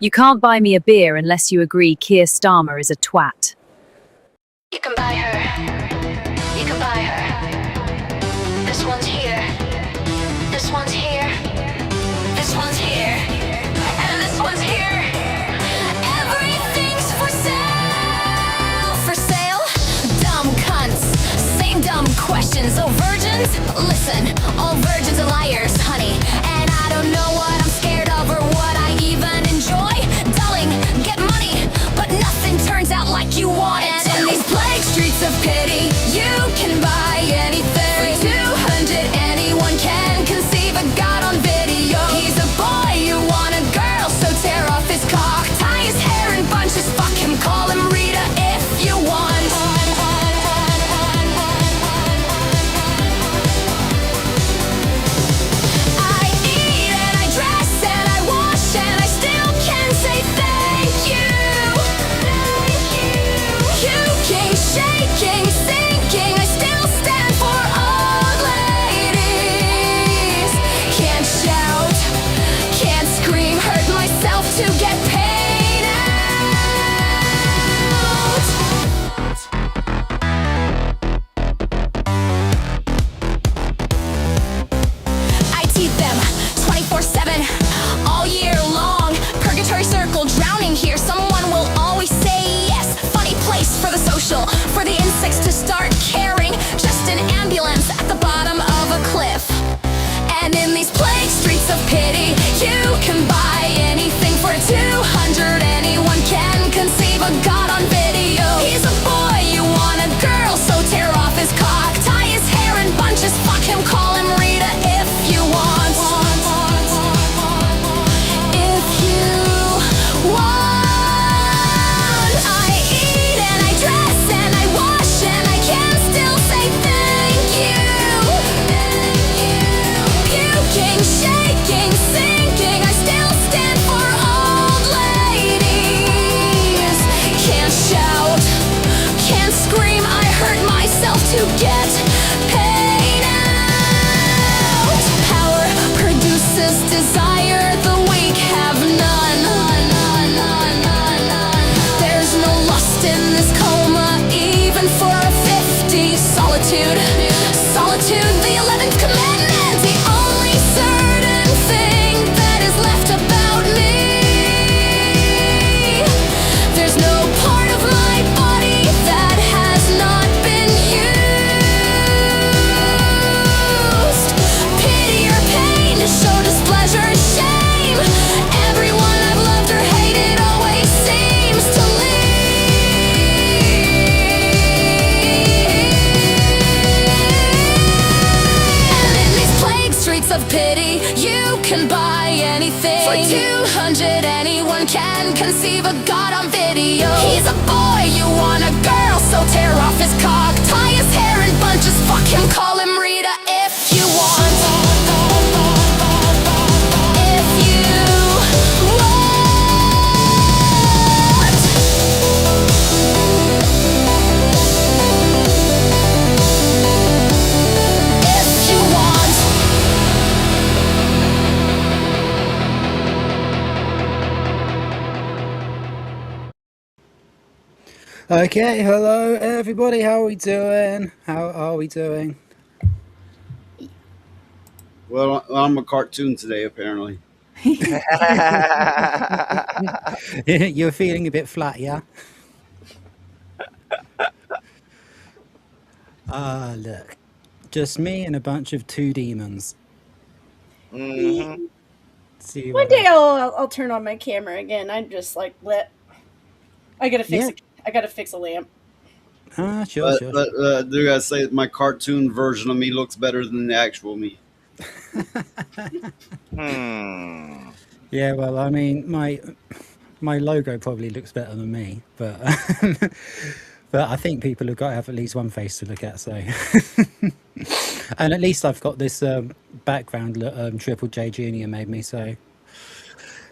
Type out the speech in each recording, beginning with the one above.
You can't buy me a beer unless you agree Keir Starmer is a twat. You can buy her. You can buy her. This one's here. This one's here. This one's here. And this one's here. Everything's for sale. For sale? Dumb cunts. Same dumb questions. Oh, virgins? Listen, all virgins are liars, honey. And I don't know what I'm scared of or what I even enjoy. Darling, get money, but nothing turns out like you want it. And in these plague streets of pity, you can buy anything. For 200, anyone can conceive a god on video. He's a boy, you want a girl, so tear off his cock, tie his hair in bunches, fuck him, call him Rita if you want. I eat and I dress and I wash and I still can say thank you. Puking, shaking, sinking, I still stand for old ladies. Can't shout, can't scream, hurt myself to get paid out. I teeth them 24/7, all year long. Purgatory circle, drowning here. Someone will always say yes. Funny place for the social, for the insects to start caring. Just an ambulance at the bottom of a cliff. And in these plague streets of pity, you can buy anything for 200. Anyone can conceive a god on video. He's a boy, you want a girl, so tear off his cock, tie his hair in bunches, fuck him, call him Rita if you want. If you want. I eat and I dress and I wash and I can still say thank you. Puking, shaking, sinking, I still stand for old ladies. Can't shout, can't scream, I hurt myself to get paid out. Power produces desire, the weak have none. There's no lust in this coma, even for a 50. Solitude, solitude, the 11th commandment, the only certain thing that is left about me. There's no part of my body that has not been used. Pity or pain, show displeasure, shame. Everyone I've loved or hated always seems to leave. And in these plague streets of pity, you can buy anything. For 200, anyone can conceive a god on video. He's a boy, you want a girl, so tear off his cock, tie his hair in bunches, fuck him, call him Rita if you want. If you want. If you want. Okay, hello everybody, how are we doing? How are we doing? Well, I'm a cartoon today, apparently. You're feeling a bit flat, yeah? Look. Just me and a bunch of 2 demons. Mhm. See One what day I'll turn on my camera again. I'm just like lit. I gotta fix Yeah. I gotta fix a lamp. Sure. Do I say that my cartoon version of me looks better than the actual me? Yeah, well, I mean, my logo probably looks better than me, but but I think people have got to have at least one face to look at, so. And at least I've got this background Triple J Junior made me, so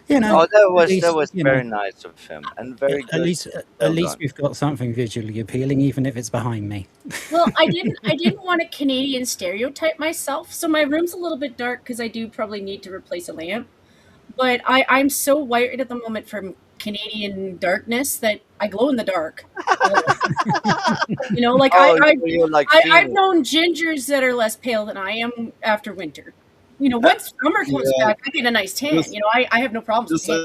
you know. Oh, that was you very know, nice of him and very at good. least Well at least done. we've got something visually appealing, even if it's behind me. Well, I didn't want to Canadian stereotype myself, so my room's a little bit dark because I do probably need to replace a lamp. but I'm so wired at the moment from Canadian darkness that I glow in the dark. You know, like Oh, so you're like I've Phoenix. known gingers that are less pale than I am after winter. You know, once summer comes Yeah, back, I get a nice tan. just You know, I have no problems with just tan.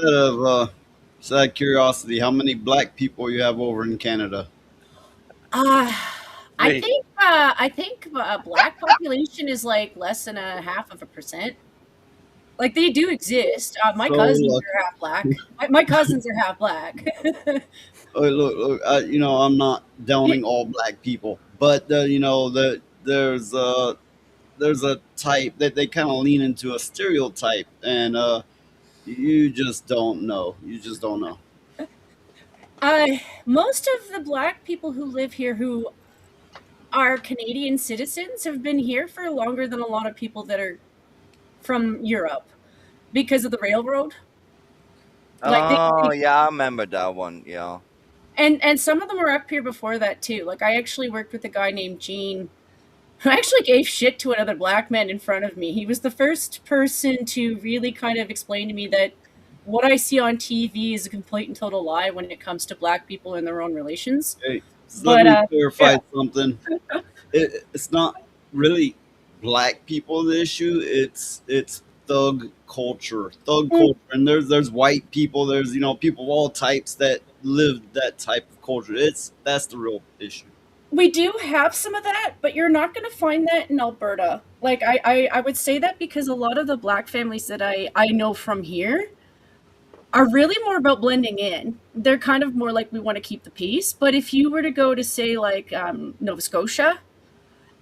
out of curiosity, how many black people you have over in Canada? Uh, Three. I think black population is like less than a half of a percent. Like they do exist. My So cousins are half black. My cousins are half black. oh, look, I'm not Y- downing all black people, but there's a type that they kind of lean into a stereotype, and you just don't know. You just don't know. Most of the black people who live here who are Canadian citizens have been here for longer than a lot of people that are from Europe because of the railroad. Like Oh, yeah, I remember that one. Yeah. and some of them were up here before that too. Like I actually worked with a guy named Gene who actually gave shit to another black man in front of me. He was the first person to really kind of explain to me that what I see on TV is a complete and total lie when it comes to black people and their own relations. Hey, just let But me yeah, clarify something. It's not really black people the issue. It's thug mm, culture, and there's white people. There's people of all types that live that type of culture. That's the real issue. we do have some of that, but you're not going to find that in Alberta. Like I would say that because a lot of the black families that I know from here are really more about blending in. They're kind of more like we want to keep the peace. But if you were to go to say like Nova Scotia,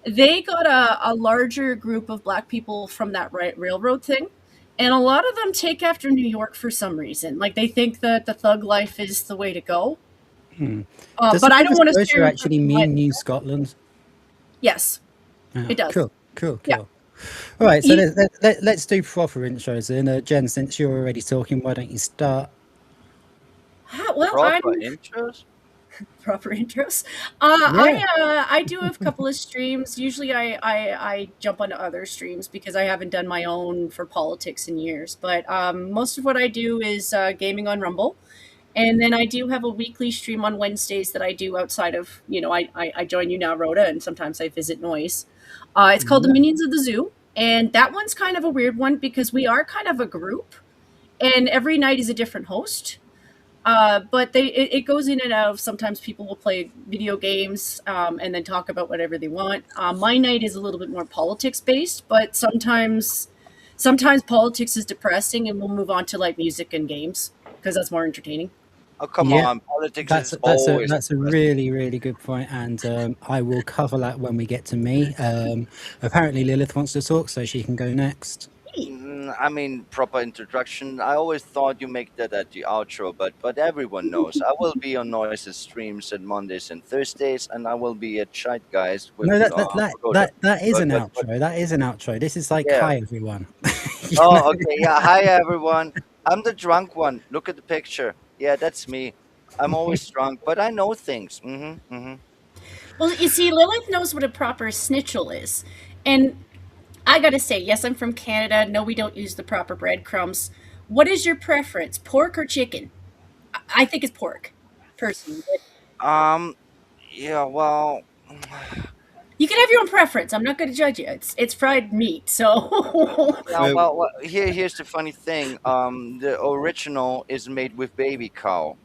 they got a larger group of black people from that railroad thing. And a lot of them take after New York for some reason. Like they think that the thug life is the way to go. Hmm. Does But I Nova don't want to Scotia stereotype. actually mean New Scotland? Yes, Yeah, it does. cool, cool, Yeah. cool. All right, so E- let's do proper intros then. Jen, since you're already talking, why don't you start? well, I'm Proper intros? proper intros. Yeah. I do have a couple of streams. Usually, I jump onto other streams because I haven't done my own for politics in years. But most of what I do is gaming on Rumble, and then I do have a weekly stream on Wednesdays that I do outside of I join you now, Rhoda, and sometimes I visit Noise. It's called the Yeah. Minions of the Zoo, and that one's kind of a weird one because we are kind of a group, and every night is a different host. But it goes in and out of sometimes people will play video games and then talk about whatever they want. My night is a little bit more politics based, but sometimes politics is depressing and we'll move on to like music and games because that's more entertaining. Oh, come Yeah, on. Politics that's is always that's a depressing. really really good point, and I will cover that when we get to me. Apparently Lilith wants to talk, so she can go next. I mean, proper introduction. I always thought you make that at the outro, but everyone knows. I will be on Noises streams on Mondays and Thursdays, and I will be at Shitegeist with No, Rhoda. that is an But outro. That is an outro. This is like, yeah. hi everyone. You know? Oh, okay. Yeah. Hi, everyone. I'm the drunk one. Look at the picture. Yeah, that's me. I'm always drunk, but I know things. Mm-hmm. Mm-hmm. Well, you see, Lilith knows what a proper snitchel is. And I gotta say, yes, I'm from Canada. No, we don't use the proper breadcrumbs. What is your preference, pork or chicken? I think it's pork, personally. Um. Yeah. Well. You can have your own preference. I'm not going to judge you. It's fried meat, so Yeah. Wait, Well. Here's the funny thing. The original is made with baby cow,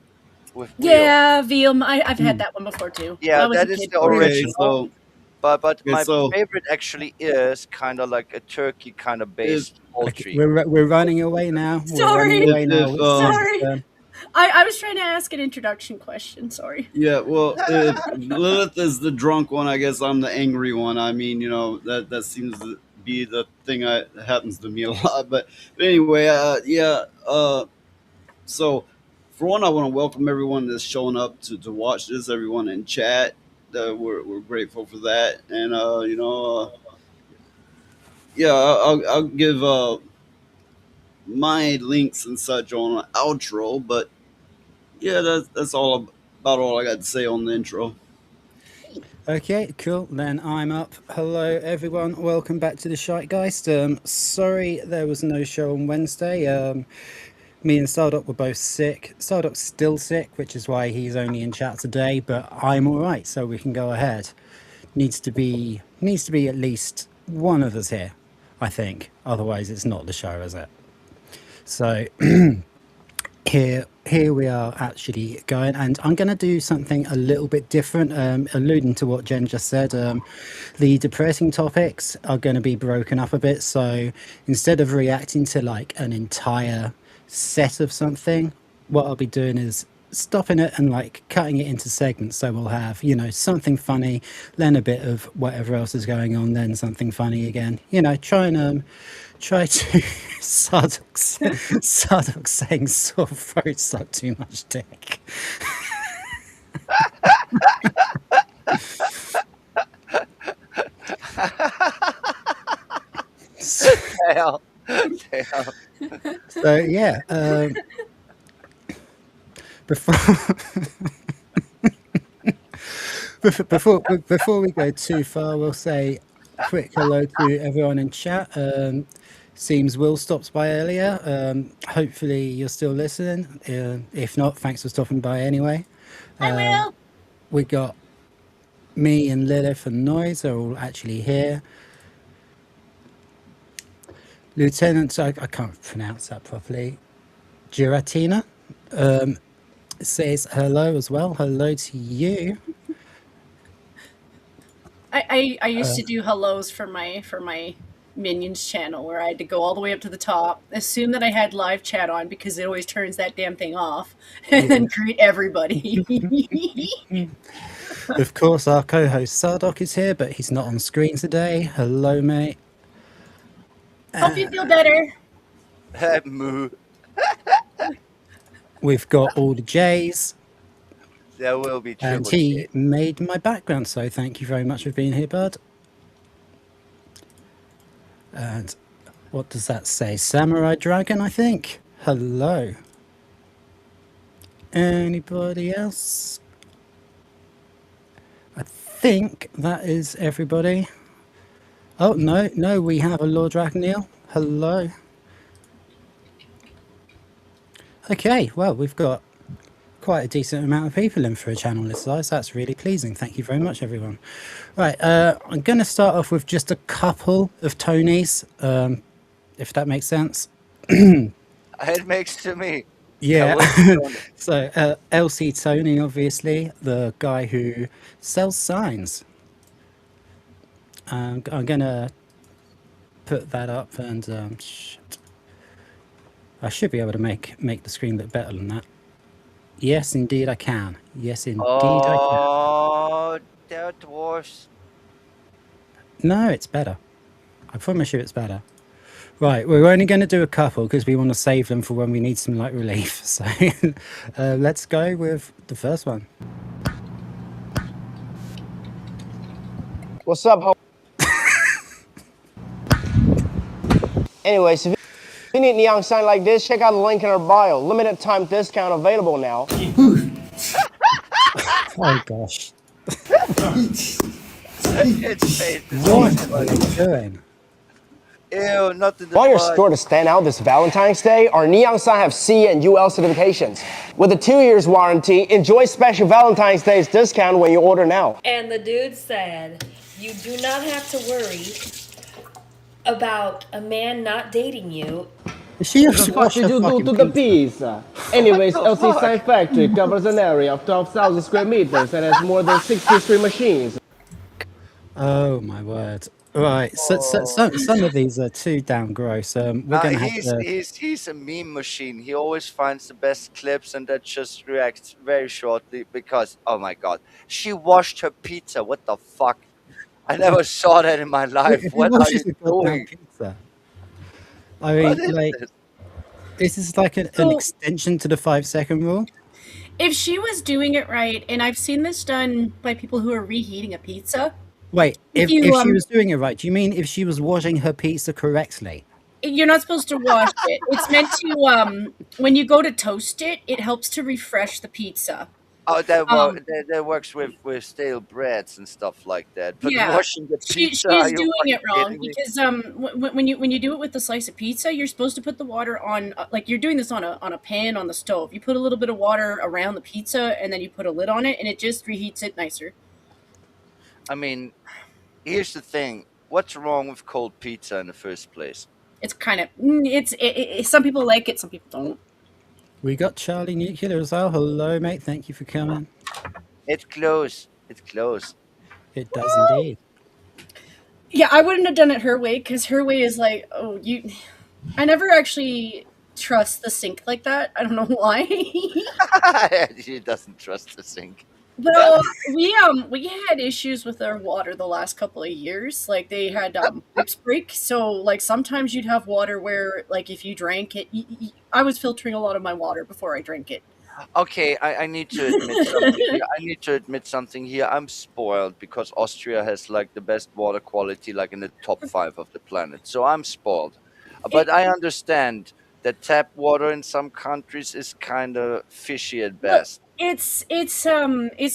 with veal. yeah, veal. I've had Mm. that one before too. Yeah, I was a that is kid the for it. okay, original. But okay, my so favorite actually is kind of like a turkey kind of if based Okay, poultry. we're running away now. We're running Sorry, away now. if It's Jen's sorry. turn. I was trying to ask an introduction question. Sorry. yeah, well, if Lilith is the drunk one, I guess I'm the angry one. I mean, that seems to be the thing that happens to me a lot. But anyway, yeah. So for one, I want to welcome everyone that's showing up to watch this. Everyone in chat, we're grateful for that. And yeah, I'll give my links and such on outro. But yeah, that's about all I got to say on the intro. Okay, cool. Then I'm up. Hello, everyone. Welcome back to the Shitegeist. Sorry there was no show on Wednesday. Me and Stardock were both sick. Stardock's still sick, which is why he's only in chat today. But I'm all right, so we can go ahead. Needs to be at least one of us here, I think. Otherwise, it's not the show, is it? So here we are actually going, and I'm going to do something a little bit different, alluding to what Jen just said. The depressing topics are going to be broken up a bit, so instead of reacting to like an entire set of something, what I'll be doing is stopping it and like cutting it into segments. So we'll have, you know, something funny, then a bit of whatever else is going on, then something funny again, you know, try to Sardok saying sore throat suck too much dick. Hell. So yeah, before before we go too far, we'll say a quick hello to everyone in chat. Seems Will stopped by earlier. Hopefully you're still listening. If not, thanks for stopping by anyway. I will. We got me and Lilith and Noise are all actually here. Lieutenant, I can't pronounce that properly. Giratina says hello as well. Hello to you. I used to do hellos for my Minions channel where I had to go all the way up to the top, assume that I had live chat on because it always turns that damn thing off, and then greet everybody. Of course, our co-host Sardok is here, but he's not on screen today. Hello, mate. Hope you feel better. Moo. We've got all the J's, There will be and triple he J. made my background, so thank you very much for being here, bud. And what does that say? Samurai Dragon, I think. Hello. Anybody else? I think that is everybody. Oh, no, we have a Lord Dragoneel. Hello. Okay, well, we've got quite a decent amount of people in for a channel this size. That's really pleasing. Thank you very much, everyone. Right, I'm going to start off with just a couple of Tonys, if that makes sense. It makes to me. Yeah. I will- So, LC Tony, obviously, the guy who sells signs. I'm going to put that up, and shit. I should be able to make the screen look better than that. Yes, indeed I can. Yes, indeed I can. Oh, that was. No, it's better. I promise you it's better. Right, we're only going to do a couple because we want to save them for when we need some light relief. So let's go with the first one. What's up, ho? Anyways, if you need neon sign like this, check out the link in our bio. Limited time discount available now. Oh gosh. It's face. What are you doing? Ew, not in the Want your butt. store to stand out this Valentine's Day? Our neon sign have C and UL certifications. With a 2 years warranty, enjoy special Valentine's Day's discount when you order now. And the dude said, you do not have to worry about a man not dating you. Is she What wash did her you do fucking to the pizza? pizza? Anyways, LC Sign Factory covers an area of 12,000 square meters and has more than 63 machines. Oh my word. Right, so some of these are too damn gross. We're Nah, going to have to... he's a meme machine. He always finds the best clips and that just reacts very shortly because, oh my god, she washed her pizza. What the fuck? I never saw that in my life. Who What are washes you a goddamn doing? pizza? I What mean, is like, this? this is like an So- extension to the 5-second rule. If she was doing it right, and I've seen this done by people who are reheating a pizza, Wait, if you, she was doing it right, do you mean if she was washing her pizza correctly? you're not supposed to wash it. It's meant to, when you go to toast it, it helps to refresh the pizza. Oh, Um, that works with stale breads and stuff like that. But yeah, washing the pizza, are she's you doing it fucking wrong kidding me? because when you do it with the slice of pizza, you're supposed to put the water on like you're doing this on a pan on the stove. You put a little bit of water around the pizza and then you put a lid on it, and it just reheats it nicer. I mean, here's the thing. What's wrong with cold pizza in the first place? It's kind of some people like it, some people don't. We got Charlie Nuclear as well. Hello, mate. Thank you for coming. It's close. It's close. It does indeed. Yeah, I wouldn't have done it her way because her way is like, oh, you. I never actually trust the sink like that. I don't know why. She doesn't trust the sink. Well, we had issues with our water the last couple of years. Like they had pipes break, so like sometimes you'd have water where like if you drank it, I was filtering a lot of my water before I drank it. Okay, I need to admit something here. I need to admit something here. I'm spoiled because Austria has like the best water quality, like in the top 5 of the planet. So I'm spoiled. But I understand that tap water in some countries is kind of fishy at Well, best. it's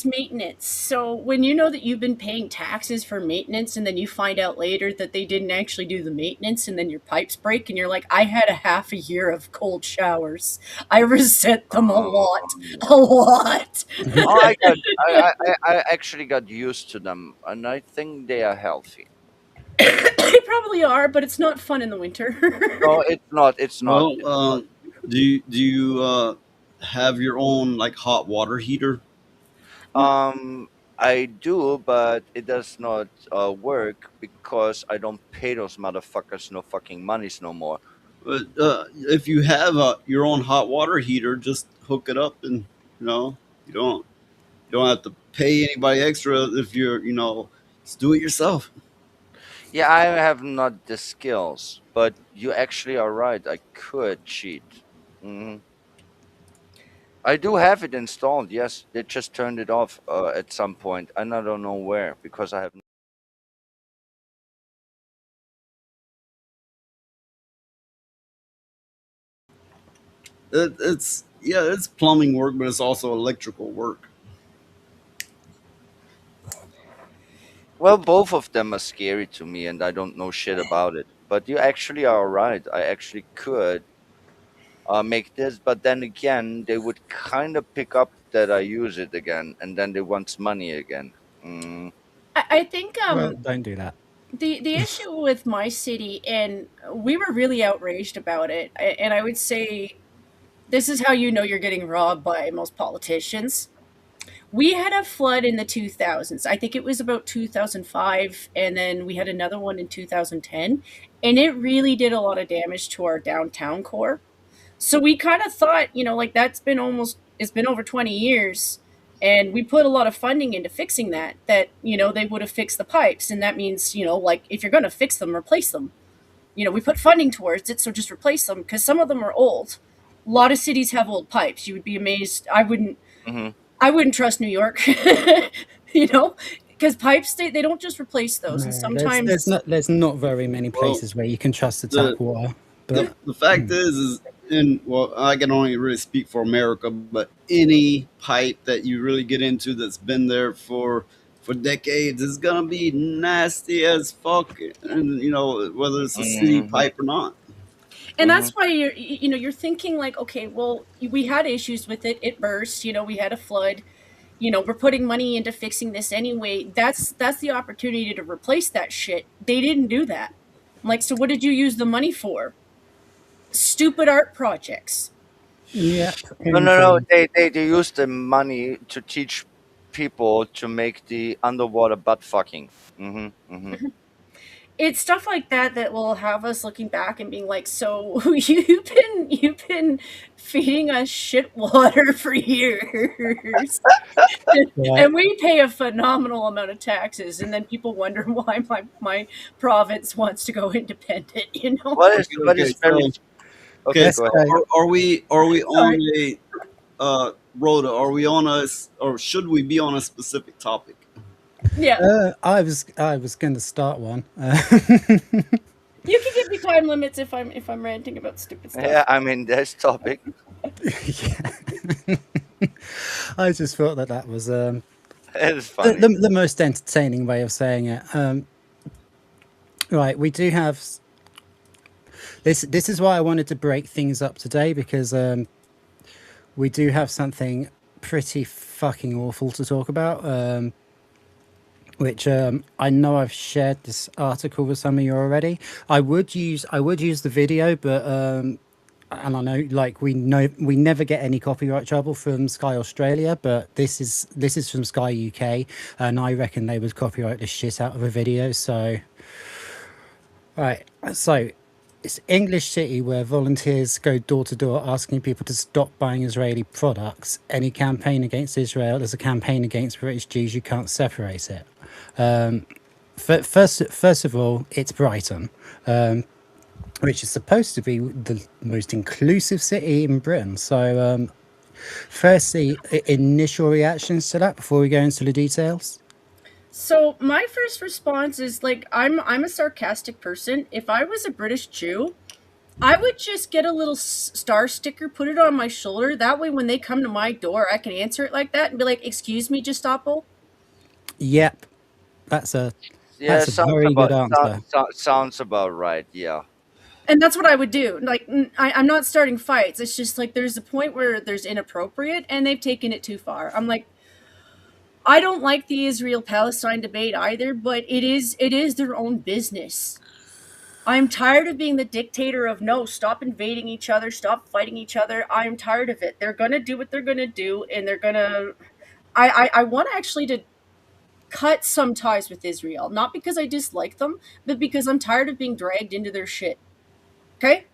maintenance. So when you know that you've been paying taxes for maintenance and then you find out later that they didn't actually do the maintenance and then your pipes break and you're like, I had a half a year of cold showers. I resent them a lot. A lot. Oh, I actually got used to them, and I think they are healthy. They probably are, but it's not fun in the winter. No, it's not. It's not. Well, It's not. do you have your own like hot water heater? Um, I do, but it does not work because I don't pay those motherfuckers no fucking monies no more. But if you have your own hot water heater, just hook it up, and you don't have to pay anybody extra if just do it yourself. Yeah, I have not the skills, but you actually are right. I could cheat. Hmm. I do have it installed. Yes, they just turned it off at some point, and I don't know where because I have. It's plumbing work, but it's also electrical work. Well, both of them are scary to me, and I don't know shit about it. But you actually are right. I actually could make this, but then again, they would kind of pick up that I use it again, and then they want money again. Mm. I think Well, don't do that. the issue with my city, and we were really outraged about it, and I would say this is how you know you're getting robbed by most politicians. We had a flood in the 2000s. I think it was about 2005, and then we had another one in 2010, and it really did a lot of damage to our downtown core. So we kind of thought, like it's been over 20 years, and we put a lot of funding into fixing that they would have fixed the pipes, and that means, like if you're going to fix them, replace them. We put funding towards it, so just replace them because some of them are old. A lot of cities have old pipes. You would be amazed. Hmm. I wouldn't trust New York, because pipes they don't just replace those, and No, there's sometimes not very many Well, places where you can trust the the tap water. the But the fact is well, I can only really speak for America, but any pipe that you really get into that's been there for decades is gonna be nasty as fuck, and whether it's a city Hmm. pipe or not. and Hmm. that's why you're thinking like, okay, well, we had issues with it. It burst. We had a flood. We're putting money into fixing this anyway. That's the opportunity to replace that shit. They didn't do that. I'm like, so what did you use the money for? Stupid art projects. yeah, No, no, no. into They use the money to teach people to make the underwater butt fucking. Hmm. Hmm. It's stuff like that that will have us looking back and being like, so you've been feeding us shit water for years. yeah, And we pay a phenomenal amount of taxes, and then people wonder why my province wants to go independent. What is Okay, very so okay? okay, let's Go so ahead. go. are we on Sorry. a Rhoda? Are we on or should we be on a specific topic? Yeah. I was going to start one. You can give me time limits if I'm ranting about stupid stuff. Yeah, I mean, this topic. Yeah. I just thought that was It's the, funny. the most entertaining way of saying it. Right, we do have this. This is why I wanted to break things up today, because we do have something pretty fucking awful to talk about. Which I know I've shared this article with some of you already. I would use the video, but and I know, like, we never get any copyright trouble from Sky Australia, but this is from Sky UK, and I reckon they would copyright the shit out of a video. So, right, so it's English city where volunteers go door to door asking people to stop buying Israeli products. Any campaign against Israel is a campaign against British Jews. You can't separate it. First of all, it's Brighton, which is supposed to be the most inclusive city in Britain. So, firstly, initial reactions to that before we go into the details. So my first response is, like, I'm a sarcastic person. If I was a British Jew, I would just get a little star sticker, put it on my shoulder. That way, when they come to my door, I can answer it like that and be like, "Excuse me, Gestapo." Yep, that's a Yeah, very good answer. sounds about right. Yeah. And that's what I would do. Like, I'm not starting fights. It's just like there's a point where there's inappropriate, and they've taken it too far. I'm like, I don't like the Israel-Palestine debate either, but it is their own business. I'm tired of being the dictator of, no, stop invading each other, stop fighting each other. I'm tired of it. They're gonna do what they're gonna do, and they're gonna. I want actually to cut some ties with Israel, not because I dislike them, but because I'm tired of being dragged into their shit. Okay?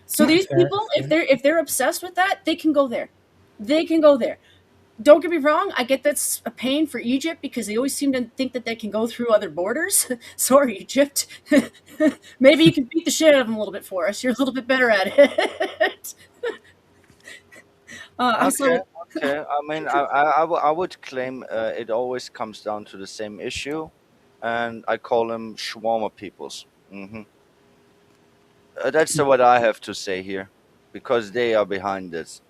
So Not these fair. people, if they're obsessed with that, they can go there. They can go there. Don't get me wrong, I get that's a pain for Egypt because they always seem to think that they can go through other borders. Sorry, Egypt. Maybe you can beat the shit out of them a little bit for us. You're a little bit better at it. Okay. So Okay. I mean, I would claim it always comes down to the same issue, and I call them shawarma peoples. That's what I have to say here, because they are behind this.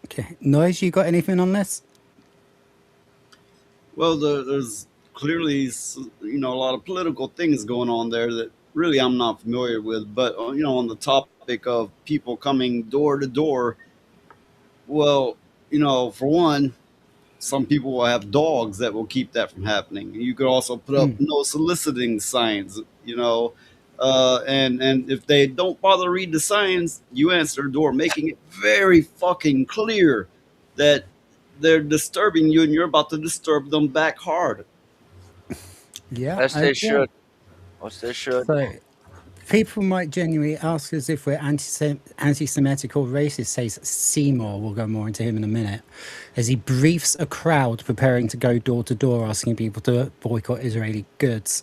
Okay, Noise, you got anything on this? Well, there's clearly a lot of political things going on there that really I'm not familiar with. But on the topic of people coming door to door, well, for one, some people will have dogs that will keep that from happening. You could also put up no soliciting signs, and if they don't bother to read the signs, you answer the door, making it very fucking clear that they're disturbing you and you're about to disturb them back hard. Yeah, As they okay. should. As they should. So, people might genuinely ask us if we're anti-Semitic or racist, says Seymour. We'll go more into him in a minute. As he briefs a crowd preparing to go door to door asking people to boycott Israeli goods.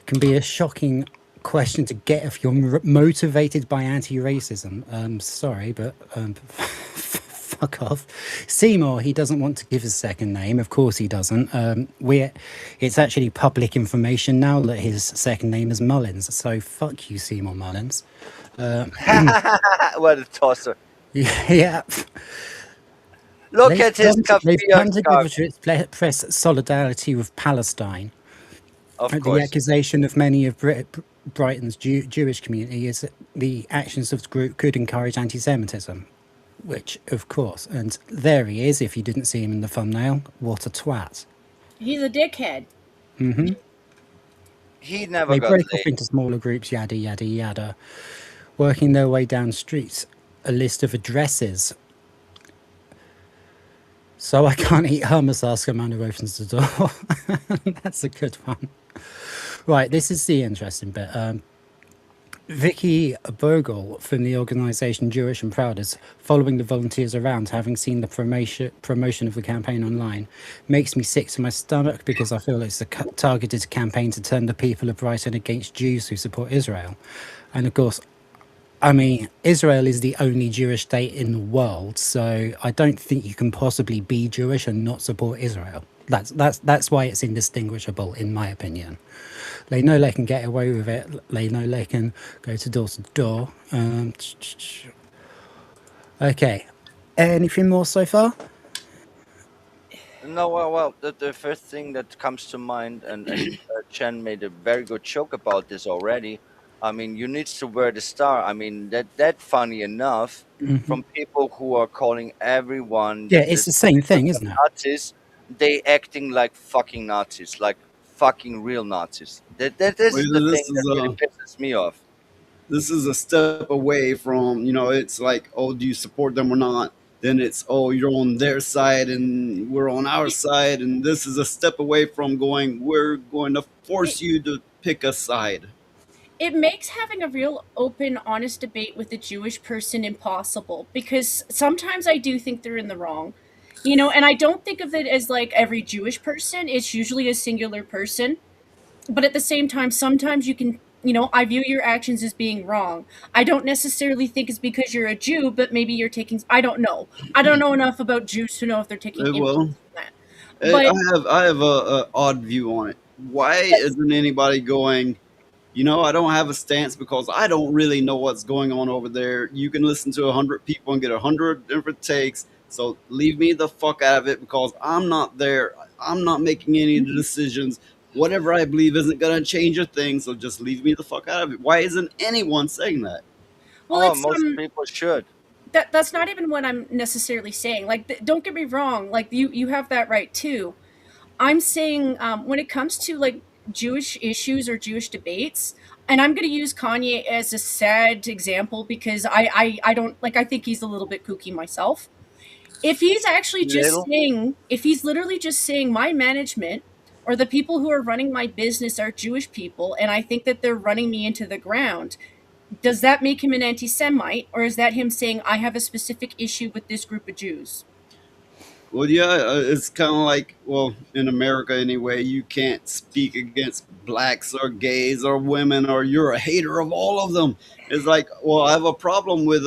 It can be a shocking question to get if you're motivated by anti-racism. Sorry, but fuck off. Seymour, he doesn't want to give his second name. Of course he doesn't. It's actually public information now that his second name is Mullins. So fuck you, Seymour Mullins. What a tosser. Yeah. Look at his They've come to caviar. express solidarity with Palestine. Of The course. accusation of many of Brighton's Jewish community is that the actions of the group could encourage anti-Semitism, which, of course, and there he is. If you didn't see him in the thumbnail, what a twat! he's a dickhead. He never They got break off laid. into smaller groups, yada yada yada, working their way down streets. A list of addresses. So I can't eat hummus, ask a man who opens the door. That's a good one. Right, this is the interesting bit. Vicky Bogle from the organisation Jewish and Proud is following the volunteers around, having seen the promotion of the campaign online. Makes me sick to my stomach because I feel it's a targeted campaign to turn the people of Brighton against Jews who support Israel. And of course, I mean, Israel is the only Jewish state in the world, so I don't think you can possibly be Jewish and not support Israel. That's why it's indistinguishable, in my opinion. They know they can get away with it. They know they can go to door. Okay. Anything more so far? No, well, the first thing that comes to mind, and Chen made a very good joke about this already. I mean, you need to wear the star. I mean, that funny enough Hmm. from people who are calling everyone Yeah, that it's is the same thing, Christian isn't it? Nazis. They acting like fucking Nazis, like fucking real Nazis. That this Well, is the thing this that is really pisses me off. a step away from, it's like, oh, do you support them or not? Then it's, oh, you're on their side and we're on our side, and this is a step away from going, we're going to It, force you to pick a side. it makes having a real open, honest debate with a Jewish person impossible because sometimes I do think they're in the wrong. And I don't think of it as like every Jewish person, it's usually a singular person. But at the same time, sometimes you can, I view your actions as being wrong. I don't necessarily think it's because you're a Jew, but maybe you're taking, I don't know. I don't know enough about Jews to know if they're taking Well, influence from that. But I have a odd view on it. Why isn't anybody going, I don't have a stance because I don't really know what's going on over there. You can listen to 100 people and get 100 different takes. So leave me the fuck out of it because I'm not there. I'm not making any of the decisions. Whatever I believe isn't going to change a thing. So just leave me the fuck out of it. Why isn't anyone saying that? well, Oh, it's most people should. that's not even what I'm necessarily saying. Like, don't get me wrong. Like, you have that right too. I'm saying when it comes to like Jewish issues or Jewish debates, and I'm going to use Kanye as a sad example because I don't like. I think he's a little bit kooky myself. If he's actually just Little. saying, if he's literally just saying my management or the people who are running my business are Jewish people, and I think that they're running me into the ground, does that make him an anti Semite, or is that him saying, I have a specific issue with this group of Jews? Well, yeah, it's kind of like, well, in America anyway, you can't speak against blacks or gays or women, or you're a hater of all of them. It's like, well, I have a problem with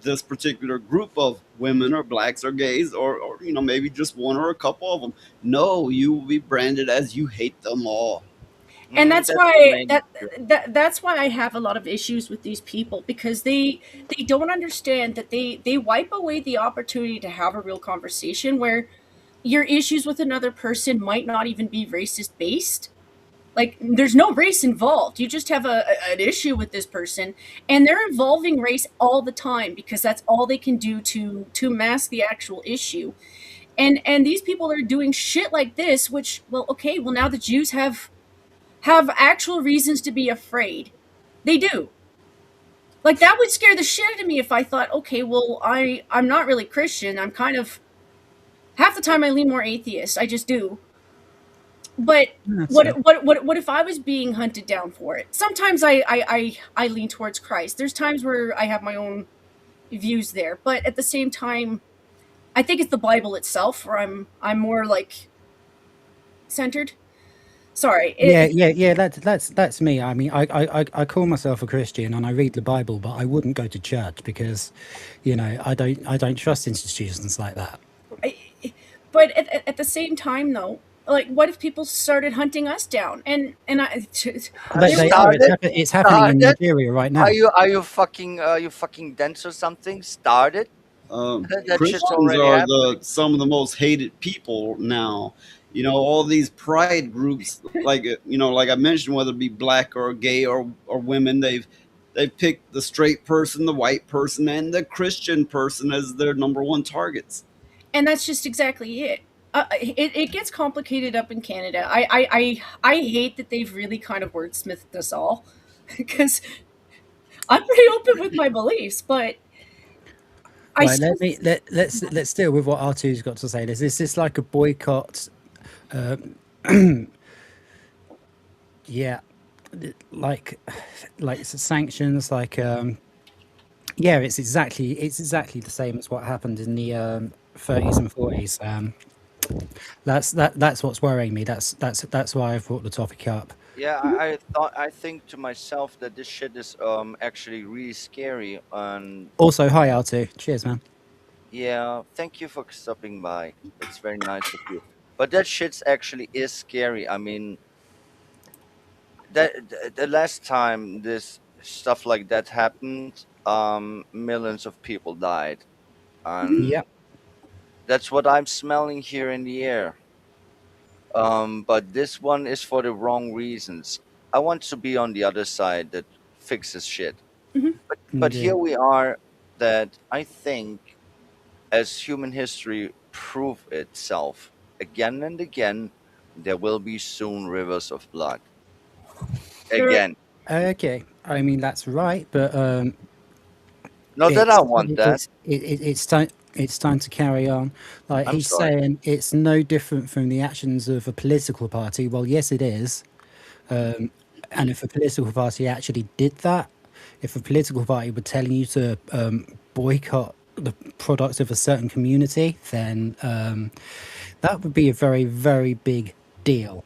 this particular group of women or blacks or gays, or maybe just one or a couple of them. No, you will be branded as you hate them all. And that's That's the why main issue. that's why I have a lot of issues with these people because they don't understand that they wipe away the opportunity to have a real conversation where your issues with another person might not even be racist based. Like, there's no race involved. You just have an issue with this person, and they're involving race all the time because that's all they can do to mask the actual issue. And these people are doing shit like this, which, well, okay, well, now the Jews have actual reasons to be afraid. They do. Like, that would scare the shit out of me if I thought, okay, well, I'm not really Christian. I'm kind of half the time I lean more atheist. I just do. But That's what if I was being hunted down for it? Sometimes I lean towards Christ. There's times where I have my own views there, but at the same time, I think it's the Bible itself where I'm more like centered. Sorry, yeah, yeah, yeah. That's me. I mean, I call myself a Christian and I read the Bible, but I wouldn't go to church because, I don't trust institutions like that. I, but at the same time, though, like, what if people started hunting us down? And Has They are. started. It's happening in Started. Nigeria right Are now. you fucking dense or something? Started. That shit's Christians already are happening. some of the most hated people now. All these pride groups, like I mentioned, whether it be black or gay or women, they've picked the straight person, the white person, and the Christian person as their number one targets. and that's just exactly it. It gets complicated up in Canada. I hate that they've really kind of wordsmithed us all because I'm pretty open with my beliefs, but I Right. still Let's deal with what R2's got to say. Is this like a boycott? Yeah, like sanctions. Yeah, it's exactly the same as what happened in the 30s and 40s. That's what's worrying me. That's why I brought the topic up. Yeah, I think to myself that this shit is actually really scary, and Also, hi R2. Cheers, man. yeah, thank you for stopping by. It's very nice of you. But that shit's actually is scary. I mean, the last time this stuff like that happened, millions of people died, and Yeah. That's what I'm smelling here in the air. But this one is for the wrong reasons. I want to be on the other side that fixes shit. But Yeah. here we are. That I think, as human history prove itself again and again, there will be soon rivers of blood. There, Again. Okay, I mean that's right, but Not that I want that. it's time to carry on. Like I'm he's sorry. saying, it's no different from the actions of a political party. Well, yes, it is. And if a political party actually did that, if a political party were telling you to boycott the products of a certain community, then that would be a very, very big deal.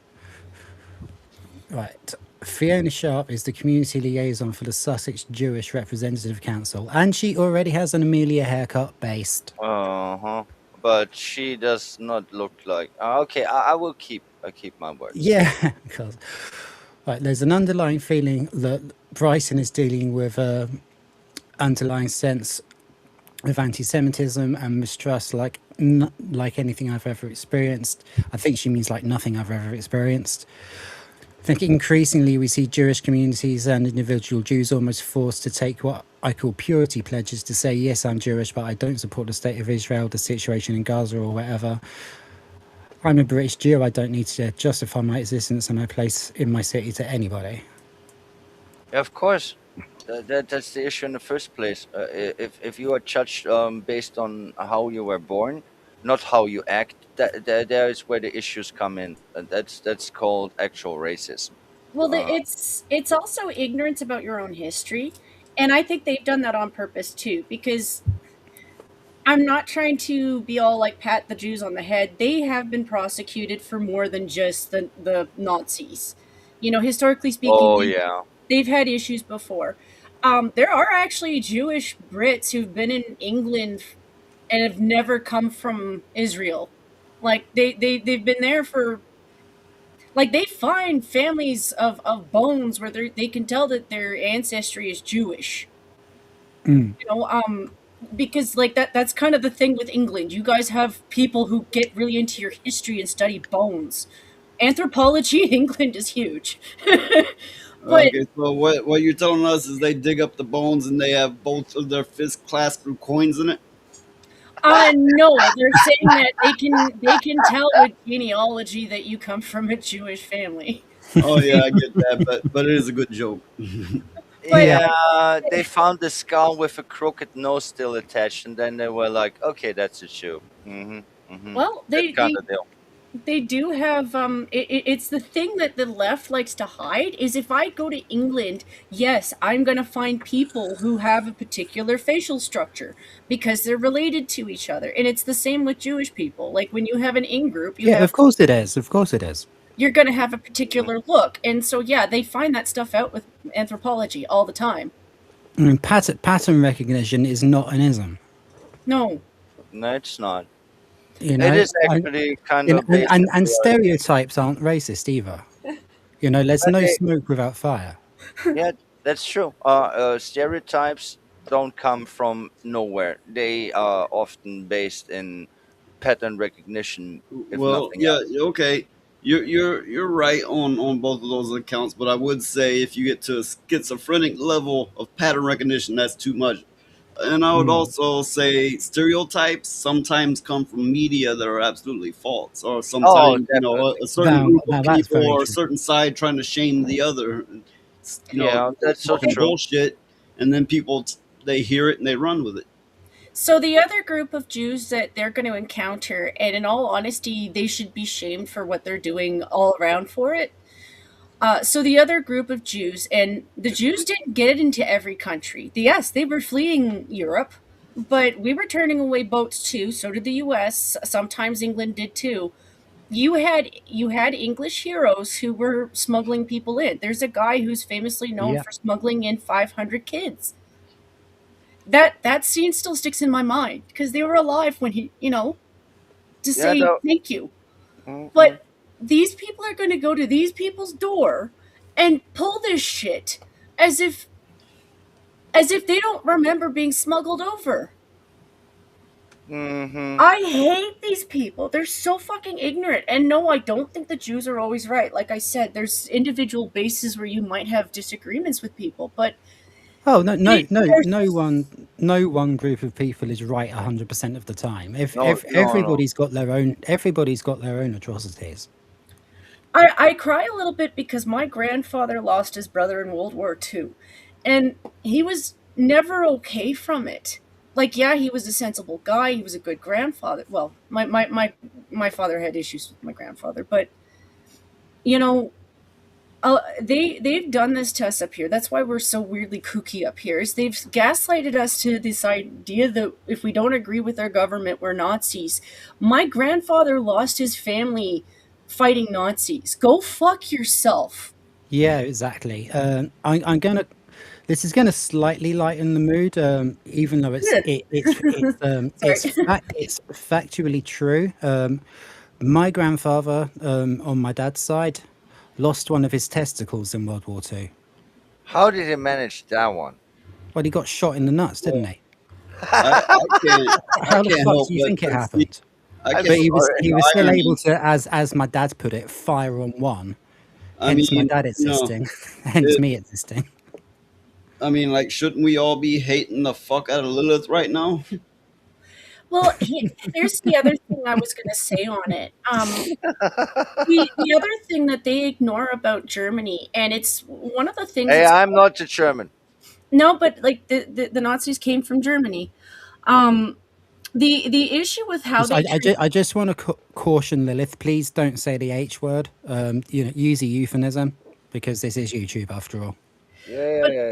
Right. Fiona Sharp is the community liaison for the Sussex Jewish Representative Council, and she already has an Amelia haircut based. Uh-huh. But she does not look like. Okay, I will keep. I keep my words. Yeah, because right, there's an underlying feeling that Brighton is dealing with a underlying sense of anti-Semitism and mistrust, like anything I've ever experienced. I think she means like nothing I've ever experienced. I think increasingly we see Jewish communities and individual Jews almost forced to take what I call purity pledges to say, yes, I'm Jewish, but I don't support the state of Israel, the situation in Gaza, or whatever. I'm a British Jew. I don't need to justify my existence and my place in my city to anybody. Yeah, of course. That's the issue in the first place. If you are judged based on how you were born, not how you act, there is where the issues come in. That's called actual racism. well, Uh, it's also ignorance about your own history, and I think they've done that on purpose too. Because I'm not trying to be all like pat the Jews on the head. They have been prosecuted for more than just the Nazis. You know, historically speaking, oh yeah. they've had issues before. There are actually Jewish Brits who've been in England and have never come from Israel. Like they've been there for, like, they find families of bones where they can tell that their ancestry is Jewish. You know, because like that's kind of the thing with England. You guys have people who get really into your history and study bones. Anthropology in England is huge. But Okay, so what you're telling us is they dig up the bones and they have both of their fists clasped with coins in it? no, they're saying that they can tell with genealogy that you come from a Jewish family. Oh yeah, I get that, but it is a good joke. But Yeah. Yeah, they found the skull with a crooked nose still attached, and then they were like, "Okay, that's a Jew." well, That they kind they of deal. they do have it's the thing that the left likes to hide is if I go to England, yes, I'm going to find people who have a particular facial structure because they're related to each other. And it's the same with Jewish people. Like when you have an in group, Yeah, of course it is. Of course it is. you're going to have a particular look. And so yeah, they find that stuff out with anthropology all the time. I mean, pattern recognition is not an ism. No. No, it's not. You It know, is and, actually kind you know, of based on and reality. stereotypes aren't racist either. You know, there's But no smoke without fire. yeah, that's true. Stereotypes don't come from nowhere. They are often based in pattern recognition, if Well, nothing yeah, else. okay. You're right on both of those accounts, but I would say if you get to a schizophrenic level of pattern recognition, that's too much. And I would also say stereotypes sometimes come from media that are absolutely false, or Oh, sometimes definitely. a certain group of Now that's people very or a true. certain side trying to shame the other. Yeah, that's so Talking true. bullshit, and then they hear it and they run with it. So the other group of Jews that they're going to encounter, and in all honesty, they should be shamed for what they're doing all around for it. So the other group of Jews, and the Jews didn't get it into every country. Yes, they were fleeing Europe, but we were turning away boats too. So did the U.S. Sometimes England did too. You had English heroes who were smuggling people in. There's a guy who's famously known Yeah. for smuggling in 500 kids. That scene still sticks in my mind because they were alive when to Yeah, say though. thank you. Mm-mm. But these people are going to go to these people's door and pull this shit as if they don't remember being smuggled over. Mm-hmm. I hate these people. They're so fucking ignorant. And no, I don't think the Jews are always right. Like I said, there's individual bases where you might have disagreements with people, but Oh no, no, they no, are. no one group of people is right 100% of the time. No, If no, no. everybody's got their own atrocities. I cry a little bit because my grandfather lost his brother in World War II, and he was never okay from it. Like, yeah, he was a sensible guy. He was a good grandfather. Well, my father had issues with my grandfather, but you know, they've done this to us up here. That's why we're so weirdly kooky up here. Is they've gaslighted us to this idea that if we don't agree with our government, we're Nazis. My grandfather lost his family fighting Nazis. Go fuck yourself. Yeah, exactly. I'm gonna. This is gonna slightly lighten the mood, even though Good. Sorry. it's factually true. My grandfather, on my dad's side, lost one of his testicles in World War II. How did he manage that one? Well, he got shot in the nuts, didn't he? I can't. I How the can't fuck help do you think it but see. happened? I I'm But can't. he was still irony. able to, as my dad put it, fire on one. I Hence my mean, dad you know, existing. Hence it, me existing. I mean, like, shouldn't we all be hating the fuck out of Lilith right now? Well, here's the other thing I was going to say on it. The other thing that they ignore about Germany, and it's one of the things Hey, that's I'm not a German. no, but like the Nazis came from Germany. Um, the issue with how Just- they treat I just want to caution Lilith. Please don't say the H word. Use a euphemism because this is YouTube after all. Yeah.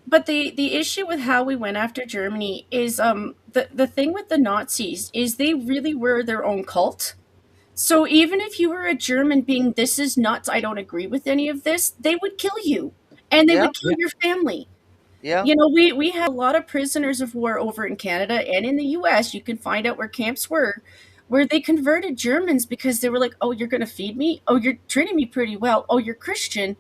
but the issue with how we went after Germany is the thing with the Nazis is they really were their own cult. So even if you were a German being this is nuts, I don't agree with any of this, they would kill you and they Yeah. would kill your family. Yeah. You know, we had a lot of prisoners of war over in Canada and in the US. You can find out where camps were, where they converted Germans because they were like, oh, you're going to feed me? Oh, you're treating me pretty well. Oh, you're Christian.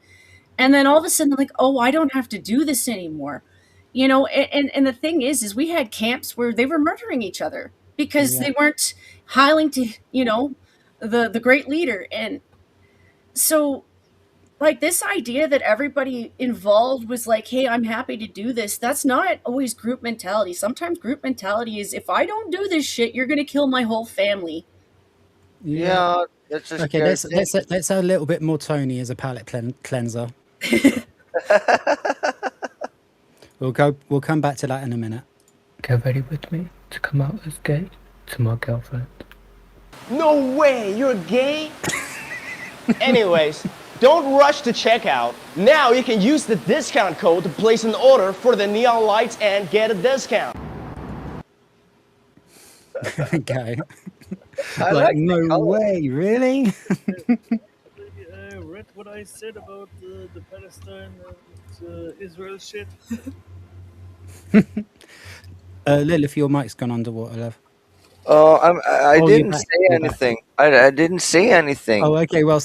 And then all of a sudden, they're like, oh, I don't have to do this anymore. You know, and the thing is we had camps where they were murdering each other because Yeah. they weren't hiling to, the great leader. And so like this idea that everybody involved was like, hey, I'm happy to do this. That's not always group mentality. Sometimes group mentality is if I don't do this shit, you're going to kill my whole family. Yeah. That's a Okay, scary thing. let's have a little bit more Tony as a palate cleanser. We'll come back to that in a minute. Get ready with me to come out as gay to my girlfriend. No way, you're gay? Anyways, don't rush to checkout. Now you can use the discount code to place an order for the neon lights and get a discount. Okay. I Like, like the no color. way, really? Read what I said about the Palestine and Israel shit. Lilith, your mic's gone underwater, love. I Oh, you're didn't back. say You're back. anything. I didn't say anything. Oh, okay. Well,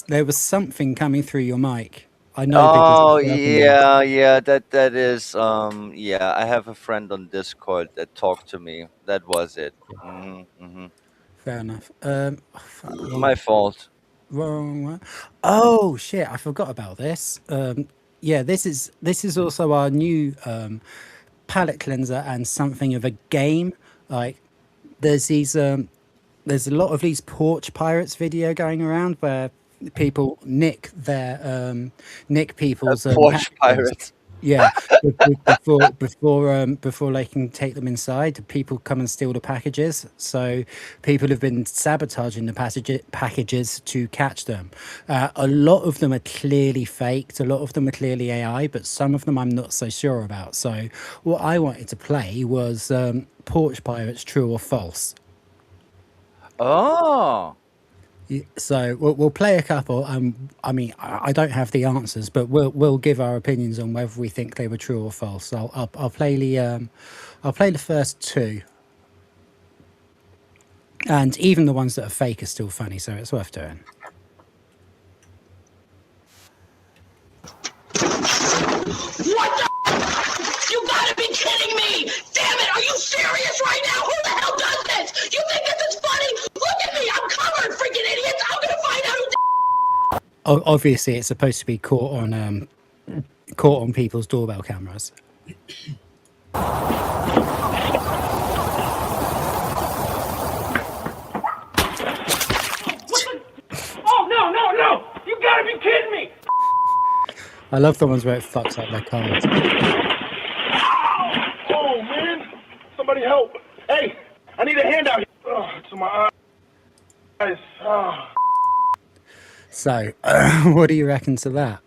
there was something coming through your mic. I know because Oh it's working now. yeah. That is yeah. I have a friend on Discord that talked to me. That was it. Mm-hmm. Fair enough. Fuck My you. fault. Wrong one. Oh shit! I forgot about this. Yeah, this is also our new palette cleanser and something of a game. Like there's there's a lot of these Porch Pirates video going around where people nick people's Porch packages. Pirates. Yeah, before they can take them inside, people come and steal the packages. So people have been sabotaging the packages to catch them. A lot of them are clearly faked. A lot of them are clearly AI, but some of them I'm not so sure about. So what I wanted to play was Porch Pirates, true or false. Oh. So we'll play a couple. I mean, I don't have the answers, but we'll give our opinions on whether we think they were true or false. So I'll play the first two, and even the ones that are fake are still funny, so it's worth doing. What the? You gotta be kidding me! Damn it! Are you serious right now? Who the hell does obviously it's supposed to be caught on people's doorbell cameras. Oh, no! You gotta be kidding me! I love the ones where it fucks up their cars. Oh, man! Somebody help! Hey, I need a hand out here. Oh, to my eyes. Oh. So, what do you reckon to that?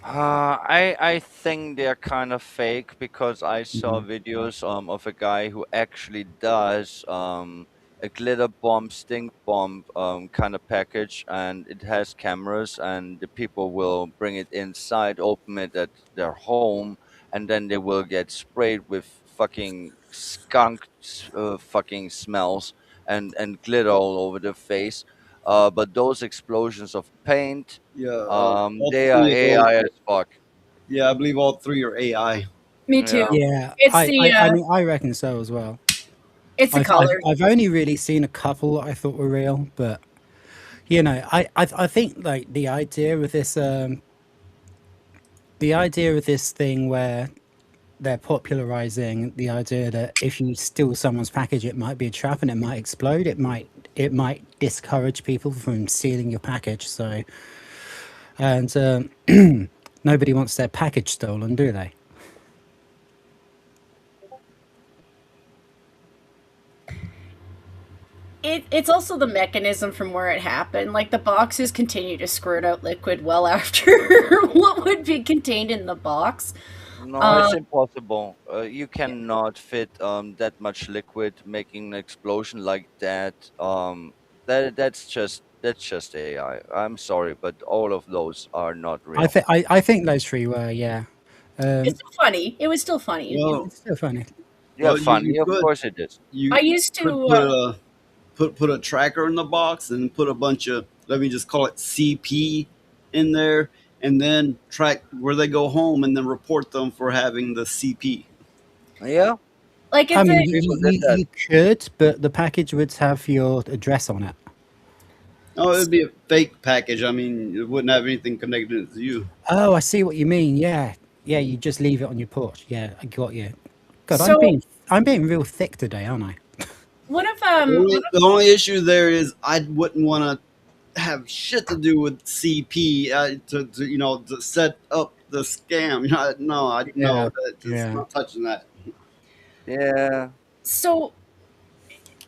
I think they're kind of fake because I saw Mhm. videos of a guy who actually does a glitter bomb, stink bomb kind of package, and it has cameras, and the people will bring it inside, open it at their home, and then they will get sprayed with fucking skunk fucking smells and glitter all over their face. But those explosions of paint, Yeah, all they are three of those. AI as fuck. Yeah, I believe all three are AI. Me too. Yeah. Yeah, It's I mean, I reckon so as well. it's the color. I've only really seen a couple that I thought were real, but you know, I think like the idea of this thing where they're popularizing the idea that if you steal someone's package, it might be a trap and it might explode. It might discourage people from stealing your package. So, and nobody wants their package stolen, do they? It's also the mechanism from where it happened. Like the boxes continue to squirt out liquid well after what would be contained in the box. No, it's Um, impossible. You cannot fit that much liquid making an explosion like that. That's just AI. I'm sorry, but all of those are not real. I think those three were, yeah. it's still funny. It was still funny. Well, It's still funny. Yeah, you funny. Of could course it is. you I used could to. put a tracker in the box and put a bunch of, let me just call it CP in there, and then track where they go home and then report them for having the CP. Yeah, Like I it's mean, a, people did that. you could, but the package would have your address on it. Oh, it'd be a fake package. I mean, it wouldn't have anything connected to you. Oh, I see what you mean. Yeah, yeah. You just leave it on your porch. Yeah, I got you. God, So- I'm being real thick today, aren't I? one of The only issue there is I wouldn't want to have shit to do with CP to set up the scam. No, Yeah, just yeah. not touching that. Yeah. so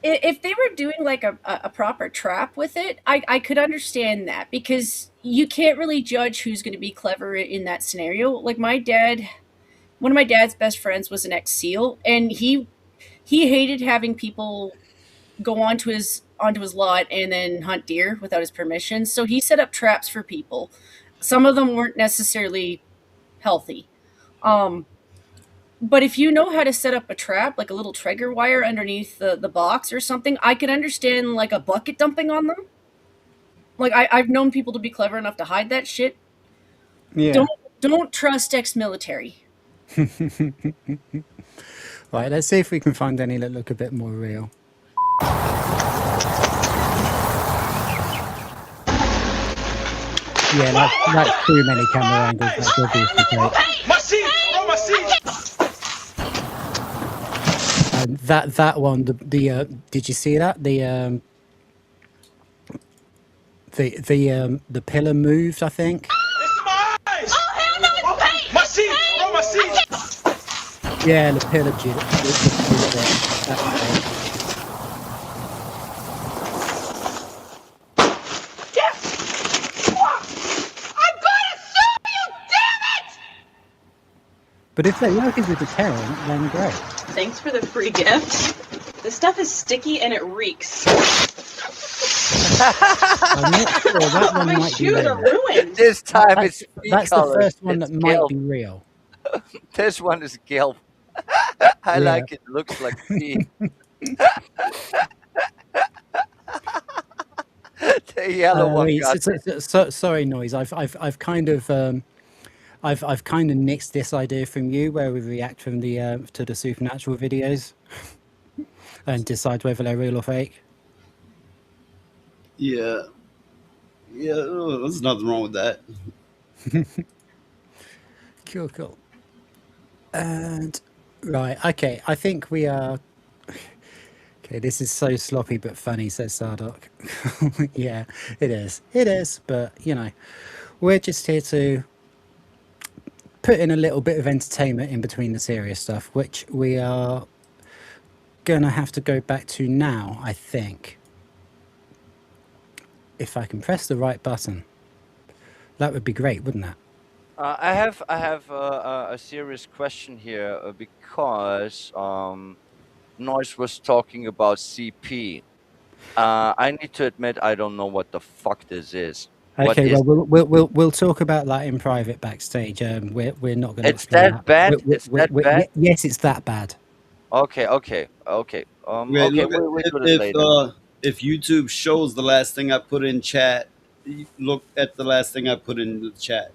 if they were doing like a proper trap with it, I could understand that because you can't really judge who's going to be clever in that scenario. Like one of my dad's best friends was an ex-SEAL, and he hated having people go onto his lot and then hunt deer without his permission. So he set up traps for people. Some of them weren't necessarily healthy. But if you know how to set up a trap, like a little trigger wire underneath the box or something, I could understand like a bucket dumping on them. Like I've known people to be clever enough to hide that shit. Yeah. Don't trust ex-military. Right. Let's see if we can find any that look a bit more real. Yeah, that's too many camera angles. That's obviously great. My seat! Bro, my seat! And that one, did you see that? The pillar moved, I think. It's my eyes! Oh, hell no, it's paint! My seat! Bro, my seat! Yeah, the pillar did it. That's great. I'm gonna sue you, damn it! But if they work as a deterrent, then great. Thanks for the free gift. This stuff is sticky and it reeks. I'm not sure that one My might be shoes are real. ruined. This time it's That's the colors. first one It's that might gelb. be real. This one is gelb. I Yeah. like it. Looks like pee. The yellow one Wait, got sorry, noise. I've kind of I've kind of nixed this idea from you, where we react from the to the supernatural videos and decide whether they're real or fake. Yeah. Yeah, there's nothing wrong with that. Cool, cool. And right, okay. I think we are. Okay, this is so sloppy but funny, says Sardoc. Yeah, it is. It is, but we're just here to put in a little bit of entertainment in between the serious stuff, which we are gonna have to go back to now, I think. If I can press the right button, that would be great, wouldn't it? I have a serious question here because Noise was talking about CP. I need to admit I don't know what the fuck this is. What Okay, is well, we'll talk about that in private backstage. We're not going to it's explain that that. bad? It's that bad? Yes, it's that bad. Okay, okay, okay. Wait, Okay, look at we do this later. if YouTube shows the last thing I put in chat, look at the last thing I put in the chat.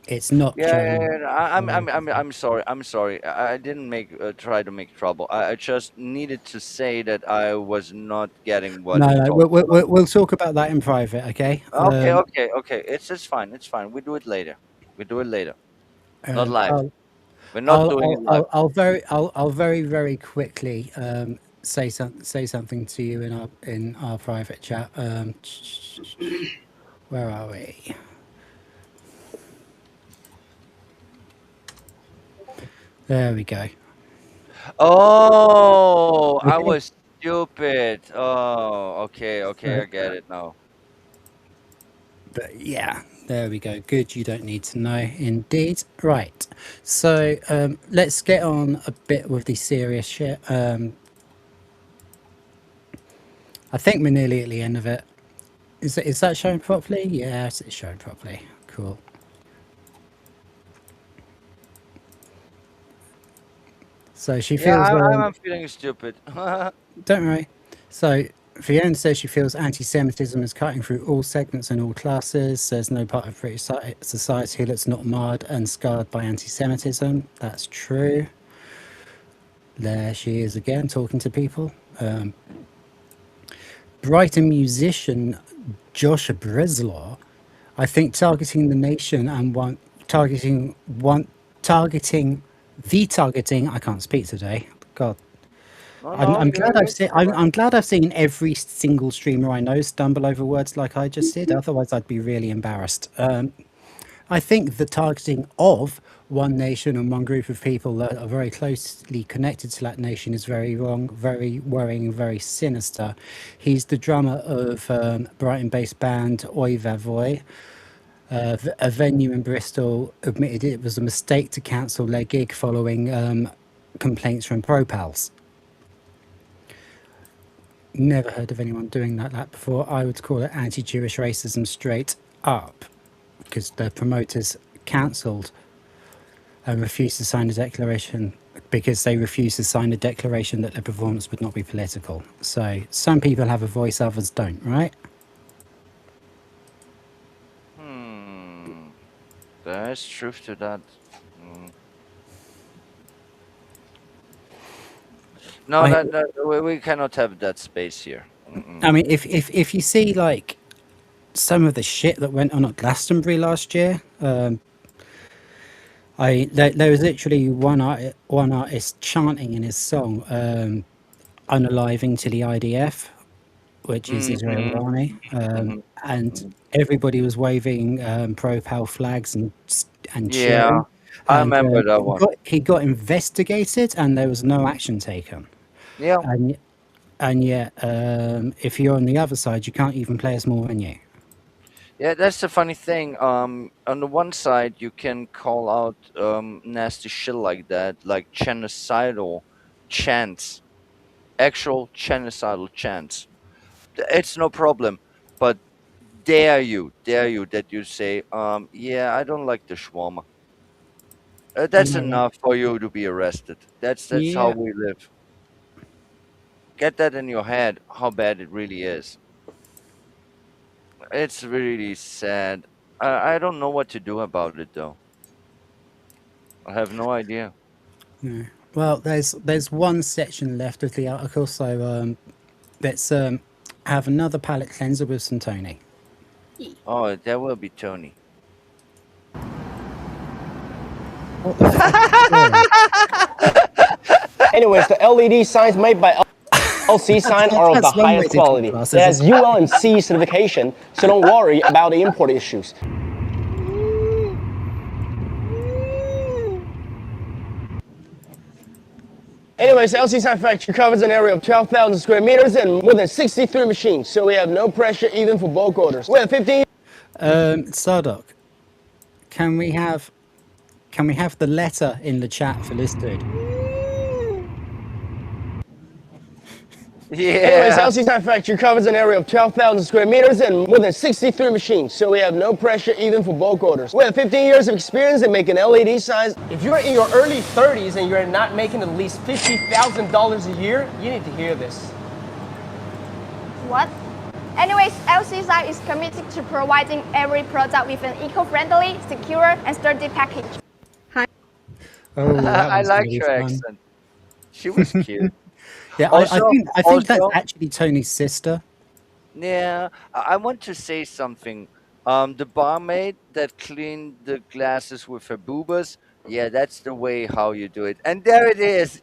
It's not Yeah, yeah, showing. yeah, no, I'm sorry. I'm sorry. I didn't try to make trouble. I just needed to say that I was not getting what No, he no, talked about. we'll talk about that in private, okay? Okay, okay, okay. It's fine. It's fine. We do it later. We do it later. Not Um, live. I'll, We're not doing it live. I'll very quickly say something to you in our private chat. Where are we? There we go. Oh, I Okay. was stupid. Oh, okay, okay. I get it now. But yeah, there we go. Good. You don't need to know. Indeed. Right. So let's get on a bit with the serious shit. I think we're nearly at the end of it. Is that shown properly? Yes, it's shown properly. Cool. So she Yeah, feels. I'm feeling stupid. Don't worry. So Fiona says she feels anti-Semitism is cutting through all segments and all classes. There's no part of British society that's not marred and scarred by anti-Semitism. That's true. There she is again, talking to people. Brighton musician Josh Breslaw, I think targeting the nation and targeting. I can't speak today. God, No, I'm, no, I'm glad I've seen. all right. I'm glad I've seen every single streamer I know stumble over words like I just did. Otherwise, I'd be really embarrassed. I think the targeting of one nation and one group of people that are very closely connected to that nation is very wrong, very worrying, very sinister. He's the drummer of Brighton-based band Oi Vavoy. A venue in Bristol admitted it was a mistake to cancel their gig following complaints from pro-pals. Never heard of anyone doing that before. I would call it anti-Jewish racism straight up, because the promoters cancelled and refused to sign a declaration because they refused to sign a declaration that their performance would not be political. So some people have a voice, others don't, right? There's truth to that. No, we cannot have that space here. I mean, if you see like some of the shit that went on at Glastonbury last year, there was literally one artist chanting in his song, unaliving to the IDF, which is Israel Army, and everybody was waving pro-pal flags and Yeah, cheering. I And remember that one. he got investigated, and there was no action taken. Yeah. And yet, if you're on the other side, you can't even play a small venue. Yeah, that's the funny thing. On the one side, you can call out nasty shit like that, like genocidal chants, actual genocidal chants. It's no problem. But dare you that you say, yeah, I don't like the shawarma. That's enough for you to be arrested. That's how Yeah. we live. Get that in your head, how bad it really is. It's really sad. I don't know what to do about it though. I have no idea. Yeah. Well, there's one section left of the article, so let's have another palate cleanser with some Tony. Oh, that will be Tony. What the fuck is this? Anyways, the LED signs made by LC sign are of the That's one way highest to talk quality. to us, It has isn't it? UL and C certification, so don't worry about the import issues. Anyways, the LC sign factory covers an area of 12,000 square meters and more than 63 machines, so we have no pressure even for bulk orders. We have 15. Sardoc, can we have the letter in the chat for this dude? Anyways, Yeah. LC sign factory covers an area of 12,000 square meters and more than 63 machines, so we have no pressure even for bulk orders. We have 15 years of experience in making LED signs. If you're in your early 30s and you're not making at least $50,000 a year, you need to hear this. What? Anyways, LCSI is committed to providing every product with an eco-friendly, secure, and sturdy package. Oh, that I one's gonna liked be her fun. accent. She was cute. Yeah, Also- I think that's also- actually Tony's sister. Yeah, I want to say something. The barmaid that cleaned the glasses with her boobas, yeah, that's the way how you do it. And there it is.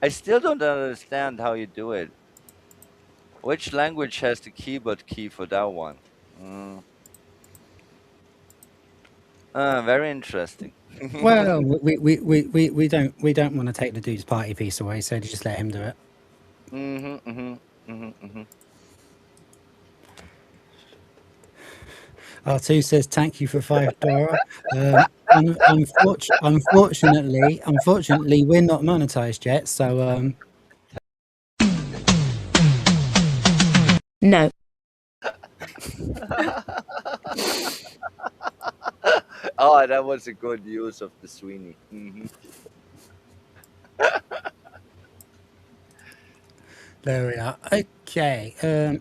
I still don't understand how you do it. Which language has the keyboard key for that one? Very interesting. Well, we don't want to take the dude's party piece away, so just let him do it. R2 says thank you for $5. Unfortunately, we're not monetized yet, so No. Oh, that was a good use of the Sweeney. there we are. Okay.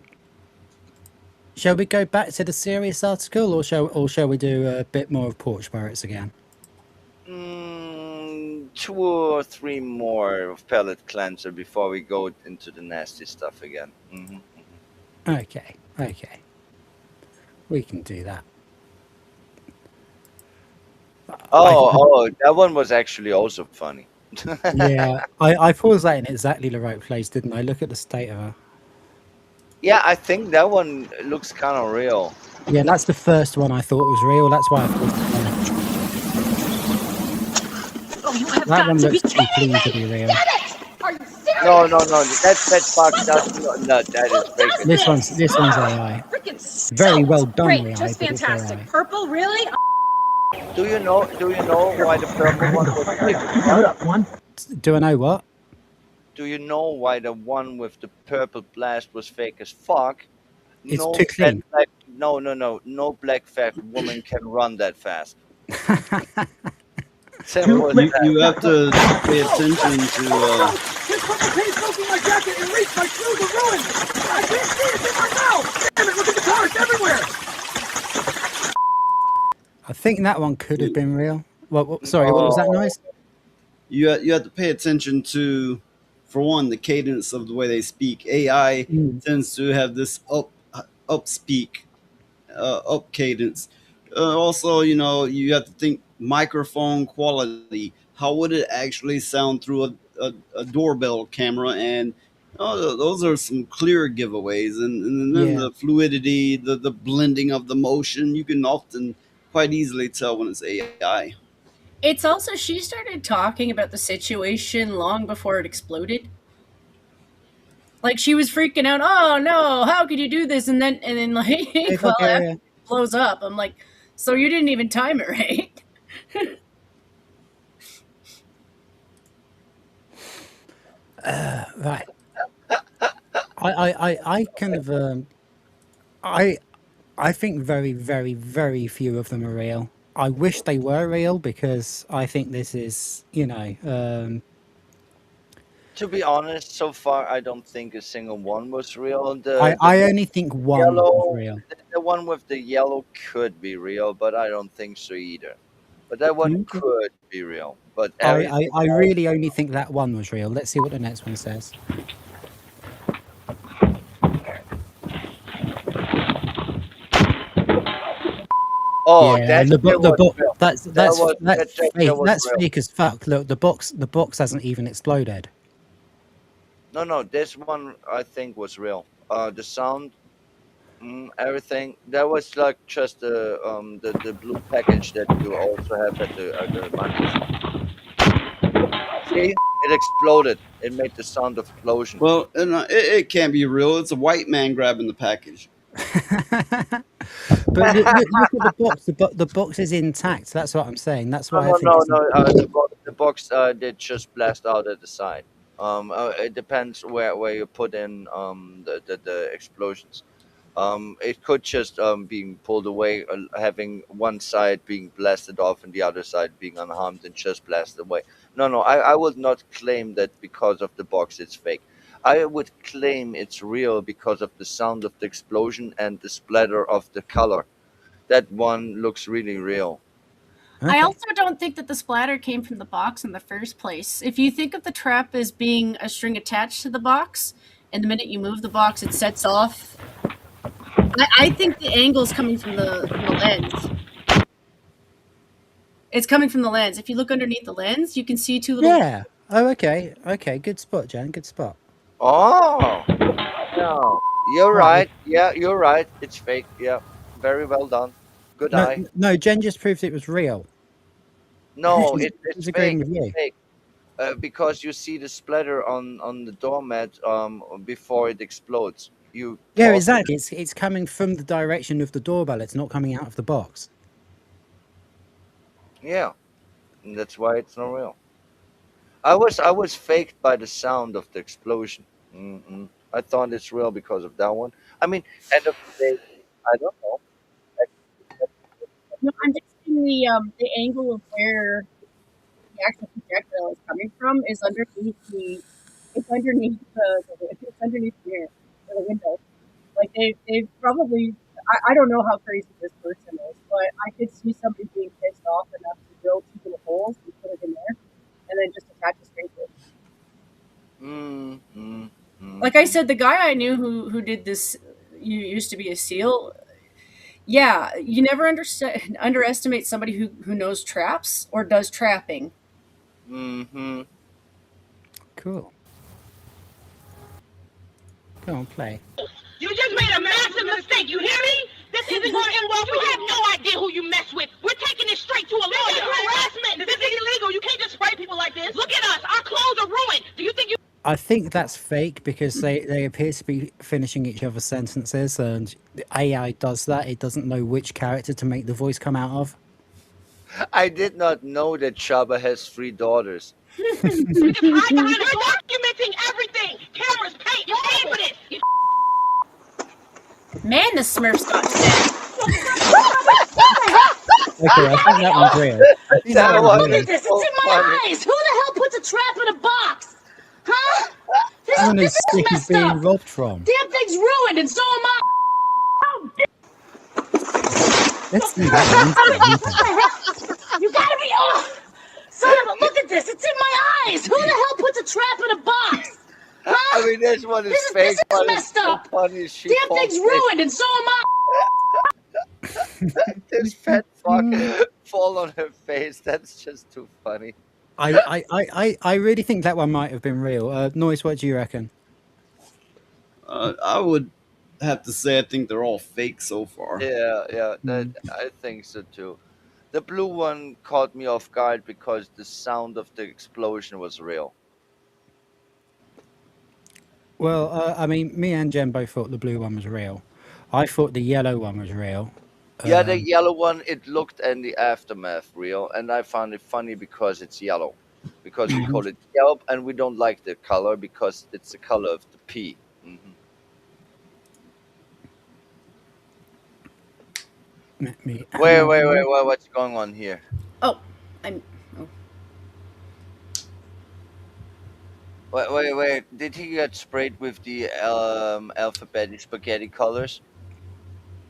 Shall we go back to the serious article, or shall we do a bit more of Porch Pirates again? 2 or 3 more of pellet cleanser before we go into the nasty stuff again. Okay. We can do that. Oh, that one was actually also funny. Yeah, I paused that in exactly the right place, didn't I? Look at the state of her. Yeah, I think that one looks kind of real. Yeah, that's the first one I thought was real. That's why I paused it. Oh, you have That got one to be looks too kidding clean me! to be real. Get it! Are you serious? No, that fucked up. No, that is fake. This one's AI. Freaking Very well done, Great, AI, just but it's fantastic. AI. Purple, really? Do you know why the purple one was fake? Do I know what? Do you know why the one with the purple blast was fake as fuck? It's too clean. No black fat woman can run that fast. You have to pay attention to. This purple paint soaking my jacket and reach my shoes are ruined! I can't see it in my mouth! Damn it, look at the cars everywhere! I think that one could have been real. Well, sorry, what was that noise? You have to pay attention to, for one, the cadence of the way they speak. AI tends to have this up cadence. Also, you have to think microphone quality. How would it actually sound through a doorbell camera? And those are some clear giveaways. And then the fluidity, the blending of the motion, you can often quite easily tell when it's AI. It's also, she started talking about the situation long before it exploded. Like, she was freaking out, oh no, how could you do this? And then like, well, after it blows up, I'm like, so you didn't even time it right? Right. I kind of I think very, very, very few of them are real. I wish they were real because I think this is, To be honest, so far I don't think a single one was real. I only think one was Yellow, real. the one with the yellow could be real, but I don't think so either. But that one Okay. could be real. But I, everything I, I else, really only think that one was real. Let's see what the next one says. oh, Yeah, that shit the was box. real. That's That that's was that's that shit fake. was That's real. fake as fuck. Look, the box hasn't even exploded. No, this one I think was real. The sound, everything. That was like just the blue package that you also have at the money shop. See, it exploded. It made the sound of explosion. Well, it can't be real. It's a white man grabbing the package. But look at the box. The box is intact. That's what I'm saying. That's No, why I no, think no, it's not no. real. The box did just blast out at the side. It depends where you put in the explosions. It could just being pulled away, having one side being blasted off and the other side being unharmed and just blasted away. No, I would not claim that because of the box it's fake. I would claim it's real because of the sound of the explosion and the splatter of the color. That one looks really real. I Okay. also don't think that the splatter came from the box in the first place. If you think of the trap as being a string attached to the box, and the minute you move the box, it sets off. I think the angle's coming from the lens. It's coming from the lens. If you look underneath the lens, you can see two little. Yeah. Oh, okay. Okay. Good spot, Jan. Good spot. Oh, no. You're Right. right. Yeah, you're right. It's fake. Yeah. Very well done. Good No, eye. no. Jen just proved it was real. No, She's it's agreeing fake. with It's you. fake. Because you see the splatter on the doormat before it explodes. You Yeah, toss it. exactly. It's coming from the direction of the doorbell. It's not coming out of the box. Yeah, and that's why it's not real. I was faked by the sound of the explosion. I thought it's real because of that one. I mean, end of the day, I don't know. No, I'm just seeing the angle of where the actual projectile is coming from is underneath the. It's underneath it's underneath the mirror or the window. Like they've probably. I don't know how crazy this person is, but I could see somebody being pissed off enough to drill two little holes and put it in there, and then just attach a string to it. Mm, mm, Like I said, the guy I knew who did this used to be a SEAL. Yeah, you never underestimate somebody who knows traps or does trapping. mm-hmm. Cool. Go on, play. You just made a massive mistake, you hear me? This isn't going to end well for you. You have no idea who you mess with. We're taking this straight to a lawyer. This is harassment. This is illegal. You can't just spray people like this. Look at us. Our clothes are ruined. Do you think you... I think that's fake because they appear to be finishing each other's sentences, and the AI does that. It doesn't know which character to make the voice come out of. I did not know that Shaba has 3 daughters. You're documenting everything. Cameras, paint. You paid for this. Man, the Smurfs got Okay, I think that one's real. I think that That one's one real. is It's so in my funny. eyes. Who the hell puts a trap in a box? Huh? Someone This who's is sick is messed being up. robbed from. Damn thing's ruined, and so am I. Let's do that. You gotta be off! Son of a, look at this! It's in my eyes! Who the hell puts a trap in a box? Huh? I mean, this one is This fake, is but messed it's so up. funny. She Damn falls thing's sick. ruined, and so am I. This fat fuck fall on her face. That's just too funny. I really think that one might have been real. Noise, what do you reckon? I would have to say I think they're all fake so far. Yeah, I think so too. The blue one caught me off guard because the sound of the explosion was real. Well, I mean, me and Jen both thought the blue one was real. I thought the yellow one was real. Yeah, the yellow one, it looked in the aftermath real, and I found it funny because it's yellow. Because we call it yelp, and we don't like the color because it's the color of the pea. Let me- Wait, what's going on here? Oh, I'm. Oh. Wait. Did he get sprayed with the alphabet spaghetti colors?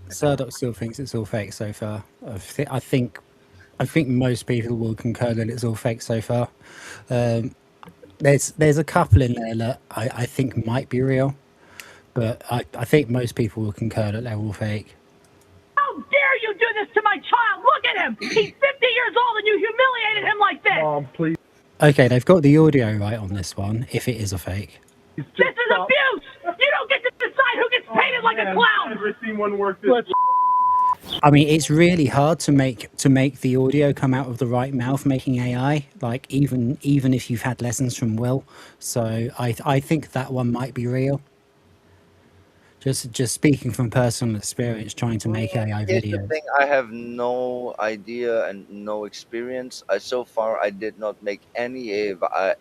Surdoc still thinks it's all fake so far. I think most people will concur that it's all fake so far. Um, there's a couple in there that I think might be real, but I think most people will concur that they're all fake. How dare you do this to my child? Look at him. He's 50 years old and you humiliated him like this. Mom, please. Okay, they've got the audio right on this one, if it is a fake. This is abuse. You don't get to decide who gets painted like a clown. I've never seen one work this. I mean, it's really hard to make the audio come out of the right mouth making AI. Like even if you've had lessons from Will, so I think that one might be real. Just speaking from personal experience, trying to make AI Here's the videos. thing: I have no idea and no experience. So far, I did not make any AI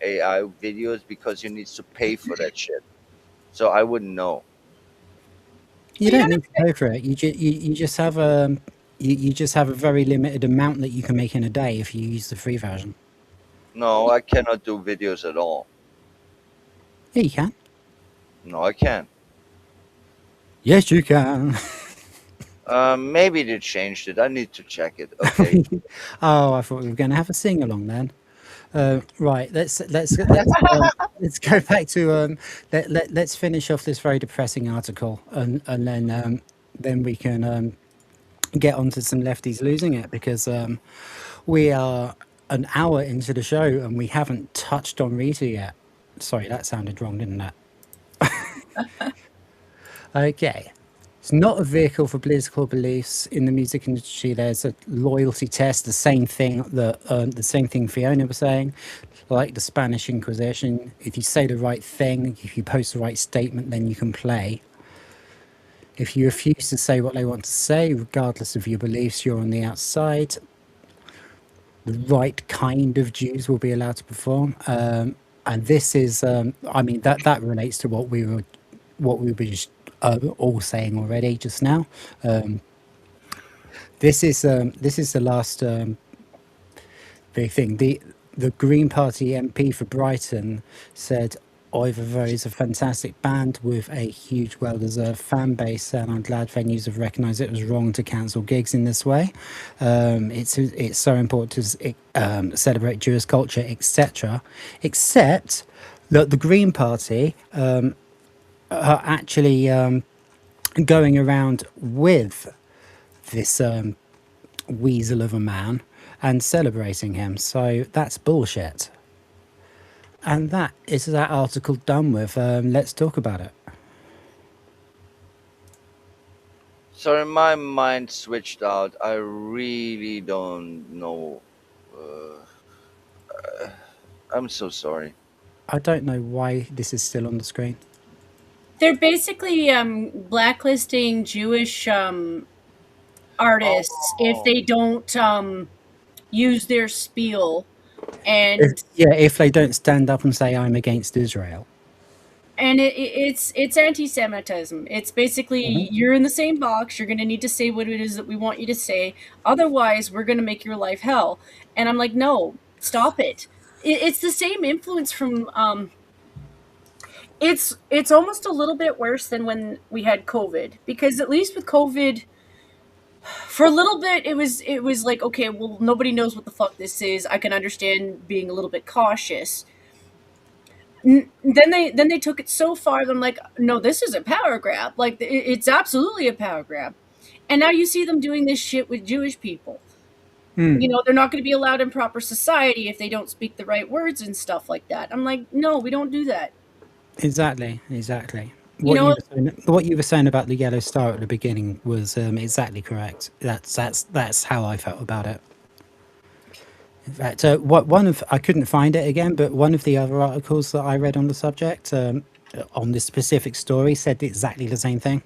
videos because you need to pay for that shit. So I wouldn't know. You don't need to pay for it. You just have you just have a very limited amount that you can make in a day if you use the free version. No, I cannot do videos at all. Yeah, you can. No, I can't. Yes, you can. Maybe they changed it. I need to check it. Okay. Oh, I thought we were going to have a sing along then. Right, let's go back to let's finish off this very depressing article, and then we can get onto some lefties losing it, because we are an hour into the show and we haven't touched on Rita yet. Sorry, that sounded wrong, didn't it? Okay. It's not a vehicle for political beliefs in the music industry. There's a loyalty test, the same thing Fiona was saying, like the Spanish Inquisition. If you say the right thing, if you post the right statement, then you can play. If you refuse to say what they want to say, regardless of your beliefs, you're on the outside. The right kind of Jews will be allowed to perform. And this is, I mean, that relates to what we were just all saying already just now. This is the last big thing. The Green Party MP for Brighton said, Oiver is a fantastic band with a huge, well-deserved fan base, and I'm glad venues have recognised it was wrong to cancel gigs in this way. It's so important to celebrate Jewish culture, etc. Except that the Green Party are actually going around with this weasel of a man and celebrating him. So that's bullshit. And that is that article done with. Let's talk about it. Sorry, my mind switched out. I really don't know. I'm so sorry. I don't know why this is still on the screen. They're basically blacklisting Jewish artists if they don't use their spiel, and If they don't stand up and say I'm against Israel. and it's anti-Semitism. It's basically you're in the same box. You're going to need to say what it is that we want you to say. Otherwise, we're going to make your life hell. And I'm like, no, stop it. It's the same influence from. It's almost a little bit worse than when we had COVID, because at least with COVID, for a little bit it was like, okay, well, nobody knows what the fuck this is. I can understand being a little bit cautious. Then they took it so far that I'm like, no, this is a power grab. Like, it's absolutely a power grab. And now you see them doing this shit with Jewish people. You know, they're not going to be allowed in proper society if they don't speak the right words and stuff like that. I'm like, no, we don't do that. Exactly. You know, What you were saying about the yellow star at the beginning was exactly correct. That's how I felt about it. In fact, I couldn't find it again, but one of the other articles that I read on the subject, on this specific story, said exactly the same thing.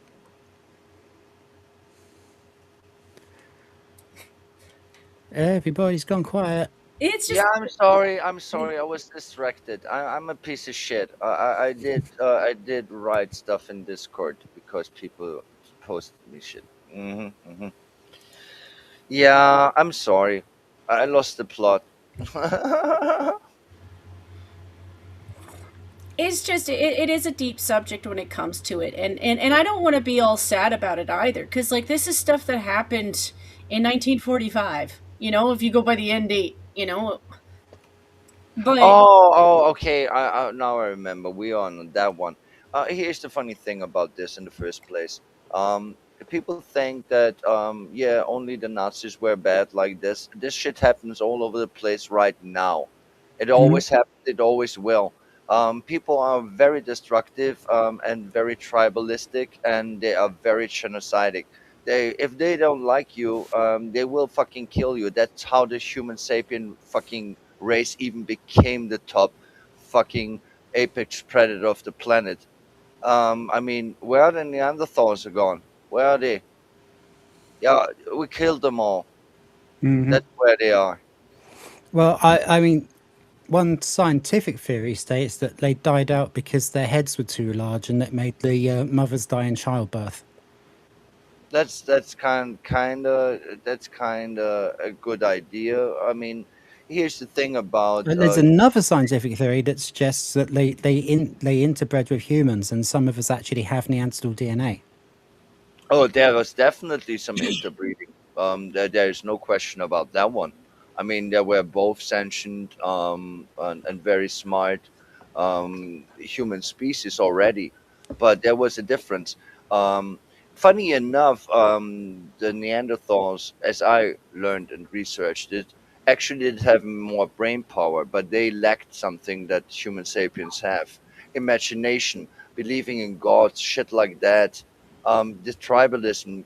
Everybody's gone quiet. It's just, Yeah, I'm sorry. I'm sorry. I was distracted. I'm a piece of shit. I did write stuff in Discord because people posted me shit. Yeah, I'm sorry. I lost the plot. It's just it is a deep subject when it comes to it, and I don't want to be all sad about it either, because like this is stuff that happened in 1945. You know, if you go by the end date, you know, but Okay. Now I remember. We are on that one. Here's the funny thing about this in the first place. Um, People think that yeah, only the Nazis were bad like this. This shit happens all over the place right now. It Hmm. always happened. It always will. People are very destructive and very tribalistic, and they are very genocidal. If they don't like you, they will fucking kill you. That's how the human sapien fucking race even became the top fucking apex predator of the planet. I mean, where are the Neanderthals gone? Where are they? Yeah, we killed them all. Hmm. That's where they are. Well, I mean, one scientific theory states that they died out because their heads were too large and that made the mothers die in childbirth. That's kind of a good idea. I mean, here's the thing about And there's another scientific theory that suggests that they interbred with humans, and some of us actually have Neanderthal DNA. Oh, there was definitely some interbreeding. There is no question about that one. I mean, they were both sentient and very smart human species already, but there was a difference. Um, Funny enough, the Neanderthals, as I learned and researched it, actually did have more brain power, but they lacked something that human sapiens have: imagination, believing in gods, shit like that. The tribalism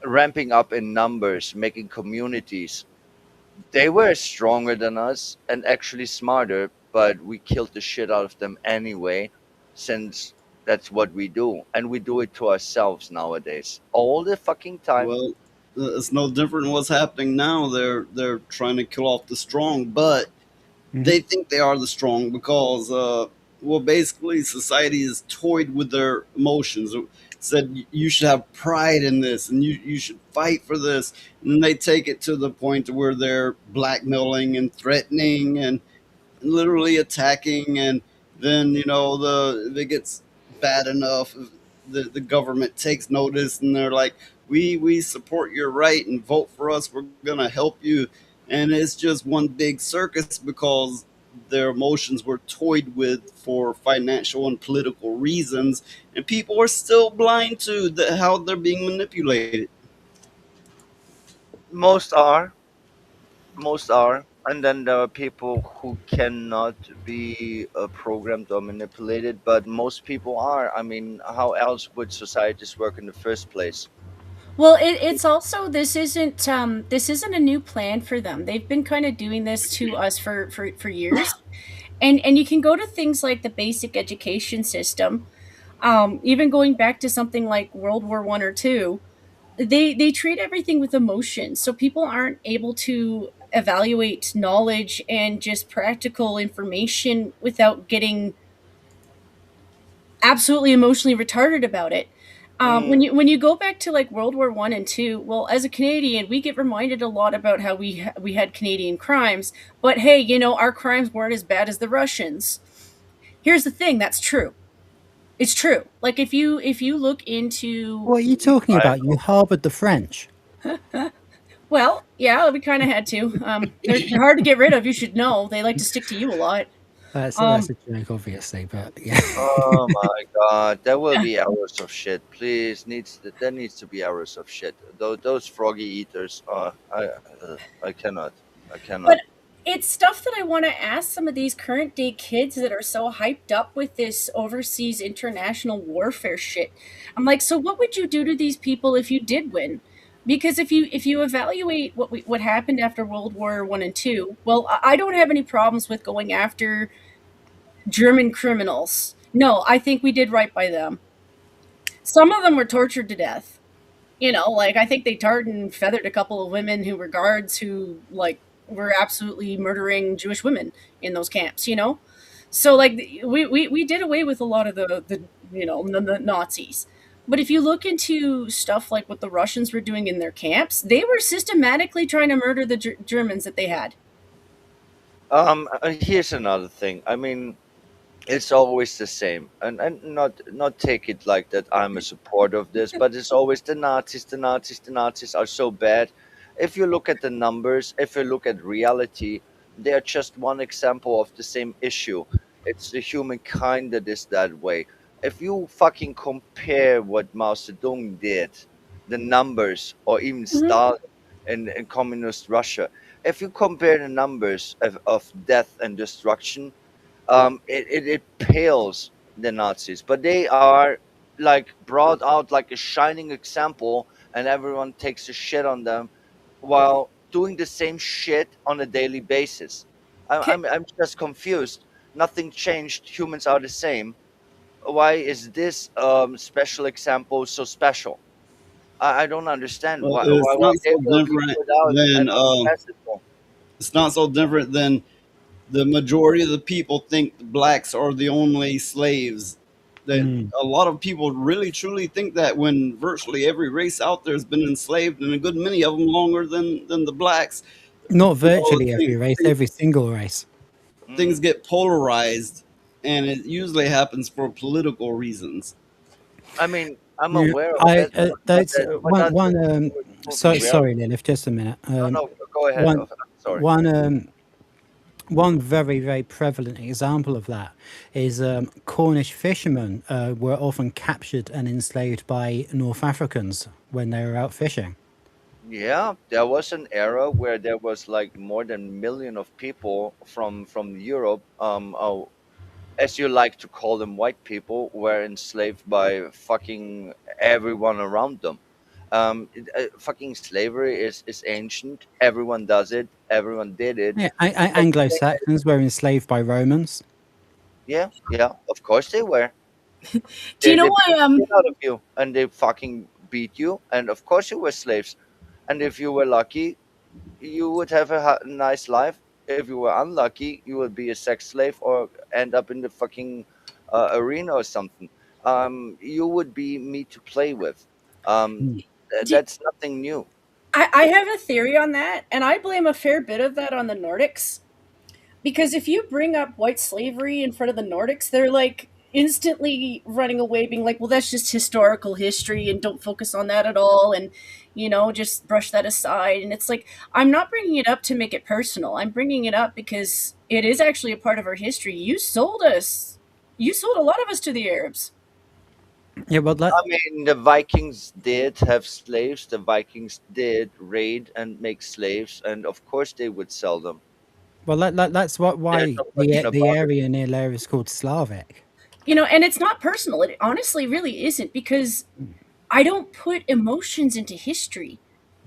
ramping up in numbers, making communities. They were stronger than us and actually smarter, but we killed the shit out of them anyway, since that's what we do. And we do it to ourselves nowadays. All the fucking time. Well, it's no different than what's happening now. They're trying to kill off the strong, but Hmm. they think they are the strong because well, basically society is toyed with their emotions. It said you should have pride in this and you should fight for this, and then they take it to the point where they're blackmailing and threatening and literally attacking. And then if it gets bad enough, the government takes notice and they're like, we support your right and vote for us, we're gonna help you. And it's just one big circus because their emotions were toyed with for financial and political reasons, and people are still blind to how they're being manipulated. Most are. Most are. And then there are people who cannot be programmed or manipulated, but most people are. I mean, how else would societies work in the first place? well, it's also this isn't a new plan for them. They've been kind of doing this to us for years, and you can go to things like the basic education system, even going back to something like World War I or two. They treat everything with emotion, so people aren't able to evaluate knowledge and just practical information without getting absolutely emotionally retarded about it. Mm, When you go back to like World War I and two, well, as a Canadian, we get reminded a lot about how we had Canadian crimes, but hey, you know, our crimes weren't as bad as the Russians. Here's the thing, that's true. It's true. Like if you look into, What are you talking I about? You harbored the French. well, yeah, we kind of had to. They're hard to get rid of. You should know. They like to stick to you a lot. That's Um, a joke, obviously, but yeah. Oh my god, there will be hours of shit. Please, there needs to be hours of shit. Those froggy eaters. I cannot. I but cannot. it's stuff that I want to ask some of these current day kids that are so hyped up with this overseas international warfare shit. I'm like, so what would you do to these people if you did win? Because if you evaluate what happened after World War I and two, well, I don't have any problems with going after German criminals. No, I think we did right by them. Some of them were tortured to death. You know, like I think they tarred and feathered a couple of women who were guards who like were absolutely murdering Jewish women in those camps. You know, so like we did away with a lot of the the Nazis. But if you look into stuff like what the Russians were doing in their camps, they were systematically trying to murder the Germans that they had. Here's another thing. I mean, it's always the same, and not take it like that I'm a supporter of this, but it's always the Nazis are so bad. If you look at the numbers, if you look at reality, they're just one example of the same issue. It's the humankind that is that way. If you fucking compare what Mao Zedong did, the numbers, or even Stalin in communist Russia, if you compare the numbers of death and destruction, it pales the Nazis, but they are like brought out like a shining example, and everyone takes a shit on them while doing the same shit on a daily basis. I'm just confused. Nothing changed. Humans are the same. Why is this special example so special? I don't understand Well, why they will be put out and on the pedestal. it's not so different than the majority of the people think the blacks are the only slaves. That Mm. a lot of people really truly think that, when virtually every race out there has been enslaved, and a good many of them longer than the blacks. Not You know, virtually every race, every single race. things get polarized, and it usually happens for political reasons. I mean, I'm Yeah, aware of I it, that's but one that one. movie Sorry, reality. Lilith, just a minute. No, no, go ahead. One I'm sorry. one one very prevalent example of that is Cornish fishermen were often captured and enslaved by North Africans when they were out fishing. Yeah, there was an era where there was like more than million of people from Europe, as you like to call them, white people, were enslaved by fucking everyone around them. Fucking slavery is ancient. Everyone does it. Everyone did it. Yeah, But the thing is, Anglo-Saxons were enslaved by Romans. yeah, yeah, of course they were. Do you know They beat why? the shit out of you, and they fucking beat you, and of course you were slaves. And if you were lucky, you would have a nice life. If you were unlucky, you would be a sex slave or end up in the fucking arena or something. You would be meat to play with. Um, Mm. that's nothing new. I have a theory on that, and I blame a fair bit of that on the Nordics. Because if you bring up white slavery in front of the Nordics, they're like instantly running away, being like, well, that's just historical history and don't focus on that at all. And, just brush that aside. And it's like, I'm not bringing it up to make it personal. I'm bringing it up because it is actually a part of our history. You sold us. You sold a lot of us to the Arabs. Yeah, well, I mean, the Vikings did have slaves. The Vikings did raid and make slaves, and of course they would sell them. that's There's why no question the about it. area near there is called Slavic. And it's not personal. It honestly really isn't because I don't put emotions into history.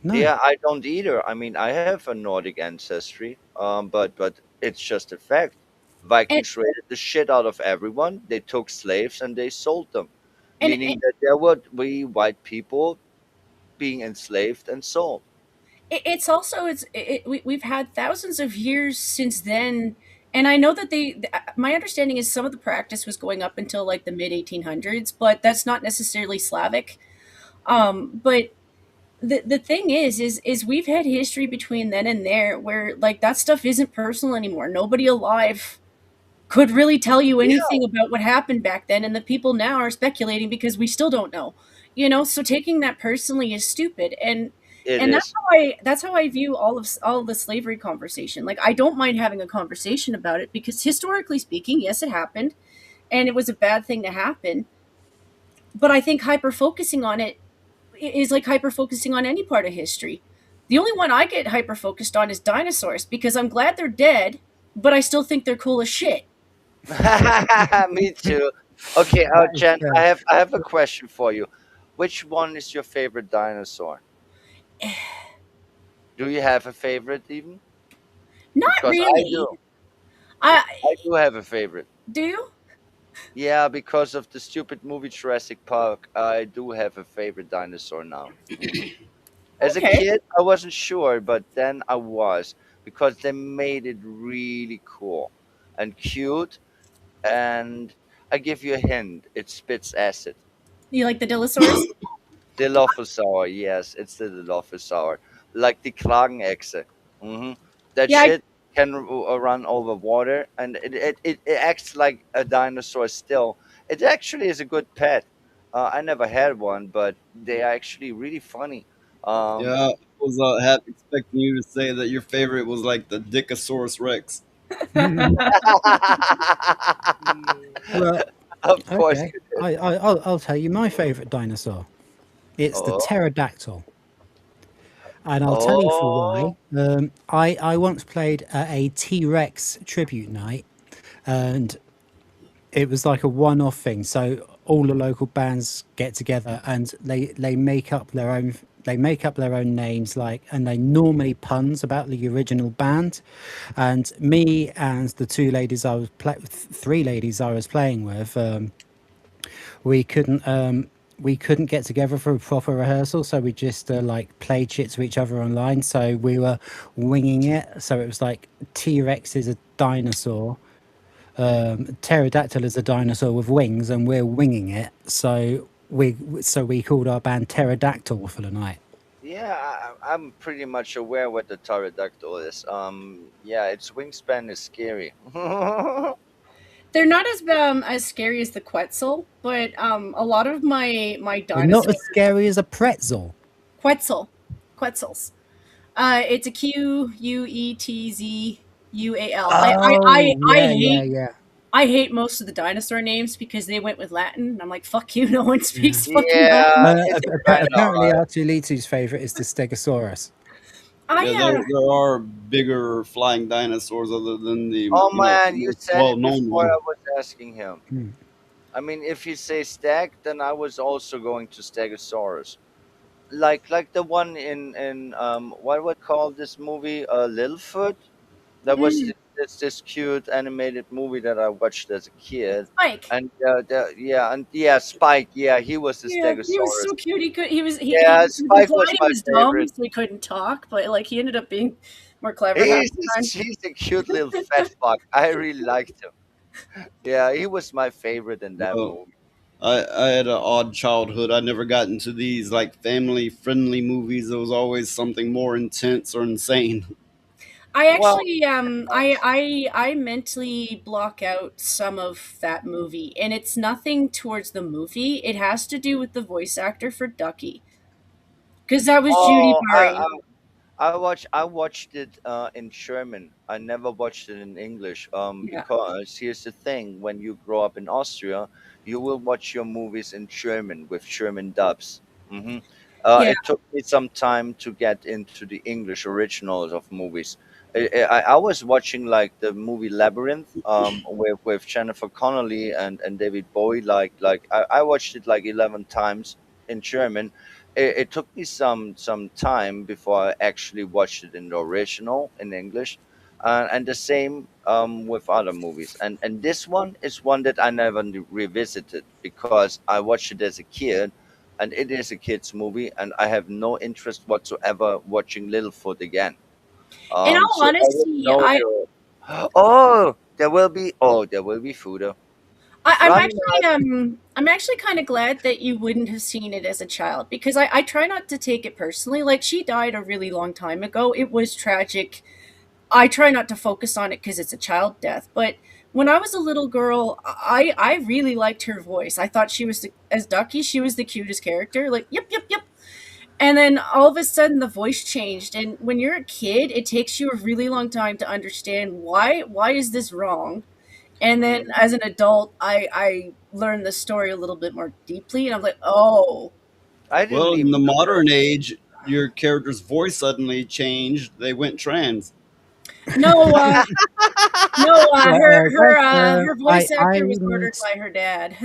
No, Yeah, I don't either. I mean, I have a Nordic ancestry, but it's just a fact. And Vikings raided the shit out of everyone. They took slaves and they sold them, and meaning that there would be white people being enslaved and sold. it's also we've had thousands of years since then, and I know that my understanding is some of the practice was going up until like the mid 1800s, but that's not necessarily Slavic. But the thing is we've had history between then and there where like that stuff isn't personal anymore. Nobody alive could really tell you Yeah, anything about what happened back then, and the people now are speculating because we still don't know. So taking that personally is stupid, and it and is. that's how I view all of the slavery conversation. Like, I don't mind having a conversation about it because historically speaking, yes, it happened and it was a bad thing to happen, but I think hyper focusing on it is like hyper focusing on any part of history. The only one I get hyper focused on is dinosaurs because I'm glad they're dead, but I still think they're cool as shit. Me too. Okay, that is Jen, I have a question for you. Which one is your favorite dinosaur? Do you have a favorite even? Not Because I really. do. I I do have a favorite. do you? Yeah, because of the stupid movie Jurassic Park, I do have a favorite dinosaur now. As a Okay. kid, I wasn't sure, but then I was because they made it really cool and cute. And I give you a hint: it spits acid. You like the Dillosaurus? Dilophosaur, yes, it's the Dilophosaur, like the Kragenechse. hmm That Yeah, shit. can run over water, and it acts like a dinosaur still. It actually is a good pet. I never had one, but they are actually really funny. Um, Yeah, I was half expecting you to say that your favorite was like the Dickosaurus Rex. Well, of course okay. you did. I'll tell you my favourite dinosaur. It's the Oh, pterodactyl, and I'll tell you for oh, why. I once played at a T Rex tribute night, and it was like a one-off thing. So all the local bands get together and they make up their own, they make up their own names, like, and they normally puns about the original band. And me and the three ladies I was playing with, we couldn't we couldn't get together for a proper rehearsal, so we just like played shit to each other online. So we were winging it. So it was like T-Rex is a dinosaur, pterodactyl is a dinosaur with wings, and we're winging it. So we called our band Pterodactyl for the night. yeah. I'm pretty much aware what the pterodactyl is. Yeah, its wingspan is scary. They're not as scary as the Quetzal, but a lot of my They're not dinosaur as scary as a pretzel. Quetzal, Quetzals. It's a Quetzal. Oh I yeah, yeah, hate yeah, most of the dinosaur names because they went with Latin. And I'm like, fuck you, no one yeah. speaks fucking Yeah, Latin. it's kind of Apparently, hard. Artulitu's favorite is the Stegosaurus. Yeah, I there are bigger flying dinosaurs other than the Oh man, you most said well it known before one. I was asking him. Hmm. I mean, if you say stag, then I was also going to Stegosaurus. Like the one in what would call this movie Littlefoot? That was mm, this cute animated movie that I watched as a kid, Spike. and yeah, Spike, yeah, he was the Yeah, he was Stegosaurus. so cute. He could. Yeah, He implied Spike was he my was dumb, favorite. so he couldn't talk. But like, he ended up being more clever half the time. He's a cute little fat fuck. I really liked him. Yeah, he was my favorite in that Well, movie. I had an odd childhood. I never got into these like family friendly movies. There was always something more intense or insane. I Well, actually I mentally block out some of that movie, and it's nothing towards the movie. It has to do with the voice actor for Ducky, because that was Judy oh, Bari. I watched it in German. I never watched it in English. Yeah, Because here's the thing: when you grow up in Austria, you will watch your movies in German with German dubs. hmm yeah, it took me some time to get into the English originals of movies. I was watching like the movie Labyrinth, with Jennifer Connelly and David Bowie. I watched it like 11 times in German. It took me some time before I actually watched it in the original in English, and the same with other movies. And this one is one that I never revisited because I watched it as a kid, and it is a kids movie, and I have no interest whatsoever watching Littlefoot again. in all So I would honesty, know your. Oh, there will be Fuda. Running I'm actually kind of glad that you wouldn't have seen it as a child, because I try not to take it personally. Like, she died a really long time ago. It was tragic. I try not to focus on it because it's a child death. But when I was a little girl, I really liked her voice. I thought she was as Ducky, she was the cutest character. Like, yep, yep, yep. And then all of a sudden the voice changed. And when you're a kid, it takes you a really long time to understand why is this wrong. And then Mhm. as an adult, I learned the story a little bit more deeply, and I'm like, oh, I didn't Well, in even the know that. modern age, your character's voice suddenly changed. They went trans. no, no, Right, guys, her I voice I actor was need murdered by her dad.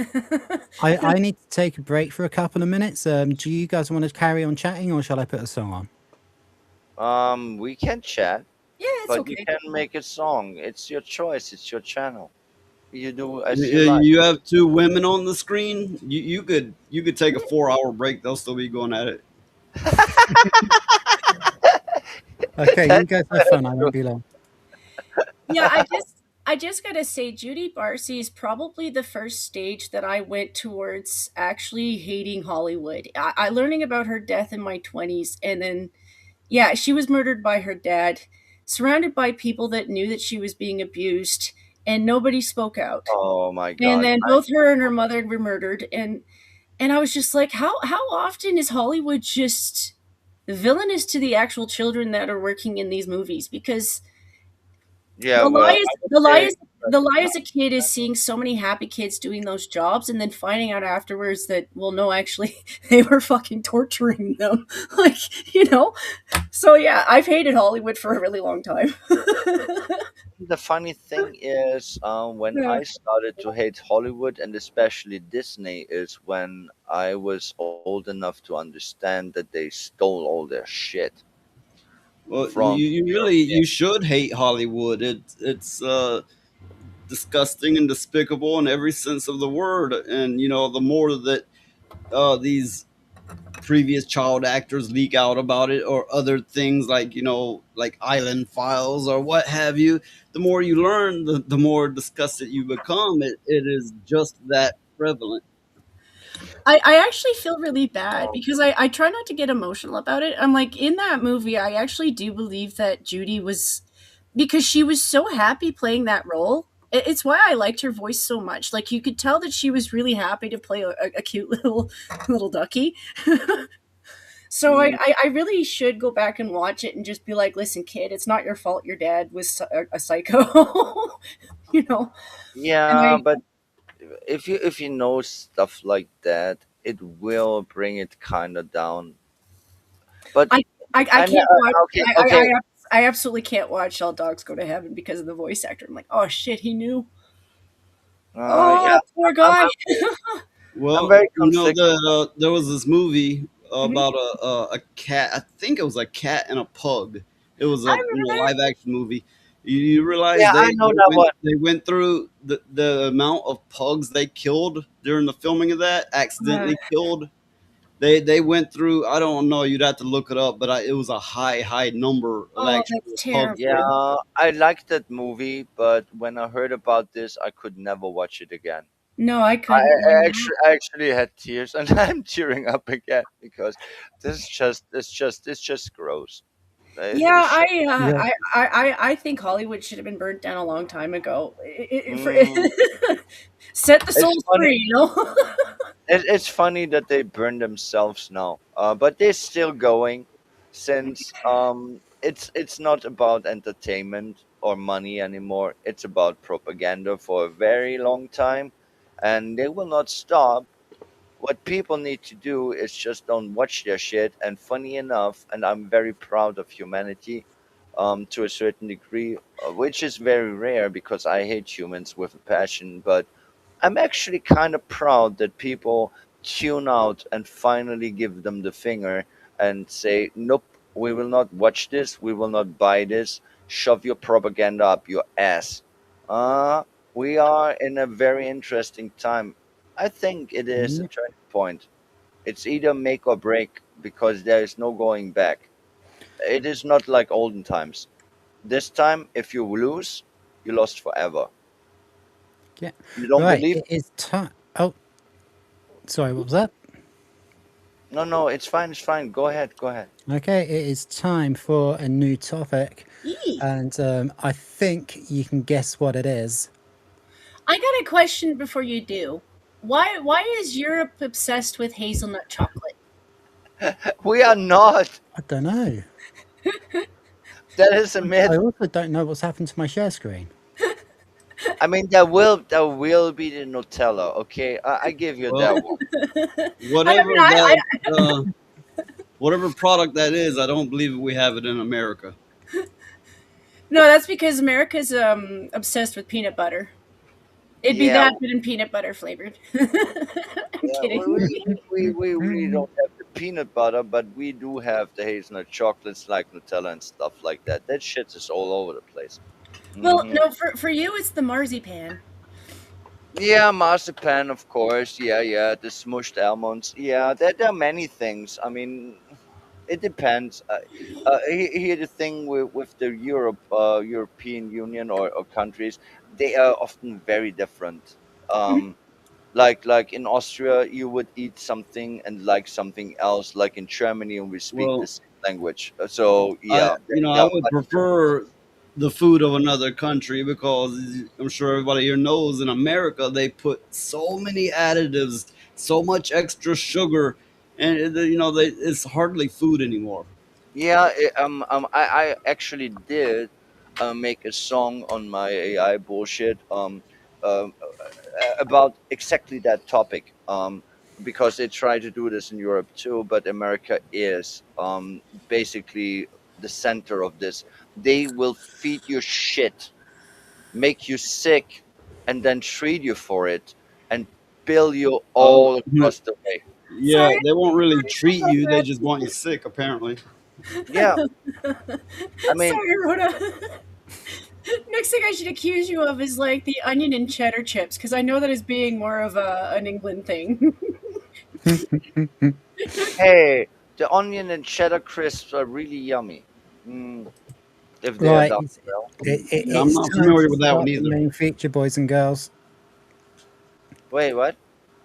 I need to take a break for a couple of minutes. Do you guys want to carry on chatting, or shall I put a song on? We can chat, Yeah, it's but you okay. can make a song. It's your choice. It's your channel. You do as you like. You have two women on the screen. You could take a 4 hour break. They'll still be going at it. Okay, you That's guys have very fun. I true. won't be long. Yeah, I just gotta say, Judy Barcy is probably the first stage that I went towards actually hating Hollywood. I learning about her death in my 20s, and then yeah, she was murdered by her dad. surrounded by people that knew that she was being abused, and nobody spoke out. Oh my And god. then both her and her mother were murdered, and I was just like, how often is Hollywood just villainous to the actual children that are working in these movies? Because Yeah, well, I would say the lie as a kid is seeing so many happy kids doing those jobs and then finding out afterwards that, well, no, actually they were fucking torturing them. Like, So yeah, I've hated Hollywood for a really long time. the funny thing is, when Yeah. I started to hate Hollywood and especially Disney, is when I was old enough to understand that they stole all their shit Well, from you really European. you should hate Hollywood. It's disgusting and despicable in every sense of the word. And the more that these previous child actors leak out about it, or other things like like Island Files or what have you, the more you learn, the more disgusted you become. It is just that prevalent. I actually feel really bad because I try not to get emotional about it. I'm like, in that movie, I actually do believe that Judy was, because she was so happy playing that role. It's why I liked her voice so much. Like, you could tell that she was really happy to play a cute little ducky. So Mm, I really should go back and watch it and just be like, listen, kid, it's not your fault your dad was a psycho. you know? And yeah, but if you know stuff like that, it will bring it kind of down. But I I I know, can't watch. okay, I okay. I absolutely can't watch All Dogs Go to Heaven because of the voice actor. I'm like, oh shit, he knew. Yeah, Oh, poor guy. I'm Well, very conflicted. there was this movie Mhm. about a cat. I think it was a cat and a pug. It was I a remember that. live action movie. You realize Yeah, I know that one. they went through the amount of pugs they killed during the filming of that, Uh, accidentally killed. They went through. I don't know. You'd have to look it up, but it was a high number of oh, that's actual pugs Yeah, terrible. killed. I liked that movie, but when I heard about this, I could never watch it again. No, I I, couldn't. I actually had tears, and I'm tearing up again because it's just gross. Yeah, It's just, Yeah. I think Hollywood should have been burnt down a long time ago. mm, Set the it's souls funny. free. It's funny that they burn themselves now, but they're still going, since it's not about entertainment or money anymore. It's about propaganda for a very long time, and they will not stop. What people need to do is just don't watch their shit. And funny enough, and I'm very proud of humanity, to a certain degree, which is very rare because I hate humans with a passion, but I'm actually kind of proud that people tune out and finally give them the finger and say, nope, we will not watch this, we will not buy this, shove your propaganda up your ass. Uh, we are in a very interesting time. I think it is a Yeah. turning point. It's either make or break because there is no going back. It is not like olden times. This time, if you lose, you lost forever. Yeah. You don't Right. believe? It is time. Oh, sorry. What was that? No, no, it's fine. It's fine. Go ahead. Go ahead. Okay. It is time for a new topic, Eee. and I think you can guess what it is. I got a question before you do. Why is Europe obsessed with hazelnut chocolate? We are not. I don't know. That is a I myth. also don't know what's happened to my share screen. I mean, there will be the Nutella. Okay, I give you that Well, one. I whatever mean, uh, whatever product that is, I don't believe we have it in America. no, that's because America's obsessed with peanut butter. It'd be Yeah, that, but in peanut butter flavored. I'm yeah. kidding. We don't have the peanut butter, but we do have the hazelnut chocolates like Nutella and stuff like that. That shit is all over the place. Well, Hmm. no, for you it's the marzipan. Yeah, marzipan, of course. Yeah, yeah. The smushed almonds. Yeah, there are many things. I mean, it depends. Here the thing with the European Union or countries, they are often very different. Mhm. Like in Austria, you would eat something and like something else. Like in Germany, we speak the Well, same language. So yeah, I there are would much prefer differences. the food of another country, because I'm sure everybody here knows in America they put so many additives, so much extra sugar, and it's hardly food anymore. Yeah, I actually did make a song on my AI bullshit about exactly that topic. Because they try to do this in Europe too, but America is basically the center of this. They will feed you shit, make you sick, and then treat you for it, and bill you Oh, all across the way. yeah, they won't really treat you; they just want you sick, apparently. Yeah, I mean, Sorry, Rhoda. Next thing I should accuse you of is like the onion and cheddar chips, because I know that as being more of an England thing. hey, the onion and cheddar crisps are really yummy. If they are Right, done well. Yeah, I'm it's not time familiar to with that one start the either. main feature, boys and girls. Wait, what?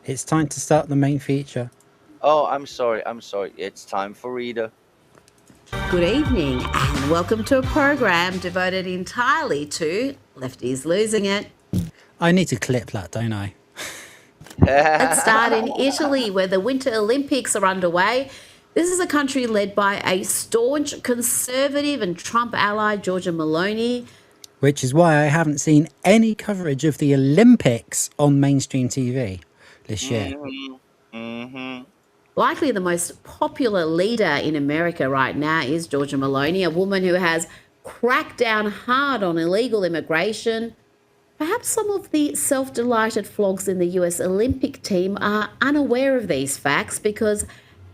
It's time to start the main feature. Oh, I'm sorry. I'm sorry. It's time for Rita. Good evening and welcome to a program devoted entirely to lefties losing it. I need to clip that, don't I? Let's start in Italy, where the Winter Olympics are underway. This is a country led by a staunch conservative and Trump ally, Giorgia Meloni. Which is why I haven't seen any coverage of the Olympics on mainstream TV this year. Likely the most popular leader in America right now is Giorgia Meloni, a woman who has cracked down hard on illegal immigration. Perhaps some of the self-delighted flogs in the US Olympic team are unaware of these facts because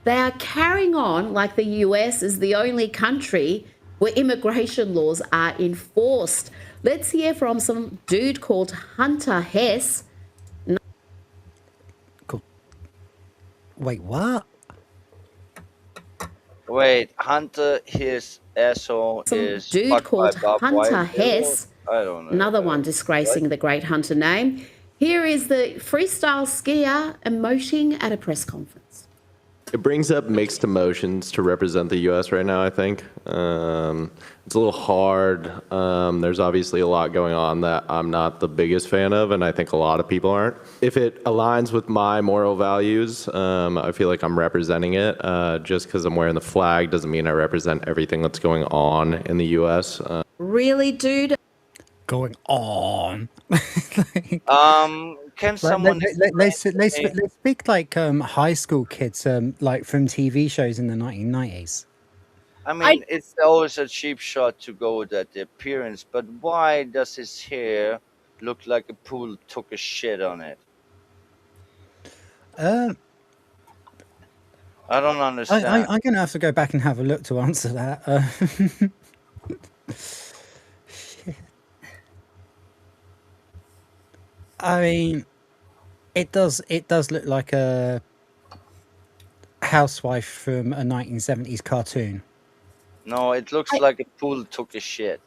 they are carrying on like the US is the only country where immigration laws are enforced. Let's hear from some dude called Hunter Hess. Cool. Wait, what? Wait, Hunter, his asshole is Dude fucked called by Bob Hunter White. Hess. I don't know. Another one disgracing the great Hunter name. Here is the freestyle skier emoting at a press conference. It brings up mixed emotions to represent the U.S. right now, I think. It's a little hard. There's obviously a lot going on that I'm not the biggest fan of, and I think a lot of people aren't. If it aligns with my moral values, I feel like I'm representing it. Just because I'm wearing the flag doesn't mean I represent everything that's going on in the U.S. Really, dude? Going on. Can someone... Let's speak like high school kids, like from TV shows in the 1990s. I mean, it's always a cheap shot to go with that appearance, but why does his hair look like a pool took a shit on it? I don't understand. I'm going to have to go back and have a look to answer that. I mean, it does look like a housewife from a 1970s cartoon. No, it looks like a pool took a shit.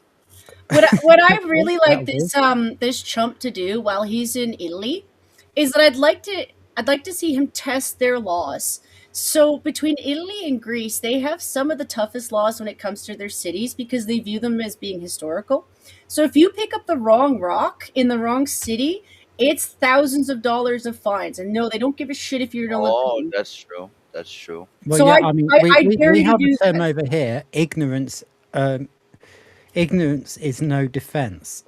What I really like this chump to do while he's in Italy is that I'd like to see him test their laws. So between Italy and Greece, they have some of the toughest laws when it comes to their cities because they view them as being historical. So if you pick up the wrong rock in the wrong city, it's thousands of dollars of fines. And no, they don't give a shit if you're an Olympian. Oh, that's true. That's true. Well, So yeah, I mean, dare we you to have do a term that. over here, ignorance. Ignorance is no defense.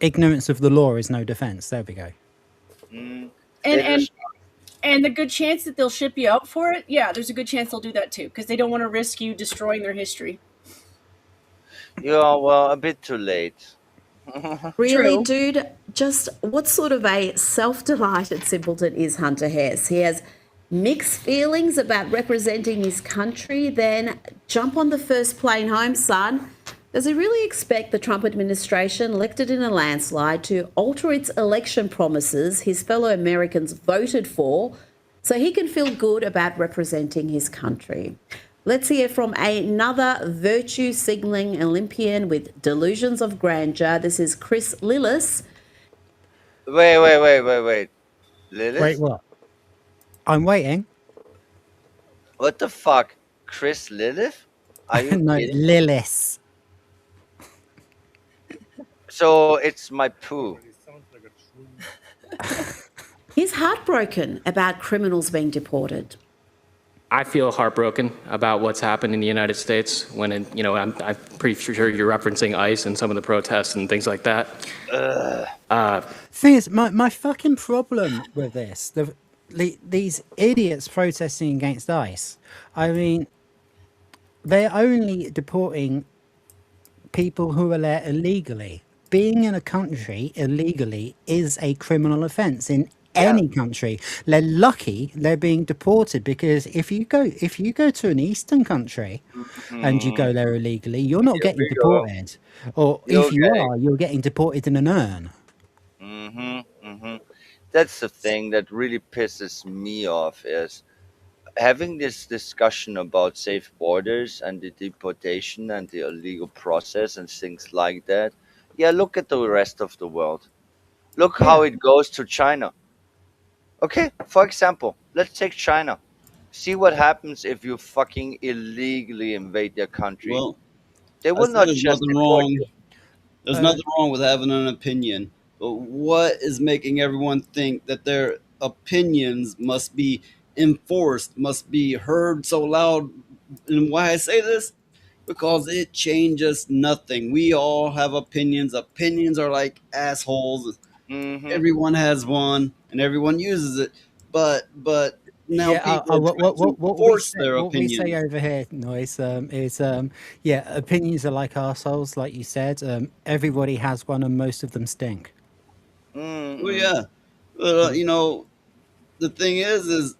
Ignorance of the law is no defense. There we go. And the good chance that they'll ship you out for it, yeah, there's a good chance they'll do that too because they don't want to risk you destroying their history. Yeah, well, a bit too late. Really, True. dude? Just what sort of a self-delighted simpleton is Hunter Hess? He has mixed feelings about representing his country, then jump on the first plane home, son. Does he really expect the Trump administration, elected in a landslide, to alter its election promises his fellow Americans voted for so he can feel good about representing his country? Let's hear from another virtue-signaling Olympian with delusions of grandeur. This is Chris Lillis. Wait. Lilith? Wait, what? I'm waiting. What the fuck? Chris Lilith? Are you No, kidding? Lillis. So it's my poo. He's heartbroken about criminals being deported. I feel heartbroken about what's happened in the United States when, I'm pretty sure you're referencing ICE and some of the protests and things like that. Thing is, my fucking problem with this, these idiots protesting against ICE, I mean, they're only deporting people who are there illegally. Being in a country illegally is a criminal offence in any country. They're lucky they're being deported, because if you go to an eastern country and you go there illegally, you're not getting deported. Or if you are, you're getting deported in an urn. That's the thing that really pisses me off is having this discussion about safe borders and the deportation and the illegal process and things like that. Yeah, look at the rest of the world. Look how it goes to China. Okay, for example, let's take China. See what happens if you fucking illegally invade their country. Well, They I will said not there's just nothing deport wrong. you. There's nothing wrong with having an opinion, but what is making everyone think that their opinions must be enforced, must be heard so loud? And why I say this? Because it changes nothing. We all have opinions. Opinions are like assholes. Everyone has one, and everyone uses it. But now people are trying to force their what we say opinions. over here, Noise, is opinions are like arseholes, like you said. Everybody has one, and most of them stink. Well, yeah. The thing is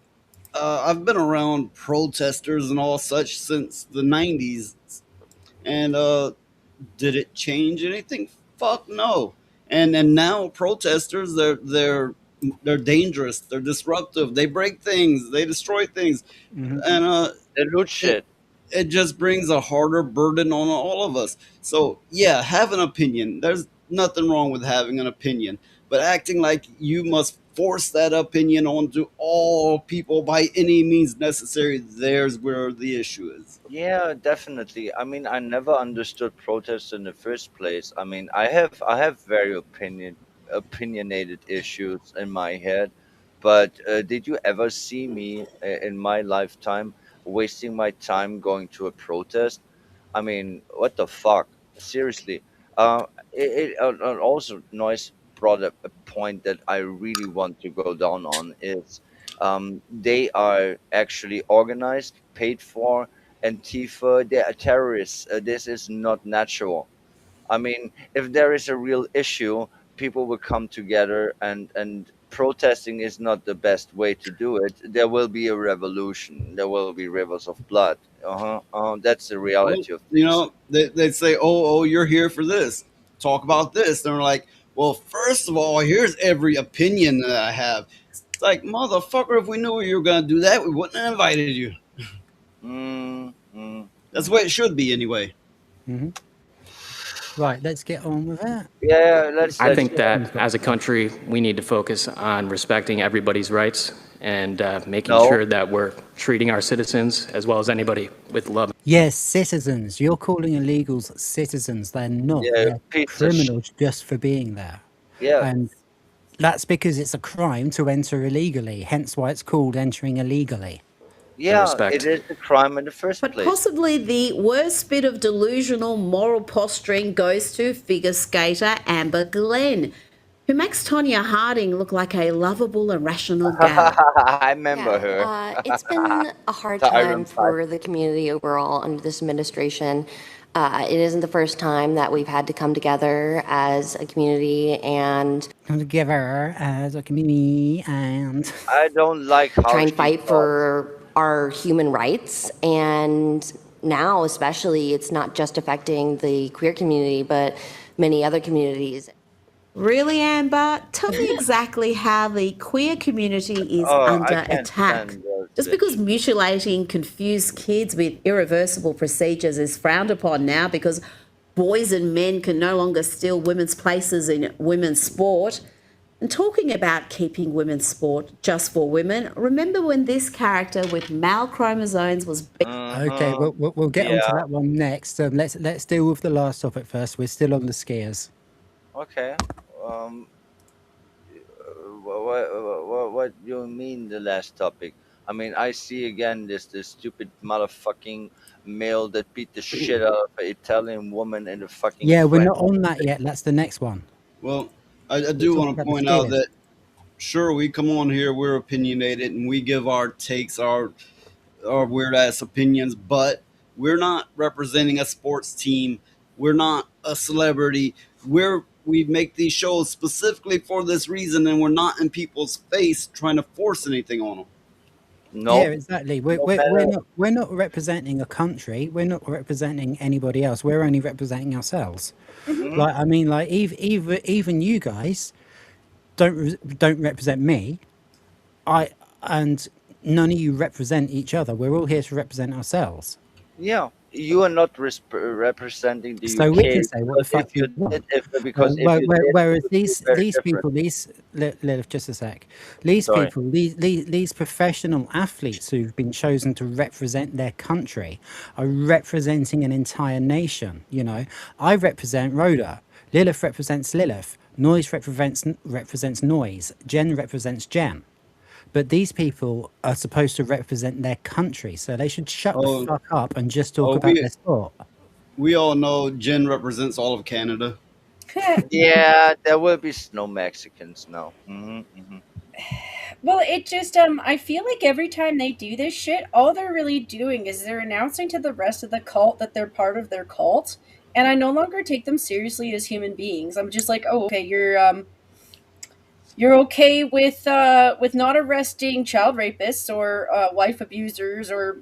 I've been around protesters and all such since the 90s. And did it change anything? Fuck no. And now protesters, they're dangerous. They're disruptive. They break things. They destroy things. And they loot shit. It just brings a harder burden on all of us. So yeah, have an opinion. There's nothing wrong with having an opinion, but acting like you must force that opinion onto all people by any means necessary, there's where the issue is. Yeah, definitely. I mean, I never understood protests in the first place. I mean, I have very opinionated issues in my head, but did you ever see me in my lifetime wasting my time going to a protest? I mean, what the fuck? Seriously. Also, Noise brought up a point that I really want to go down on is they are actually organized, paid for, Antifa, they are terrorists. This is not natural. I mean, if there is a real issue, people will come together, and protesting is not the best way to do it. There will be a revolution. There will be rivers of blood. That's the Well, reality of you things. know, they'd say, oh, you're here for this. Talk about this. And they're like, well, first of all, here's every opinion that I have. It's like, motherfucker, if we knew you were going to do that, we wouldn't have invited you. That's the way it should be anyway. Right, let's get on with that. Yeah, I think that as a country, we need to focus on respecting everybody's rights and making sure that we're treating our citizens as well as anybody with love. Yes, citizens. You're calling illegals citizens. They're not. Yeah, They're criminals just for being there. Yeah. And that's because it's a crime to enter illegally, hence why it's called entering illegally. Yeah, respect. it is a crime in the first But place. possibly the worst bit of delusional moral posturing goes to figure skater Amber Glenn, who makes Tonya Harding look like a lovable and rational gal. I remember her. It's been a hard The time Iron for the community overall under this administration. It isn't the first time that we've had to come together as a community and Come together as a community and I don't like how try and she fight talks. for our human rights. And now, especially, it's not just affecting the queer community, but many other communities. Really, Amber? Tell me exactly how the queer community is I under can't attack. stand those Just bitch. because mutilating confused kids with irreversible procedures is frowned upon now because boys and men can no longer steal women's places in women's sport. And talking about keeping women's sport just for women, remember when this character with male chromosomes was... Okay, we'll get onto that one next. Let's deal with the last topic first. We're still on the skiers. Okay. Um, what do you mean the last topic? I mean, I see again this stupid motherfucking male that beat the shit out of an Italian woman in the fucking Yeah, we're French. not on that yet. That's the next one. Well, I We're do talking want to about the point out skiers. that sure we come on here, we're opinionated, and we give our takes, our weird ass opinions, but we're not representing a sports team. We're not a celebrity. We make these shows specifically for this reason, and we're not in people's face trying to force anything on them. Yeah, Nope. exactly. No matter. We're not representing a country. We're not representing anybody else. We're only representing ourselves. Mhm. Like I mean, like even you guys don't represent me. I and none of you represent each other. We're all here to represent ourselves. Yeah, you are not representing the So we can UK say what the because fuck if we you want. did, if because if you did, it Whereas would be very these different. people, Lilith, just a sec, these Sorry. people, these professional athletes who've been chosen to represent their country are representing an entire nation. You know, I represent Rhoda, Lilith represents Lilith, Noise represents Noise, Jen represents Jen. But these people are supposed to represent their country, so they should shut the Oh, fuck up and just talk oh, about their sport. we all know Jen represents all of Canada. Yeah, there will be no Mexicans. No. Well, it just I feel like every time they do this shit, all they're really doing is they're announcing to the rest of the cult that they're part of their cult, and I no longer take them seriously as human beings. I'm just like, "Oh, okay, you're okay with not arresting child rapists or wife abusers or,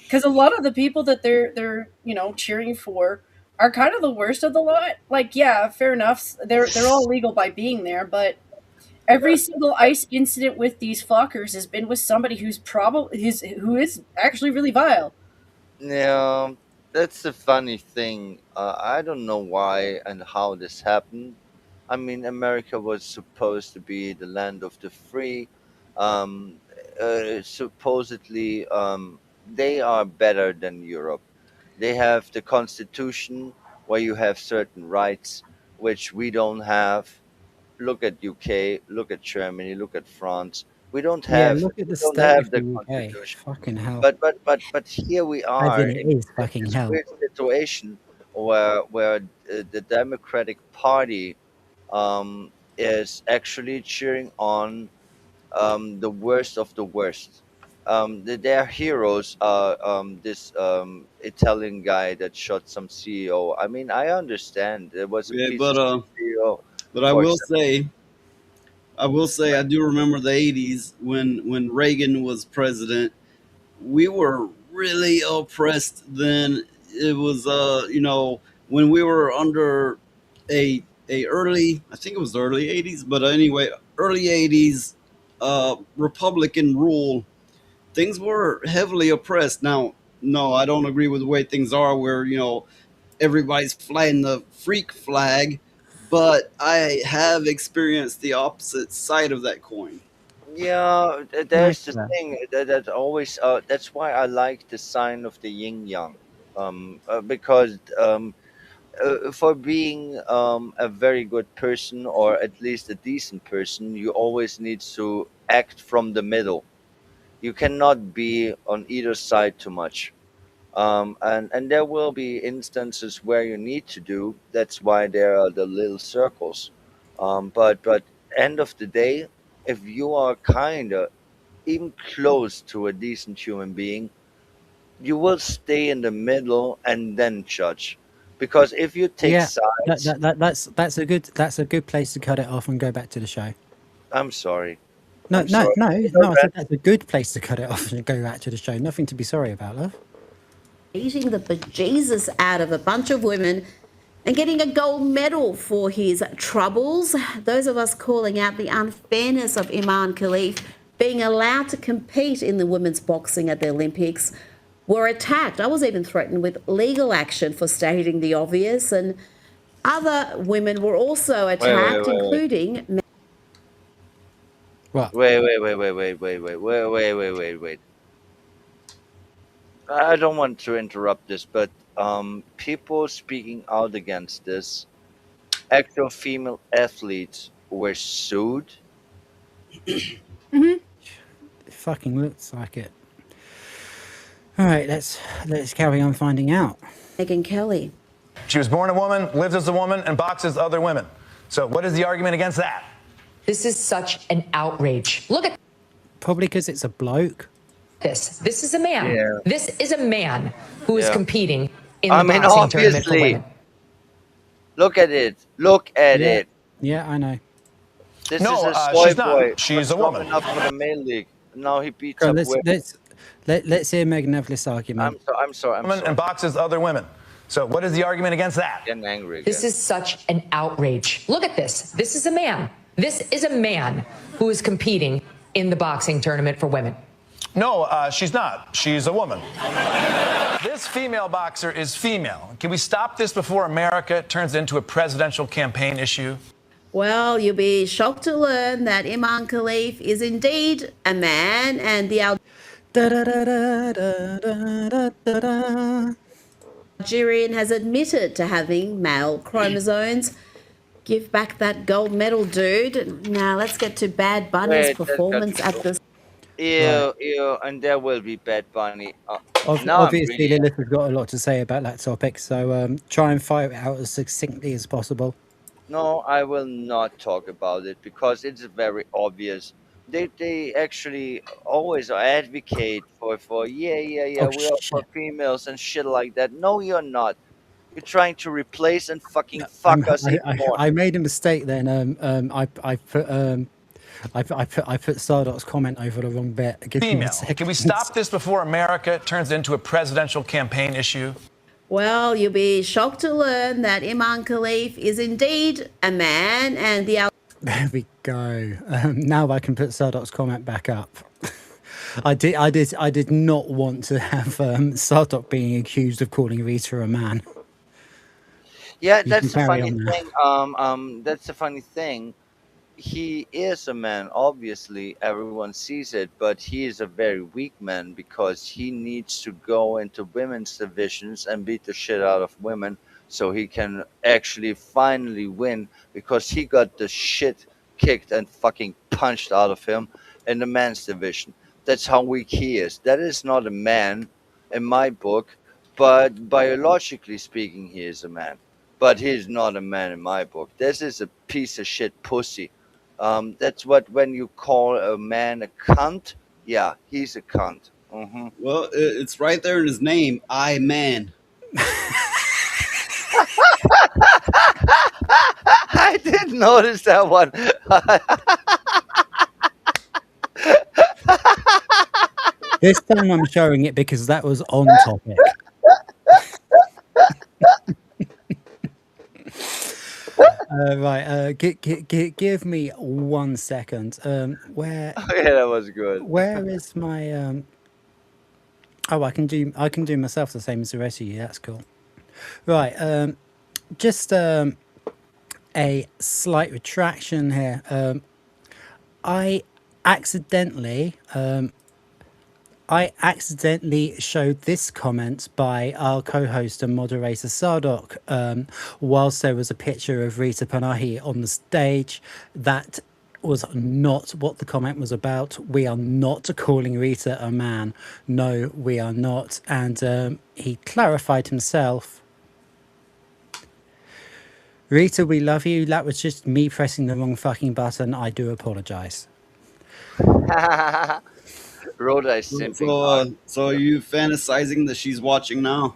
cuz a lot of the people that they're, cheering for are kind of the worst of the lot. Like, yeah, fair enough. They're all legal by being there, but every single ice incident with these fuckers has been with somebody who is actually really vile. Yeah, that's the funny thing. I don't know why and how this happened. I mean, America was supposed to be the land of the free. Um, Supposedly, they are better than Europe. They have the constitution where you have certain rights, which we don't have. Look at UK, look at Germany, look at France. We don't Yeah, have look at we the don't state of have the the UK. constitution. Fucking hell. But here we As are in, it in is fucking this hell. weird situation where the Democratic Party is actually cheering on the worst of the worst. Their heroes are this Italian guy that shot some CEO. I mean, I understand there was a Yeah, piece of shit CEO but I for will some. say, I do remember the '80s when Reagan was president. We were really oppressed then. It was when we were under a early, I think it was the early '80s, but anyway, early '80s Republican rule. Things were heavily oppressed. Now, no, I don't agree with the way things are, where everybody's flying the freak flag, but I have experienced the opposite side of that coin. Yeah, Nice there's the that. thing that always. That's why I like the sign of the yin yang, because for being a very good person or at least a decent person, you always need to act from the middle. You cannot be on either side too much. And there will be instances where you need to do. That's why there are the little circles. But end of the day, if you are kind of even close to a decent human being, you will stay in the middle and then judge. Because if you take Yeah, sides, that's a good place to cut it off and go back to the show. I'm sorry. No, I'm no, sorry. no, You know no. I that. said that's a good place to cut it off and go back to the show. Nothing to be sorry about, love. Beating the bejesus out of a bunch of women and getting a gold medal for his troubles. Those of us calling out the unfairness of Iman Khalif being allowed to compete in the women's boxing at the Olympics were attacked. I was even threatened with legal action for stating the obvious, and other women were also Wait, wait, attacked, wait, wait. including. What? Wait. I don't want to interrupt this, but people speaking out against this actual female athletes were sued? Mm-hmm. It fucking looks like it. All right, let's carry on finding out. Megyn Kelly. She was born a woman, lives as a woman, and boxes other women. So what is the argument against that? This is such an outrage. Look at Probably because it's a bloke. this. This is a man. Yeah. This is a man who is Yeah. competing in I the mean, boxing tournament for obviously. women. Look at it. Look at Yeah. it. Yeah, I know. This No, is a soy she's not. boy. She's Strong a woman. enough for the male league. Now he beats Go, up let's women. let's hear Megan Neville's argument. I'm sorry. Women and boxes other women. So what is the argument against that? Getting angry. This is such an outrage. Look at this. This is a man. This is a man who is competing in the boxing tournament for women. No, she's not. She's a woman. This female boxer is female. Can we stop this before America turns into a presidential campaign issue? Well, you'll be shocked to learn that Imam Khalif is indeed a man, and the Algerian has admitted to having male chromosomes. Give back that gold medal, dude. Now let's get to Bad Bunny's Wait, performance at the. Ew, and there will be Bad Bunny. Now Obviously, I'm really, Lilith has got a lot to say about that topic, so try and fire it out as succinctly as possible. no, I will not talk about it because it's very obvious. They actually always advocate for Oh, we are for females and shit like that. No, you're not. You're trying to replace and fucking fuck us even more. I made a mistake then. I put Sardot's comment over the wrong bit. Give me a Female. second. Can we stop this before America turns into a presidential campaign issue? Well, you'll be shocked to learn that Imam Khalif is indeed a man, and the. There we go. Now I can put Sardot's comment back up. I did not want to have Sardot being accused of calling Rita a man. Yeah, You that's can the carry funny on now. thing. That's the funny thing. He is a man, obviously, everyone sees it, but he is a very weak man because he needs to go into women's divisions and beat the shit out of women so he can actually finally win because he got the shit kicked and fucking punched out of him in the men's division. That's how weak he is. That is not a man in my book, but biologically speaking, he is a man. But he is not a man in my book. This is a piece of shit pussy. That's what when you call a man a cunt. Yeah, he's a cunt. Mm-hmm. Well, it's right there in his name. I man. I didn't notice that one. This time I'm showing it because that was on topic. Right, give me 1 second. Where? Okay, that was good. Where is my? Oh, I can do myself the same as the rest of you. That's cool. Right. Just a slight retraction here. I accidentally showed this comment by our co-host and moderator Sardok whilst there was a picture of Rita Panahi on the stage. That was not what the comment was about. We are not calling Rita a man. No, we are not. And he clarified himself. Rita, we love you. That was just me pressing the wrong fucking button. I do apologise. Rhoda is simping. So are you fantasizing that she's watching now?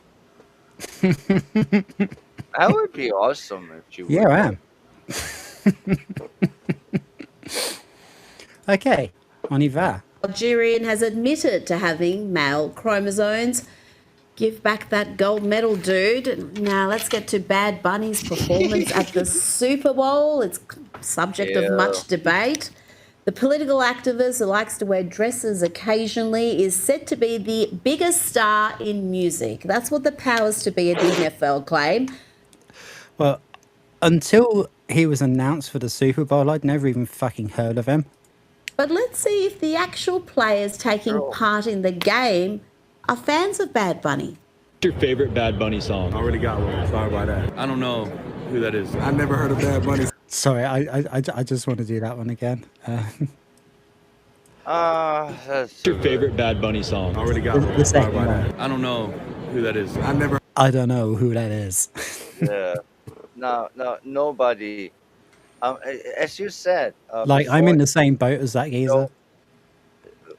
That would be awesome if you would. Yeah, I am. Okay, on y va. Algerian has admitted to having male chromosomes. Give back that gold medal, dude. Now let's get to Bad Bunny's performance at the Super Bowl. It's subject of much debate. The political activist who likes to wear dresses occasionally is said to be the biggest star in music. That's what the powers to be at the NFL claim. Well, until he was announced for the Super Bowl, I'd never even fucking heard of him. But let's see if the actual players taking part in the game are fans of Bad Bunny. What's your favorite Bad Bunny song? I already got one. Sorry about that. I don't know. who that is. I never heard of Bad Bunny. Sorry, I just want to do that one again. That's What's your favorite Bad Bunny song? I already got The one. second one. I don't know who that is. I never. I don't know who that is. Yeah. No, nobody. As you said, Like, I'm before, in the same boat as that geezer.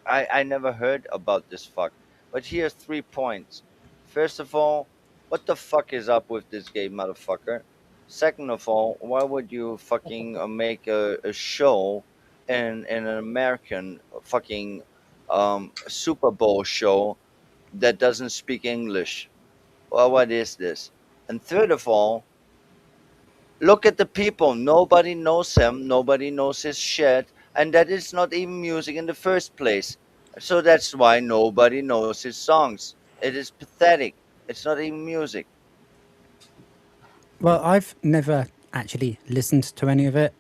I never heard about this fuck. But here's 3 points. First of all, what the fuck is up with this gay motherfucker? Second of all, why would you fucking make a show in an American fucking Super Bowl show that doesn't speak English? Well, what is this? And third of all, look at the people. Nobody knows him. Nobody knows his shit. And that is not even music in the first place. So that's why nobody knows his songs. It is pathetic. It's not even music. Well, I've never actually listened to any of it.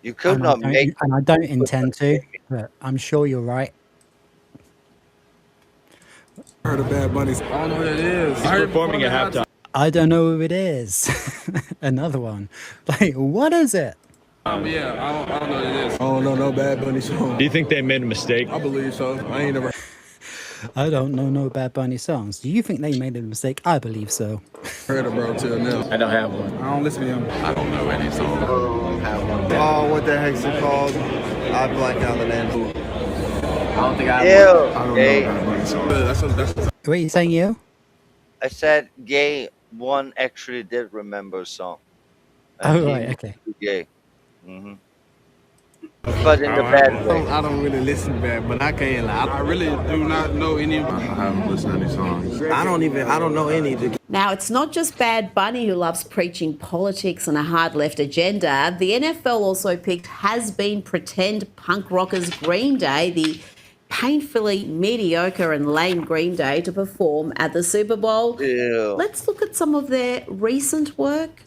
You could and not make. I don't intend to, but I'm sure you're right. Heard of Bad Bunny. I don't know what it is. He's performing at halftime. I don't know who it is. Another one. Like, what is it? Yeah, I don't know what it is. I don't know no Bad Bunny song. Do you think they made a mistake? I believe so. I ain't never. I don't know no Bad Bunny songs. Do you think they made a mistake? I believe so. Heard of bro till now. I don't have one. I don't listen to him. I don't know any song. I don't have one. Oh, what the heck's it called? I blanked out the name. I don't think I Ew, have one. I don't gay. know Bad Bunny song. What are you saying, you? I said gay. One actually did remember a song. Oh, right, okay. Gay. Mm-hmm. But in the bad way. I don't really listen to Bad, but I can't lie. I really do not know any. I haven't listened to any songs. I don't know any. Now, it's not just Bad Bunny who loves preaching politics and a hard left agenda. The NFL also picked has-been pretend punk rockers Green Day, the painfully mediocre and lame Green Day, to perform at the Super Bowl. Ew. Let's look at some of their recent work.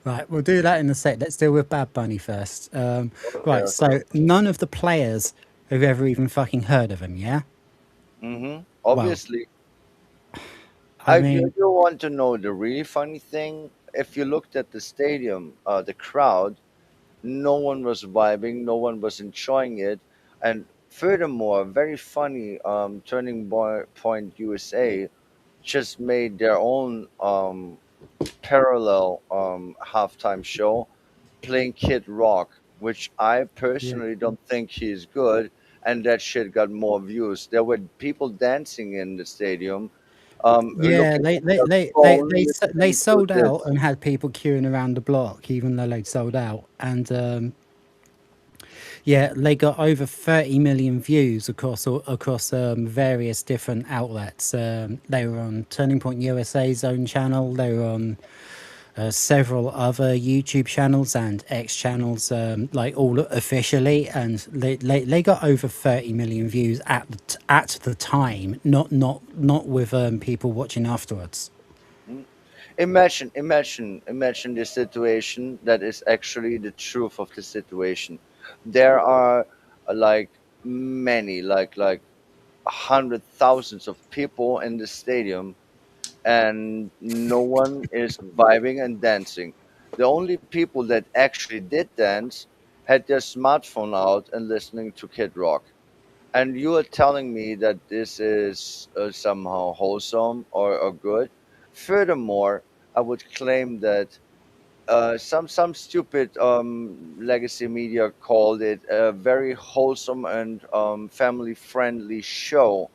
Right, we'll do that in a sec. Let's deal with Bad Bunny first. Right, so none of the players have ever even fucking heard of him, yeah? Mm-hmm. Obviously. I mean, do want to know the really funny thing? If you looked at the stadium, the crowd, no one was vibing, no one was enjoying it. And furthermore, very funny, Turning Point USA just made their own parallel halftime show playing Kid Rock, which I personally don't think he's good, and that shit got more views. There were people dancing in the stadium. yeah, looking at their phone, they listening to sold this. out and had people queuing around the block, even though they'd sold out. And yeah, they got over 30 million views across various different outlets. They were on Turning Point USA's own channel. They were on several other YouTube channels and X channels, like all officially, and they got over 30 million views at the time. Not with people watching afterwards. Imagine the situation that is actually the truth of the situation. There are like many, like 100,000s of people in the stadium, and no one is vibing and dancing. The only people that actually did dance had their smartphone out and listening to Kid Rock. And you are telling me that this is somehow wholesome or good. Furthermore, I would claim that some stupid legacy media called it a very wholesome and family friendly show.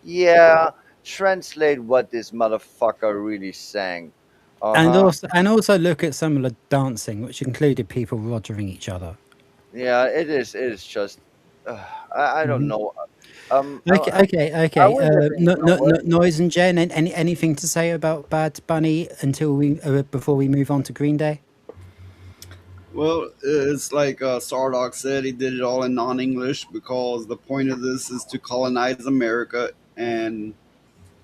Yeah, translate what this motherfucker really sang. And also look at some of the dancing, which included people rogering each other. Yeah, it is. It is just. I don't know. Okay. Noise and Jen, anything to say about Bad Bunny before we move on to Green Day? Well, it's like Sardock said, he did it all in non-English because the point of this is to colonize America, and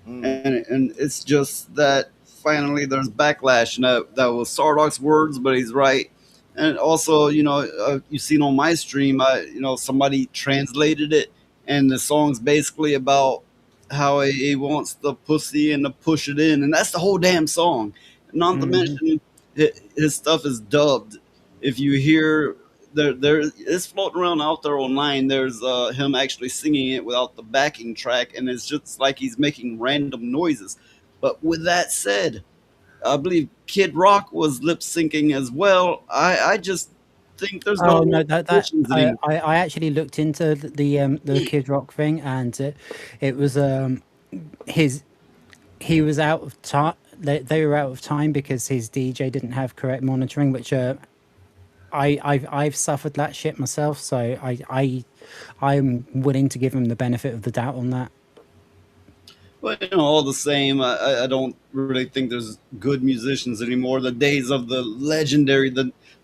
it's just that finally there's backlash, and that was Sardock's words, but he's right. And also, you've seen on my stream, somebody translated it, and the song's basically about how he wants the pussy and to push it in, and that's the whole damn song. Not to mention his stuff is dubbed. If you hear there it's floating around out there online. There's him actually singing it without the backing track, and it's just like he's making random noises. But with that said, I believe Kid Rock was lip syncing as well. I just think there's no Oh no, that musicians anymore. I actually looked into the Kid Rock thing, and it was his he was out of time. They were out of time because his DJ didn't have correct monitoring, which I've suffered that shit myself, so I'm willing to give him the benefit of the doubt on that. But all the same, I don't really think there's good musicians anymore. The days of the legendary,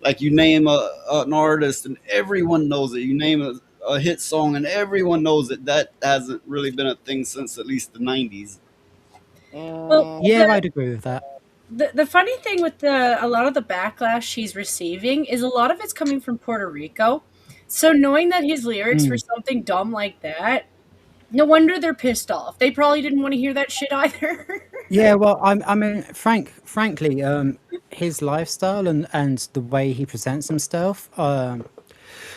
like you name an artist and everyone knows it. You name a hit song and everyone knows it. That hasn't really been a thing since at least the 90s. Well, Yeah, I'd agree with that. The funny thing with a lot of the backlash she's receiving is a lot of it's coming from Puerto Rico. So knowing that his lyrics were something dumb like that, no wonder they're pissed off. They probably didn't want to hear that shit either. Yeah, well, I mean, frankly, his lifestyle and the way he presents himself, I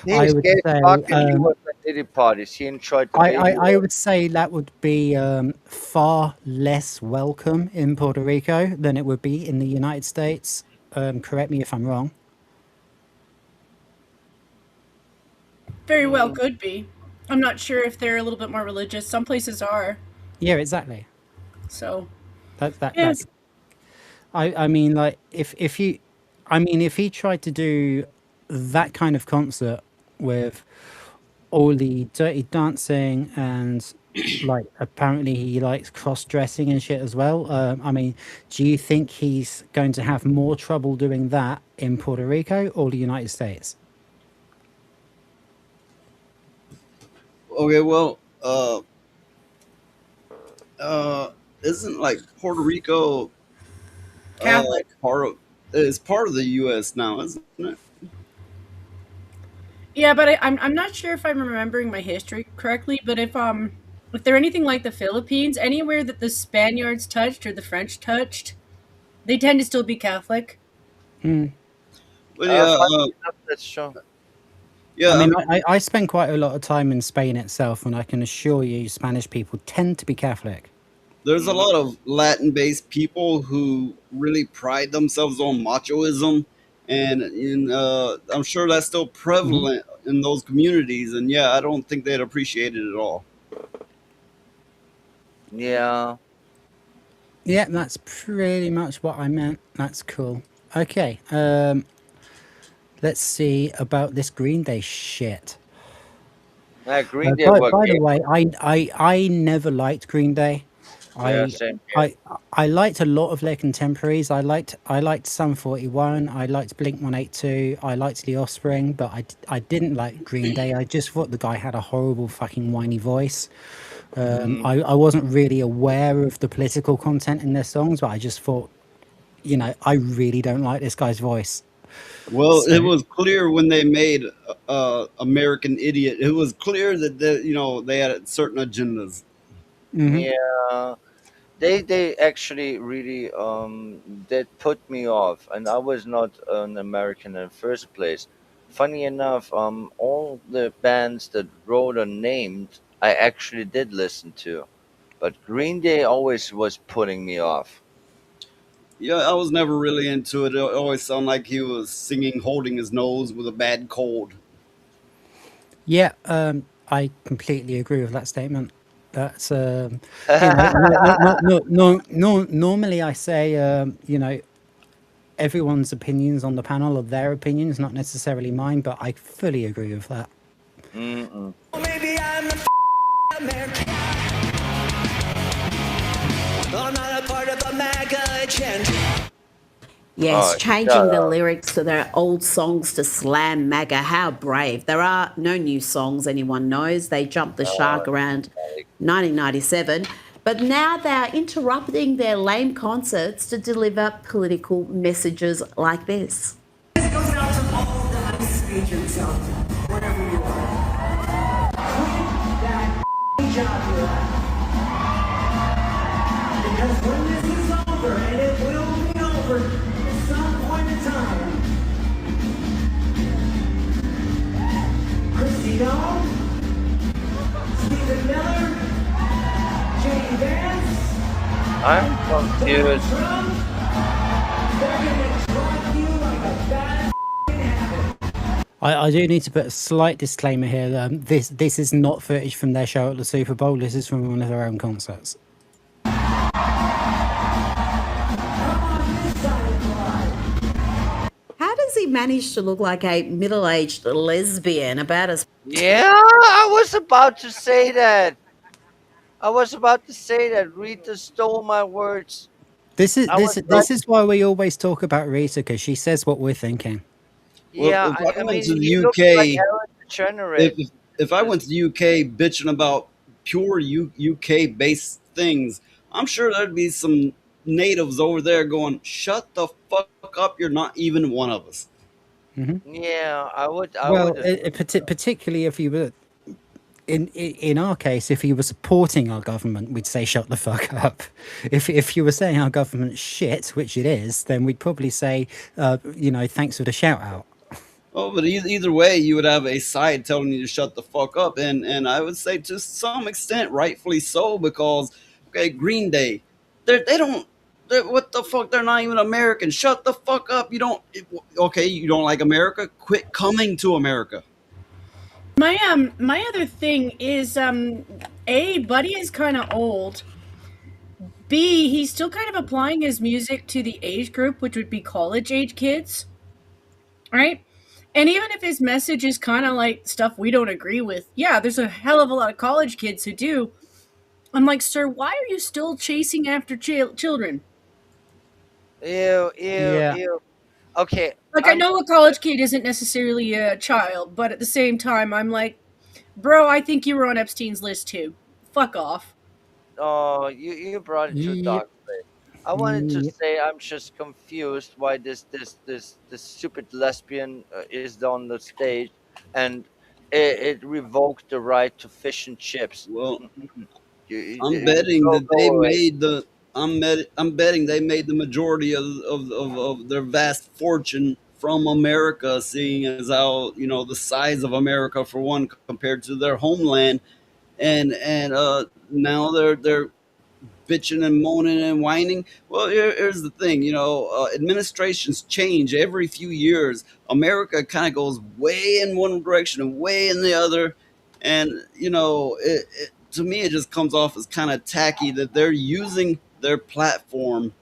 He's would gay say, fucking. He was at Diddy parties. He enjoyed the baby. I would say that would be far less welcome in Puerto Rico than it would be in the United States. Correct me if I'm wrong. Very well could be. I'm not sure if they're a little bit more religious. Some places are. Yeah, exactly. So That's. I mean, like if he tried to do that kind of concert with all the dirty dancing and like apparently he likes cross-dressing and shit as well. I mean, do you think he's going to have more trouble doing that in Puerto Rico or the United States? Okay, well, isn't like Puerto Rico Catholic? It's part of the U.S. now, isn't it? Yeah, but I'm not sure if I'm remembering my history correctly. But if they're anything like the Philippines, anywhere that the Spaniards touched or the French touched, they tend to still be Catholic. But yeah, that's true. Yeah, I mean, I spend quite a lot of time in Spain itself, and I can assure you, Spanish people tend to be Catholic. There's a lot of Latin-based people who really pride themselves on machoism, and I'm sure that's still prevalent in those communities. And yeah, I don't think they'd appreciate it at all. Yeah. Yeah, that's pretty much what I meant. That's cool. Okay, let's see about this Green Day shit. Green Day By were the gay. way, I never liked Green Day. Yeah, same here. I liked a lot of their contemporaries. I liked Sum 41. I liked Blink 182. I liked The Offspring, but I didn't like Green Day. I just thought the guy had a horrible fucking whiny voice. I wasn't really aware of the political content in their songs, but I just thought, I really don't like this guy's voice. Well, it was clear when they made American Idiot. It was clear that they had certain agendas. Yeah, they actually really that put me off, and I was not an American in the first place. Funny enough, all the bands that Rhoda named, I actually did listen to, but Green Day always was putting me off. Yeah, I was never really into it. It always sounded like he was singing holding his nose with a bad cold. Yeah, I completely agree with that statement. That's normally I say everyone's opinions on the panel are their opinions, not necessarily mine, but I fully agree with that. Mm-mm. Maybe I'm the American. I'm not a part of a MAGA agenda. Yes, Oh, changing shut the up. lyrics to their old songs to slam MAGA. How brave. There are no new songs anyone knows. They jumped the shark around 1997. But now they're interrupting their lame concerts to deliver political messages like this. This goes out to all the ICE agents out there, wherever you are. Quit that job you have. Because when this is over, and it will be over offered at some point in time. Christy Dahl, Stephen Miller, Jane Vance, I'm confused. Trump, they're gonna drop you like a bad habit. I do need to put a slight disclaimer here. This is not footage from their show at the Super Bowl. This is from one of their own concerts. How does he manage to look like a middle-aged lesbian about as... Yeah, I was about to say that. Rita stole my words. This was is why we always talk about Rita, because she says what we're thinking. Well, Yeah, if I I went mean, to the he looks like UK, Ellen DeGeneres. if I went to the UK bitching about pure UK based things, I'm sure there'd be some natives over there going, "Shut the fuck up! You're not even one of us." Yeah, I would. Well, particularly if you were in our case, if you were supporting our government, we'd say shut the fuck up. If you were saying our government's shit, which it is, then we'd probably say, thanks for the shout out. Oh, but either way, you would have a side telling you to shut the fuck up, and I would say to some extent, rightfully so, because okay, Green Day, they don't. What the fuck? They're not even American. Shut the fuck up. You don't. Okay, you don't like America? Quit coming to America. My other thing is A, Buddy is kind of old. B, he's still kind of applying his music to the age group, which would be college age kids. Right? And even if his message is kind of like stuff we don't agree with, yeah, there's a hell of a lot of college kids who do. I'm like, sir, why are you still chasing after children? Ew. Okay. Like, I know a college kid isn't necessarily a child, but at the same time, I'm like, bro, I think you were on Epstein's list too. Fuck off. Oh, you brought it to a dark place. I wanted to say I'm just confused why this stupid lesbian is on the stage, and it revoked the right to fish and chips. Well, I'm betting that they made the. I'm betting they made the majority of their vast fortune from America, seeing as how the size of America for one compared to their homeland, and now they're bitching and moaning and whining. Well, here's the thing, administrations change every few years. America kind of goes way in one direction and way in the other, and to me, it just comes off as kind of tacky that they're using their platform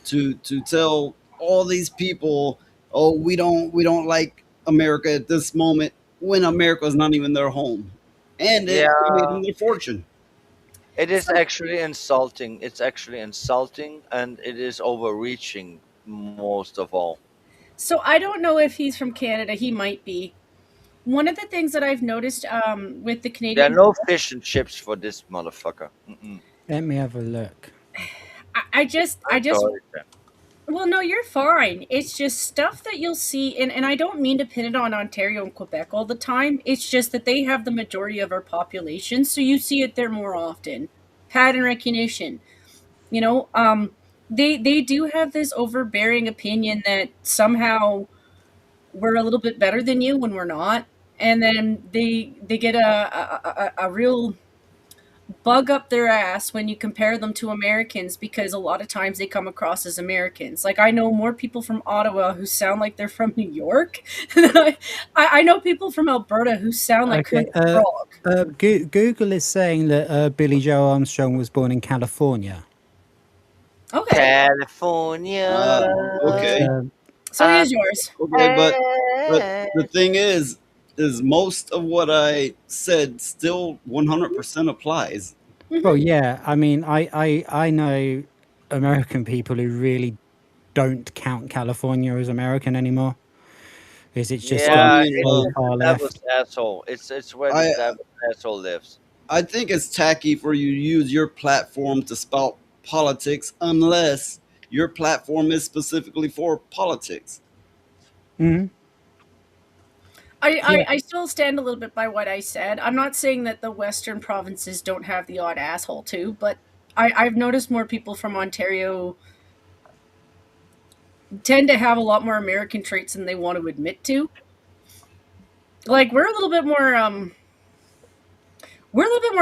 to tell all these people, oh, we don't like America at this moment, when America is not even their home, and it made them their fortune. It is actually insulting. It's actually insulting, and it is overreaching most of all. So I don't know if he's from Canada. He might be. One of the things that I've noticed with the Canadian... There are no fish and chips for this motherfucker. Let me have a look. I just... Sorry, Well, no, you're fine. It's just stuff that you'll see, and I don't mean to pin it on Ontario and Quebec all the time. It's just that they have the majority of our population, so you see it there more often. Pattern recognition. They do have this overbearing opinion that somehow we're a little bit better than you when we're not, and then they get a real bug up their ass when you compare them to Americans, because a lot of times they come across as Americans. Like, I know more people from Ottawa who sound like they're from New York. I know people from Alberta who sound like Kermit the Frog. Google is saying that Billy Joe Armstrong was born in California. Okay. California. Okay. So here's yours. Okay, but the thing is most of what I said still 100% applies. Well, yeah. I mean, I know American people who really don't count California as American anymore. Because it's just gone so far left. Devil's asshole. It's where the devil's asshole lives. I think it's tacky for you to use your platform to spout politics unless your platform is specifically for politics. Mm-hmm. I still stand a little bit by what I said. I'm not saying that the Western provinces don't have the odd asshole too, but I've noticed more people from Ontario tend to have a lot more American traits than they want to admit to. Like we're a little bit more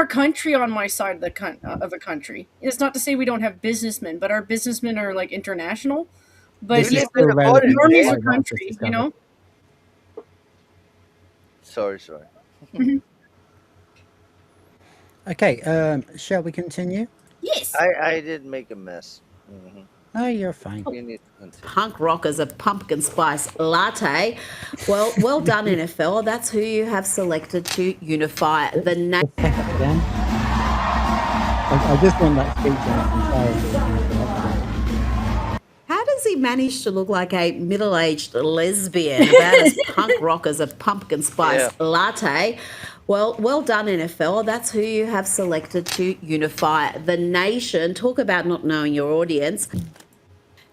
country on my side of the country. It's not to say we don't have businessmen, but our businessmen are like international. But This is yeah, still the relevant normies despite are what I've just country, you discovered. know? Sorry. Okay, shall we continue? Yes. I did make a mess. Mhm. No, you're fine. You need to continue. Punk rockers, a pumpkin spice latte. Well done, NFL. That's who you have selected to unify the nation. Again. I just want that speech in its entirety. How does he manage to look like a middle-aged lesbian about as punk rock as a pumpkin spice latte? Well done, NFL. That's who you have selected to unify the nation. Talk about not knowing your audience.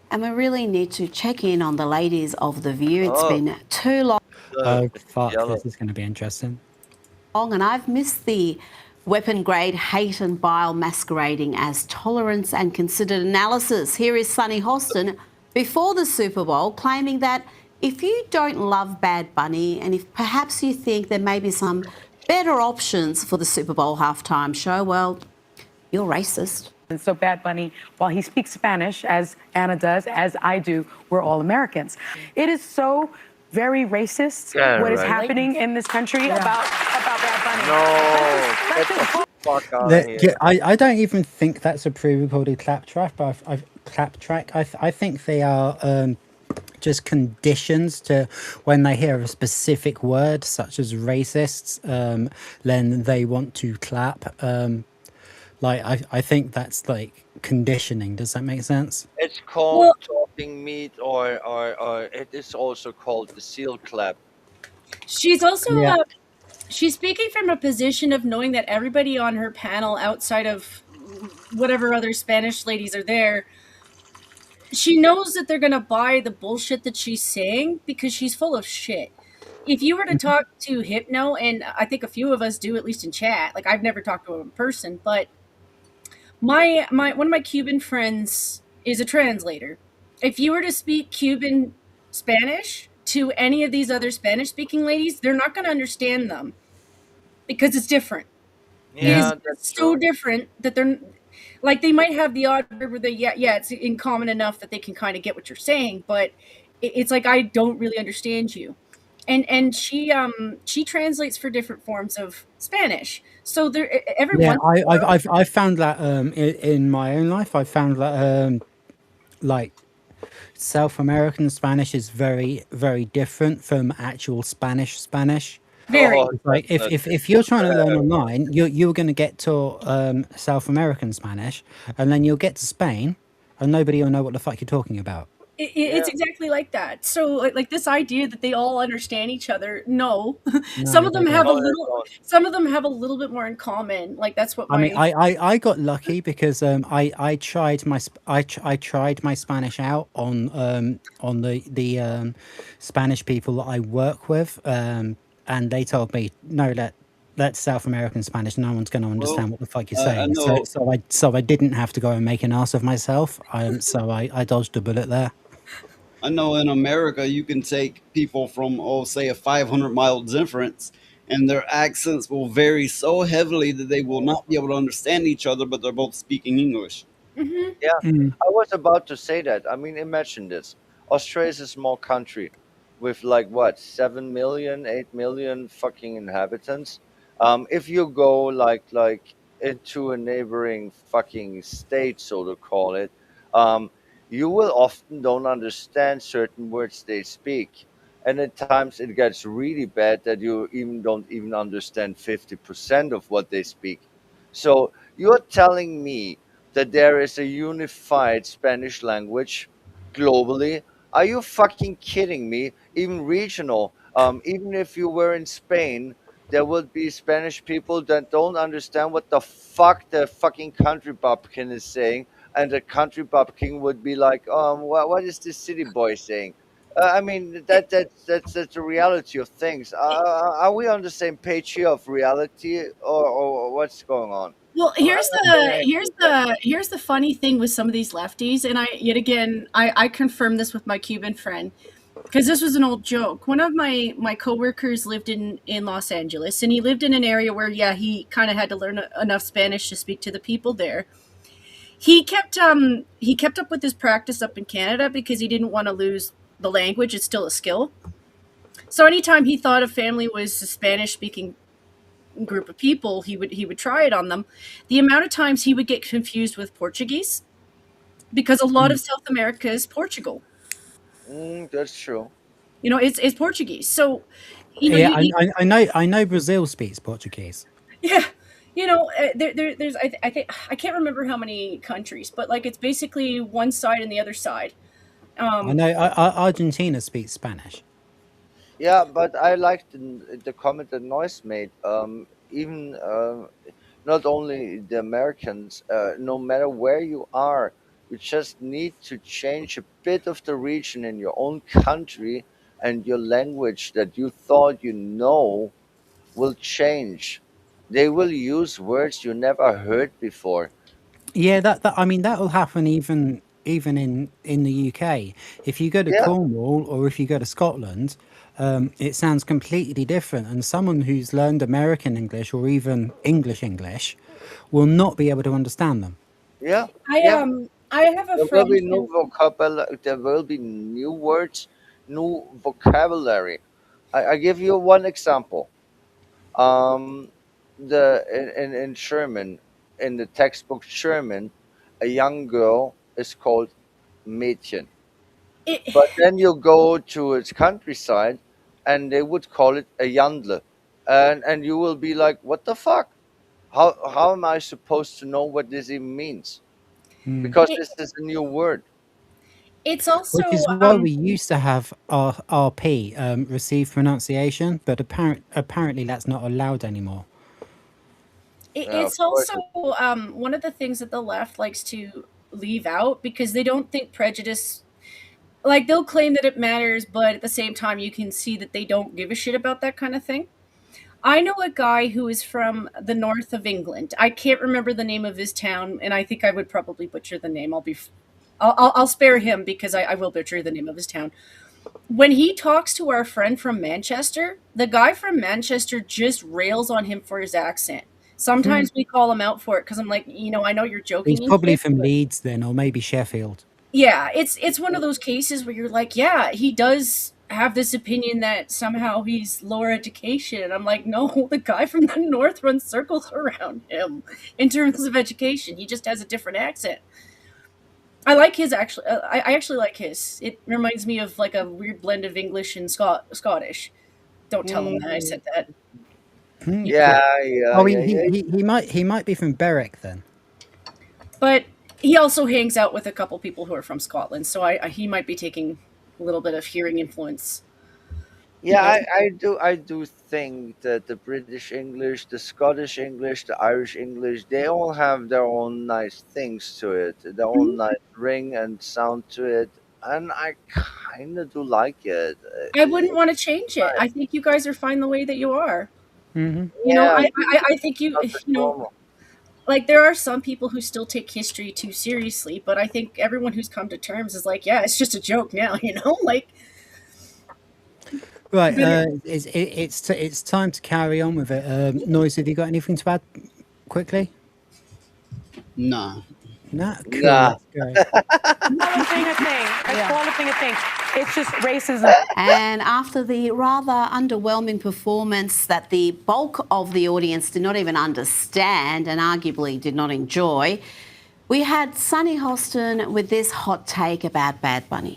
And we really need to check in on the ladies of The View. It's been too long. Oh, fuck. This is going to be interesting. And I've missed the weapon-grade hate and bile masquerading as tolerance and considered analysis. Here is Sonny Hostin before the Super Bowl claiming that if you don't love Bad Bunny and if perhaps you think there may be some better options for the Super Bowl halftime show, well, you're racist. And so Bad Bunny, while he speaks Spanish, as Anna does, as I do, we're all Americans. It is so very racist what is happening in this country about Bad Bunny. No, get the fuck out of here. I don't even think that's a pre-recorded claptrap. I think they are just conditions to when they hear a specific word such as racists, then they want to clap. I think that's like conditioning. Does that make sense? It's called talking meat, or it is also called the seal clap. She's also she's speaking from a position of knowing that everybody on her panel, outside of whatever other Spanish ladies are there, she knows that they're gonna buy the bullshit that she's saying because she's full of shit. If you were to talk to Hypno, and I think a few of us do, at least in chat, like I've never talked to him in person, but my one of my Cuban friends is a translator. If you were to speak Cuban Spanish to any of these other Spanish speaking ladies, they're not going to understand them because it's different. Yeah, it is so different that they're like, they might have the odd word where they it's in common enough that they can kind of get what you're saying, but it's like, I don't really understand you. And she translates for different forms of Spanish. So there, I've found that in my own life. I found that like South American Spanish is very, very different from actual Spanish. Very. Like if you're trying to learn online, you're going to get to South American Spanish, and then you'll get to Spain, and nobody will know what the fuck you're talking about. It's exactly like that. So like this idea that they all understand each other, no. Some of them have a little bit more in common. Like that's what I got lucky because I tried my Spanish out on the Spanish people that I work with, and they told me no, that's South American Spanish. No one's going to understand what the fuck you're saying. So I didn't have to go and make an ass of myself. So I dodged a bullet there. I know in America you can take people from, say, a 500-mile difference, and their accents will vary so heavily that they will not be able to understand each other, but they're both speaking English. Mm-hmm. Yeah, I was about to say that. I mean, imagine this. Australia is a small country with like what, 7 million, 8 million fucking inhabitants. If you go like into a neighboring fucking state, so to call it, you will often don't understand certain words they speak. And at times it gets really bad that you don't even understand 50% of what they speak. So you're telling me that there is a unified Spanish language globally? Are you fucking kidding me? Even regional. Even if you were in Spain, there would be Spanish people that don't understand what the fuck the fucking country bumpkin is saying, and the country bumpkin would be like, what is this city boy saying? I mean, that's the reality of things. Are we on the same page here of reality, or what's going on? Well, here's the funny thing with some of these lefties, and I confirmed this with my Cuban friend because this was an old joke. One of my coworkers lived in Los Angeles, and he lived in an area where he kind of had to learn enough Spanish to speak to the people there. He kept up with his practice up in Canada because he didn't want to lose the language. It's still a skill. So anytime he thought a family was a Spanish speaking group of people, he would try it on them. The amount of times he would get confused with Portuguese, because a lot of South America is Portugal. That's true. It's Portuguese. So, I know Brazil speaks Portuguese. Yeah, there's I think I can't remember how many countries, but like it's basically one side and the other side. I know Argentina speaks Spanish. Yeah, but I liked the comment that Noise made. Even not only the Americans, no matter where you are, you just need to change a bit of the region in your own country, and your language that you thought you know will change. They will use words you never heard before. Yeah, that will happen even in the UK. If you go to Cornwall or if you go to Scotland, it sounds completely different, and someone who's learned American English or even English will not be able to understand them. Yeah. I have a There will friend. be new vocabulary. There will be new words, new vocabulary. I give you one example. Um, in German, in the textbook German, a young girl is called Mädchen. But then you go to its countryside, and they would call it a Jandle, and you will be like, what the fuck? How am I supposed to know what this even means? Because this is a new word. It's also Which is why we used to have RP, received pronunciation, but apparently that's not allowed anymore. It's also one of the things that the left likes to leave out because they don't think prejudice. Like they'll claim that it matters, but at the same time, you can see that they don't give a shit about that kind of thing. I know a guy who is from the north of England. I can't remember the name of his town, and I think I would probably butcher the name. I'll spare him because I will butcher the name of his town. When he talks to our friend from Manchester, the guy from Manchester just rails on him for his accent. Sometimes we call him out for it because I'm like, I know you're joking. He's probably from Leeds then, or maybe Sheffield. Yeah, it's one of those cases where you're like, yeah, he does have this opinion that somehow he's lower education. And I'm like, no, the guy from the north runs circles around him in terms of education. He just has a different accent. I like his actually. I actually like his. It reminds me of like a weird blend of English and Scottish. Don't tell him that I said that. Yeah. He might be from Berwick then. But he also hangs out with a couple people who are from Scotland, so he might be taking a little bit of hearing influence. Yeah, I do think that the British English, the Scottish English, the Irish English, they all have their own nice things to it, their own nice ring and sound to it, and I kind of do like it. I wouldn't want to change it. I think you guys are fine the way that you are. Mm-hmm. I think like there are some people who still take history too seriously, but I think everyone who's come to terms is like, yeah, it's just a joke now, like. Right, it's time to carry on with it. Noise, have you got anything to add quickly? No. No, cool. Nah. Let's go. Qualifying a thing. It's just racism. And after the rather underwhelming performance that the bulk of the audience did not even understand and arguably did not enjoy, we had Sunny Hostin with this hot take about Bad Bunny.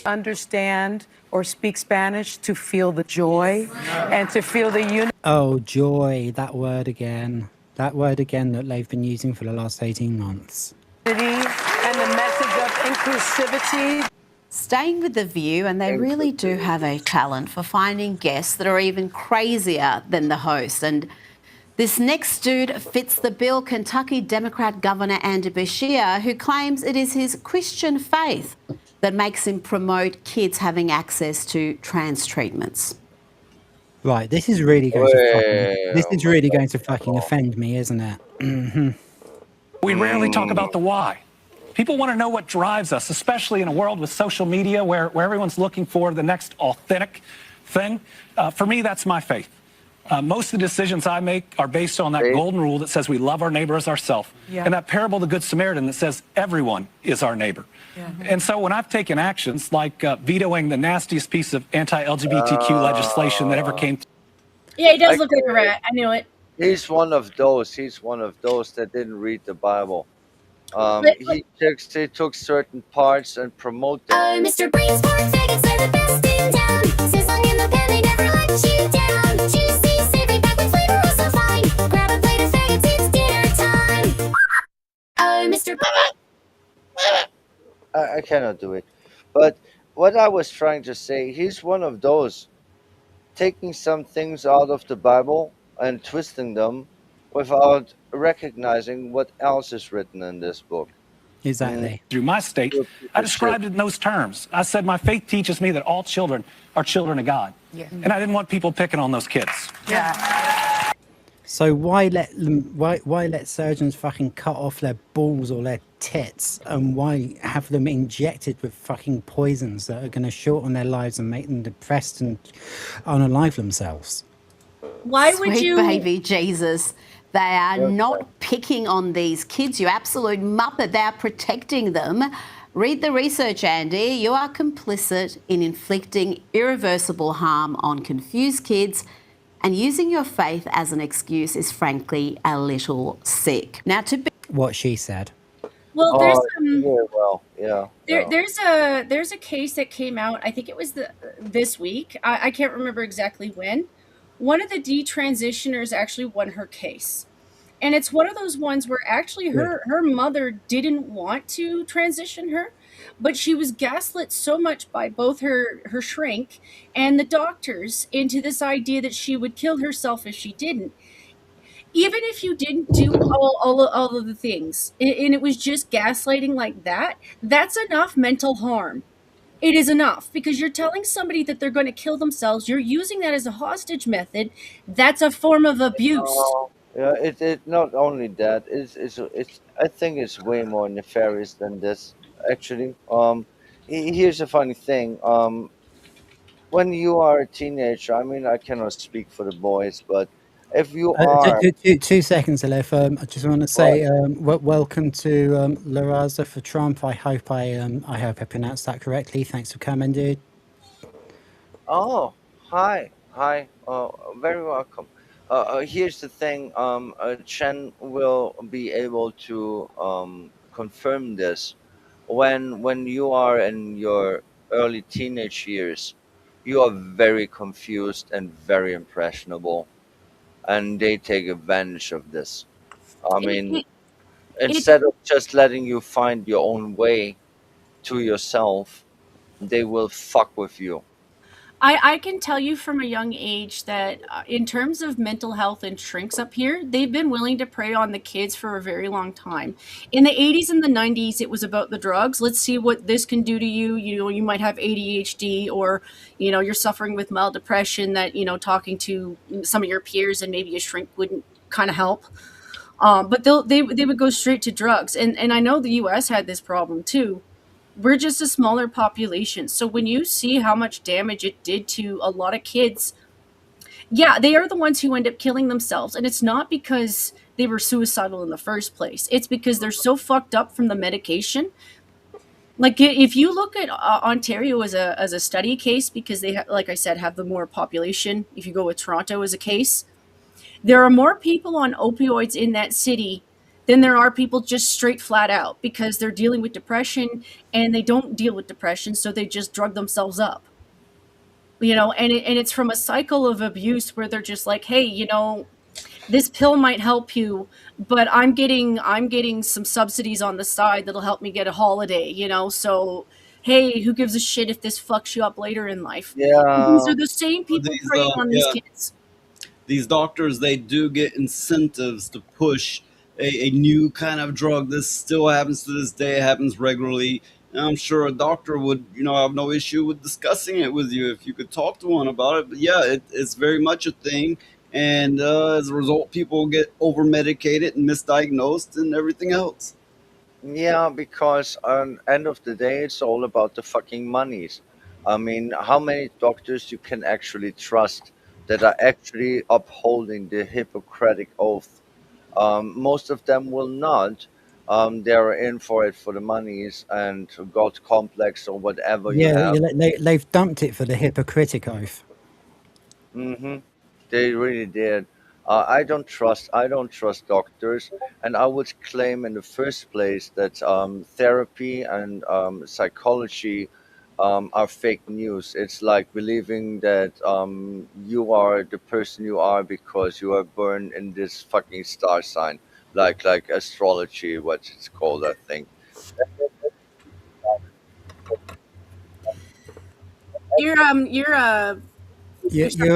Understand or speak Spanish to feel the joy and to feel the unity. Oh, joy, that word again. That word again that they've been using for the last 18 months. And the message of inclusivity. Staying with The View, and they really do have a talent for finding guests that are even crazier than the host. And this next dude fits the bill, Kentucky Democrat Governor Andy Beshear, who claims it is his Christian faith that makes him promote kids having access to trans treatments. Right, this is really going to fucking. This Oh is my really God. going to fucking offend me, isn't it? Mhm. We rarely talk about the why. People want to know what drives us, especially in a world with social media where everyone's looking for the next authentic thing. For me, that's my faith. Most of the decisions I make are based on that golden rule that says we love our neighbor as ourselves, and that parable of the Good Samaritan that says everyone is our neighbor. And so when I've taken actions like vetoing the nastiest piece of anti-LGBTQ legislation that ever came. Yeah, he does look like a rat. I knew it. He's one of those. He's one of those that didn't read the Bible. He took certain parts and promote them. Oh, Mr. Brain's pork faggots are the best in town. Sizzling in the pan, they never let you down. Juicy, savory, packed with flavor, oh so fine. Grab a plate of faggots, it's dinner time. Oh, Mr. I cannot do it. But what I was trying to say, he's one of those taking some things out of the Bible and twisting them without recognizing what else is written in this book. Exactly. Through my state, I described it in those terms. I said my faith teaches me that all children are children of God. And I didn't want people picking on those kids. So why let surgeons fucking cut off their balls or their tits, and why have them injected with fucking poisons that are going to shorten their lives and make them depressed and unalive themselves? Why would Sweet you? baby Jesus. They are not picking on these kids, you absolute muppet. They are protecting them. Read the research, Andy. You are complicit in inflicting irreversible harm on confused kids, and using your faith as an excuse is frankly a little sick. Now, to be What she said. Well, there's there's a case that came out. I think it was this week. I can't remember exactly when. One of the detransitioners actually won her case. And it's one of those ones where actually her mother didn't want to transition her, but she was gaslit so much by both her shrink and the doctors into this idea that she would kill herself if she didn't. Even if you didn't do all of the things, and it was just gaslighting like that, that's enough mental harm. It is enough, because you're telling somebody that they're going to kill themselves. You're using that as a hostage method. That's a form of abuse. Yeah, it not only that. It's I think it's way more nefarious than this. Actually, here's a funny thing. When you are a teenager, I mean, I cannot speak for the boys, but if you are, 2 seconds, Aleph. I just want to say welcome to La Raza for Trump. I hope I pronounced that correctly. Thanks for coming, dude. oh, hi, very welcome. Here's the thing. Chen will be able to confirm this. When you are in your early teenage years, you are very confused and very impressionable, and they take advantage of this. I mean, instead of just letting you find your own way to yourself, they will fuck with you. I can tell you from a young age that in terms of mental health and shrinks up here, they've been willing to prey on the kids for a very long time. In the 80s and the 90s, it was about the drugs. Let's see what this can do to you. You know, you might have ADHD, or, you know, you're suffering with mild depression that, you know, talking to some of your peers and maybe a shrink wouldn't kind of help. But they would go straight to drugs. And I know the US had this problem too. We're just a smaller population. So when you see how much damage it did to a lot of kids, yeah, they are the ones who end up killing themselves. And it's not because they were suicidal in the first place. It's because they're so fucked up from the medication. Like, if you look at Ontario as a study case, because they, like I said, have the more population. If you go with Toronto as a case, there are more people on opioids in that city than there are people just straight flat out, because they're dealing with depression and they don't deal with depression, so they just drug themselves up. You know, and it's from a cycle of abuse where they're just like, hey, you know, this pill might help you, but I'm getting some subsidies on the side that'll help me get a holiday, you know, so hey, who gives a shit if this fucks you up later in life? Yeah. These are the same people preying on these kids. These doctors, they do get incentives to push a new kind of drug. This still happens to this day. It happens regularly. And I'm sure a doctor would, have no issue with discussing it with you if you could talk to one about it. But yeah, it's very much a thing. And as a result, people get over medicated and misdiagnosed and everything else. Yeah, because end of the day, it's all about the fucking monies. I mean, how many doctors you can actually trust that are actually upholding the Hippocratic oath? Most of them will not. They're in for it for the monies and God complex or whatever you Yeah, have. they've dumped it for the Hippocratic oath. Mm-hmm. They really did. I don't trust doctors, and I would claim in the first place that therapy and psychology are fake news. It's like believing that you are the person you are because you are born in this fucking star sign, like astrology, what it's called, I think. You're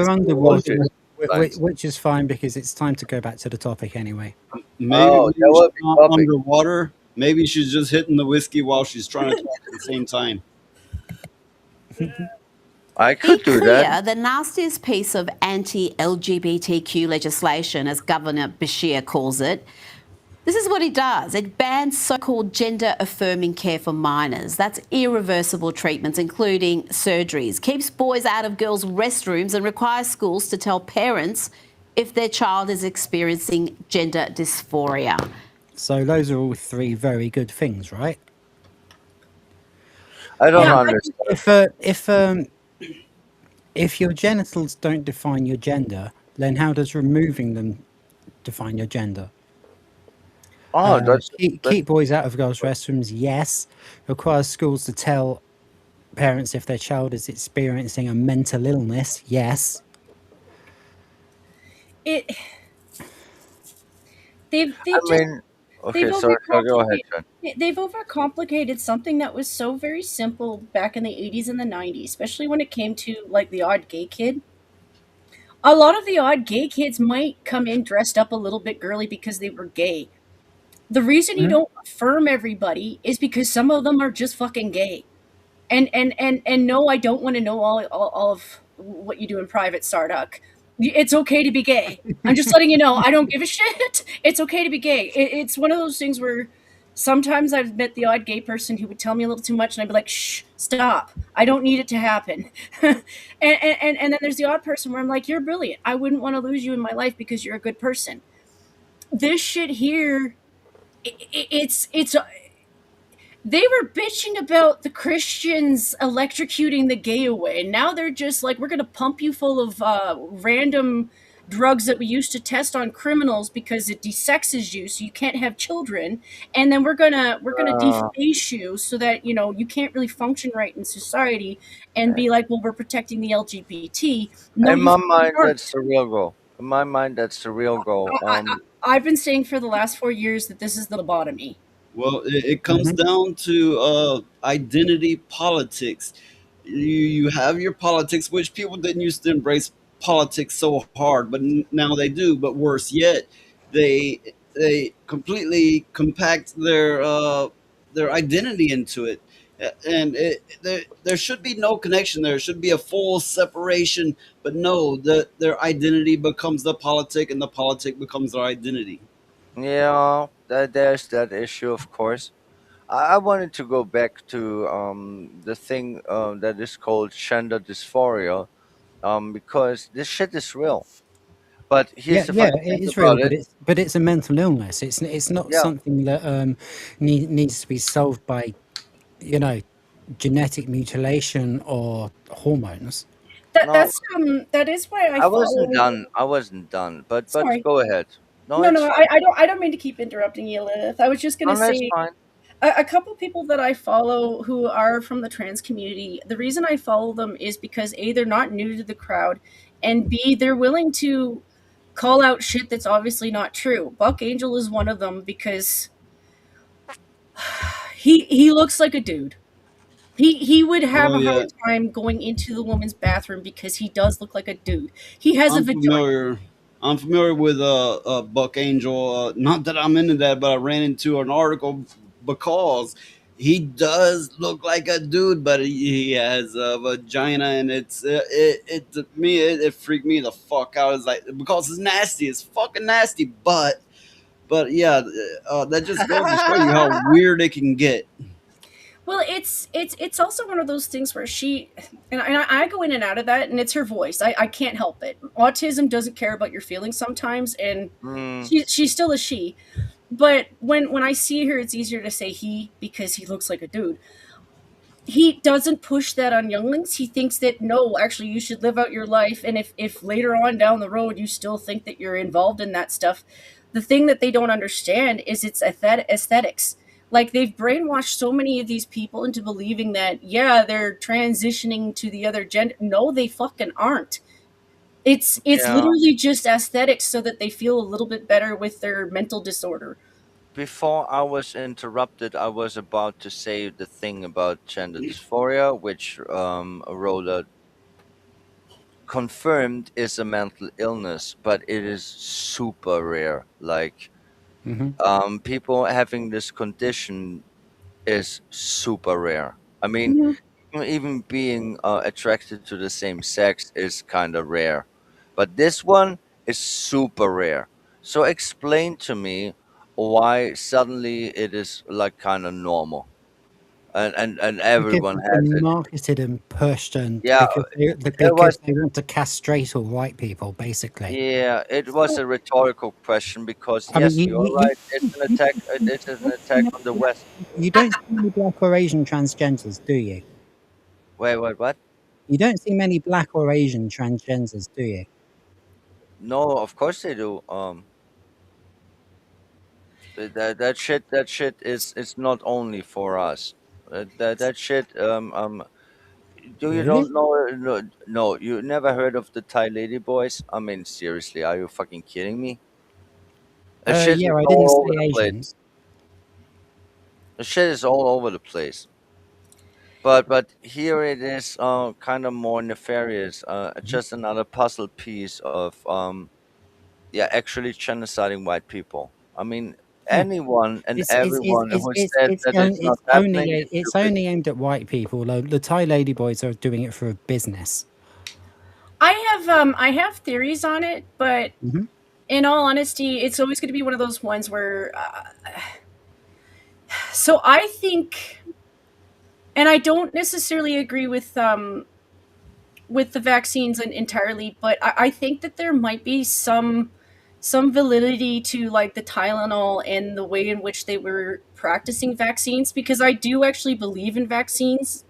underwater, Bullshit. Thanks. which is fine because it's time to go back to the topic anyway. Maybe, Oh, maybe that she's would be not topic. underwater. Maybe she's just hitting the whiskey while she's trying to talk at the same time. I Be could do that. clear, the nastiest piece of anti-LGBTQ legislation, as Governor Bashir calls it, this is what it does. It bans so-called gender-affirming care for minors. That's irreversible treatments, including surgeries. Keeps boys out of girls' restrooms and requires schools to tell parents if their child is experiencing gender dysphoria. So those are all three very good things, right? I don't Um, understand. if your genitals don't define your gender, then how does removing them define your gender? Oh, that's Keep boys out of girls' restrooms, yes. Requires schools to tell parents if their child is experiencing a mental illness, yes. They've I just mean, they've okay, sorry, go ahead, John. they've overcomplicated something that was so very simple back in the 80s and the 90s, especially when it came to like the odd gay kid. A lot of the odd gay kids might come in dressed up a little bit girly because they were gay. The reason you don't affirm everybody is because some of them are just fucking gay. And no, I don't want to know all of what you do in private, Sarduck. It's okay to be gay. I'm just letting you know. I don't give a shit. It's okay to be gay. It's one of those things where sometimes I've met the odd gay person who would tell me a little too much, and I'd be like, "Shh, stop. I don't need it to happen." And then there's the odd person where I'm like, "You're brilliant. I wouldn't want to lose you in my life because you're a good person." This shit here, it's they were bitching about the Christians electrocuting the gay away. Now they're just like, we're going to pump you full of random drugs that we used to test on criminals because it desexes you, so you can't have children. And then we're gonna deface you so that you can't really function right in society. And be like, well, we're protecting the LGBT. No, In you my mind, aren't. that's the real goal. In my mind, that's the real goal. I've been saying for the last 4 years that this is the lobotomy. Well, it comes down to identity politics. You have your politics, which people didn't used to embrace politics so hard, but now they do. But worse yet, they completely compact their identity into it, and there should be no connection. There should be a full separation, but no, their identity becomes the politic, and the politic becomes their identity. Yeah, there's that issue, of course. I wanted to go back to the thing that is called gender dysphoria, because this shit is real. But here's Yeah, the yeah, funny it thing is real, about it. but it's a mental illness. It's not Yeah, something that needs to be solved by, you know, genetic mutilation or hormones. no, That is why I I wasn't follow. done. I wasn't done. But Sorry. go ahead. No, No, it's no, fine. I don't mean to keep interrupting you, Lilith. I was just gonna No, that's say fine. a couple people that I follow who are from the trans community. The reason I follow them is because A, they're not new to the crowd, and B, they're willing to call out shit that's obviously not true. Buck Angel is one of them because he looks like a dude. He would have Well, a yeah, hard time going into the woman's bathroom because he does look like a dude. He has a I'm vagina. familiar. I'm familiar with Buck Angel. Not that I'm into that, but I ran into an article because he does look like a dude, but he has a vagina, and it freaked me the fuck out. It's like, because it's nasty, it's fucking nasty, but yeah, that just goes to show you how weird it can get. Well, it's also one of those things where she and I go in and out of that, and it's her voice. I can't help it. Autism doesn't care about your feelings sometimes, and she's still a she. But when I see her, it's easier to say he because he looks like a dude. He doesn't push that on younglings. He thinks that no, actually, you should live out your life, and if later on down the road you still think that you're involved in that stuff, the thing that they don't understand is it's aesthetics. Like they've brainwashed so many of these people into believing that yeah, they're transitioning to the other gender. No, they fucking aren't. It's Yeah. literally just aesthetics so that they feel a little bit better with their mental disorder. Before I was interrupted, I was about to say the thing about gender dysphoria, which Rola confirmed is a mental illness, but it is super rare. Like, Hmm. people having this condition is super rare. I mean, Mhm. even being attracted to the same sex is kind of rare, but this one is super rare. So explain to me why suddenly it is like kind of normal, and Because everyone it's has been it. marketed and pushed, and Yeah, it because was. they want to castrate all white people, basically. Yeah, it was a rhetorical question because I mean, yes, you're right. It's an attack. It is an attack on the West. you don't see many black or Asian transgenders, do you? Wait, what? You don't see many black or Asian transgenders, do you? No, of course they do. That shit is not only for us. That shit. Do you Really? don't know? No, no, you never heard of the Thai lady boys? I mean, seriously, are you fucking kidding me? The shit Yeah, is I didn't all over say the place. Asians. The shit is all over the place. But here it is, kind of more nefarious. Just another puzzle piece of yeah, actually genociding white people. I mean, Yeah. anyone and everyone who said that it's not It's happening is it's stupid. only aimed at white people. The Thai ladyboys are doing it for a business. I have theories on it, but Hmm. in all honesty, it's always going to be one of those ones where so I think, and I don't necessarily agree with the vaccines entirely, but I think that there might be some validity to like the Tylenol and the way in which they were practicing vaccines, because I do actually believe in vaccines.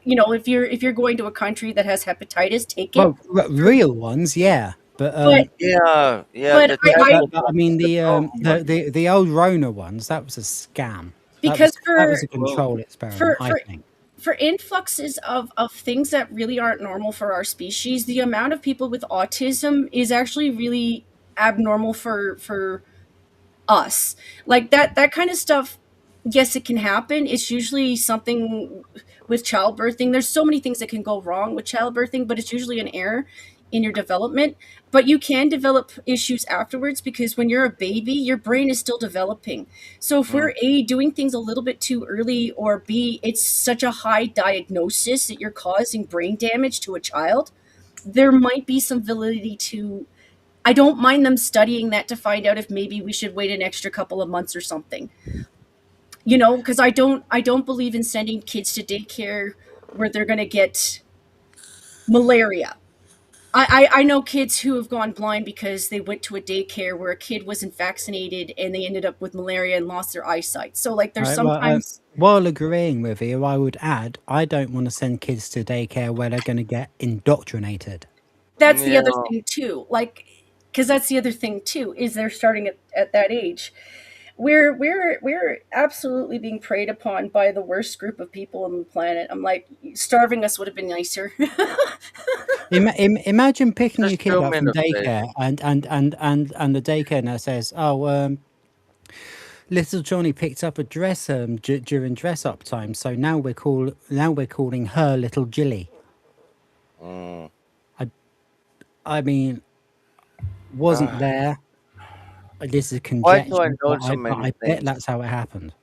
If you're going to a country that has hepatitis, take it. Well, real ones, yeah, but But Yeah, yeah, but the I tablet I ones, mean the normal ones. the old Rona ones, that was a scam. because That was a Well, control experiment, for I for think. for influxes of things that really aren't normal for our species, the amount of people with autism is actually really abnormal for us. Like that kind of stuff, yes, it can happen. It's usually something with childbirthing. There's so many things that can go wrong with childbirthing, but it's usually an error in your development. But you can develop issues afterwards because when you're a baby, your brain is still developing. So if Mm. we're A, doing things a little bit too early, or B, it's such a high diagnosis that you're causing brain damage to a child, there might be some validity to. I don't mind them studying that to find out if maybe we should wait an extra couple of months or something. Because I don't believe in sending kids to daycare where they're going to get malaria. I know kids who have gone blind because they went to a daycare where a kid wasn't vaccinated and they ended up with malaria and lost their eyesight. So like All there's right. Well, sometimes while agreeing with you, I would add I don't want to send kids to daycare where they're going to get indoctrinated. that's the other Yeah. thing too. Like because that's the other thing too is they're starting at that age. We're absolutely being preyed upon by the worst group of people on the planet. I'm like, starving us would have been nicer. Imagine picking your Just kid show up me in from the face. daycare and the daycare nurse says, "Oh, little Johnny picked up a dress during dress up time, so now we're calling her little Jilly." Mm. I I mean, wasn't Ah, there. This is why do I conjecture, know so but many I bet things? that's how it happened.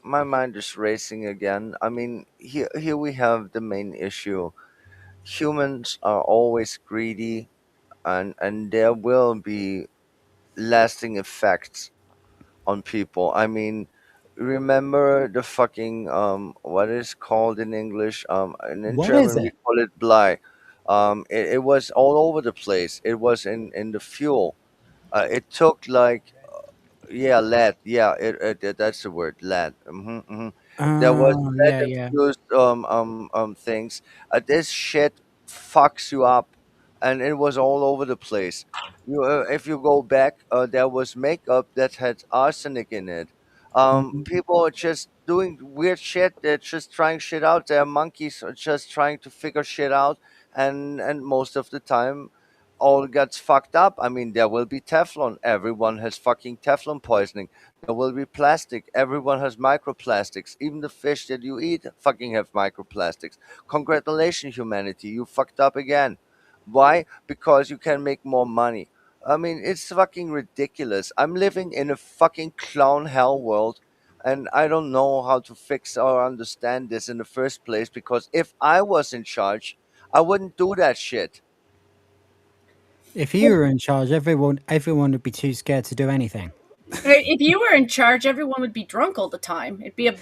my mind is racing again. I mean, here we have the main issue. Humans are always greedy, and there will be lasting effects on people. I mean, remember the fucking what is called in English? And in What is German we it? call it Blei. It was all over the place. It was in the fuel. It took like yeah, lead. Yeah, that's the word, lead. There was Oh, lead yeah, yeah. infused things. This shit fucks you up, and it was all over the place. If you go back, there was makeup that had arsenic in it. Mhm. People are just doing weird shit. They're just trying shit out. They're monkeys are just trying to figure shit out, and most of the time all gets fucked up. I mean, there will be Teflon. Everyone has fucking Teflon poisoning. There will be plastic. Everyone has microplastics. Even the fish that you eat fucking have microplastics. Congratulations, humanity. You fucked up again. Why? Because you can make more money. I mean, it's fucking ridiculous. I'm living in a fucking clown hell world, and I don't know how to fix or understand this in the first place, because if I was in charge, I wouldn't do that shit. If you were in charge, everyone would be too scared to do anything. If you were in charge, everyone would be drunk all the time. It'd be a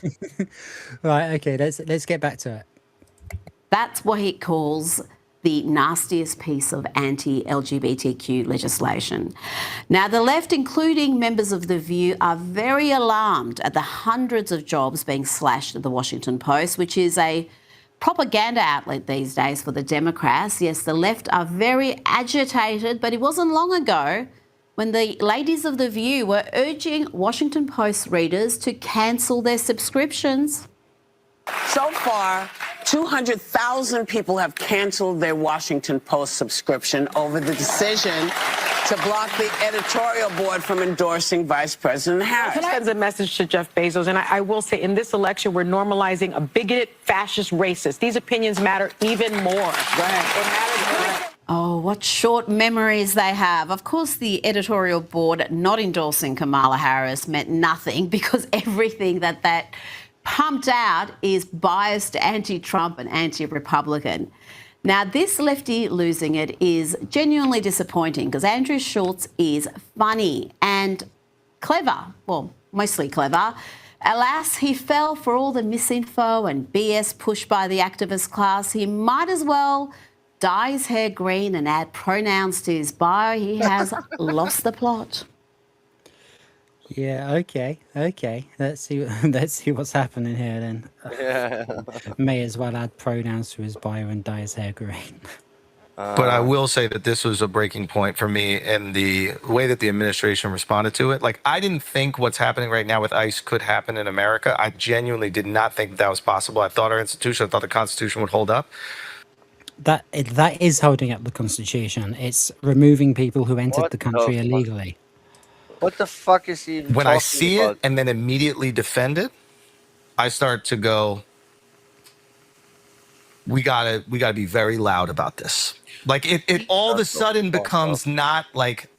Right, okay, let's get back to it. That's what he calls the nastiest piece of anti-LGBTQ legislation. Now, the left, including members of The View, are very alarmed at the hundreds of jobs being slashed at the Washington Post, which is a propaganda outlet these days for the Democrats. Yes, the left are very agitated, but it wasn't long ago when the ladies of The View were urging Washington Post readers to cancel their subscriptions. So far, 200,000 people have canceled their Washington Post subscription over the decision to block the editorial board from endorsing Vice President Harris. It sends a message to Jeff Bezos, and I will say, in this election, we're normalizing a bigoted, fascist, racist. These opinions matter even more. Go ahead. Oh, what short memories they have. Of course, the editorial board not endorsing Kamala Harris meant nothing, because everything that pumped out is biased anti-Trump and anti-Republican. Now, this lefty losing it is genuinely disappointing, because Andrew Schultz is funny and clever. Well, mostly clever. Alas, he fell for all the misinfo and BS pushed by the activist class. He might as well dye his hair green and add pronouns to his bio. He has lost the plot. Yeah, okay. Let's see what's happening here then. Yeah. May as well add pronouns to his bio and dye his hair green. But I will say that this was a breaking point for me in the way that the administration responded to it. Like, I didn't think what's happening right now with ICE could happen in America. I genuinely did not think that was possible. I thought our institution, I thought the Constitution would hold up. That is holding up the Constitution. It's removing people who entered What the country the fuck? illegally. What the fuck is he even When talking I see about? it and then immediately defend it, I start to go, we gotta be very loud about this. Like, it all of a sudden becomes not like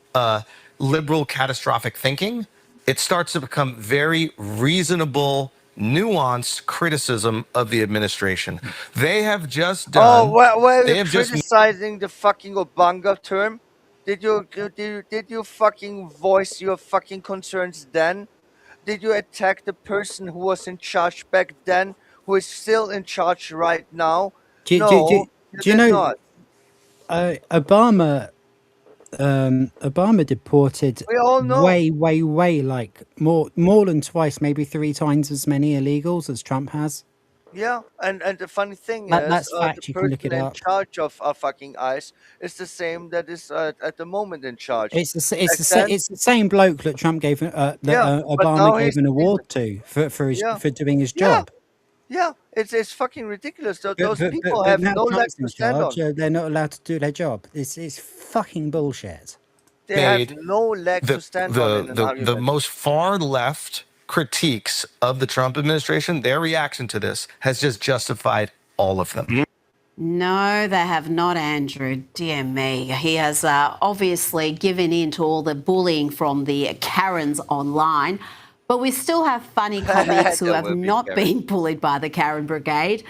liberal catastrophic thinking. It starts to become very reasonable, nuanced criticism of the administration. They have just done. Oh, why are they you have just criticizing the fucking Obanga term? Did you fucking voice your fucking concerns then? Did you attack the person who was in charge back then, who is still in charge right now? Do you You know did not. Obama deported We all know. way like more than twice, maybe 3 times as many illegals as Trump has. Yeah, and the funny thing That's is, fact. the You can look person it in up. charge of fucking ICE is the same that is at the moment in charge. It's Back then, it's the same bloke that Trump gave that yeah, but Obama now gave he's an award to for yeah, doing his yeah, job. yeah. It's fucking ridiculous. But Those people but have now no leg Trump's to in stand charge. on. They're not allowed to do their job. It's fucking bullshit. They have made no leg to stand on in an the argument. most far left critiques of the Trump administration, their reaction to this has just justified all of them. No, they have not, Andrew. Dear me. He has obviously given in to all the bullying from the Karens online. But we still have funny comics who That have would be not Karen. been bullied by the Karen Brigade,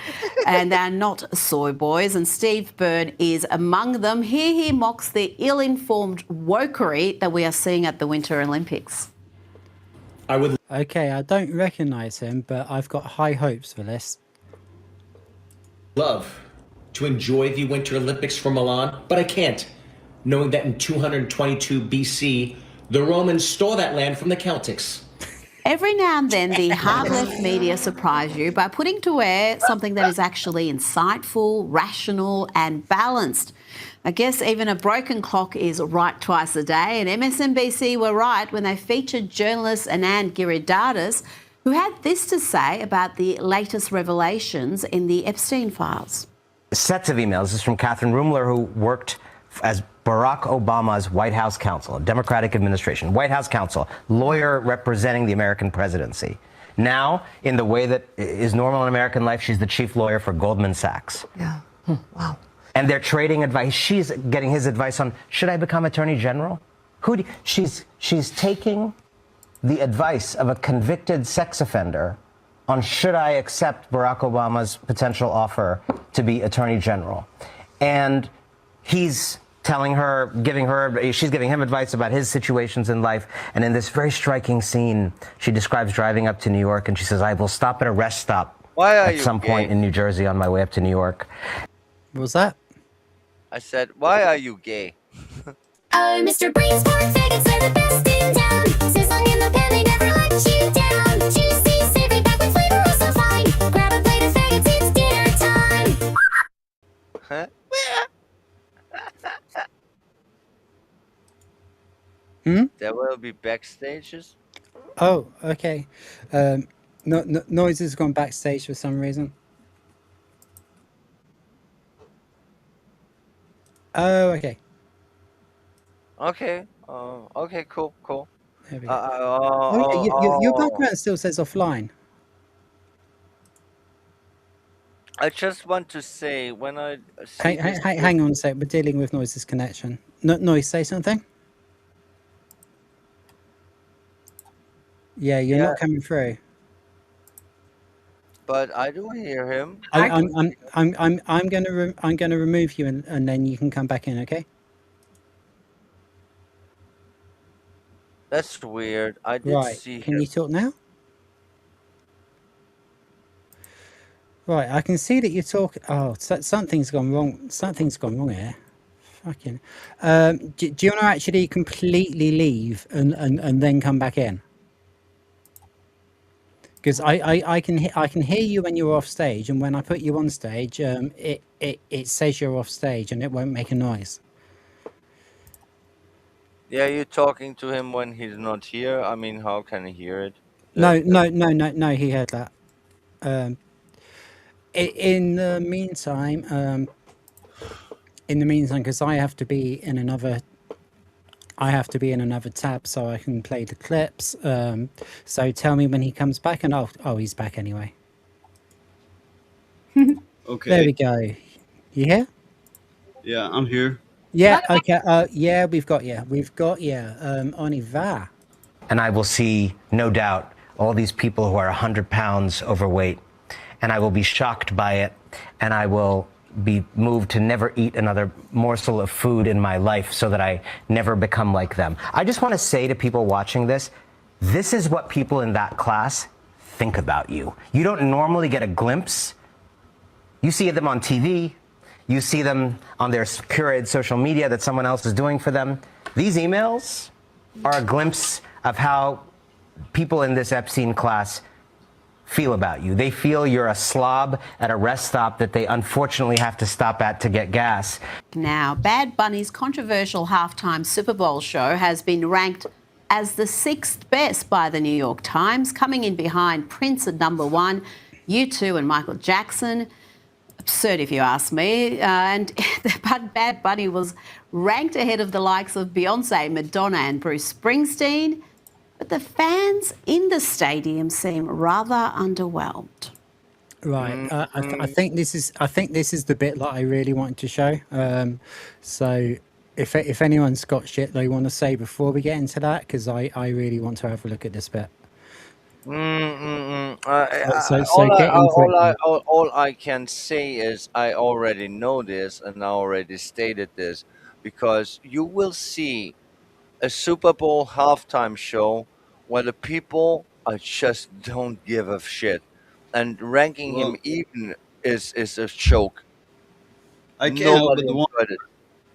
and they're not soy boys, and Steve Byrne is among them. Here he mocks the ill-informed wokery that we are seeing at the Winter Olympics. Okay, I don't recognise him, but I've got high hopes for this. Love to enjoy the Winter Olympics from Milan, but I can't, knowing that in 222 BC, the Romans stole that land from the Celtics. Every now and then, the hard-left media surprise you by putting to air something that is actually insightful, rational and balanced. I guess even a broken clock is right twice a day, and MSNBC were right when they featured journalist Anand Giridharadas, who had this to say about the latest revelations in the Epstein files. Sets of emails. This is from Catherine Rumler, who worked as Barack Obama's White House counsel, a Democratic administration, White House counsel, lawyer representing the American presidency. Now, in the way that is normal in American life, she's the chief lawyer for Goldman Sachs. Yeah. Wow. And they're trading advice. She's getting his advice on, should I become attorney general? She's taking the advice of a convicted sex offender on should I accept Barack Obama's potential offer to be attorney general. And he's telling her, she's giving him advice about his situations in life. And in this very striking scene, she describes driving up to New York, and she says, I will stop at a rest stop at some point in New Jersey on my way up to New York. What was that? I said, why are you gay? Oh, Mr. Breeze, pork faggots are the best in town. Sizzling in the pan, they never let you down. Juicy, savory, back with flavor, oh so fine. Grab a plate of faggots, it's dinner time. Huh? There will be backstages. Oh, okay. Noise has gone backstage for some reason. Oh, okay. Okay. Okay. Cool. There we go. Oh, yeah, your background still says offline. I just want to say when I see Hang on a sec. We're dealing with Noise's connection. Noise, say something. Yeah, you're not coming through. but I do hear him. I'm gonna remove you and then you can come back in, okay? That's weird. I did Right. see Can him. you talk now? Right, I can see that you're talking. Oh, something's gone wrong. Something's gone wrong here. Fucking. Do you want to actually completely leave and then come back in? Because I can hear you when you're off stage, and when I put you on stage, it says you're off stage and it won't make a noise. Yeah, you're talking to him when he's not here. I mean, how can he hear it? No, he heard that. In the meantime, because I have to be in another tab so I can play the clips. So tell me when he comes back, and oh, he's back anyway. Okay. There we go. You here? Yeah, I'm here. Yeah. Okay. Yeah, we've got you. On y va. And I will see, no doubt, all these people who are 100 pounds overweight, and I will be shocked by it, and I will be moved to never eat another morsel of food in my life so that I never become like them. I just want to say to people watching this is what people in that class think about you. You don't normally get a glimpse. You see them on TV. You see them on their curated social media that someone else is doing for them. These emails are a glimpse of how people in this Epstein class feel about you. They feel you're a slob at a rest stop that they unfortunately have to stop at to get gas. Now, Bad Bunny's controversial halftime Super Bowl show has been ranked as the 6th best by the New York Times, coming in behind Prince at number 1, U2 and Michael Jackson. Absurd if you ask me. And Bad Bunny was ranked ahead of the likes of Beyonce, Madonna and Bruce Springsteen. But the fans in the stadium seem rather underwhelmed. Right. I think this is the bit that I really wanted to show. So if anyone's got shit they want to say before we get into that, because I really want to have a look at this bit. Get in quickly. All I can say is I already know this and I already stated this because you will see a Super Bowl halftime show where the people are just don't give a shit, and ranking him Well, even is a joke. I can't help but Nobody the one. enjoyed it.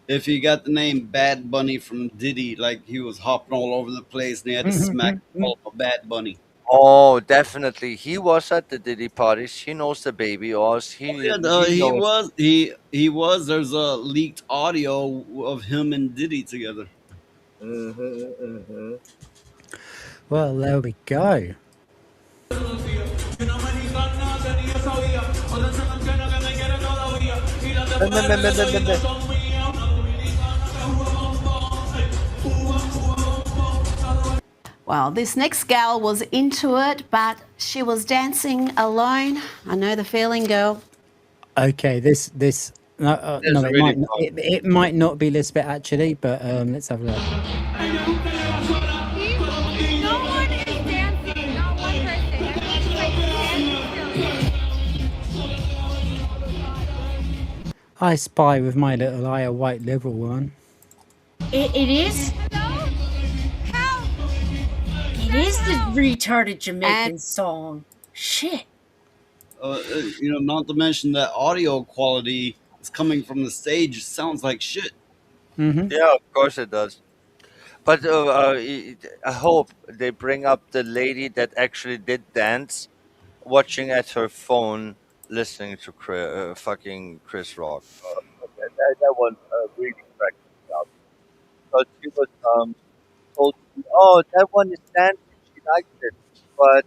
If he got the name Bad Bunny from Diddy, like he was hopping all over the place and they had to smack the call of Bad Bunny. Oh, definitely. He was at the Diddy parties. He knows the baby Oz. Yeah, He he knows. was. He was. There's a leaked audio of him and Diddy together. Well, there we go. Well, this next gal was into it, but she was dancing alone. I know the feeling, girl. Okay, this no, it might not be Lisbeth actually, but let's have a look. I spy with my little eye a white liberal one. It is. It is the retarded Jamaican song. Shit. Not to mention that audio quality is coming from the stage. It sounds like shit. Yeah, of course it does. But I hope they bring up the lady that actually did dance, watching at her phone, listening to fucking Chris Rock. That one really cracked me up because she was told, "Oh, that one is dancing." She liked it, but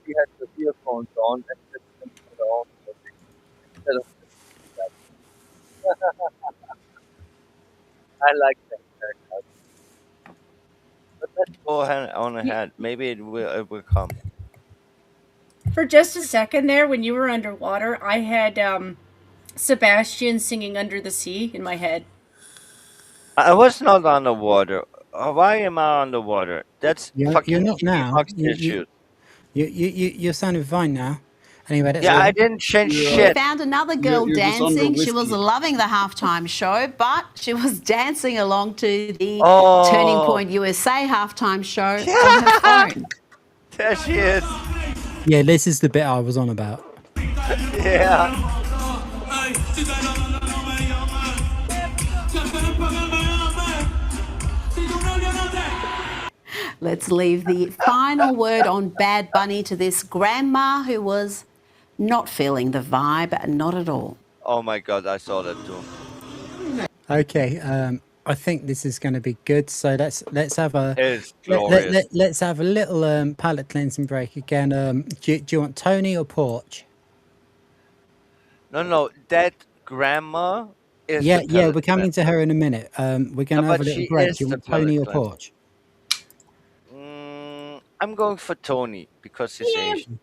she had the earphones on and listening to her own music instead of listening to that. I like that haircut. But let's go on ahead. Maybe it will come. For just a second there, when you were underwater, I had Sebastian singing "Under the Sea" in my head. I was not underwater. Why am I underwater? That's You're fucking not now. Fox issues. You're sounding fine now. Anyway, that's Yeah, all. I didn't change We shit. found another girl you're just under dancing. She was whiskey. loving the halftime show, but she was dancing along to the Oh. Turning Point USA halftime show on her phone. There she is. Yeah, this is the bit I was on about. Yeah. Let's leave the final word on Bad Bunny to this grandma who was not feeling the vibe, not at all. Oh my god, I saw that too. Okay, I think this is going to be good. So let's have a It's glorious. let's have a little palate cleansing break again. Do you want Tony or Porch? No, that grandma is. Yeah, the yeah, palate we're coming cleanser. to her in a minute. We're going to have but a little she break. is Do you the want Tony or palate cleanser. Porch? I'm going for Tony because he's Yeah. Asian.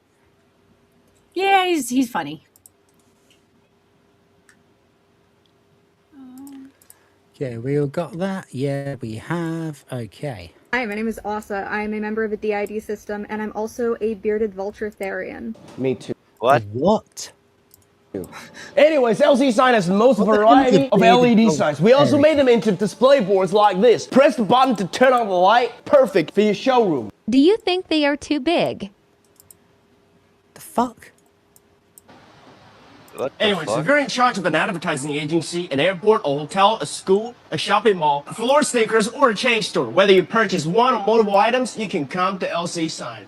Yeah, he's funny. Yeah, we all got that. Yeah, we have. Okay. Hi, my name is Asa. I am a member of the DID system, and I'm also a bearded vulturetharian. Me too. What? What? Anyways, LC sign has the most variety of LED signs. We also made them into display boards like this. Press the button to turn on the light. Perfect for your showroom. Do you think they are too big? The fuck? Anyways, if you're in charge of an advertising agency, an airport, a hotel, a school, a shopping mall, floor stickers, or a chain store, whether you purchase one or multiple items, you can come to LC Sign.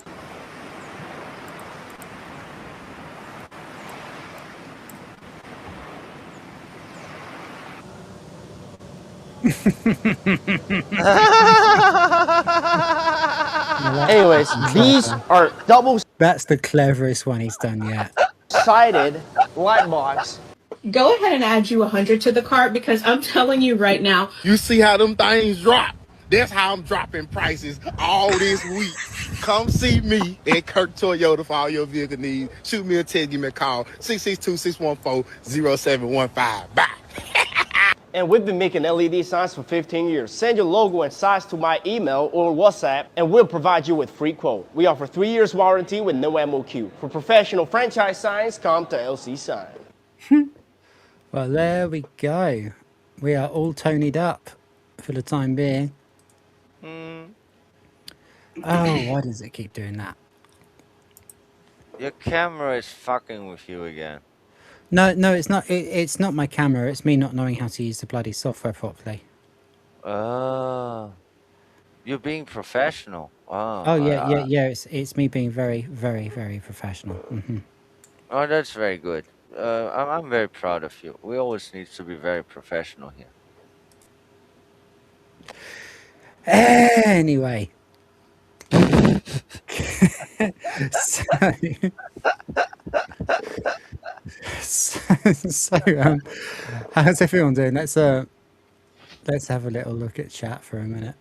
Anyways, these are double That's the cleverest one he's done yet. sided light box. Go ahead and add you 100 to the cart because I'm telling you right now. You see how them things drop? That's how I'm dropping prices all this week. Come see me at Kirk Toyota for all your vehicle needs. Shoot me a text, give me a call. 662-614-0715. Bye. And we've been making LED signs for 15 years. Send your logo and size to my email or WhatsApp, and we'll provide you with free quote. We offer 3 years warranty with no MOQ. For professional franchise signs, come to LC Sign. Well, there we go. We are all Tony'd up for the time being. Oh, why does it keep doing that? Your camera is fucking with you again. No, it's not. It's not my camera. It's me not knowing how to use the bloody software properly. Oh. You're being professional. Oh yeah. It's me being very, very, very professional. Oh, that's very good. I'm very proud of you. We always need to be very professional here. Anyway. So, how's everyone doing? Let's have a little look at chat for a minute.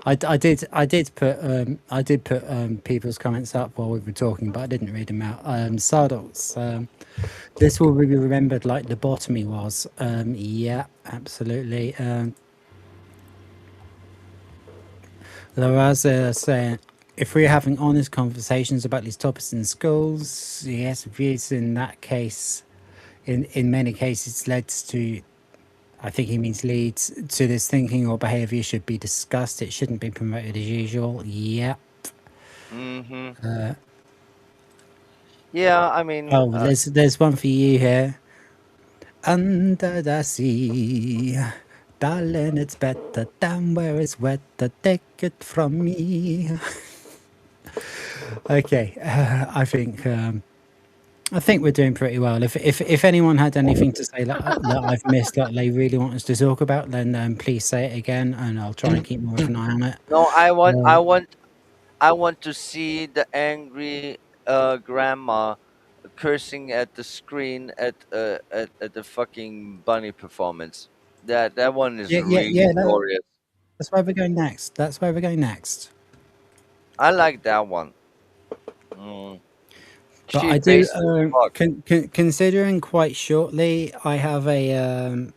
I did put people's comments up while we were talking, but I didn't read them out. Sardos, this will be remembered like lobotomy was. Yeah, absolutely. Lauraza saying, if we're having honest conversations about these topics in schools, yes, views in that case, in many cases, leads to, I think he means leads to this thinking or behaviour should be discussed. It shouldn't be promoted as usual. Yep. Yeah, I mean. Oh, there's one for you here. Under the sea, darling, it's better down where it's wetter. Take it from me. Okay, I think we're doing pretty well. If anyone had anything to say that I've missed that they really want us to talk about, then please say it again, and I'll try and keep more of an eye on it. No, I want to see the angry grandma cursing at the screen at the fucking bunny performance. That one is really glorious. That's where we're going next. I like that one. But I do, considering quite shortly, I have a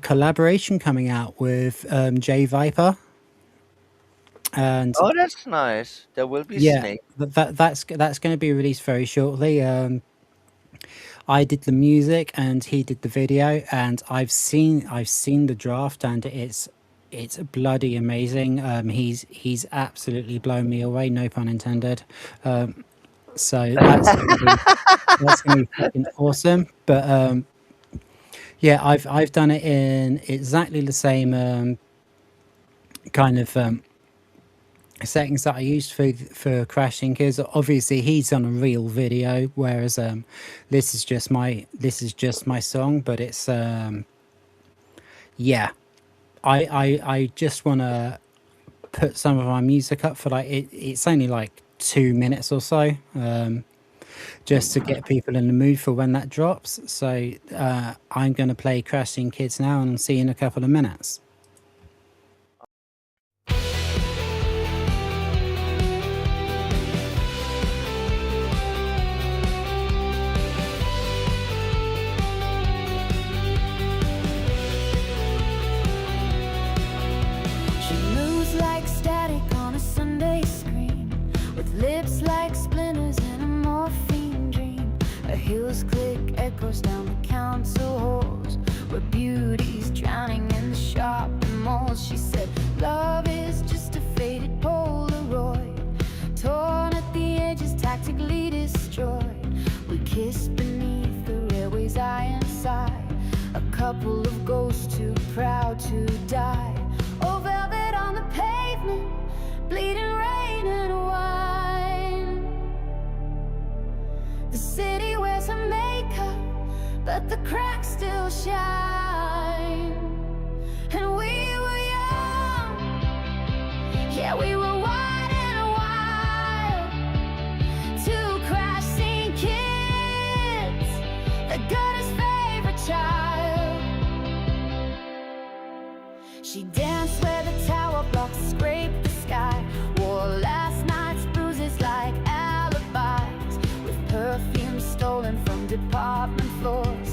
collaboration coming out with Jay Viper. And oh, that's nice. There will be Snake. That's going to be released very shortly. I did the music and he did the video, and I've seen the draft, and it's bloody amazing. He's absolutely blown me away, no pun intended. So that's gonna be fucking awesome. But yeah, I've done it in exactly the same kind of settings that I used for Crashing Kids. Obviously he's on a real video, whereas this is just my song, but it's yeah, I just want to put some of my music up for like it's only like 2 minutes or so, just to get people in the mood for when that drops. So I'm going to play Crashing Kids now, and I'll see you in a couple of minutes. Lips like splinters in a morphine dream. Her heels click echoes down the council halls, where beauty's drowning in the shopping malls. She said, love is just a faded Polaroid, torn at the edges, tactically destroyed. We kiss beneath the railway's iron side, a couple of ghosts too proud to die. Oh, velvet on the pavement, bleeding rain and wine. The city wears her makeup, but the cracks still shine. And we were young, yeah, we were wide and wild. Two crashing kids, the gutter's favorite child. She danced where the tower blocks scraped the sky, wore last night's bruises like alibis, with perfume stolen from department floors.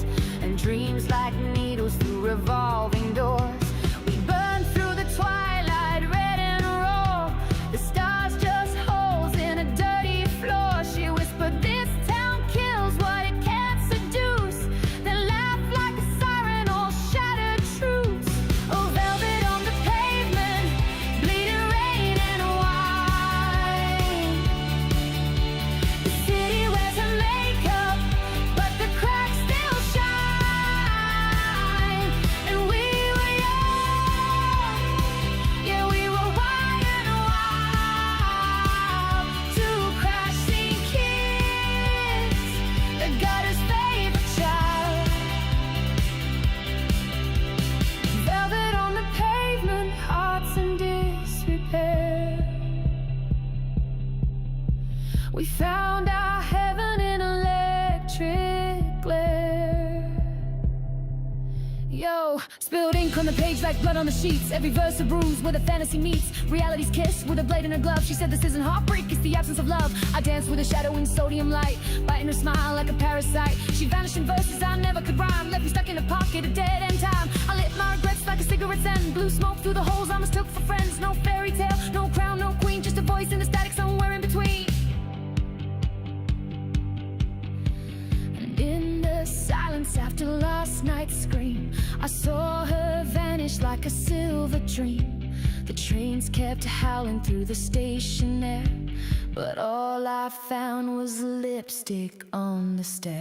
Yo, spilled ink on the page like blood on the sheets. Every verse a bruise where the fantasy meets reality's kiss with a blade in her glove. She said this isn't heartbreak, it's the absence of love. I danced with a shadow in sodium light, biting her smile like a parasite. She vanished in verses I never could rhyme, left me stuck in a pocket of dead end time. I lit my regrets like a cigarette's end, blew smoke through the holes I mistook for friends. No fairy tale, no crown, no queen, just a voice in the static somewhere in between. And in the silence after last night's scream, I saw her vanish like a silver dream. The trains kept howling through the station air, but all I found was lipstick on the stair.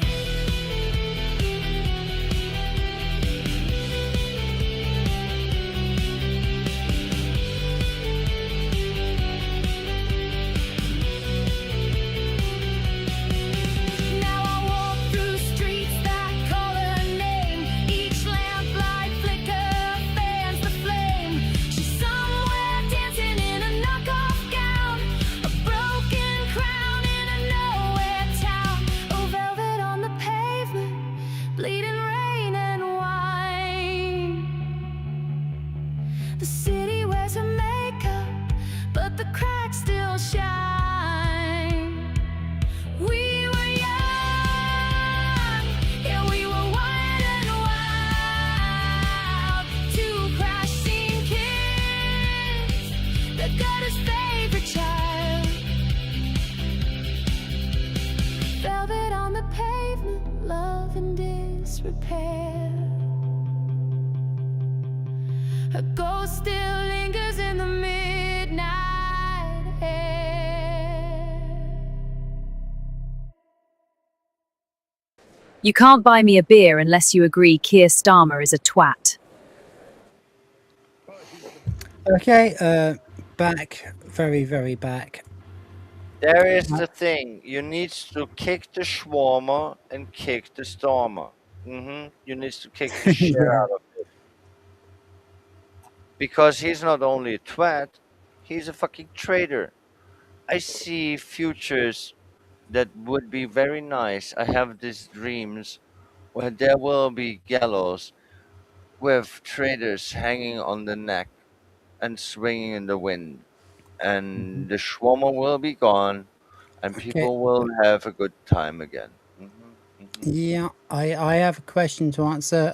The city wears her makeup, but the cracks still shine. We were young, yeah, we were wild and wild. Two crashing kids, the gutter's favorite child. Velvet on the pavement, love in disrepair. A ghost still lingers in the midnight air. You can't buy me a beer unless you agree Keir Starmer is a twat. Okay, back, very, very back. There is the thing. You need to kick the shawarma and kick the stormer. You need to kick the shit out of it. Because he's not only a twat, he's a fucking traitor. I see futures that would be very nice. I have these dreams where there will be gallows with traitors hanging on the neck and swinging in the wind. And the shawarma will be gone and Okay. people will have a good time again. Yeah, I have a question to answer.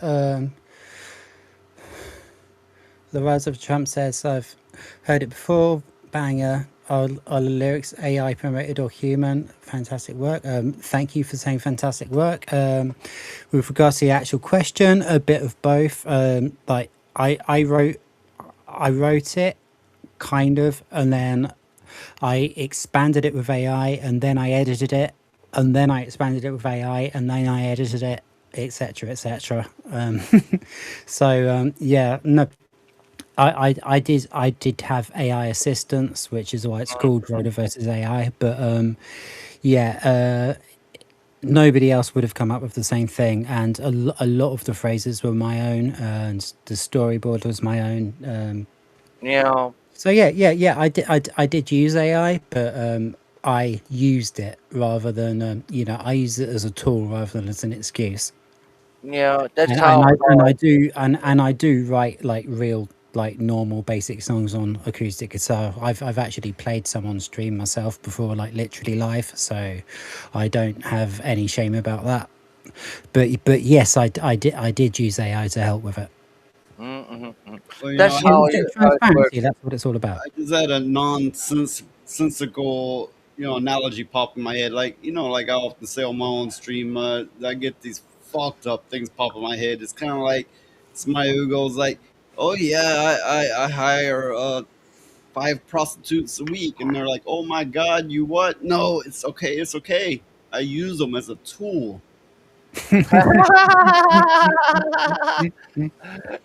The Rise of Trump says, I've heard it before, banger. Are the lyrics AI promoted or human? Fantastic work. Thank you for saying fantastic work. With regards to the actual question, a bit of both. Like I wrote it kind of, and then I expanded it with AI, and then I edited it, and then I expanded it with AI, and then I edited it, etc., etc. Yeah, no. I did have AI assistance, which is why it's called Rhoda versus AI. But nobody else would have come up with the same thing, and a lot of the phrases were my own, and the storyboard was my own. Yeah. So I did use AI, but I used it rather than I used it as a tool rather than as an excuse. Yeah, that's And how. I do write like real, like normal basic songs on acoustic guitar. I've actually played some on stream myself before, like literally live, so I don't have any shame about that. But yes, I did use AI to help with it. Well, That's how it Transparency, works. that's what it's all about. I just had a nonsensical, analogy pop in my head. Like, like I often say on my own stream, I get these fucked up things pop in my head. It's kind of like somebody who goes like, "Oh yeah, I hire 5 prostitutes a week," and they're like, "Oh my god, you what? No, it's okay. I use them as a tool."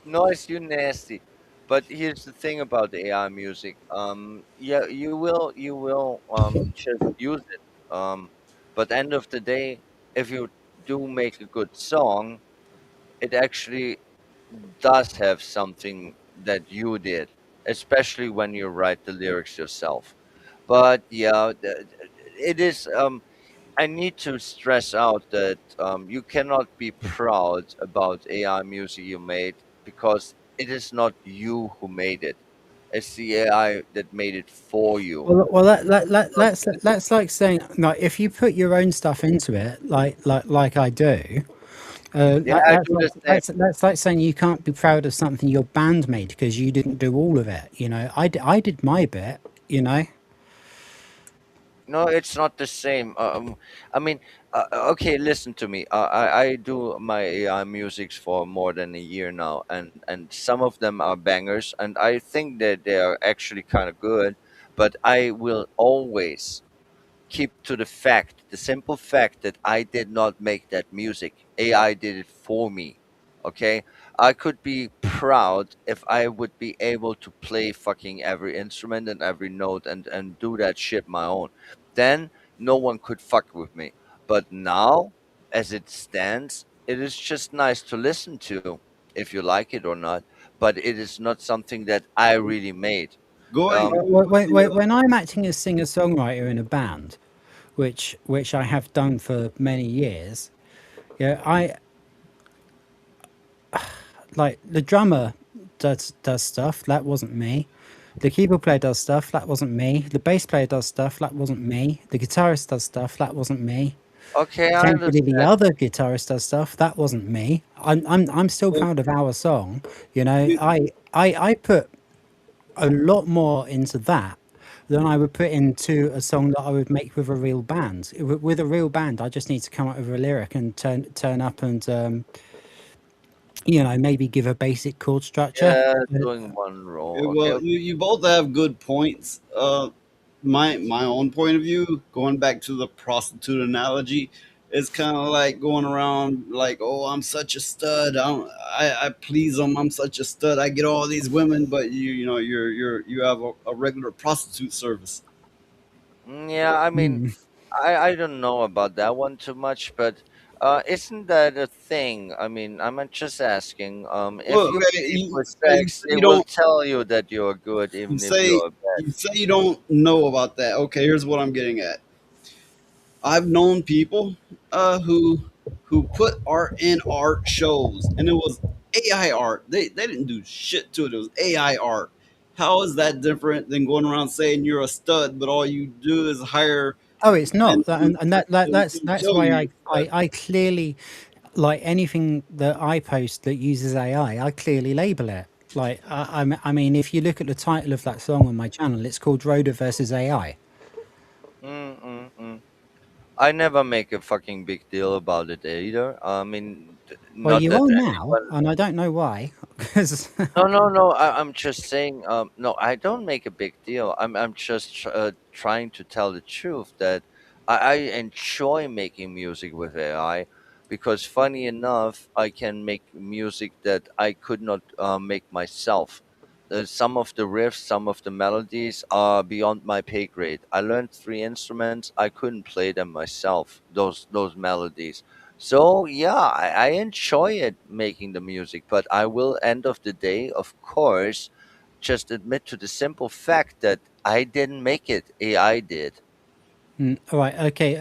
Noise, you nasty. But here's the thing about the AI music. Yeah, you will just use it. But end of the day, if you do make a good song, it actually does have something that you did, especially when you write the lyrics yourself. But yeah, it is. I need to stress out that you cannot be proud about AI music you made because it is not you who made it. It's the AI that made it for you. Well, that's like saying, like, if you put your own stuff into it, like I do, Yeah, I do the same. that's like saying you can't be proud of something your band made because you didn't do all of it. You know, I did my bit. You know. No, it's not the same. I mean, okay, listen to me. I do my AI musics for more than a year now, and some of them are bangers, and I think that they are actually kind of good. But I will always keep to the fact, the simple fact that I did not make that music. AI did it for me. Okay? I could be proud if I would be able to play fucking every instrument and every note and do that shit my own. Then no one could fuck with me. But now, as it stands, it is just nice to listen to if you like it or not. But it is not something that I really made. Going. When I'm acting as singer-songwriter in a band, which I have done for many years, yeah, I like the drummer does stuff that wasn't me. The keyboard player does stuff that wasn't me. The bass player does stuff that wasn't me. The guitarist does stuff that wasn't me. Okay, I Thankfully, the understand. other guitarist does stuff that wasn't me. I'm still proud of our song. You know, I put a lot more into that than I would put into a song that I would make with a real band. With a real band, I just need to come up with a lyric and turn up and you know, maybe give a basic chord structure. Yeah, doing one roll. Okay, Well, you both have good points. My own point of view, going back to the prostitute analogy, is kind of like going around like, oh, I'm such a stud. I please them. I'm such a stud. I get all these women, but you have a regular prostitute service. Yeah, I mean, Mm. I don't know about that one too much, but isn't that a thing? I mean, I'm just asking. If Well, you okay, pay for you sex, say it you will don't. tell you that you're good, You even if say you're bad. you say you don't know about that. Okay, here's what I'm getting at. I've known people who put art in art shows, and it was AI art. They didn't do shit to it. It was AI art. How is that different than going around saying you're a stud, but all you do is hire Oh, it's men not. to, And to that's show why you you're a stud? I clearly, like anything that I post that uses I clearly label it. Like I mean, if you look at the title of that song on my channel, it's called Rhoda versus AI. Mm-mm-mm. I never make a fucking big deal about it either. I mean, Well, not you that are now, anyone. and I don't know why. Because No, no, no. I'm just saying. No, I don't make a big deal. I'm just trying to tell the truth that I enjoy making music with AI because, funny enough, I can make music that I could not make myself. Some of the riffs, some of the melodies are beyond my pay grade. I learned three instruments. I couldn't play them myself. Those melodies. So yeah, I enjoy it making the music, but I will end of the day, of course, just admit to the simple fact that I didn't make it. AI did. All right, okay.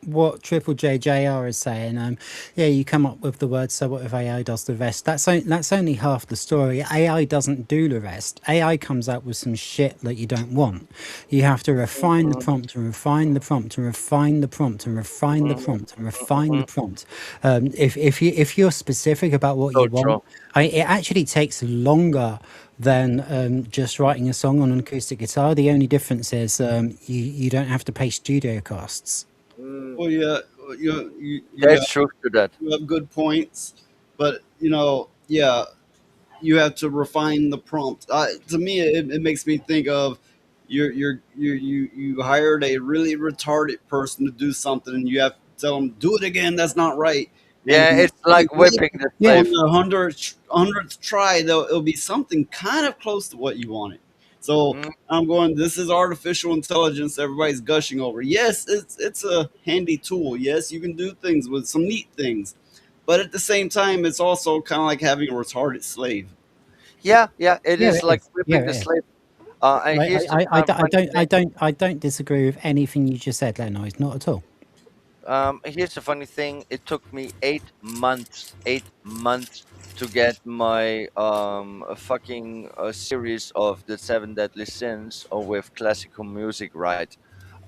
What Triple JJR is saying, yeah, you come up with the word. So what if AI does the rest? That's only half the story. AI doesn't do the rest. AI comes out with some shit that you don't want. You have to refine the Mhm, prompt and refine the prompt and refine the prompt and refine the mhm, prompt and refine the mhm. prompt. If you're specific about what So you want, true. it actually takes longer than just writing a song on an acoustic guitar. The only difference is you don't have to pay studio costs. Mm, Well, yeah, you there's have truth to that. good points, but yeah, you have to refine the prompt. To me, it makes me think of you hired a really retarded person to do something, and you have to tell them do it again. That's not right. And Yeah, it's like maybe whipping the Yeah, on slave. the hundredth try, though, it'll be something kind of close to what you wanted. So Mm, I'm going. This is artificial intelligence. Everybody's gushing over. Yes, it's a handy tool. Yes, you can do things with some neat things, but at the same time, it's also kind of like having a retarded slave. yeah, yeah, it yeah, is it like is. Yeah, whipping the it is. slave. And here's the I funny thing. don't disagree with anything you just said, Leno. It's not at all. Here's the funny thing. It took me 8 months, 8 months to get my a fucking series of the Seven Deadly Sins with classical music right.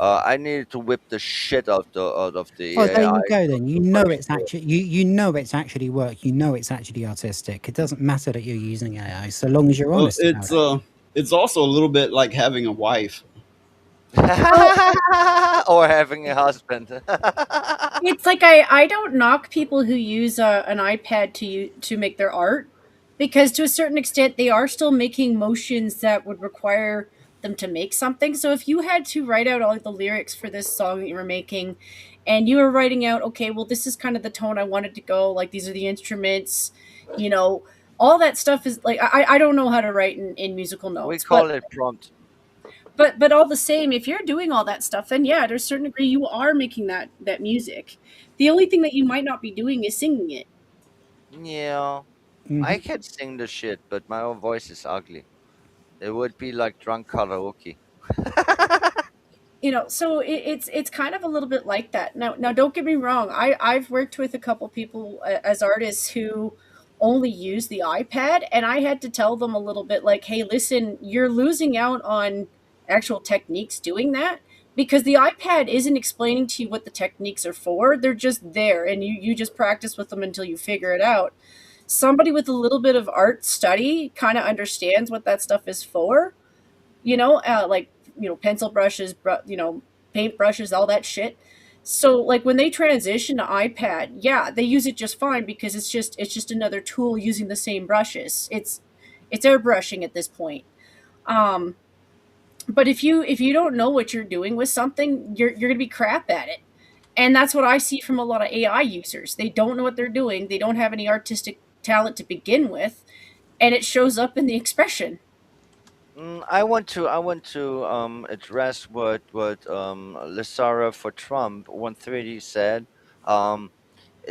I needed to whip the shit out of the Oh, there AI you go. to, Then you to know fucking it's do it. actually you know it's actually work. You know it's actually artistic. It doesn't matter that you're using AI, so long as you're Well, honest about it. it's also a little bit like having a wife. Well, Or having a husband. it's like I don't knock people who use an iPad to make their art, because to a certain extent they are still making motions that would require them to make something. So if you had to write out all the lyrics for this song that you were making, and you were writing out, okay, well, this is kind of the tone I wanted to go, like these are the instruments, you know, all that stuff is like I don't know how to write in musical We notes, call it prompt. but all the same, if you're doing all that stuff, then yeah, to a certain degree you are making that music. The only thing that you might not be doing is singing it. Yeah, I can sing the shit, but my own voice is ugly. It would be like drunk karaoke. So it's kind of a little bit like that. Now don't get me wrong, I've worked with a couple people as artists who only use the iPad, and I had to tell them a little bit like, hey, listen, you're losing out on actual techniques doing that, because the iPad isn't explaining to you what the techniques are for. They're just there, and you just practice with them until you figure it out. Somebody with a little bit of art study kind of understands what that stuff is for, like, pencil brushes, paint brushes, all that shit. So like when they transition to iPad, yeah, they use it just fine, because it's just another tool using the same brushes. It's airbrushing at this point. Um, but if you don't know what you're doing with something, you're gonna be crap at it. And that's what I see from a lot of AI users. They don't know what they're doing. They don't have any artistic talent to begin with, and it shows up in the expression. I want to address what Lissara for Trump 130 said. Um,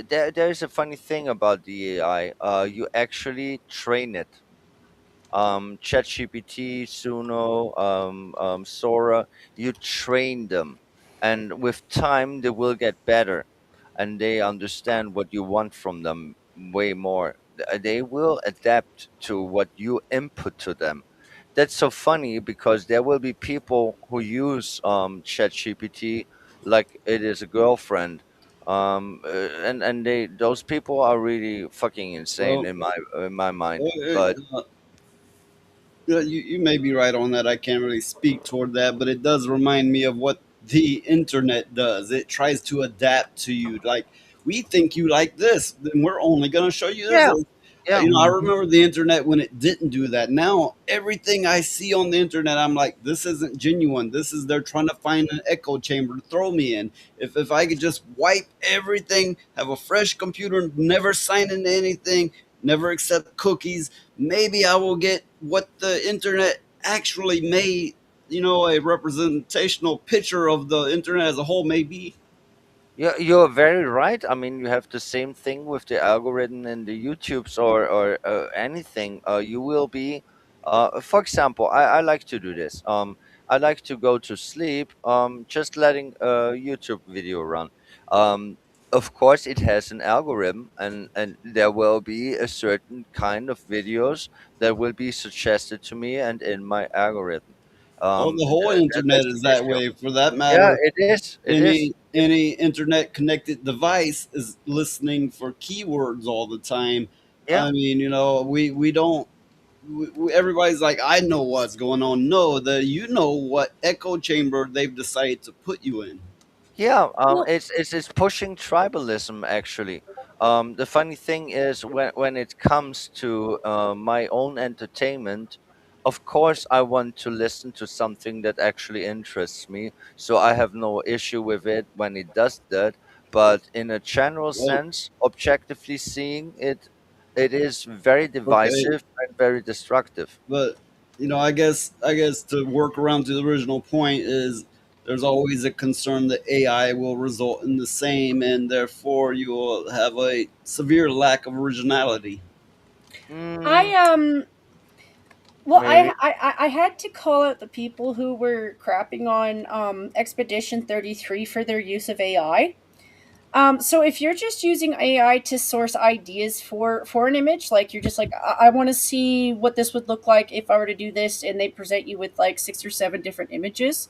there's a funny thing about the AI. You actually train it. ChatGPT, Suno, Sora, you train them, and with time they will get better, and they understand what you want from them way more. They will adapt to what you input to them. That's so funny because there will be people who use ChatGPT like it is a girlfriend. And those people are really fucking insane Well, in my mind. uh, But uh, you may be right on that. I can't really speak toward that, but it does remind me of what the internet does. It tries to adapt to you. Like, we think you like this, then we're only going to show you this. yeah, yeah. I remember the internet when it didn't do that. Now, everything I see on the internet, I'm like, this isn't genuine. This is they're trying to find an echo chamber to throw me in. If I could just wipe everything, have a fresh computer, never sign into anything, never accept cookies, maybe I will get what the internet actually may, a representational picture of the internet as a whole may be. You're very right. I mean, you have the same thing with the algorithm in the YouTubes or anything. You will be, for example, I like to do this. I like to go to sleep, just letting a YouTube video run. Um, of course, it has an algorithm, and there will be a certain kind of videos that will be suggested to me and in my algorithm. Well, the whole internet That's is the that issue. way. For that Yeah, matter, it is. It is. any internet connected device is listening for keywords all the time. Yeah. I mean, we don't. Everybody's like, I know what's going on. No, you know what echo chamber they've decided to put you in. Yeah, Well, it's pushing tribalism actually. The funny thing is when it comes to my own entertainment, of course I want to listen to something that actually interests me. So I have no issue with it when it does that. But in a general Well, sense, objectively seeing it, it is very okay, divisive and very destructive. but I guess to work around to the original point is there's always a concern that AI will result in the same, and therefore you will have a severe lack of originality. Mm, I well, maybe. I had to call out the people who were crapping on Expedition 33 for their use of AI. So if you're just using AI to source ideas for an image, like you're just like, I want to see what this would look like if I were to do this, and they present you with like 6 or 7 different images.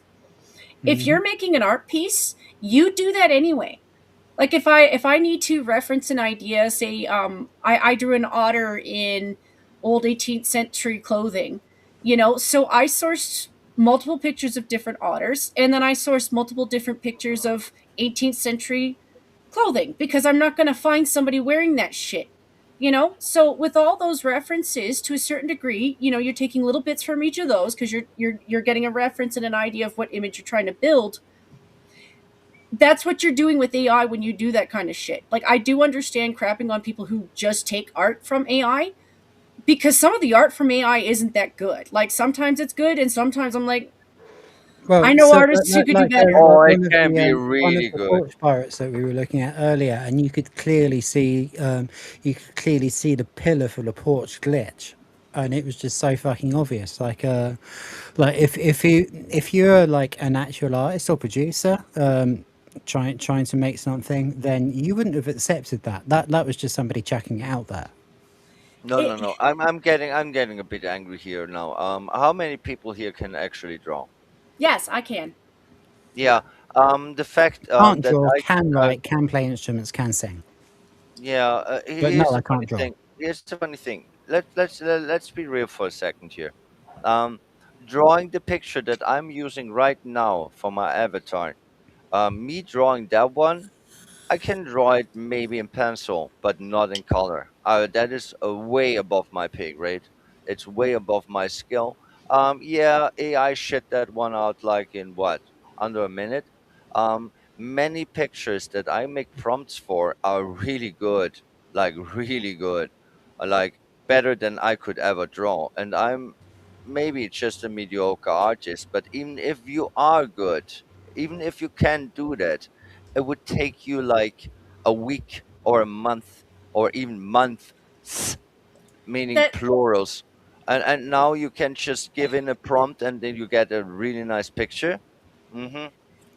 If Mhm. you're making an art piece, you do that anyway. Like if I need to reference an idea, say I drew an otter in old 18th century clothing, so I sourced multiple pictures of different otters, and then I sourced multiple different pictures of 18th century clothing because I'm not going to find somebody wearing that shit. So with all those references, to a certain degree, you're taking little bits from each of those because you're getting a reference and an idea of what image you're trying to build. That's what you're doing with AI when you do that kind of shit. Like, I do understand crapping on people who just take art from AI, because some of the art from AI isn't that good. Like, sometimes it's good, and sometimes I'm like, I Well, know so artists who could do like better. Oh, it can be one of really the good. Porch Pirates that we were looking at earlier, and you could clearly see the pillar for the porch glitch, and it was just so fucking obvious. Like if you're like an actual artist or producer, trying to make something, then you wouldn't have accepted that. That was just somebody chucking it out there. No, no, no. I'm getting a bit angry here now. How many people here can actually draw? Yes, I can. Yeah. The fact Can't that draw, I can can write, can play instruments, can sing. yeah. But no, Here's the I funny can't draw. thing. Here's the funny thing. Let's be real for a second here. Um, Drawing the picture that I'm using right now for my avatar. Me drawing that one, I can draw it maybe in pencil, but not in color. That is way above my pay grade. It's way above my skill. Yeah, AI shit that one out like in what, under a minute. Many pictures that I make prompts for are really good, like really good, like better than I could ever draw. And I'm maybe just a mediocre artist, but even if you are good, even if you can do that, it would take you like a week or a month or even months, meaning That plurals. And now you can just give in a prompt and then you get a really nice picture. Mm-hmm.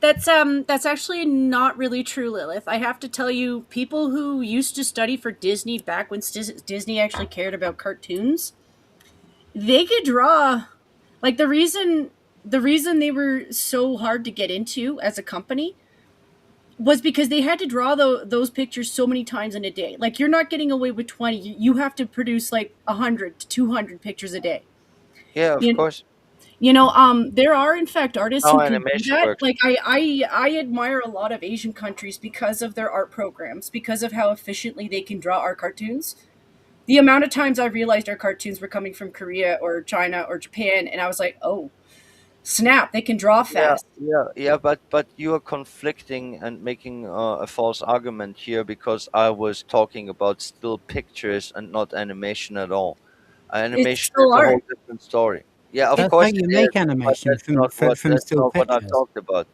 that's actually not really true, Lilith. I have to tell you, people who used to study for Disney back when Disney actually cared about cartoons, they could draw. Like, the reason they were so hard to get into as a company was because they had to draw those pictures so many times in a day. Like, you're not getting away with 20. You have to produce like 100 to 200 pictures a day. Yeah, of You, course. there are in fact artists How who can do animation that. works. Like, I admire a lot of Asian countries because of their art programs, because of how efficiently they can draw our cartoons. The amount of times I realized our cartoons were coming from Korea or China or Japan, and I was like, oh, snap, they can draw Yeah, fast. yeah, but you are conflicting and making a false argument here because I was talking about still pictures and not animation at all. It's Animation still is a whole art. different story. Yeah, of It, That's how course you it make is, but animation from that's still not what I pictures. talked about.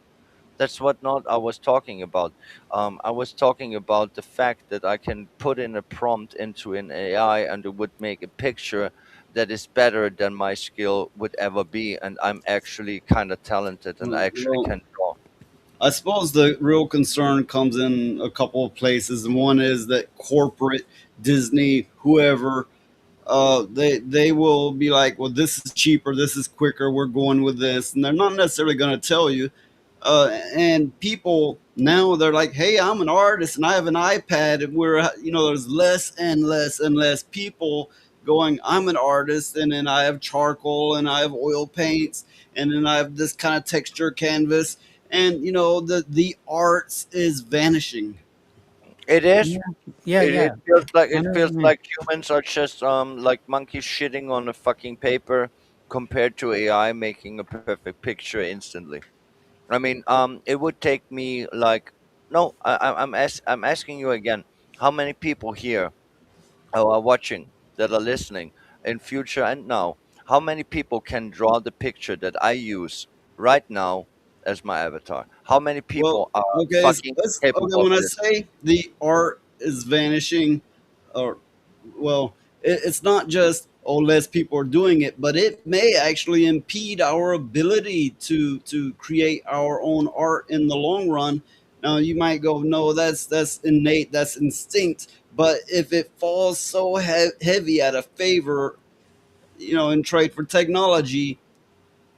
That's what not I was talking about. I was talking about the fact that I can put in a prompt into an AI and it would make a picture that is better than my skill would ever be, and I'm actually kind of talented and I actually Well, can draw. I suppose the real concern comes in a couple of places, and one is that corporate Disney, whoever, they will be like, well, this is cheaper, this is quicker, we're going with this, and they're not necessarily going to tell you. And people now they're like, hey, I'm an artist and I have an iPad, and there's less and less and less people going, I'm an artist, and then I have charcoal and I have oil paints, and then I have this kind of texture canvas, and the arts is vanishing. It is. Yeah, yeah, It yeah. feels like I it know what you feels mean. like humans are just like monkeys shitting on a fucking paper compared to AI making a perfect picture instantly. I mean, it would take me like no, I'm asking you again. How many people here who are watching that are listening in future and now? How many people can draw the picture that I use right now as my avatar? How many Well, people are okay, fucking okay. capable of When I this? say the art is vanishing, or well, it's not just less people are doing it, but it may actually impede our ability to create our own art in the long run, Now you might go, no, that's innate, that's instinct. But if it falls so heavy out of favor, in trade for technology,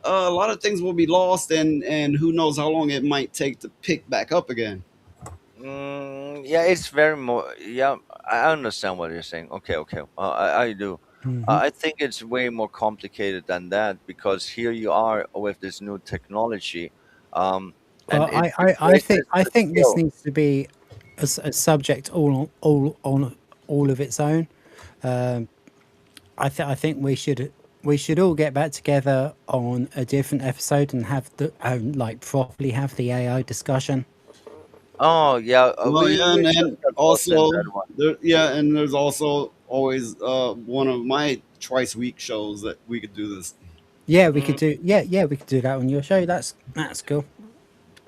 a lot of things will be lost, and who knows how long it might take to pick back up again. Yeah, it's very more. Yeah, I understand what you're saying. Okay, okay, I do. Hmm. I think it's way more complicated than that because here you are with this new technology, and it's the greatest I think this skill. needs to be a subject all of its own. Um, I think we should all get back together on a different episode and have the like properly have the AI discussion. Oh yeah, Well, we yeah, we and should then not go to also, that one. and there's also always one of my twice week shows that we could do this. Yeah, we could Mm. do. Yeah, we could do that on your show. That's cool.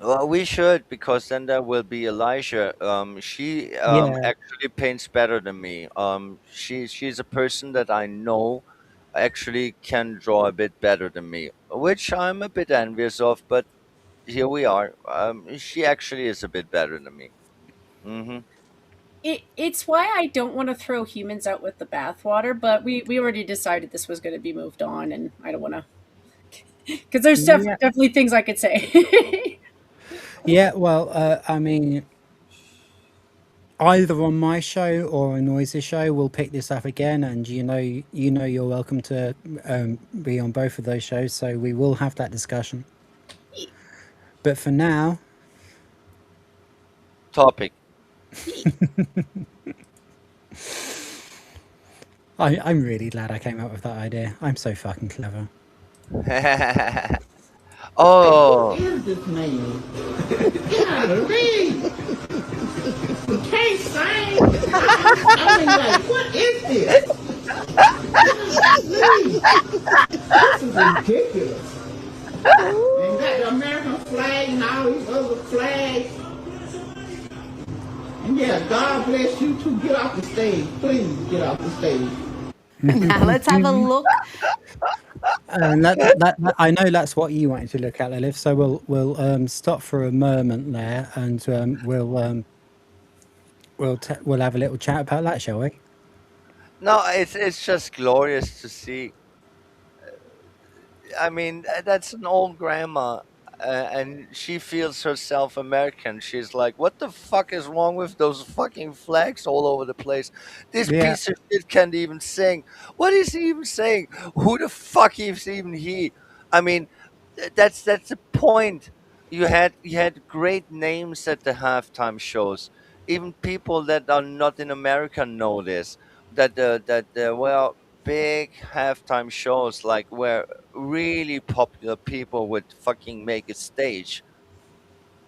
Well, we should because then there will be Elijah. She Yeah. actually paints better than me. She's a person that I know actually can draw a bit better than me, which I'm a bit envious of. But here we are. She actually is a bit better than me. Hmm. It's why I don't want to throw humans out with the bathwater, but we already decided this was going to be moved on, and I don't want to because there's Yeah. definitely things I could say. Yeah. Well, I mean, either on my show or a Noises show, we'll pick this up again, and you're welcome to be on both of those shows. So we will have that discussion. But for now, Topic. I'm really glad I came up with that idea. I'm so fucking clever. Oh. Who is this man? Golly! You can't sing. I mean, like, what is this? This is ridiculous. And got the American flag and all these other flags. And yeah, God bless you too. Get off the stage. Please get off the stage. Now let's have a look. And I know that's what you wanted to look at, Lilith. So we'll stop for a moment there, and we'll have a little chat about that, shall we? No, it's just glorious to see. I mean, that's an old grandma, and she feels herself American. She's like, "What the fuck is wrong with those fucking flags all over the place? This Yeah. piece of shit can't even sing. What is he even saying? Who the fuck is even he?" I mean, that's the point. You had great names at the halftime shows. Even people that are not in America know this. Well, big halftime shows like where really popular people would fucking make a stage.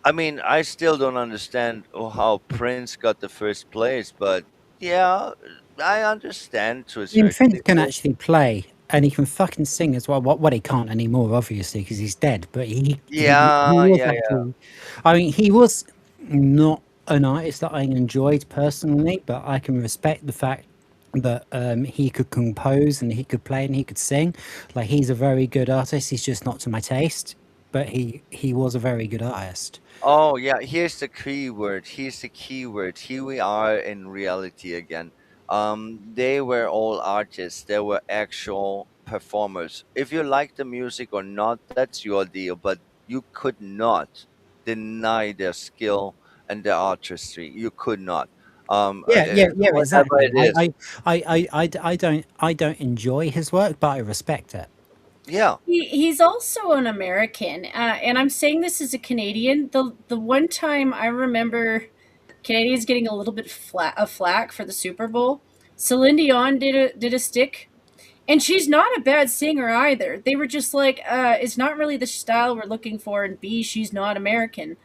I mean, I still don't understand how Prince got the first place, but yeah, I understand to a I mean, certain Prince can degree. actually play, and he can fucking sing as well. What he can't anymore, obviously, because he's dead. But he Yeah, was yeah, yeah. actually. I mean, he was not an artist that I enjoyed personally, but I can respect the fact that he could compose and he could play and he could sing. Like, he's a very good artist. He's just not to my taste, but he was a very good artist. Oh, yeah, here's the key word. Here's the key word. Here we are in reality again. They were all artists. They were actual performers. If you like the music or not, that's your deal, but you could not deny their skill and their artistry. You could not. Yeah, Whatever exactly. it is. I don't enjoy his work, but I respect it. Yeah. He's also an American, and I'm saying this as a Canadian. The one time I remember Canadians getting a little bit of flack for the Super Bowl, Celine Dion did a stick, and she's not a bad singer either. They were just like, it's not really the style we're looking for, and B, she's not American.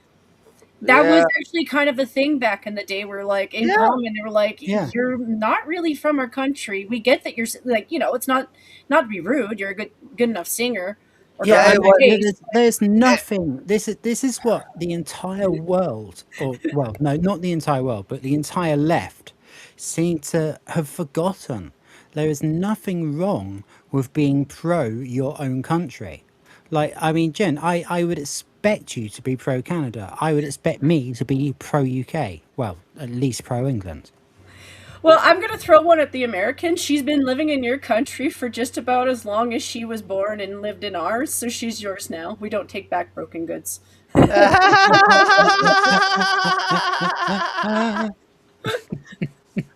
That was Yeah. actually kind of a thing back in the day where, like, in Yeah. common, they were like, Yeah. "You're not really from our country. We get that you're like, it's not to be rude. You're a good enough singer, or Yeah, not Yeah, in it my was. case." there's nothing. This is what the entire world, or well, no, not the entire world, but the entire left seem to have forgotten. There is nothing wrong with being pro your own country. Like, I mean, Jen, I would expect you to be pro-Canada. I would expect me to be pro-UK. Well, at least pro-England. Well, I'm going to throw one at the Americans. She's been living in your country for just about as long as she was born and lived in ours, so she's yours now. We don't take back broken goods.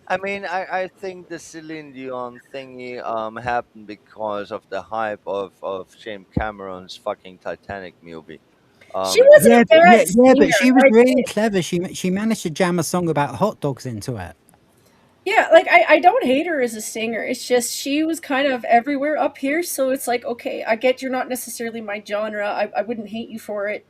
I mean, I think the Celine Dion thingy happened because of the hype of James Cameron's fucking Titanic movie. She wasn't a bad singer. But she was Like, really clever. She managed to jam a song about hot dogs into it. yeah, like I don't hate her as a singer. It's just she was kind of everywhere up here, so it's like, okay, I get you're not necessarily my genre. I wouldn't hate you for it.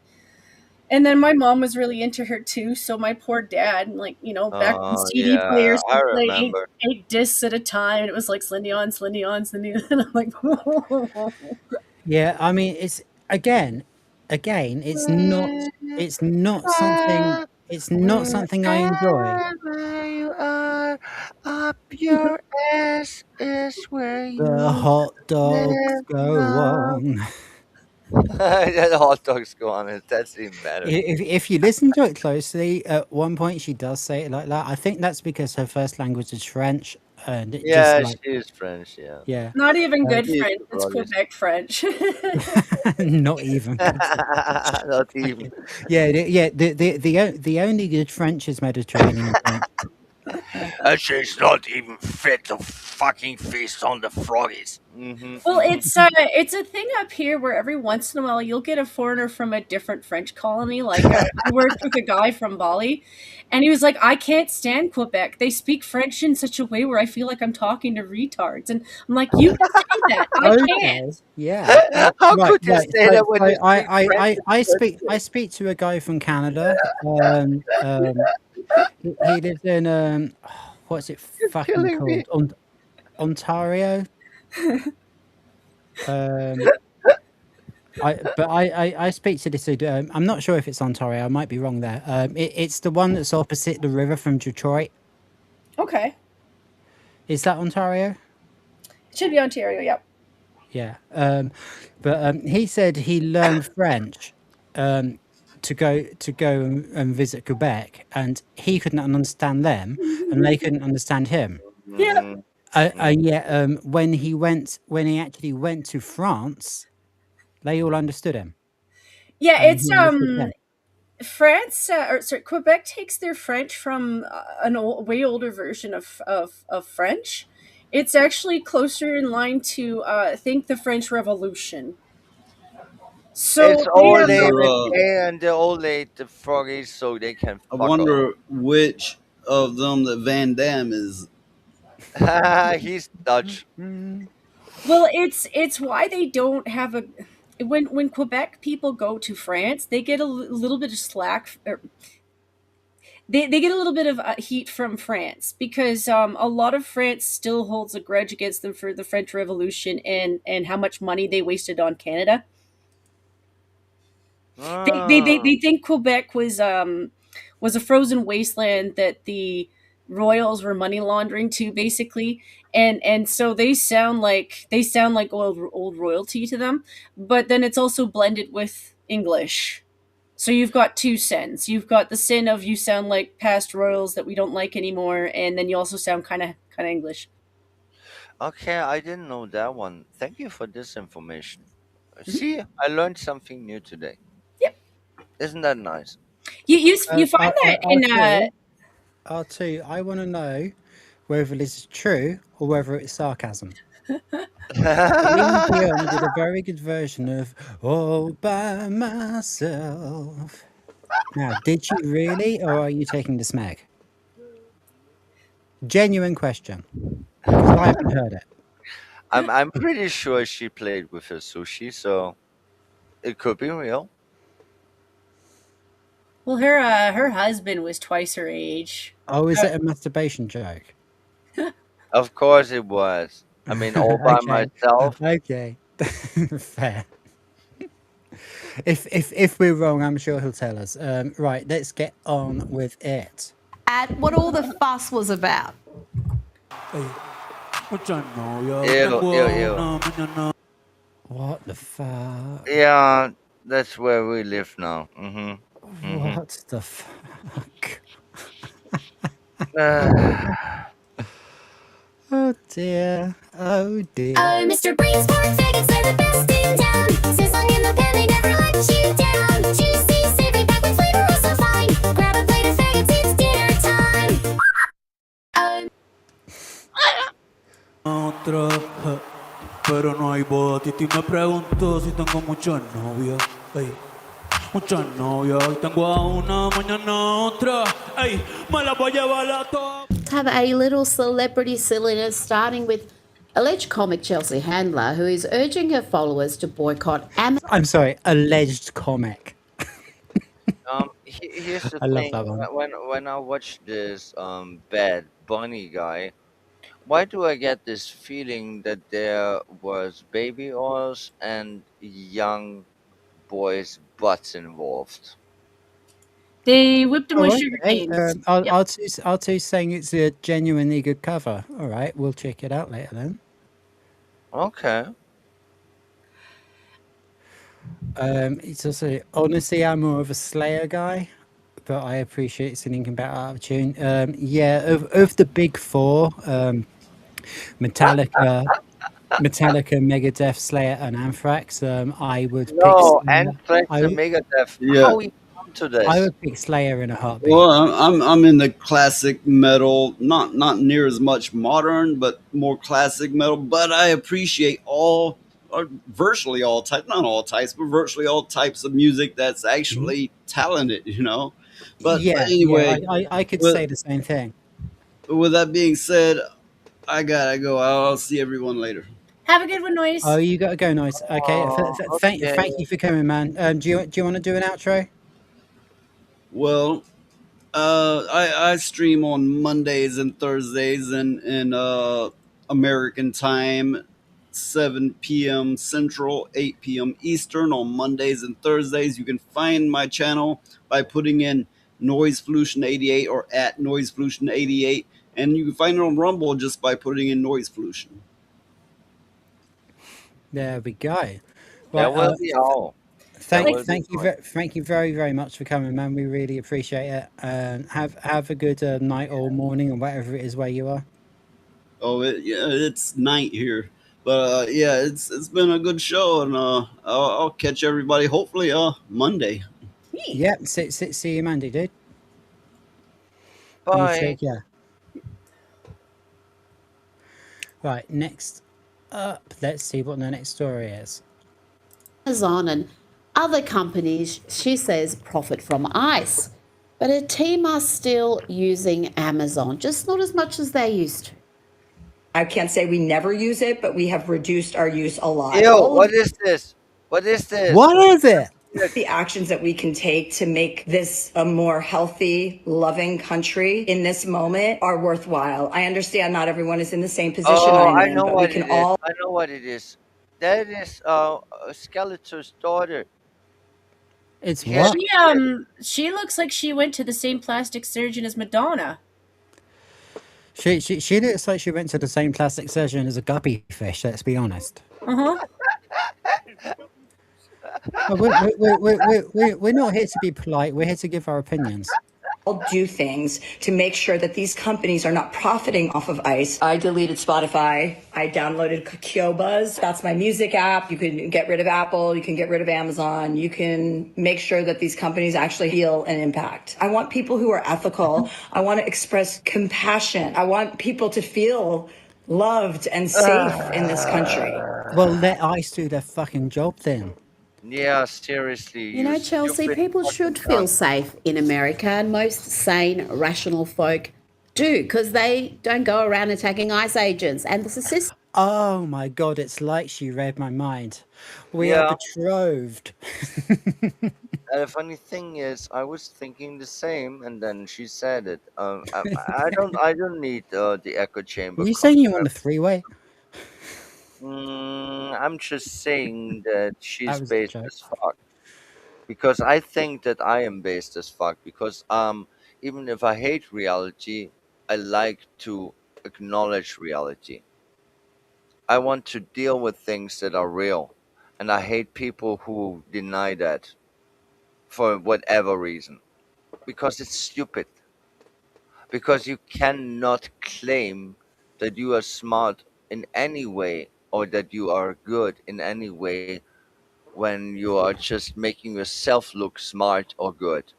And then my mom was really into her too, so my poor dad, like, back when CD Yeah, players I could play remember. eight discs at a time, and it was like Celine Dion, Celine Dion, Celine Dion, and I'm like, Yeah, I mean, it's again, it's not something. It's not something I enjoy. Wherever you are, up your ass is where you The hot dogs go on. Yeah, the hot dogs go on it. That's even better. If you listen to it closely, at one point she does say it like that. I think that's because her first language is French, and it just Yeah, like she is French, yeah. yeah, not even good She's French. It's probably- Quebec French. not even. Not even. Yeah, the only good French is Mediterranean French. And she's not even fit to fucking feast on the froggies. Mm-hmm. Well, it's a thing up here where every once in a while you'll get a foreigner from a different French colony. Like I worked with a guy from Bali, and he was like, "I can't stand Quebec. They speak French in such a way where I feel like I'm talking to retards." And I'm like, "You can say that. I can't." Yeah. How could you say that when you I speak to a guy from Canada. He lives in what's it fucking called? Ontario. I speak to this dude. I'm not sure if it's Ontario. I might be wrong there. It's the one that's opposite the river from Detroit. Okay, Is that Ontario? it should be Ontario. Yep. Yeah. But he said he learned French to go and visit Quebec, and he couldn't understand them, and they couldn't understand him. Yeah. Yet when he actually went to France, they all understood him. Yeah, And it's he understood them. France or sorry, Quebec takes their French from an way older version of French. It's actually closer in line to I think the French Revolution. So It's they all have they Uh, and they all ate the froggies so they can I fuck off. wonder which of them that Van Damme is. He's Dutch. well, it's why they don't have a when Quebec people go to France, they get a little bit of slack. They get a little bit of heat from France because a lot of France still holds a grudge against them for the French Revolution and how much money they wasted on Canada. They think Quebec was a frozen wasteland that the royals were money laundering to basically, and so they sound like old royalty to them, but then it's also blended with English. So you've got two sins. You've got the sin of you sound like past royals that we don't like anymore, and then you also sound kind of English. Okay, I didn't know that one. Thank you for this information. See, I learned something new today. Yep. Isn't that nice? You find that in R2, I want to know whether this is true or whether it's sarcasm. Celine Dion did a very good version of "All by Myself." Now, did you really, or are you taking the smeg? Genuine question, because I haven't heard it. I'm pretty sure she played with her sushi, so it could be real. well, her husband was twice her age. Oh, is it a masturbation joke? Of course it was. I mean, all by Okay. myself. Okay, fair. If we're wrong, I'm sure he'll tell us. Right, let's get on with it. At what all the fuss was about. Ew, ew, ew. What the fuck? Yeah, That's where we live now. Mm-hmm. What the fuck? Oh dear. Oh dear. Oh, Mr. Breeze, pork faggots are the best in town. Sizzling in the pan, they never let you down. Juicy, savory, packed with flavor, oh so fine. Grab a plate of faggots, it's dinner time. Otra, pero no hay boda. Titi me preguntó si tengo muchas novias. Ey, muchas novias. Hoy tengo a una, mañana otra. Ey, me la voy a llevar a todas. Have a little celebrity silliness, starting with alleged comic Chelsea Handler, who is urging her followers to boycott Amazon. I'm sorry, alleged comic. Here's the I love thing. that one. When I watch this Bad Bunny guy, why do I get this feeling that there was baby oils and young boys' butts involved? They whipped him Oh, with sugar okay. canes. Yep. R2's saying it's a genuinely good cover. All right, we'll check it out later then. Okay. It's also, honestly, I'm more of a Slayer guy, but I appreciate singing about out of tune. Yeah, of the big four, Metallica, Megadeth, Slayer, and Anthrax. I would pick No, Slayer. Anthrax I and would, Megadeth. Yeah. How we come to this? I would pick Slayer in a heartbeat. Well, I'm in the classic metal, not near as much modern, but more classic metal. But I appreciate all, or virtually all types, not all types, but virtually all types of music that's actually talented. But Yeah, anyway, I could with, say the same thing. with that being said, I gotta go. I'll see everyone later. Have a good one, Noise. Oh, you gotta go, Noise. Okay, thank okay. you for coming, man. Do you want to do an outro? Well, I stream on Mondays and Thursdays in American time, 7 p.m. Central, 8 p.m. Eastern on Mondays and Thursdays. You can find my channel by putting in Noise Pollution 88 or at Noise Pollution 88, and you can find it on Rumble just by putting in Noise Pollution. There we go. That Right, will be all. thank you very, very much for coming, man. We really appreciate it. Have a good night or morning or whatever it is where you are. Oh, it's night here, but yeah, it's been a good show, and I'll catch everybody hopefully Monday. Yeah, see you Monday, dude. Bye. You take care. Right, next up, let's see what the next story is. Amazon and other companies, she says, profit from ICE. But her team are still using Amazon, just not as much as they used to. I can't say we never use it, but we have reduced our use a lot. Ew, All of what is this? What is this? What is it? the actions that we can take to make this a more healthy, loving country in this moment are worthwhile. I understand not everyone is in the same position Oh, I'm I in, know but we what can it is. all I know what it is. That is Skeletor's daughter. It's Yeah. what? She looks like she went to the same plastic surgeon as Madonna. She looks like she went to the same plastic surgeon as a guppy fish, let's be honest. Uh-huh. We're not here to be polite, we're here to give our opinions. do things to make sure that these companies are not profiting off of ICE. I deleted Spotify. I downloaded Kyobuzz. That's my music app. You can get rid of Apple. You can get rid of Amazon. You can make sure that these companies actually feel an impact. I want people who are ethical. I want to express compassion. I want people to feel loved and safe in this country. Well, let ICE do their fucking job then. Yeah, seriously. You know, Chelsea, people should feel safe in America, and most sane, rational folk do, because they don't go around attacking ICE agents. And the system. Oh my God, it's like she read my mind. We Yeah. are betrothed. And the funny thing is, I was thinking the same, and then she said it. I don't need the echo chamber. Are you saying you want a three-way? I'm just saying that she's That was a based joke. as fuck. Because I think that I am based as fuck. Because even if I hate reality, I like to acknowledge reality. I want to deal with things that are real. And I hate people who deny that for whatever reason, because it's stupid. Because you cannot claim that you are smart in any way or that you are good in any way when you are just making yourself look smart or good.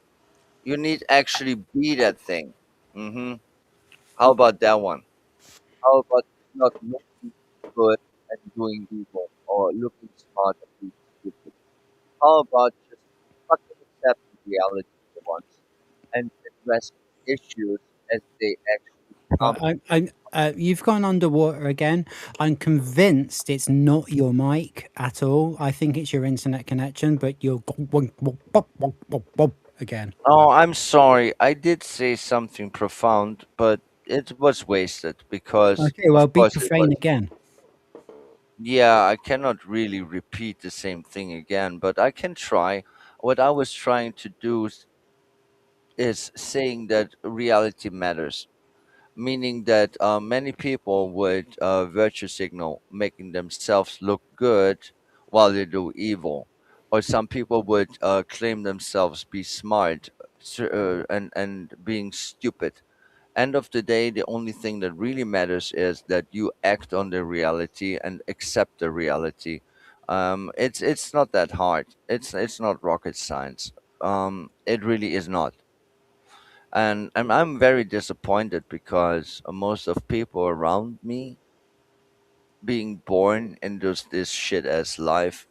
You need actually be that thing. How about that one? How about not looking good and doing evil, or looking smart and being stupid? How about just fucking accepting reality for once and address issues as they actually come? You've gone underwater again. I'm convinced it's not your mic at all. I think it's your internet connection, but you're again. Oh, I'm sorry. I did say something profound, but it was wasted because, Okay, well, of be course, it profane was. again. Yeah, I cannot really repeat the same thing again, but I can try. What I was trying to do is saying that reality matters, meaning that many people would virtue signal, making themselves look good while they do evil, or some people would claim themselves be smart and being stupid. End of the day, the only thing that really matters is that you act on the reality and accept the reality. It's not that hard. It's not rocket science. It really is not. And I'm very disappointed because most of people around me being born into this shit ass life.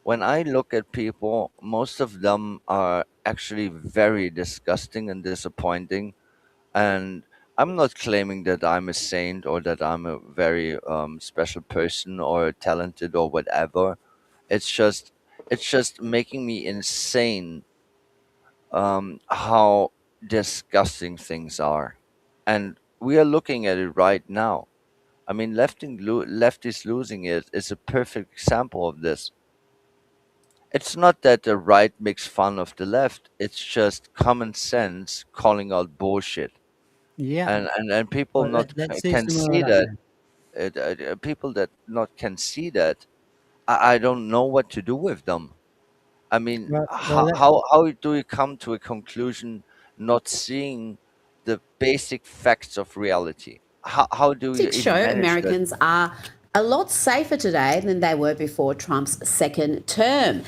When I look at people, most of them are actually very disgusting and disappointing. And I'm not claiming that I'm a saint or that I'm a very special person or talented or whatever. It's just it's just making me insane how disgusting things are. And we are looking at it right now. I mean, lefties losing it is a perfect example of this. It's not that the right makes fun of the left, it's just common sense calling out bullshit. Yeah. And people Well, not let's do can some more of see that that. then. People that not can see that, I don't know what to do with them. I mean, Well, how do you come to a conclusion not seeing the basic facts of reality? How do you Statistics show even manage that? Americans are a lot safer today than they were before Trump's second term.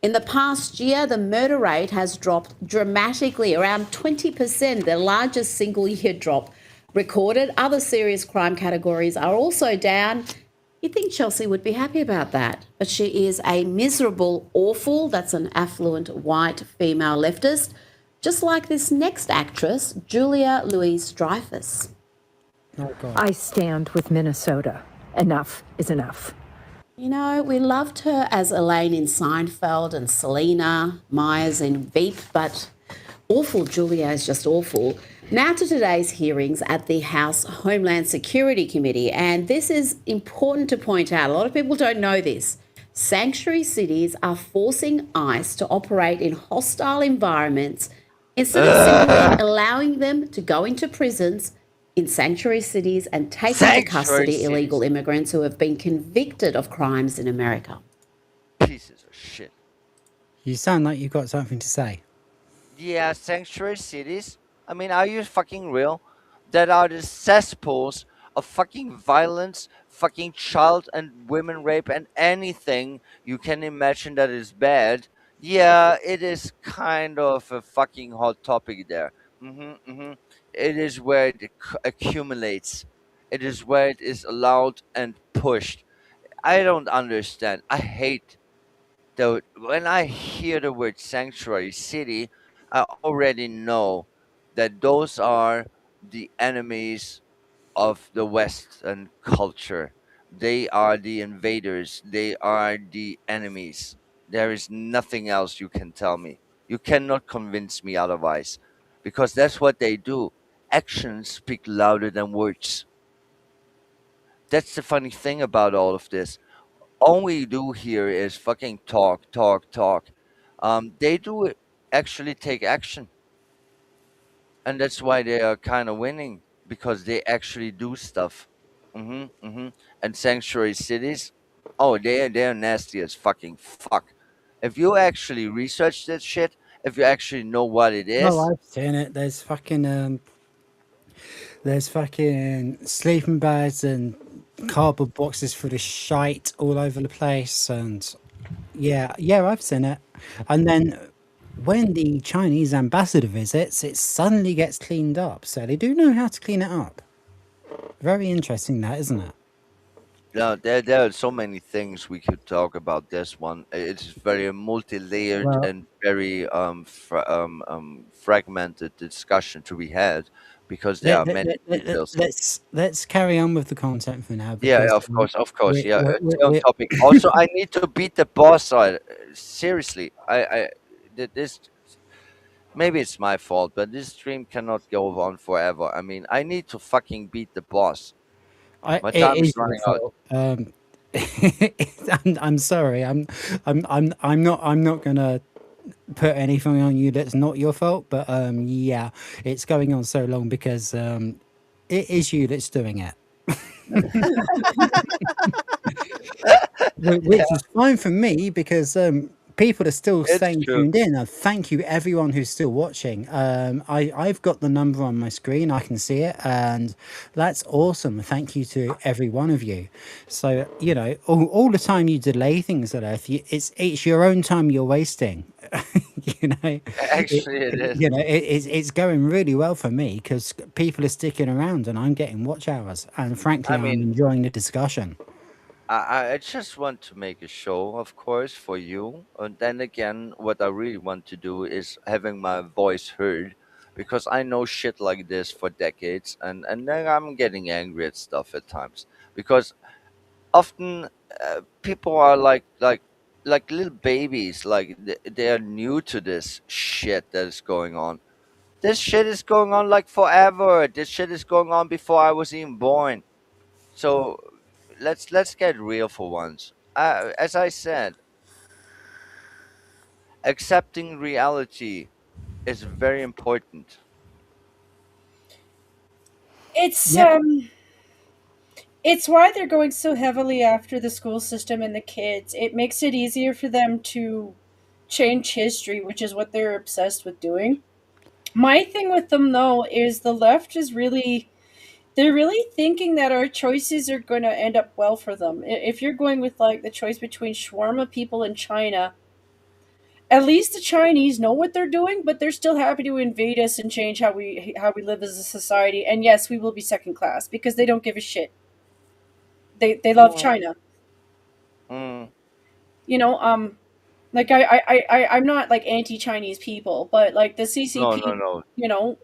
In the past year, the murder rate has dropped dramatically, around 20%, the largest single year drop recorded. Other serious crime categories are also down. You'd think Chelsea would be happy about that, but she is a miserable, awful, that's an affluent white female leftist, just like this next actress, Julia Louis-Dreyfus. Oh, God. I stand with Minnesota. Enough is enough. You know, we loved her as Elaine in Seinfeld and Selena Myers in Veep, but awful Julia is just awful. Now to today's hearings at the House Homeland Security Committee, and this is important to point out. A lot of people don't know this. Sanctuary cities are forcing ICE to operate in hostile environments instead of simply allowing them to go into prisons in sanctuary cities and take into Sanctuary custody illegal cities. immigrants who have been convicted of crimes in America. Pieces of shit. You sound like you've got something to say. Yeah, sanctuary cities. I mean, are you fucking real? That are the cesspools of fucking violence, fucking child and women rape, and anything you can imagine that is bad. Yeah, it is kind of a fucking hot topic there. It is where it accumulates. It is where it is allowed and pushed. I don't understand. I hate though when I hear the word sanctuary city, I already know that those are the enemies of the Western culture. They are the invaders. They are the enemies. There is nothing else you can tell me. You cannot convince me otherwise, because that's what they do. Actions speak louder than words. That's the funny thing about all of this. All we do here is fucking talk, talk, talk. They do actually take action, and that's why they are kind of winning, because they actually do stuff. And sanctuary cities, Oh, they're nasty as fucking fuck. If you actually research that shit, if you actually know what it Oh, is, I've seen it. There's fucking sleeping bags and cardboard boxes full of shite all over the place, and yeah, I've seen it. And then when the Chinese ambassador visits, it suddenly gets cleaned up. So they do know how to clean it up. Very interesting, that isn't it? no, there are so many things we could talk about this one. It's very multi-layered Well, and very fragmented discussion to be had because there are many details. let's carry on with the content for now Yeah, because of course, yeah. Stay on we're topic. Also, I need to beat the boss. Seriously, this maybe it's my fault, but this stream cannot go on forever. I mean, I need to fucking beat the boss. My it time is is your running out. fault. I'm sorry. I'm not gonna put anything on you that's not your fault. But yeah, it's going on so long because it is you that's doing it. Which is fine for me because people are still It's staying true. tuned in. Thank you, everyone who's still watching. I've got the number on my screen. I can see it, and that's awesome. Thank you to every one of you. So you know, all the time you delay things at Earth, it's your own time you're wasting. You know, Actually, it is. you know, it's going really well for me because people are sticking around, and I'm getting watch hours, and frankly, I I'm mean, enjoying the discussion. I just want to make a show, of course, for you. And then again, what I really want to do is having my voice heard because I know shit like this for decades and then I'm getting angry at stuff at times because often people are like little babies, like they are new to this shit that is going on. This shit is going on like forever. This shit is going on before I was even born. So let's get real for once. As I said, accepting reality is very important. It's Yep. um it's why they're going so heavily after the school system and the kids. It makes it easier for them to change history, which is what they're obsessed with doing. My thing with them though is the left is really they're really thinking that our choices are going to end up well for them. If you're going with like the choice between shawarma people in China, at least the Chinese know what they're doing, but they're still happy to invade us and change how we live as a society. And yes, we will be second class because they don't give a shit. They love Mm, China. mm, You know, like I'm not like anti-Chinese people, but like the no, no, CCP, no. you know,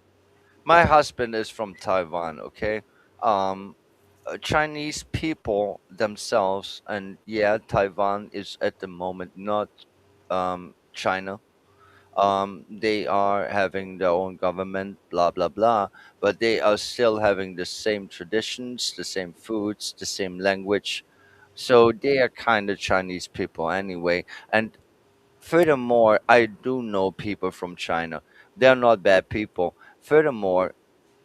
My husband is from Taiwan. Okay, um, Chinese people themselves, and yeah, Taiwan is at the moment not China. They are having their own government, blah blah blah, but they are still having the same traditions, the same foods, the same language. So they are kind of Chinese people anyway. And furthermore, I do know people from China. They're not bad people. Furthermore,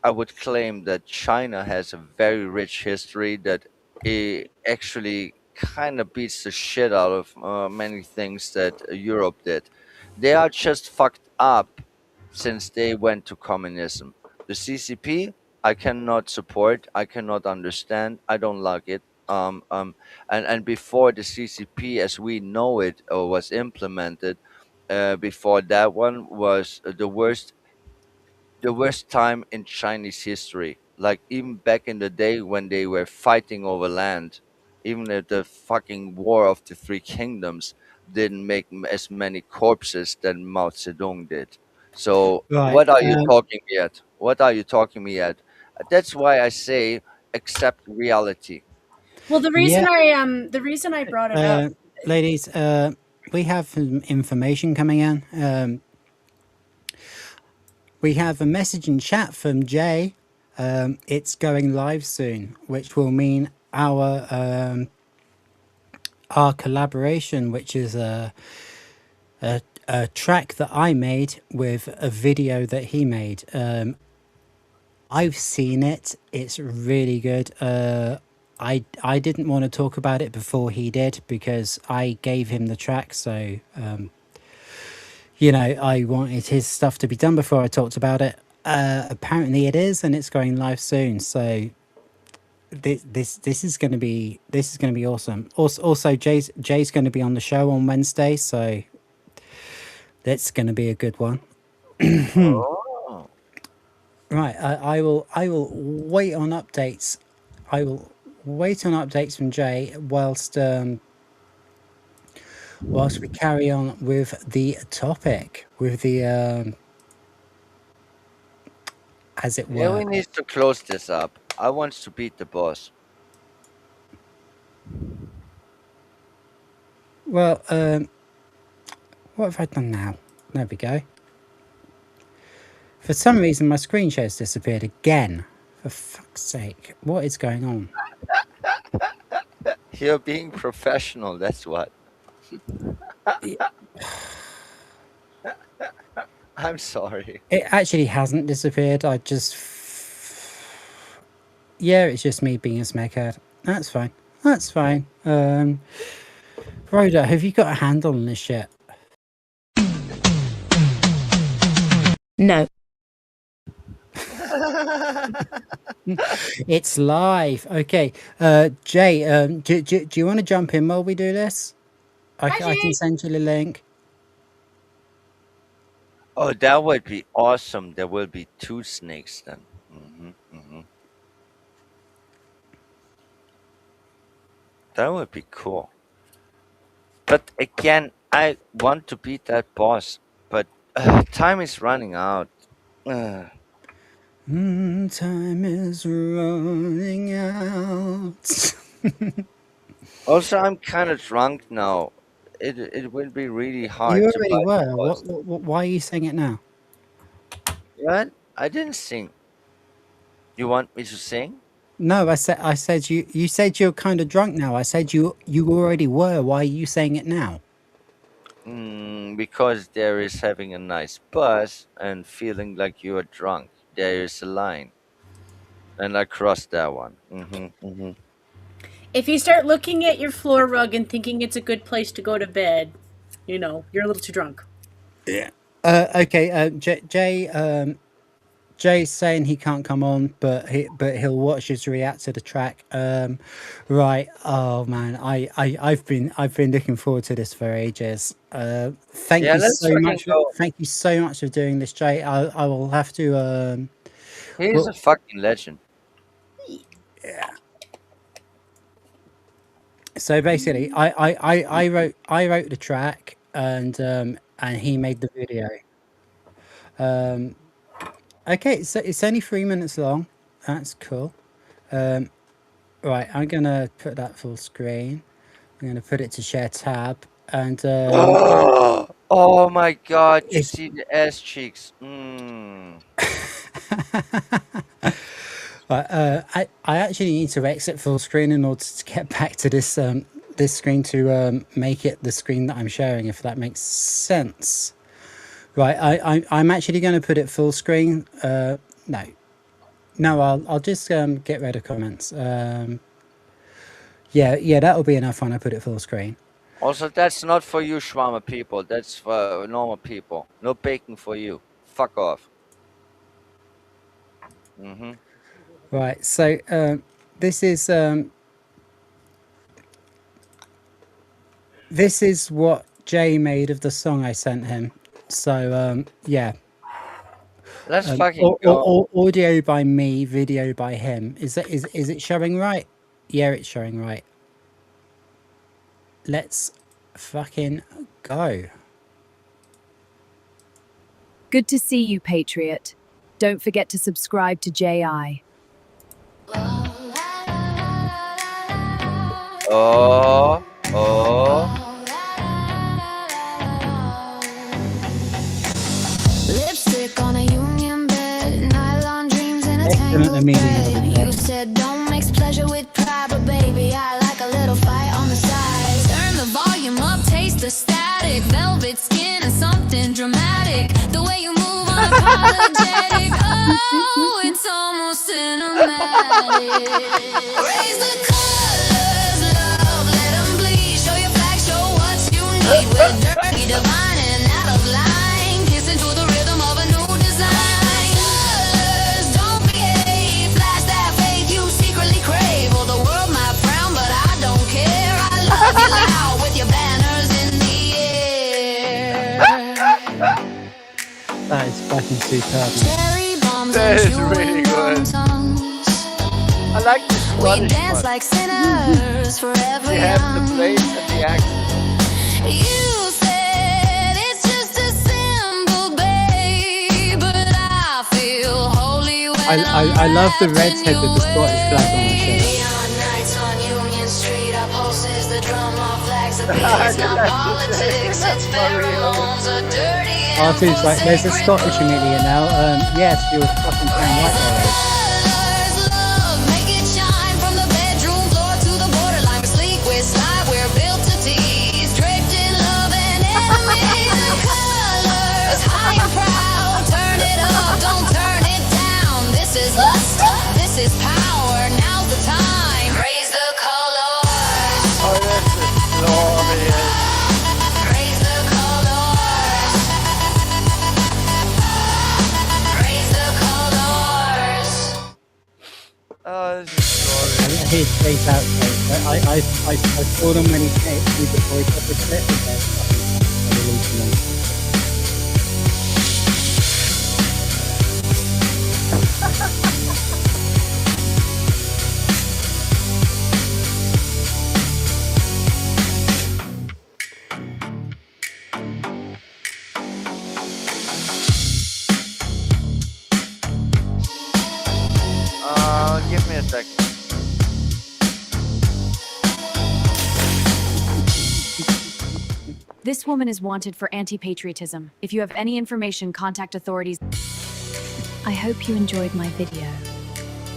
I would claim that China has a very rich history that it actually kind of beats the shit out of many things that Europe did. They are just fucked up since they went to communism. The CCP, I cannot support. I cannot understand. I don't like it. And before the CCP, as we know it, was implemented, before that one was the worst time in Chinese history. Like even back in the day when they were fighting over land, even if the fucking War of the Three Kingdoms didn't make as many corpses than Mao Zedong did. So Right. what are you talking me at? What are you talking me at? That's why I say accept reality. well Yeah. the reason I brought it up. Ladies, we have some information coming in. We have a message in chat from Jay. It's going live soon, which will mean our collaboration, which is a track that I made with a video that he made. I've seen it. It's really good. I didn't want to talk about it before he did because I gave him the track. So I wanted his stuff to be done before I talked about it. Apparently it is, and it's going live soon. So this is going to be awesome. Also, Jay's going to be on the show on Wednesday, so that's going to be a good one. Oh. Right, I will wait on updates. I will wait on updates from Jay whilst we carry on with the topic, with the as it Yeah, were. we need to close this up. I want to beat the boss. Well, what have I done now? There we go. For some reason, my screen share's disappeared again. For fuck's sake, what is going on? You're being professional, that's what. I'm sorry. It actually hasn't disappeared. Yeah, it's just me being a smackhead. That's fine. That's fine. Rhoda, have you got a handle on this shit? No. It's live. Okay. Jay, do you want to jump in while we do this? I can send you the link. Oh, that would be awesome. There will be 2 snakes then. That would be cool. But again, I want to beat that boss, but time is running out. Time is running out. Also, I'm kind of drunk now. It will be really hard You to already buy were. the boss. Why are you saying it now? What? I didn't sing. You want me to sing? No, I said you said you're kind of drunk now. I said you already were. Why are you saying it now? Because there is having a nice buzz and feeling like you are drunk. There is a line. And I crossed that one. If you start looking at your floor rug and thinking it's a good place to go to bed, you're a little too drunk. Yeah. Okay. Jay's saying he can't come on, but he'll watch us react to the track. Right. Oh man, I've been looking forward to this for ages. Thank you so much. Thank you so much for doing this, Jay. I will have to. He's a fucking legend. Yeah. So basically, I wrote the track and he made the video. Okay, so it's only 3 minutes long. That's cool. Right, I'm gonna put that full screen. I'm gonna put it to share tab and. Oh my god! You see the ass cheeks. I actually need to exit full screen in order to get back to this this screen to make it the screen that I'm sharing, if that makes sense. Right, I'm actually going to put it full screen. No, I'll just get rid of comments. Yeah, that'll be enough when I put it full screen. Also, that's not for you, Schwammer people. That's for normal people. No bacon for you. Fuck off. Right, so this is what Jay made of the song I sent him. So yeah. Let's fucking go. Audio by me, video by him. Is it showing right? Yeah, it's showing right. Let's fucking go. Good to see you, Patriot. Don't forget to subscribe to JI. Oh. Lipstick on a union bed, nylon dreams in a tangled bed. You said don't mix pleasure with pride, but baby, I like a little fight on the side. Turn the volume up, taste the static, velvet skin and something dramatic. The way you move unapologetic, oh, it's almost cinematic. Raise the colors, love, let them bleed. Show your flag, show what you need. We're dirty, divine, and out of line. Kissing to the rhythm of a new design. Colors, don't behave. Flash that faith you secretly crave. Well, the world might frown, but I don't care. I love you loud with your banners in the air. That is fucking superb. Cherry bombs That and is really chewing good. tongues. I like the We Scottish dance one. like sinners forever They have the young. place and the accent. You said it's just a symbol, babe, but I feel holy when I love the red's head with the Scottish flag on the shirt. Neon nights on Union Street, our pulses, the drum off flags of peace. It's not politics, it's pheromones, a dirty R2's like, there's a Scottish Amelia now. Yes, you were fucking playing right there. colors, love, make it shine from the bedroom floor to the borderline. We're sleek, we're sly, we're built to tease, draped in love and enemy. The colors, high and proud, turn it up, don't turn it down. This is lust, this is power, now's the time. Raise the colors. Oh, this is glorious. Raise the colors. Raise the colors. Oh, this is glorious. His face out. I saw them when he came before he took the clip. They're releasing them. Give me a second. This woman is wanted for anti-patriotism. If you have any information, contact authorities. I hope you enjoyed my video,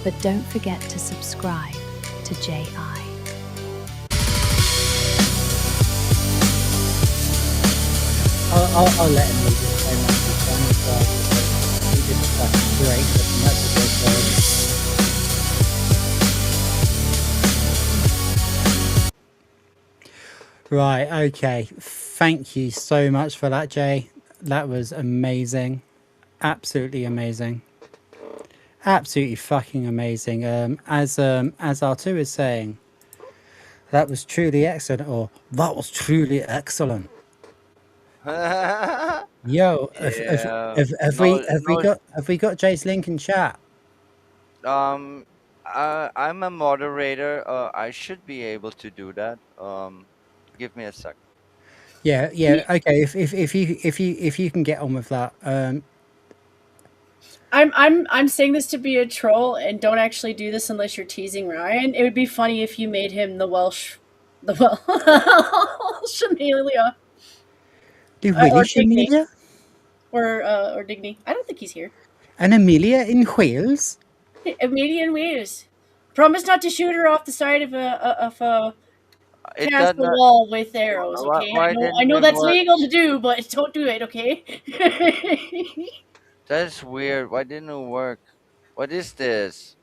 but don't forget to subscribe to JI. I'll let him leave it so much as fun as well. He did fucking great. That's a good show. Right, okay. Thank you so much for that, Jay. That was amazing. Absolutely amazing. Absolutely fucking amazing. As R2 is saying, that was truly excellent, or that was truly excellent. Yo, have we got Jay's link in chat? I'm a moderator. I should be able to do that. Give me a sec. Yeah. Okay. If you can get on with that. I'm saying this to be a troll, and don't actually do this unless you're teasing Ryan. It would be funny if you made him the Welsh Amelia. The Welsh Amelia? Or Digny. I don't think he's here. An Amelia in Wales? Amelia in Wales. Promise not to shoot her off the side of a cast the wall with arrows, okay? I know that's legal to do, but don't do it, okay? That's weird. Why didn't it work? What is this?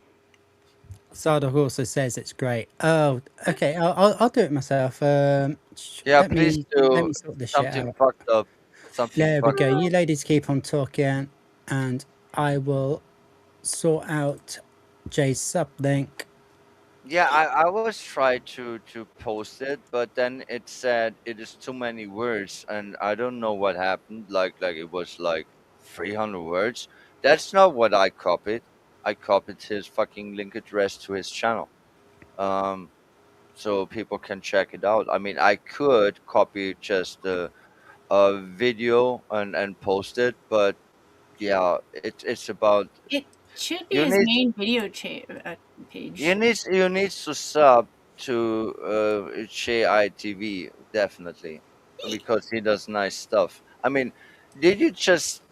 Sardock also says it's great. Oh, okay. I'll do it myself. Yeah, please do. Let me sort this shit something out. fucked up. Something There we fucked go. up. You ladies keep on talking, and I will sort out Jay's sub link. Yeah, I was trying to post it, but then it said it is too many words, and I don't know what happened. Like it was like 300 words. That's not what I copied. I copied his fucking link address to his channel, so people can check it out. I mean, I could copy just a video and post it, but yeah, it's about. It should be You his need- main video page. You need to sub to Shai TV definitely, because he does nice stuff. I mean, did you just?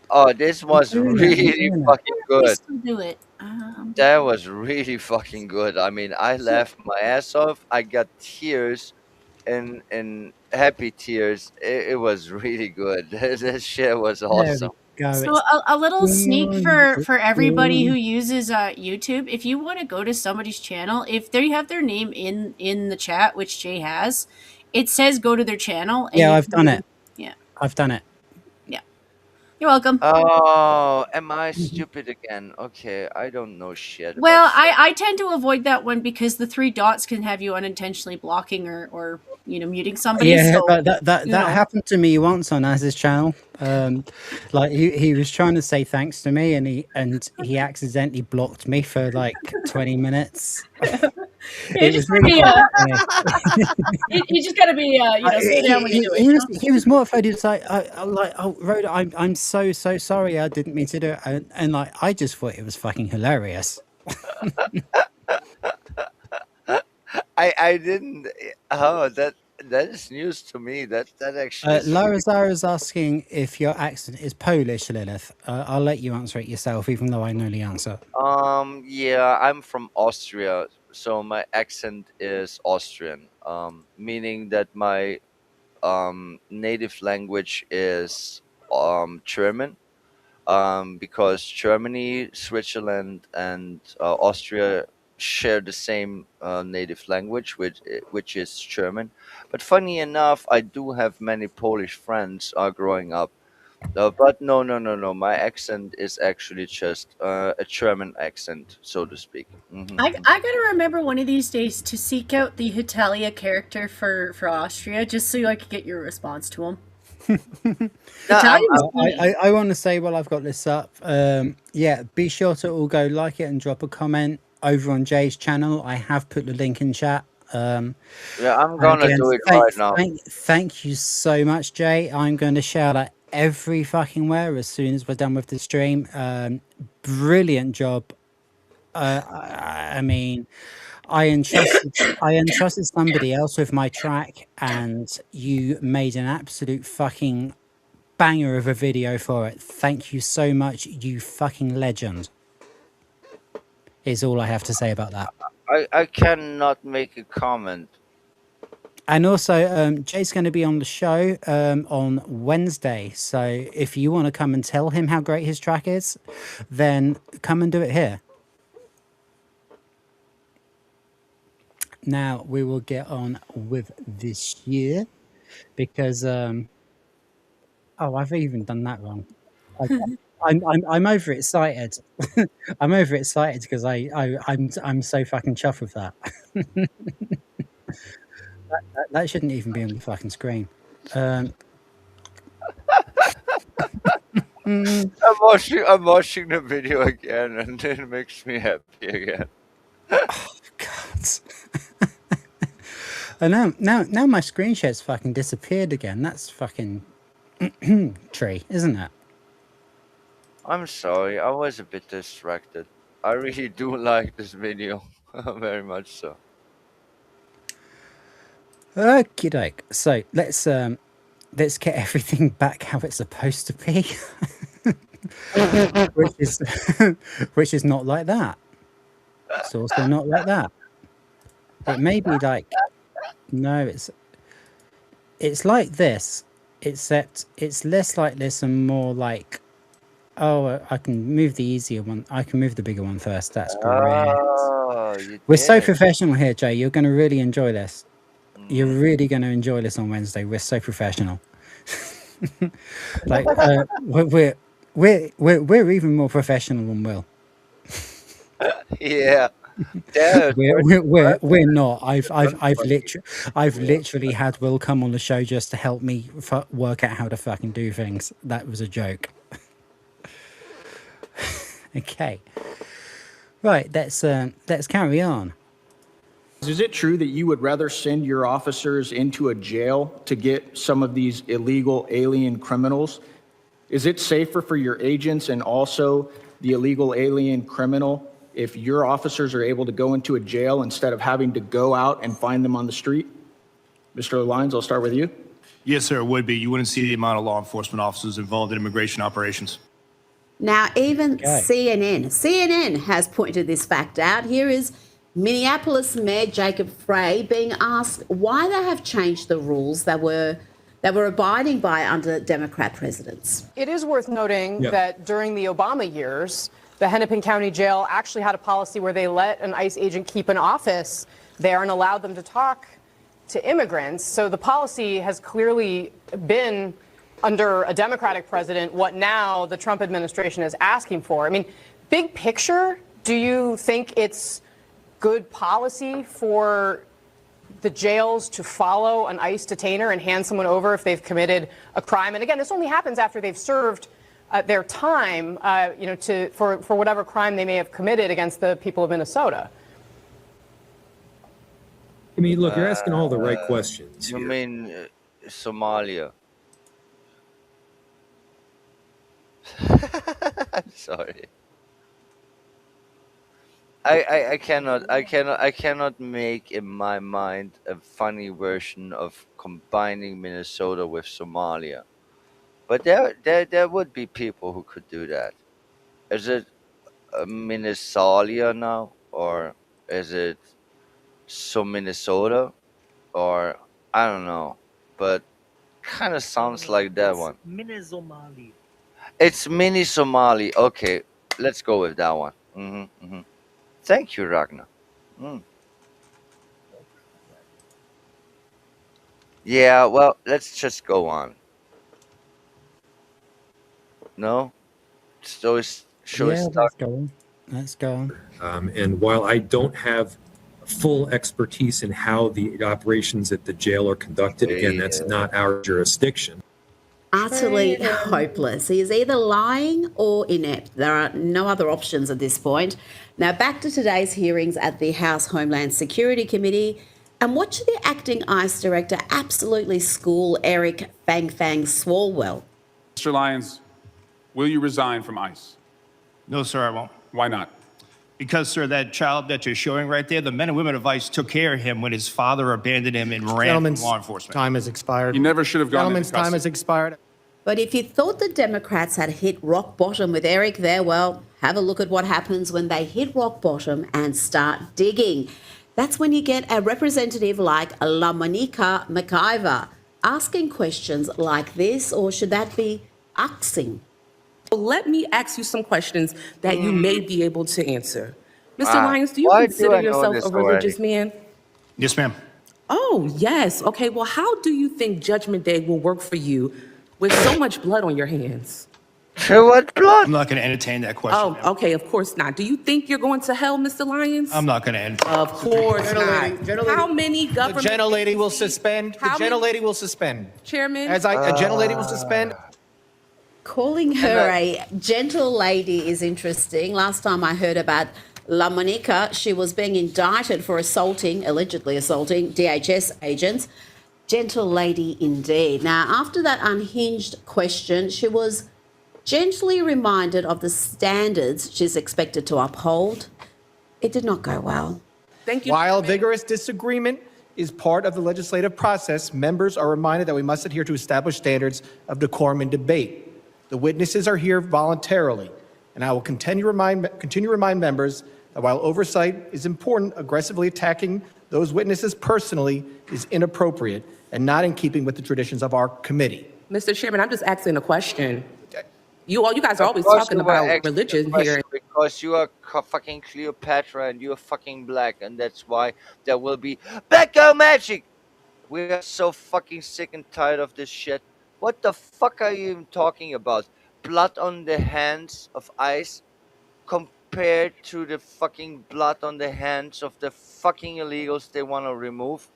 Oh, this was really fucking We good. still do it. That was really fucking good. I mean, I laughed my ass off. I got tears, and happy tears. It was really good. This shit was awesome. go. So It's a little sneak for it's everybody who fun. uses YouTube. If you want to go to somebody's channel, if they have their name in the chat, which Jay has, it says go to their channel, and Yeah, you I've can done go. it. Yeah, I've done it. yeah. You're welcome. Oh, am I stupid again? Okay, I don't know shit about Well, stuff. I tend to avoid that one because the 3 dots can have you unintentionally blocking or muting somebody. Yeah, So that happened to me once on Az's channel. Like he was trying to say thanks to me, and he accidentally blocked me for like 20 minutes. It was really fucking funny. you just gotta be slow down when you do it. He was mortified. He was like, oh, Rhoda, I'm so sorry. I didn't mean to do it, and like I just thought it was fucking hilarious. I didn't. Oh, that is news to me. That actually is Lara really. Zara's asking if your accent is Polish, Lilith. I'll let you answer it yourself, even though I know the answer. Yeah, I'm from Austria, so my accent is Austrian. Meaning that my native language is German. Because Germany, Switzerland, and Austria share the same native language, which is German. But funny enough, I do have many Polish friends growing up. But no. My accent is actually just a German accent, so to speak. I gotta remember one of these days to seek out the Hitalia character for Austria, just so I could get your response to him. I want to say while I've got this up, yeah, be sure to all go like it and drop a comment over on Jay's channel. I have put the link in chat. Yeah, I'm gonna do it right now. Thank you so much, Jay. I'm going to share that every fucking where as soon as we're done with the stream. Brilliant job. I mean, I entrusted somebody else with my track, and you made an absolute fucking banger of a video for it. Thank you so much, you fucking legend. Is all I have to say about that. I cannot make a comment. And also, Jay's going to be on the show on Wednesday. So if you want to come and tell him how great his track is, then come and do it here. Now we will get on with this year because oh, I've even done that wrong. I'm overexcited. I'm overexcited because I'm so fucking chuffed with that. That shouldn't even be on the fucking screen. I'm watching the video again, and it makes me happy again. Oh, God. And now my screen share's fucking disappeared again. That's fucking tree, isn't it? I'm sorry, I was a bit distracted. I really do like this video, very much so. Okie doke. So let's get everything back how it's supposed to be, which is not like that. It's also not like that. It may be like, no, it's like this, except it's less like this and more like, oh, I can move the easier one. I can move the bigger one first. That's great. We're so professional here, Jay. You're going to really enjoy this. You're really going to enjoy this on Wednesday. We're so professional. Like we're even more professional than Will. Yeah. We're not. I've literally had Will come on the show just to help me work out how to fucking do things. That was a joke. Okay. Right. Let's carry on. Is it true that you would rather send your officers into a jail to get some of these illegal alien criminals? Is it safer for your agents and also the illegal alien criminal if your officers are able to go into a jail instead of having to go out and find them on the street? Mr. Lyons, I'll start with you. Yes, sir, it would be. You wouldn't see the amount of law enforcement officers involved in immigration operations. Now, even CNN has pointed this fact out. Here is Minneapolis Mayor Jacob Frey being asked why they have changed the rules that were that we're abiding by under Democrat presidents. It is worth noting Yeah. that during the Obama years, the Hennepin County Jail actually had a policy where they let an ICE agent keep an office there and allowed them to talk to immigrants. So the policy has clearly been, under a Democratic president, what now the Trump administration is asking for. I mean, big picture, do you think it's good policy for the jails to follow an ICE detainer and hand someone over if they've committed a crime? And again, this only happens after they've served their time, for whatever crime they may have committed against the people of Minnesota. I mean, look, you're asking all the right questions. You mean Somalia? I'm sorry. I cannot make in my mind a funny version of combining Minnesota with Somalia. But there would be people who could do that. Is it Minnesalia now, or is it Minnesota, or I don't know, but kind of sounds like that one. Mini Somali. It's mini Somali. Okay, let's go with that one. Thank you, Ragnar. Yeah, well, let's just go on. No? So should we Yeah, start? let's go on. Let's go on. And while I don't have full expertise in how the operations at the jail are conducted, again, that's not our jurisdiction. Utterly hopeless. He is either lying or inept. There are no other options at this point. Now, back to today's hearings at the House Homeland Security Committee. And what should the acting ICE director absolutely school Eric Fang Swalwell? Mr. Lyons, will you resign from ICE? No, sir, I won't. Why not? Because, sir, that child that you're showing right there, the men and women of ICE took care of him when his father abandoned him and ran from Gentlemen's law enforcement. time has expired. You never should have gone Gentlemen's into time custody. has expired. But if you thought the Democrats had hit rock bottom with Eric there, well, have a look at what happens when they hit rock bottom and start digging. That's when you get a representative like LaMonica McIver asking questions like this, or should that be axing? Let me ask you some questions that you may be able to answer. Mr. Wow. Lyons, do you Why do consider I know yourself this a religious already? man? Yes, ma'am. Oh, yes. Okay, well, how do you think Judgment Day will work for you with so much blood on your hands? What blood? I'm not going to entertain that question. Oh, okay, of course not. Do you think you're going to hell, Mr. Lyons? I'm not going to entertain. Of course Gentlelady, not. gentlelady, How many The government gentlelady will agencies- suspend. The How many- gentlelady will suspend. Chairman? A gentlelady will suspend. Calling her a gentle lady is interesting. Last time I heard about LaMonica, she was being indicted for allegedly assaulting DHS agents. Gentle lady indeed. Now, after that unhinged question, she was gently reminded of the standards she's expected to uphold. It did not go well. Thank you. While vigorous disagreement is part of the legislative process, members are reminded that we must adhere to established standards of decorum in debate. The witnesses are here voluntarily, and I will continue to remind members that while oversight is important, aggressively attacking those witnesses personally is inappropriate and not in keeping with the traditions of our committee. Mr. Chairman, I'm just asking a question. You guys are always Of course talking you were about asking religion the question here. because you are fucking Cleopatra and you are fucking black, and that's why there will be black girl magic. We are so fucking sick and tired of this shit. What the fuck are you even talking about? Blood on the hands of ICE compared to the fucking blood on the hands of the fucking illegals they want to remove?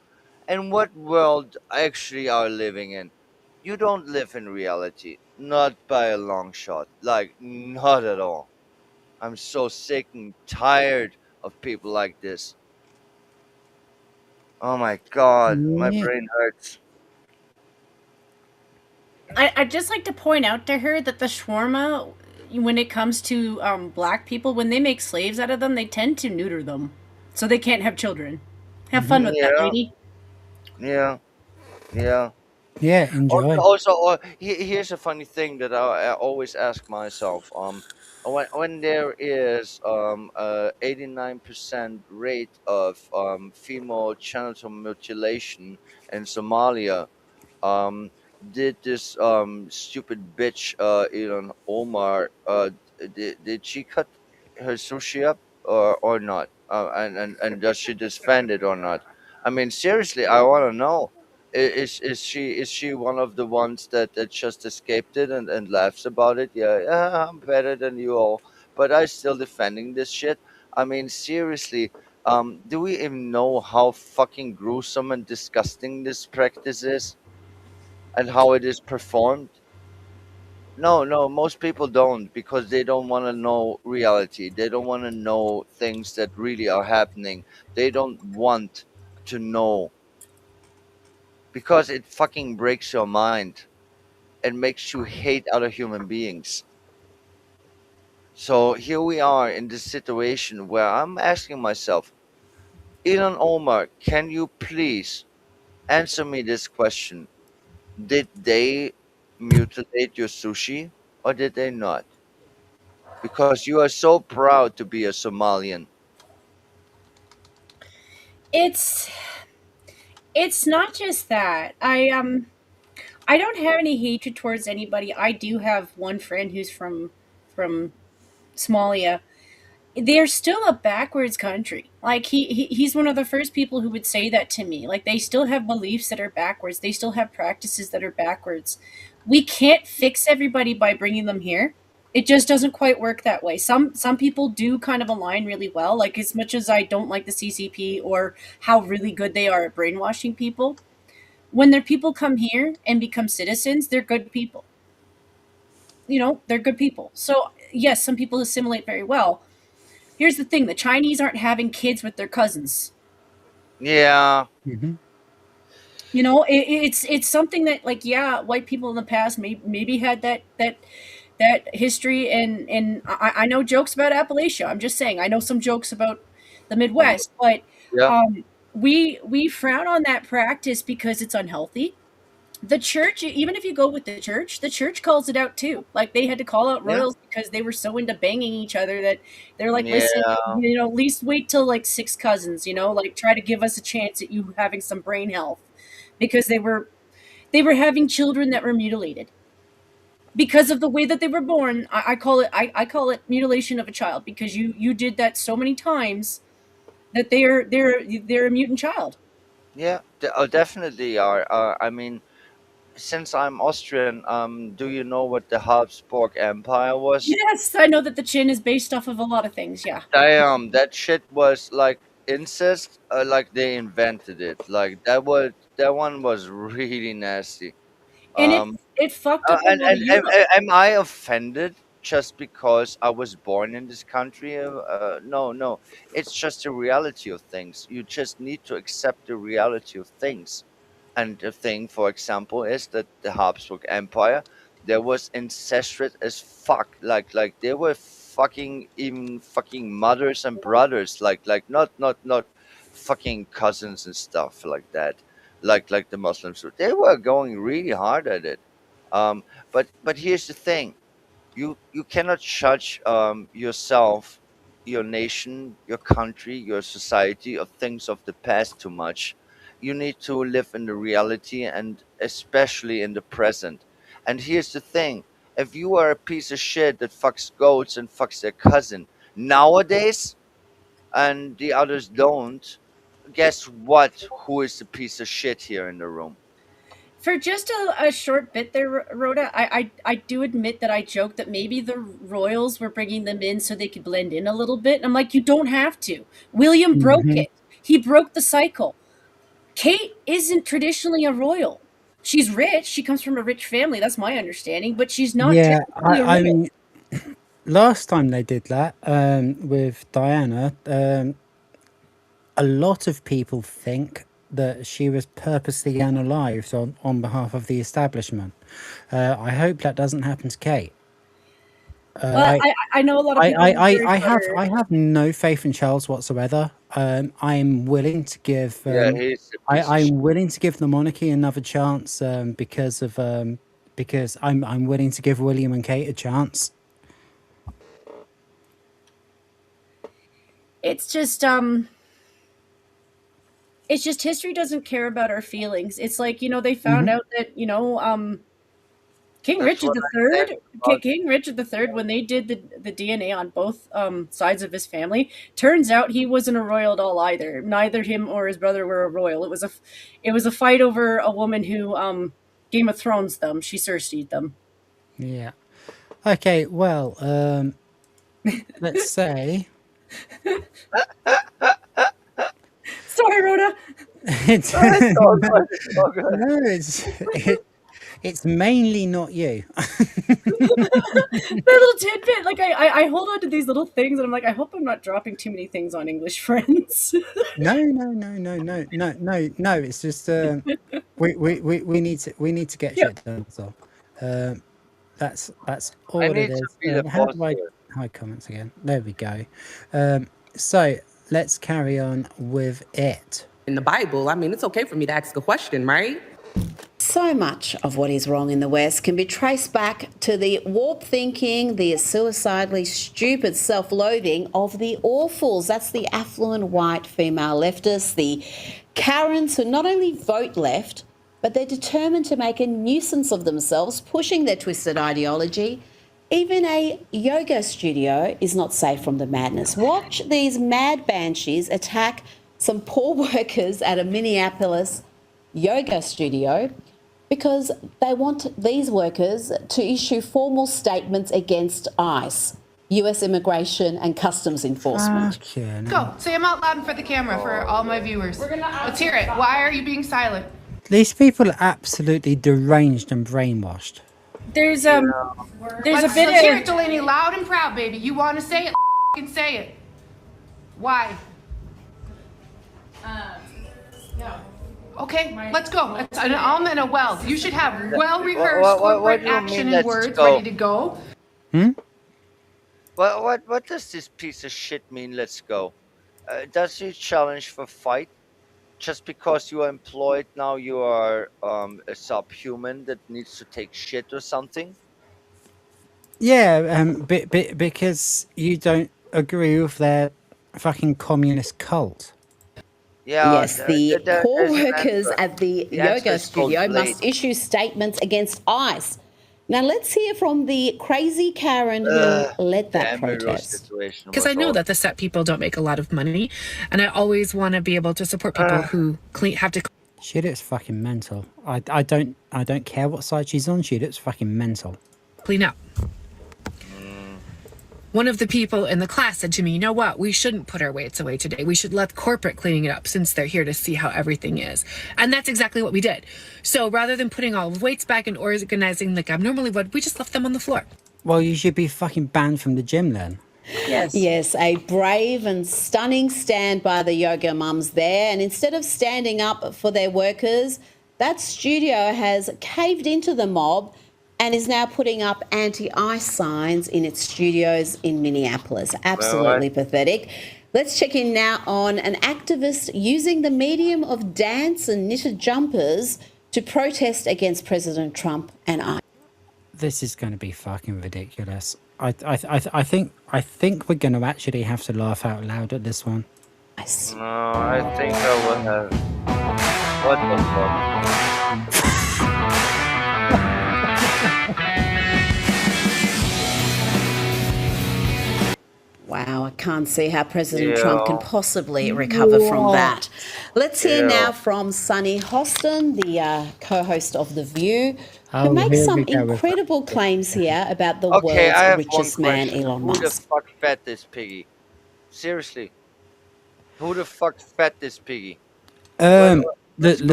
And what world actually are living in? You don't live in reality. Not by a long shot. Like, not at all. I'm so sick and tired of people like this. Oh my god, my Yeah. brain hurts. I'd just like to point out to her that the shawarma, when it comes to black people, when they make slaves out of them, they tend to neuter them, so they can't have children. Have fun with that, Yeah. lady. Yeah. Yeah. Yeah, enjoy. Also, here's a funny thing that I always ask myself. When there is a 89% rate of female genital mutilation in Somalia, did this stupid bitch Elon Omar did she cut her sushi up or not? And does she defend it or not? I mean, seriously, I want to know. Is she one of the ones that just escaped it and laughs about it? Yeah, yeah, I'm better than you all, but I still defending this shit. I mean, seriously, do we even know how fucking gruesome and disgusting this practice is and how it is performed? No, no, most people don't because they don't want to know reality. They don't want to know things that really are happening. They don't want to know because it fucking breaks your mind and makes you hate other human beings. So here we are in this situation where I'm asking myself, Elon Omar, can you please answer me this question? Did they mutilate your sushi or did they not? Because you are so proud to be a Somalian. It's not just that. I don't have any hatred towards anybody. I do have one friend who's from Somalia. They're still a backwards country. Like he's one of the first people who would say that to me. Like they still have beliefs that are backwards. They still have practices that are backwards. We can't fix everybody by bringing them here. It just doesn't quite work that way. Some people do kind of align really well. Like as much as I don't like the CCP or how really good they are at brainwashing people, when their people come here and become citizens, they're good people. They're good people. So yes, some people assimilate very well. Here's the thing: the Chinese aren't having kids with their cousins. Yeah. It's something that, like, yeah, white people in the past maybe had that history, and I know jokes about Appalachia. I'm just saying, I know some jokes about the Midwest, but Yeah. we frown on that practice because it's unhealthy. The church, even if you go with the church calls it out too. Like they had to call out Yeah. royals because they were so into banging each other that they're like, listen, Yeah. at least wait till like 6 cousins, like try to give us a chance at you having some brain health, because they were having children that were mutilated because of the way that they were born. I call it mutilation of a child, because you did that so many times that they're a mutant child. Yeah. Definitely are. I mean, since I'm Austrian, do you know what the Habsburg Empire was? Yes, I know that the chin is based off of a lot of things. Yeah. Damn, that shit was like incest. Like they invented it. Like that one was really nasty. And it Um, it fucked up a and, lot of and, and, Europe. and am I offended just because I was born in this country? No, no. It's just the reality of things. You just need to accept the reality of things. And the thing, for example, is that the Habsburg Empire, there was incestuous as fuck. Like they were fucking even fucking mothers and brothers. Like not fucking cousins and stuff like that. Like the Muslims, they were going really hard at it. But here's the thing: you cannot judge yourself, your nation, your country, your society, or things of the past too much. You need to live in the reality and especially in the present. And here's the thing: if you are a piece of shit that fucks goats and fucks their cousin nowadays, and the others don't, guess what? Who is the piece of shit here in the room? For just a short bit there, Rhoda, I do admit that I joked that maybe the royals were bringing them in so they could blend in a little bit. And I'm like, you don't have to. William broke Hmm. it. He broke the cycle. Kate isn't traditionally a royal. She's rich. She comes from a rich family. That's my understanding. But she's not Yeah, technically a I royal. mean, last time they did that with Diana, a lot of people think that she was purposely unalived on behalf of the establishment. I hope that doesn't happen to Kate. Well, I know a lot of people who worry about her. I have no faith in Charles whatsoever. I'm willing to give Yeah, he's a piece of shit. I'm willing to give the monarchy another chance because I'm willing to give William and Kate a chance. It's just It's just history doesn't care about our feelings. It's like, they found out that, King That's Richard what I said III, about King Richard III, when they did the DNA on both sides of his family, turns out he wasn't a royal at all either. Neither him or his brother were a royal. It was a fight over a woman who Game of Thrones them. She Cersei'd them. Yeah. Okay, well, let's say Sorry, Rhoda. it's It's all good. It's all good. no, it's mainly not you. That little tidbit, like I hold on to these little things, and I'm like, I hope I'm not dropping too many things on English friends. No. It's just we need to get shit done. So that's all I it need to is. be the How boss do I here. hide comments again? There we go. So let's carry on with it. In the Bible, I mean, it's okay for me to ask a question, right? So much of what is wrong in the West can be traced back to the warped thinking, the suicidally stupid self-loathing of the awfuls. That's the affluent white female leftists, the Karens who not only vote left, but they're determined to make a nuisance of themselves, pushing their twisted ideology. Even a yoga studio is not safe from the madness. Watch these mad banshees attack some poor workers at a Minneapolis yoga studio because they want these workers to issue formal statements against ICE, US Immigration and Customs Enforcement. Go. Say them out loud for the camera for all my viewers. Let's hear it. Why are you being silent? These people are absolutely deranged and brainwashed. There's a Let's bit hear of it, Delaney, loud and proud, baby. You want to say it? Can say it. Why? Okay, let's go. It's an and a well. You should have well-rehearsed corporate do you mean, action and let's words go? ready to go. What does this piece of shit mean? Let's go. Does he challenge for fight? Just because you are employed now, you are a subhuman that needs to take shit or something? Yeah, because you don't agree with their fucking communist cult. Yeah. Yes, the poor there's an workers answer. at the The answer yoga is called studio blade. must issue statements against ICE. Now let's hear from the crazy Karen who led that protest. Because I know that the set people don't make a lot of money, and I always want to be able to support people who have to. She looks fucking mental. I don't care what side she's on. She looks fucking mental. Clean up. One of the people in the class said to me, you know what, we shouldn't put our weights away today. We should let corporate cleaning it up since they're here to see how everything is. And that's exactly what we did. So rather than putting all the weights back and organizing like I normally would, we just left them on the floor. Well, you should be fucking banned from the gym then. Yes, a brave and stunning stand by the yoga mums there. And instead of standing up for their workers, that studio has caved into the mob and is now putting up anti-ICE signs in its studios in Minneapolis. Absolutely pathetic. Let's check in now on an activist using the medium of dance and knitted jumpers to protest against President Trump and ICE. This is going to be fucking ridiculous. I think we're going to actually have to laugh out loud at this one. No, I think I will have. What the fuck? Wow, I can't see how President Trump can possibly recover from that. Let's hear now from Sunny Hostin, the co-host of The View, who makes some incredible claims here about the I world's have richest one man, question. Elon Who the Musk. fuck fed this piggy? Seriously. Who the fuck fed this piggy? The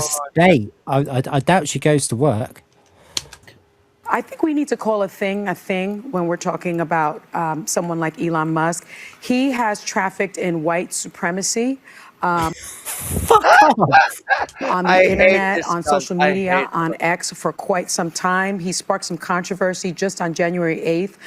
state. I doubt she goes to work. I think we need to call a thing when we're talking about someone like Elon Musk. He has trafficked in white supremacy. On the internet, on social media, on X for quite some time. He sparked some controversy just on January 8th,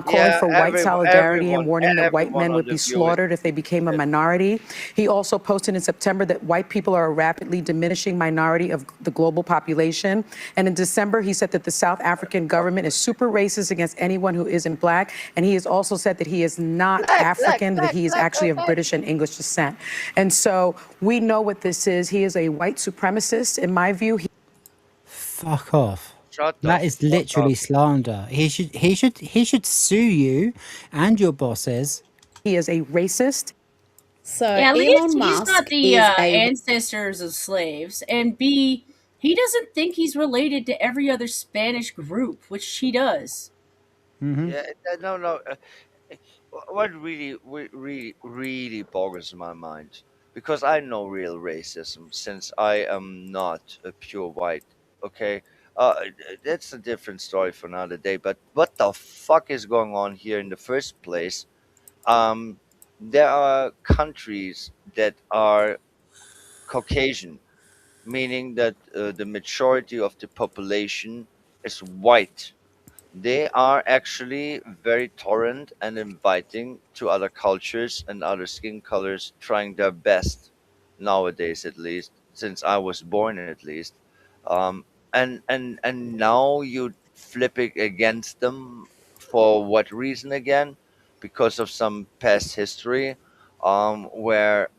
calling for white solidarity and warning that white men would be slaughtered if they became a minority. He also posted in September that white people are a rapidly diminishing minority of the global population. And in December, he said that the South African government is super racist against anyone who isn't black. And he has also said that he is not African, that he is actually of British and English descent. And So we know what this is. He is a white supremacist. In my view, Fuck off. Shut the That is fuck literally up. slander. He should sue you and your bosses. He is a racist. So Yeah, at least Elon he's not Musk the is a ancestors of slaves, and B, he doesn't think he's related to every other Spanish group, which he does. Yeah, no. What really boggles my mind, because I know real racism since I am not a pure white. Okay, that's a different story for another day. But what the fuck is going on here in the first place? Um, there are countries that are Caucasian, meaning that the majority of the population is white. They are actually very tolerant and inviting to other cultures and other skin colors, trying their best nowadays, at least since I was born, at least. Um, and now you flip it against them for what reason again? Because of some past history, where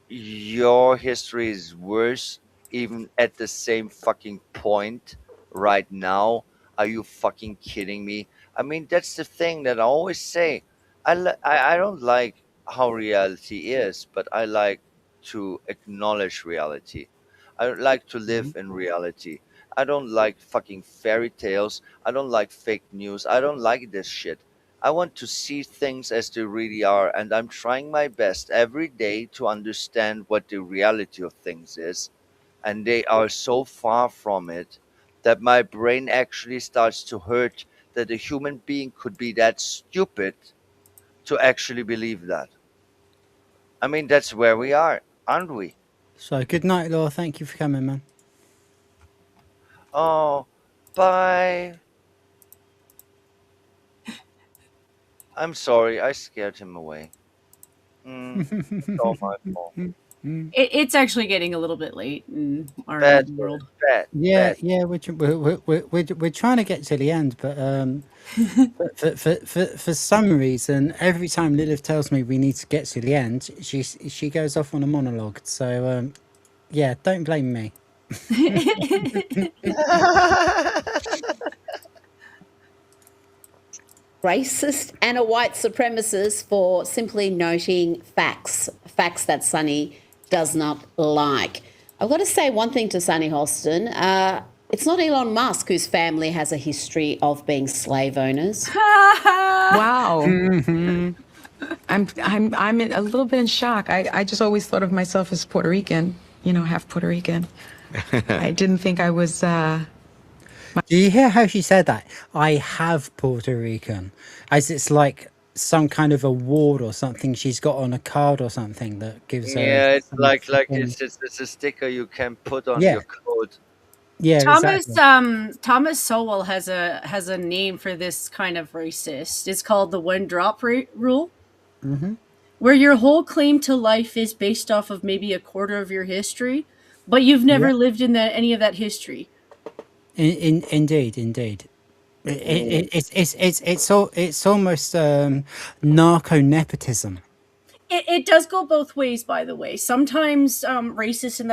your history is worse, even at the same fucking point right now. Are you fucking kidding me? I mean, that's the thing that I always say. I don't like how reality is, but I like to acknowledge reality. I like to live in reality. I don't like fucking fairy tales. I don't like fake news. I don't like this shit. I want to see things as they really are, and I'm trying my best every day to understand what the reality of things is. And they are so far from it that my brain actually starts to hurt that a human being could be that stupid to actually believe that. I mean, that's where we are, aren't we? So good night, Law. Thank you for coming, man. Oh, bye. I'm sorry, I scared him away. It's all my fault. It's actually getting a little bit late in our Bad word. world. Yeah, Bad. yeah, we're trying to get to the end, but for some reason, every time Lilith tells me we need to get to the end, she goes off on a monologue. So yeah, don't blame me. racist and a white supremacist for simply noting facts that Sunny does not like. I've got to say one thing to Sunny Holston. It's not Elon Musk whose family has a history of being slave owners. Wow. I'm a little bit in shock. I just always thought of myself as Puerto Rican, half Puerto Rican. I didn't think I was. Do you hear how she said that? I have Puerto Rican, as it's like some kind of award or something she's got on a card or something that gives her. Yeah, it's some like fucking- it's a sticker you can put on Yeah. your coat. Yeah, Thomas exactly. Thomas Sowell has a name for this kind of racist. It's called the one drop rule, where your whole claim to life is based off of maybe a quarter of your history, but you've never lived in any of that history. Indeed. It's almost narco nepotism. It does go both ways, by the way. Sometimes racists in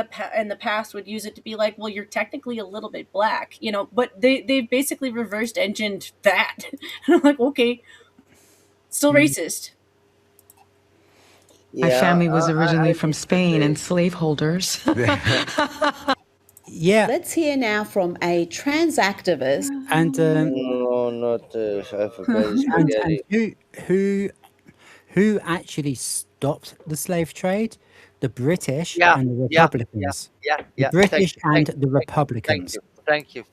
the past would use it to be like, well, you're technically a little bit black, but they've basically reversed engined that. And I'm like, okay, still racist. My family was originally from Spain and slaveholders. Yeah. Let's hear now from a trans activist. And No, not I forgot spaghetti. and who actually stopped the slave trade? The British Yeah, and the yeah, Republicans. yeah. The British and the Republicans. Thank you.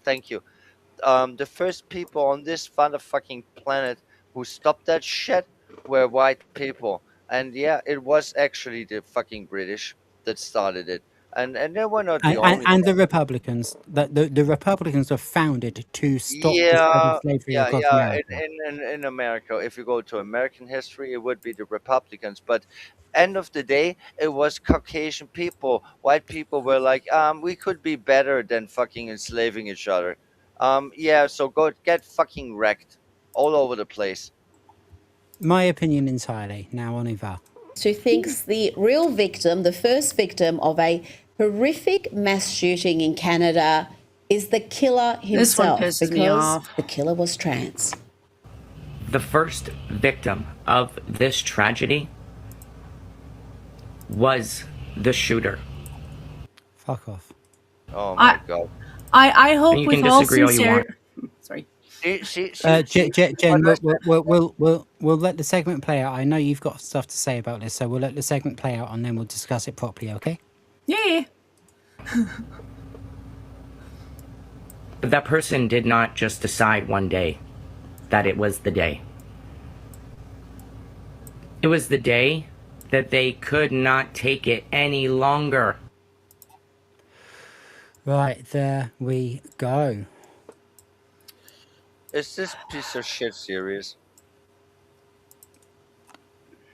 The first people on this motherfucking planet who stopped that shit were white people, and yeah, it was actually the fucking British that started it, and they were not the only. And the Republicans. The Republicans were founded to stop the spread of slavery across America. In America, if you go to American history, it would be the Republicans. But end of the day, it was Caucasian people. White people were like, we could be better than fucking enslaving each other. Yeah, so go get fucking wrecked all over the place. My opinion entirely. Now on Eva. who thinks the real victim, the first victim of a horrific mass shooting in Canada, is the killer This one himself pisses me because off. the killer was trans. The first victim of this tragedy was the shooter. Fuck off. Oh my God. I hope And you with can all disagree all you want. Sorry. Jen, we'll let the segment play out. I know you've got stuff to say about this, so we'll let the segment play out and then we'll discuss it properly, okay? Yeah. But that person did not just decide one day that it was the day. It was the day that they could not take it any longer. Right, there we go. Is this piece of shit serious?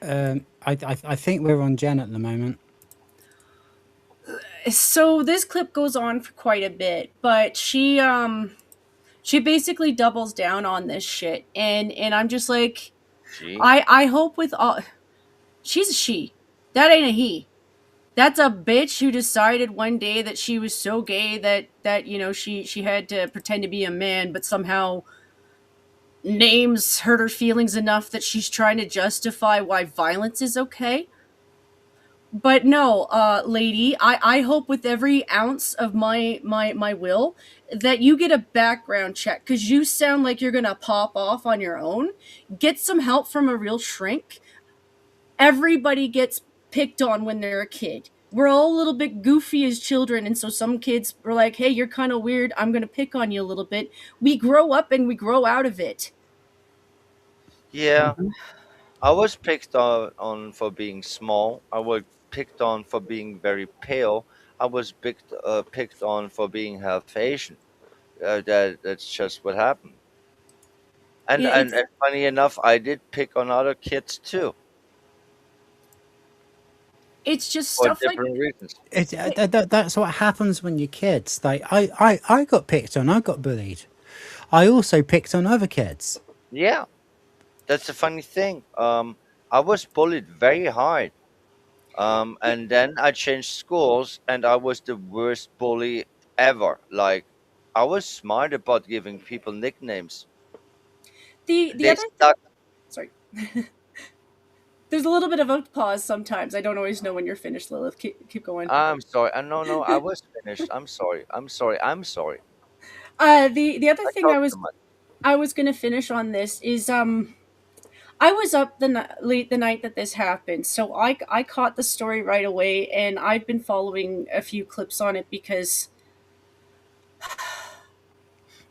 I think we're on Jen at the moment. So this clip goes on for quite a bit, but she basically doubles down on this shit, and I'm just like, I hope with all, she's a she, that ain't a he. That's a bitch who decided one day that she was so gay that you know she had to pretend to be a man, but somehow names hurt her feelings enough that she's trying to justify why violence is okay. But no, lady, I hope with every ounce of my will that you get a background check, because you sound like you're gonna pop off on your own. Get some help from a real shrink. Everybody gets picked on when they're a kid. We're all a little bit goofy as children, and so some kids were like, hey, you're kind of weird, I'm gonna pick on you a little bit. We grow up and we grow out of it. Yeah. I was picked on for being small. I was picked on for being very pale. I was picked on for being half Asian. That's just what happened. And, Yeah, and and funny enough, I did pick on other kids too it's just for stuff like different reasons. That's what happens when you're kids. Like I got picked on, I got bullied. I also picked on other kids. Yeah, that's the funny thing. I was bullied very hard. And then I changed schools, and I was the worst bully ever. Like, I was smart about giving people nicknames. the They other stuck. sorry. There's a little bit of a pause sometimes. I don't always know when you're finished, Lilith. Keep going. I'm sorry. No, I was finished. I'm sorry. I'm sorry. The other I thing talked too much. I was gonna finish on this is I was up late the night that this happened, so I caught the story right away, and I've been following a few clips on it because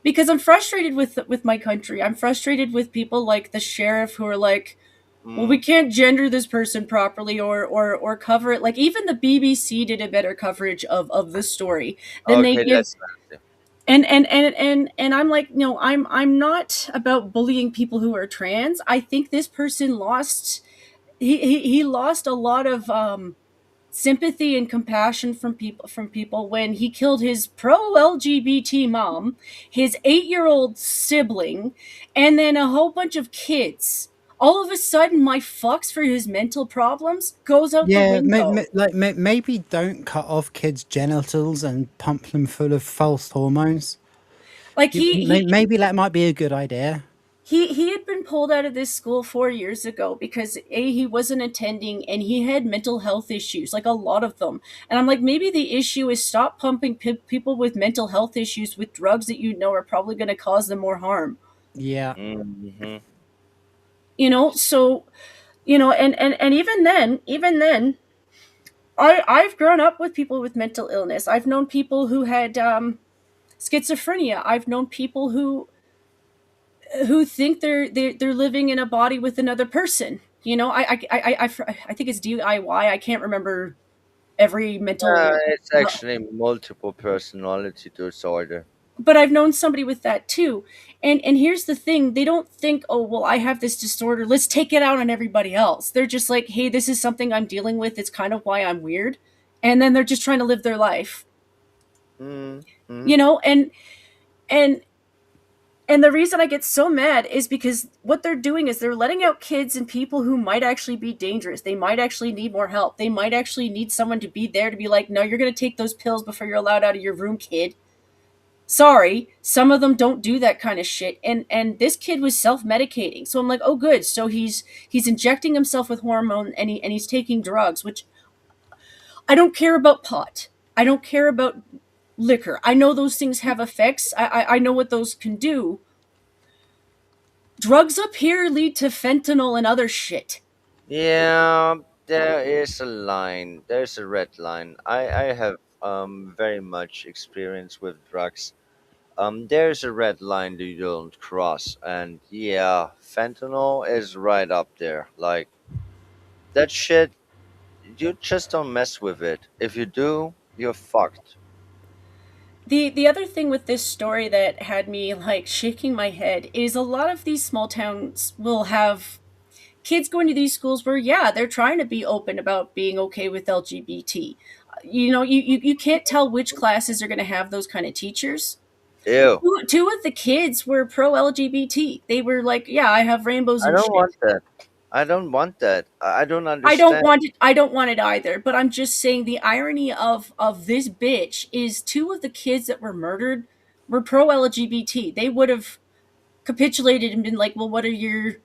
I'm frustrated with my country. I'm frustrated with people like the sheriff who are like, well, we can't gender this person properly or cover it. Like even the BBC did a better coverage of the story than they Okay, give. that's nasty. And I'm like, no, I'm not about bullying people who are trans. I think this person lost he lost a lot of sympathy and compassion from people when he killed his pro LGBT mom, his 8-year-old sibling, and then a whole bunch of kids. All of a sudden, my fucks for his mental problems goes out the window. Maybe don't cut off kids' genitals and pump them full of false hormones. Like maybe that might be a good idea. He had been pulled out of this school 4 years ago because he wasn't attending and he had mental health issues, like a lot of them. And I'm like, maybe the issue is stop pumping people with mental health issues with drugs that you know are probably going to cause them more harm. Yeah. Mm-hmm. You know, so, you know, and even then, I've grown up with people with mental illness. I've known people who had schizophrenia. I've known people who think they're living in a body with another person. You know, I think it's DIY. I can't remember every mental. It's actually multiple personality disorder. But I've known somebody with that too. And here's the thing, they don't think, oh, well, I have this disorder, let's take it out on everybody else. They're just like, hey, this is something I'm dealing with, it's kind of why I'm weird. And then they're just trying to live their life. Mm-hmm. You know, and And the reason I get so mad is because what they're doing is they're letting out kids and people who might actually be dangerous. They might actually need more help. They might actually need someone to be there to be like, no, you're going to take those pills before you're allowed out of your room, kid. Sorry, some of them don't do that kind of shit. And this kid was self-medicating. So I'm like, oh good. So he's injecting himself with hormone and he's taking drugs, which I don't care about pot. I don't care about liquor. I know those things have effects. I know what those can do. Drugs up here lead to fentanyl and other shit. Yeah, there is a line. There's a red line. I have very much experience with drugs. There's a red line that you don't cross, and yeah, fentanyl is right up there. Like that shit, you just don't mess with it. If you do, you're fucked. The other thing with this story that had me like shaking my head is a lot of these small towns will have kids going to these schools where yeah, they're trying to be open about being okay with LGBT. You know, you can't tell which classes are going to have those kind of teachers. Ew. Two of the kids were pro LGBT. They were like, yeah, I have rainbows I and don't shit. want that. I don't want that. I don't understand. I don't want it either, but I'm just saying the irony of this bitch is two of the kids that were murdered were pro LGBT. They would have capitulated and been like, well, what are your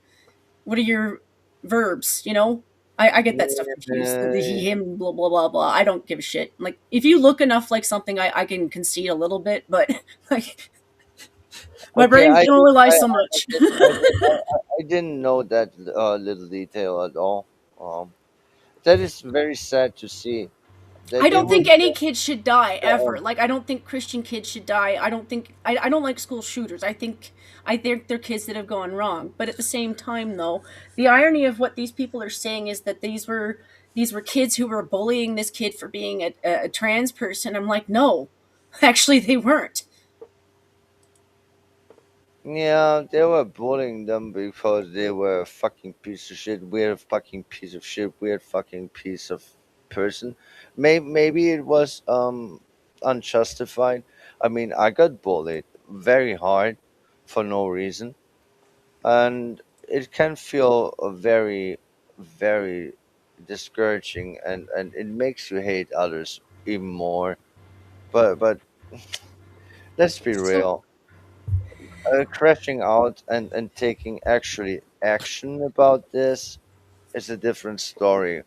verbs, you know? I get that stuff confused. The he, Yeah. him, blah blah blah blah. I don't give a shit. Like if you look enough like something, I can concede a little bit, but like my Okay, brain I can only lie I, so I, much. I didn't know that little detail at all. That is very sad to see. I That they don't will. think any kid should die ever. Like I don't think Christian kids should die. I don't like school shooters. I think they're kids that have gone wrong. But at the same time though, the irony of what these people are saying is that these were kids who were bullying this kid for being a trans person. I'm like, no. Actually they weren't. Yeah, they were bullying them because they were a fucking piece of shit, weird fucking piece of shit, weird fucking piece of person. Maybe it was unjustified. I mean, I got bullied very hard for no reason, and it can feel very, very discouraging, and it makes you hate others even more. But let's be So real. Crashing out and taking actually action about this is a different story.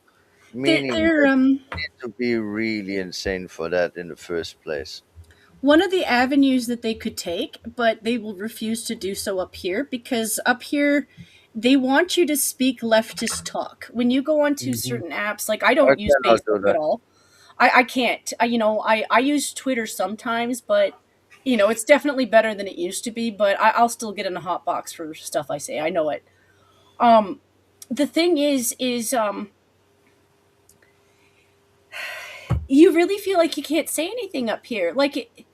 Meaning they're that you need to be really insane for that in the first place. one of the avenues that they could take, but they will refuse to do so up here because up here they want you to speak leftist talk. When you go onto Hmm. certain apps, like I I don't use cannot do Facebook at that. all. I can't. I use Twitter sometimes, but it's definitely better than it used to be. But I'll still get in a hot box for stuff I say. I know it. Um, the thing is you really feel like you can't say anything up here. Like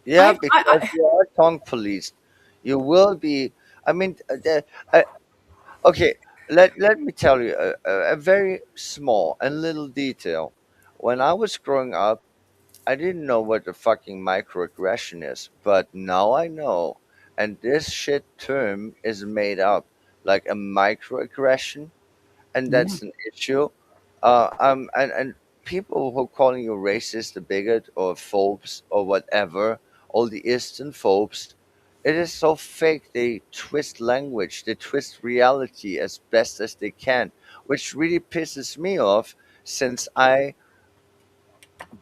Yeah, because you are tongue policed. You will be. I mean, okay. Let me tell you a very small and little detail. When I was growing up, I didn't know what a fucking microaggression is, but now I know. And this shit term is made up. Like a microaggression, and Yeah. that's an issue. And people who are calling you racist, a bigot, or phobes, or whatever, all the Eastern phobes, it is so fake. They twist language, they twist reality as best as they can, which really pisses me off since I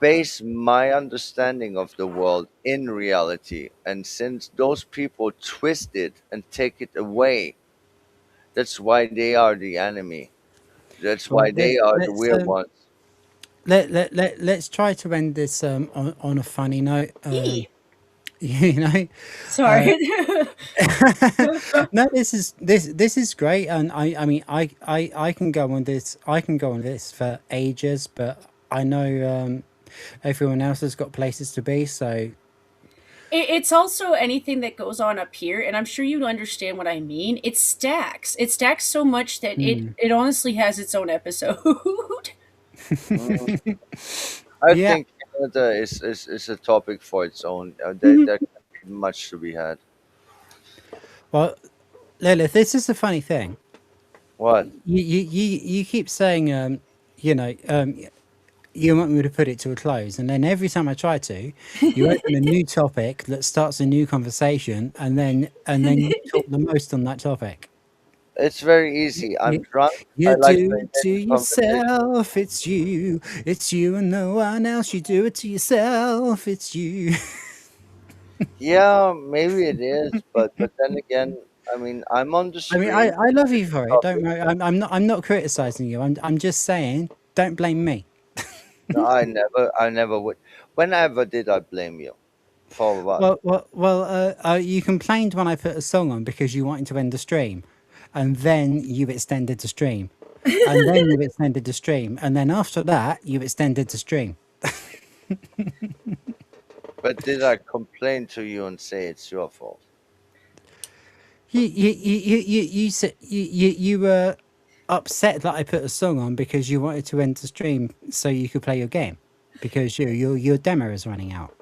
base my understanding of the world in reality. And since those people twist it and take it away, that's why they are the enemy. That's Well, why they are the let's weird ones. let's try to end this on a funny note. Yee. You know, uh, Sorry. no, this is great, and I mean I can go on this for ages, but I know everyone else has got places to be, so It's also anything that goes on up here, and I'm sure you understand what I mean. It stacks. It stacks so much that mm. it honestly has its own episode. Mm, I Yeah. think Canada is a topic for its own. There Mhm. can be much to be had. Well, Lilith, this is the funny thing. What? You keep saying, you know, you want me to put it to a close, and then every time I try to, you open a new topic that starts a new conversation, and then you talk the most on that topic. It's very easy. I'm drunk. You I like do to it to engage in conversation. yourself, it's you and no one else. You do it to yourself, it's you. Yeah, maybe it is, but then again, I mean, I'm on the I mean, street. I love you for it. Don't Public. worry. I'm not criticizing you. I'm just saying, don't blame me. No, I never would. Whenever did I blame you? For what? You complained when I put a song on because you wanted to end the stream, and then you extended the stream, and then you extended the stream, and then after that you extended the stream. But did I complain to you and say it's your fault? You said you were upset that I put a song on because you wanted to end the stream so you could play your game because your demo is running out.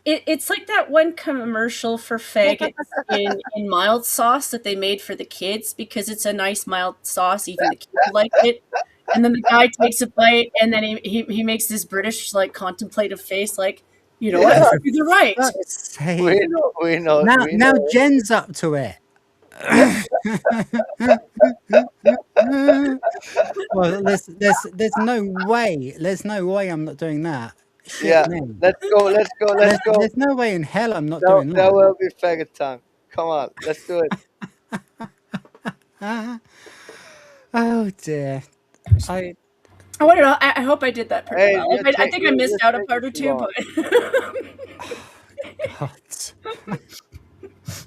It's like that one commercial for faggots in mild sauce that they made for the kids because it's a nice mild sauce, even the kids like it. And then the guy takes a bite and then he makes this British like contemplative face like, you know what, you're right. We know. Now Jen's up to it. Well, there's no way I'm not doing that. Shit, Yeah, man. let's go. There's no way in hell I'm not doing that. There will be faggot time. Come on, let's do it. Oh dear. I don't know. I hope I did that pretty well. I think I missed out a part or two, but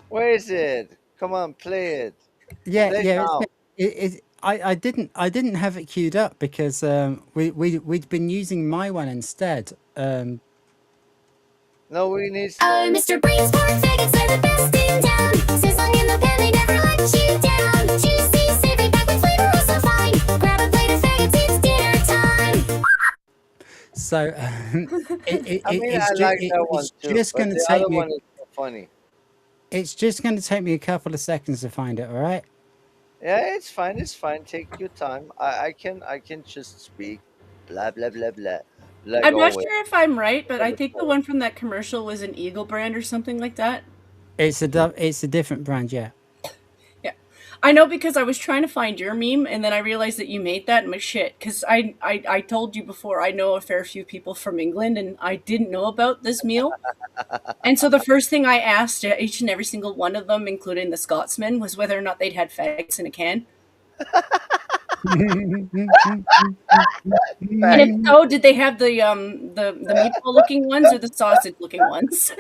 Where is it? Come on, play it. Yeah, Play yeah. now. I didn't have it queued up because we'd been using my one instead. No, we need. Oh, Mr. Brain's pork faggots are the best in town. Sizzling in the pan, they never let you down. Juicy, savory, packed with flavor, oh so fine. Grab a plate of faggots, it's dinner time. So it's just going to the take other me. one is so funny. It's just going to take me a couple of seconds to find it. All right. Yeah, it's fine. It's fine. Take your time. I can just speak. Blah blah blah blah. Like I'm not always. sure if I'm right, but I think the one from that commercial was an Eagle brand or something like that. It's a different brand, yeah. Yeah, I know because I was trying to find your meme, and then I realized that you made that. And my shit, because I told you before, I know a fair few people from England, and I didn't know about this meal. And so the first thing I asked each and every single one of them, including the Scotsman, was whether or not they'd had fags in a can. And if so, did they have the meatball looking ones or the sausage looking ones?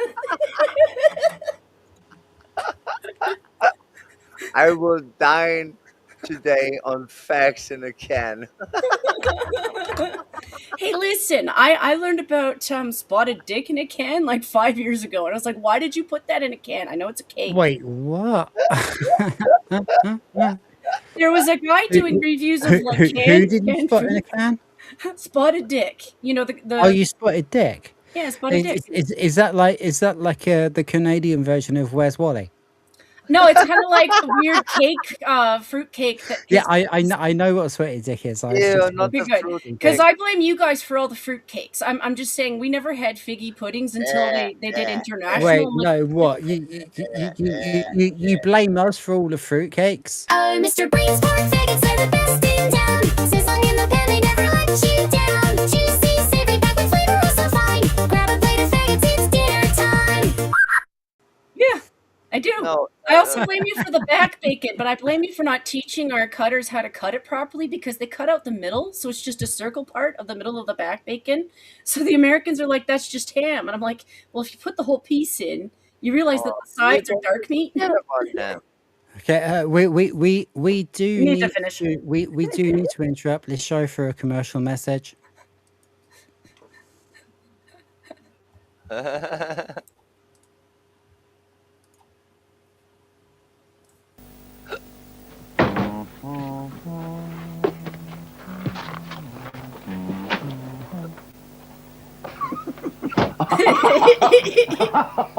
I will dine today on facts in a can. Hey, listen, I learned about spotted dick in a can like 5 years ago, and I was like, why did you put that in a can? I know it's a cake. Wait, what? There was a guy doing reviews of like Who canned did you spot in a can? Spotted dick. You know the Oh, you spotted dick. Yeah, spotted dick. Is that like the Canadian version of Where's Wally? No, it's kind of like a weird cake, fruit cake. Yeah, I know what a sweaty dick is. Because I blame you guys for all the fruit cakes. I'm just saying we never had figgy puddings until they did international. Wait, no, what? You blame us for all the fruit cakes? Oh, Mr. Brain's pork faggots are the best in town. Sizzling in the pan, they never let you down. Juicy, savory, packed with flavor, oh so fine. Grab a plate of faggots, it's dinner time. Yeah, I do. No, I also blame you for the back bacon, but I blame you for not teaching our cutters how to cut it properly because they cut out the middle, so it's just a circle part of the middle of the back bacon. So the Americans are like, that's just ham. And I'm like, well, if you put the whole piece in, you realize that the sides are dark meat. Okay, we do need to finish. We do need to interrupt this show for a commercial message.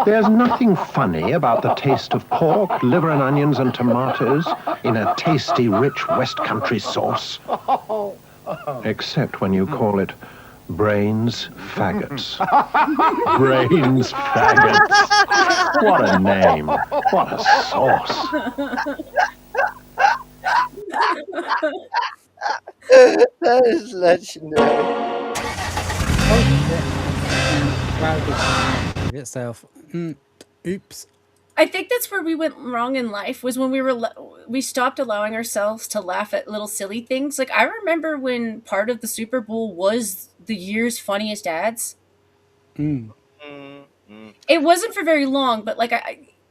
There's nothing funny about the taste of pork, liver and onions and tomatoes in a tasty, rich West Country sauce. Except when you call it brains faggots. Brains faggots. What a name. What a sauce. That is legendary. Itself. Oops. I think that's where we went wrong in life, was when we stopped allowing ourselves to laugh at little silly things. Like, I remember when part of the Super Bowl was the year's funniest ads. It wasn't for very long, but like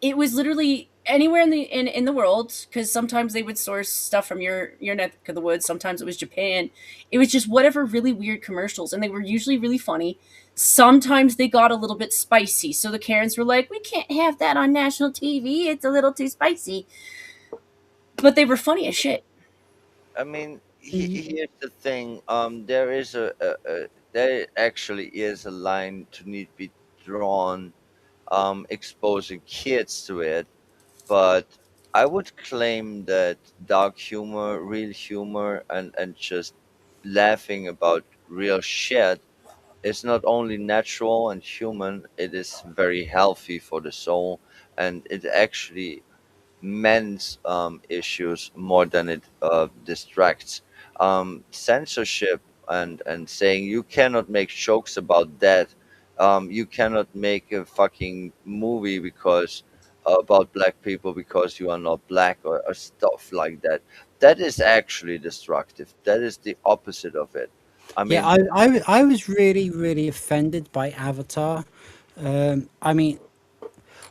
it was literally anywhere in the world, because sometimes they would source stuff from your neck of the woods. Sometimes it was Japan. It was just whatever really weird commercials, and they were usually really funny. Sometimes they got a little bit spicy, so the Karens were like, "We can't have that on national TV. It's a little too spicy." But they were funny as shit. I mean, here's the thing. There is there actually is a line to need to be drawn, exposing kids to it. But I would claim that dark humor, real humor, and just laughing about real shit is not only natural and human, it is very healthy for the soul, and it actually mends issues more than it distracts. Censorship and saying you cannot make jokes about that, you cannot make a fucking movie because about black people because you are not black, or stuff like that. That is actually destructive. That is the opposite of it. I mean, Yeah, I was really offended by Avatar. I mean,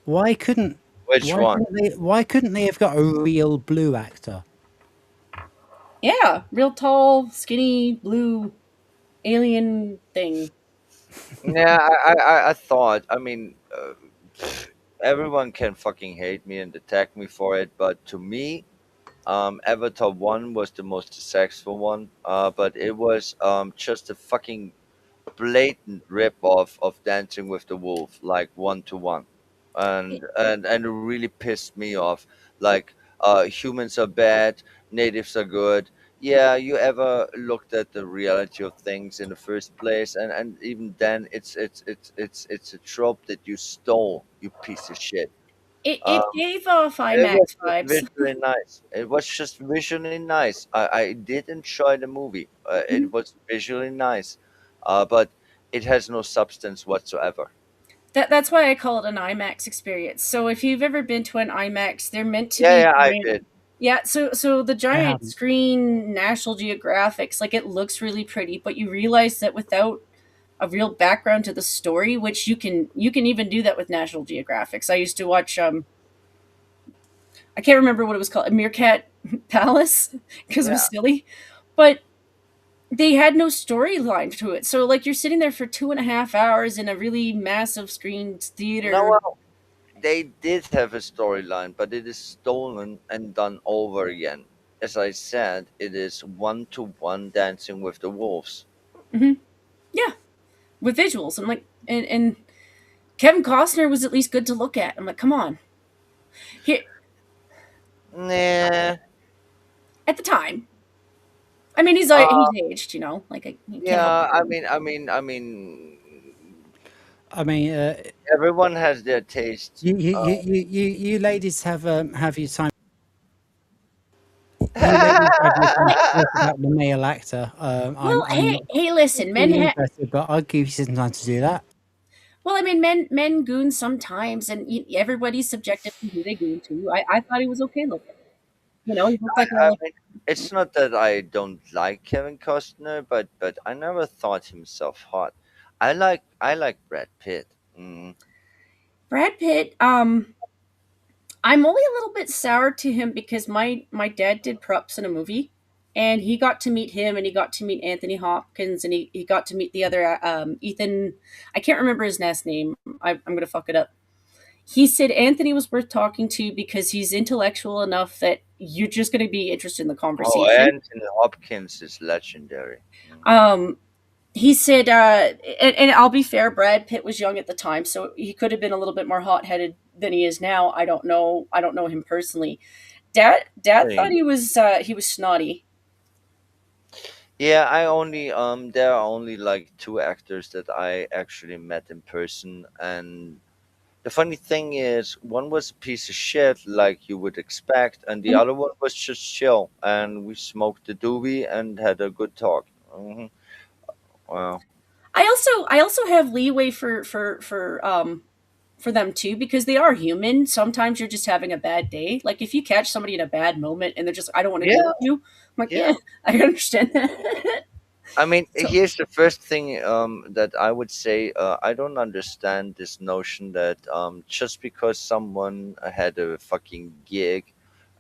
why couldn't which one? why couldn't they have got a real blue actor? Yeah, real tall, skinny, blue alien thing. Yeah, I thought. I mean, everyone can fucking hate me and attack me for it, but to me, Avatar 1 was the most successful one. But it was just a fucking blatant rip off of Dancing with the Wolf, like 1 to 1, and it really pissed me off. Like, humans are bad, natives are good. Yeah, you ever looked at the reality of things in the first place, and even then, it's a trope that you stole, you piece of shit. It gave off It was IMAX just vibes. visually nice. It was just visually nice. I did enjoy the movie. It was visually nice, but it has no substance whatsoever. That's why I call it an IMAX experience. So if you've ever been to an IMAX, they're meant to Yeah, be yeah, I giant. did. Yeah, so the I giant haven't. screen National Geographics, like, it looks really pretty, but you realize that without a real background to the story, which you can even do that with National Geographics. I used to watch I can't remember what it was called, a Meerkat Palace, because it was Yeah. silly, but they had no storyline to it. So like, you're sitting there for 2.5 hours in a really massive screen theater. No, well, they did have a storyline, but it is stolen and done over again. As I said, it is 1 to 1 Dancing with the Wolves. Hmm. Yeah, with visuals. I'm like, and Kevin Costner was at least good to look at. I'm like, come on. Here Nah. at the time. I mean, he's Uh, aged, like, you can't help yeah. it. I mean, Everyone has their taste. you ladies have your time. You ladies have your time to talk about the male actor. Well, I'm not hey, listen, men. really interested, but I'll give you some time to do that. Well, I mean, men goon sometimes, and everybody's subjective to who they goon to. I thought he was okay looking. He looked like I a. mean, it's not that I don't like Kevin Costner, but I never thought himself hot. I like Brad Pitt. Brad Pitt. I'm only a little bit sour to him because my dad did props in a movie, and he got to meet him, and he got to meet Anthony Hopkins, and he got to meet the other Ethan. I can't remember his last name. I'm gonna fuck it up. He said Anthony was worth talking to because he's intellectual enough that you're just going to be interested in the Oh, conversation. Anthony Hopkins is legendary. Um, he said, and I'll be fair, Brad Pitt was young at the time, so he could have been a little bit more hot-headed than he is now. I don't know. I don't know him personally. Dad thought he was snotty. Yeah, I only there are only like two actors that I actually met in person, and the funny thing is, one was a piece of shit like you would expect, and the other one was just chill, and we smoked the doobie and had a good talk. Wow. I also have leeway for them too, because they are human. Sometimes you're just having a bad day. Like if you catch somebody in a bad moment and they're just, I don't want to deal Yeah, with you. I'm like, yeah. yeah, I understand that. I mean, So here's the first thing that I would say. I don't understand this notion that just because someone had a fucking gig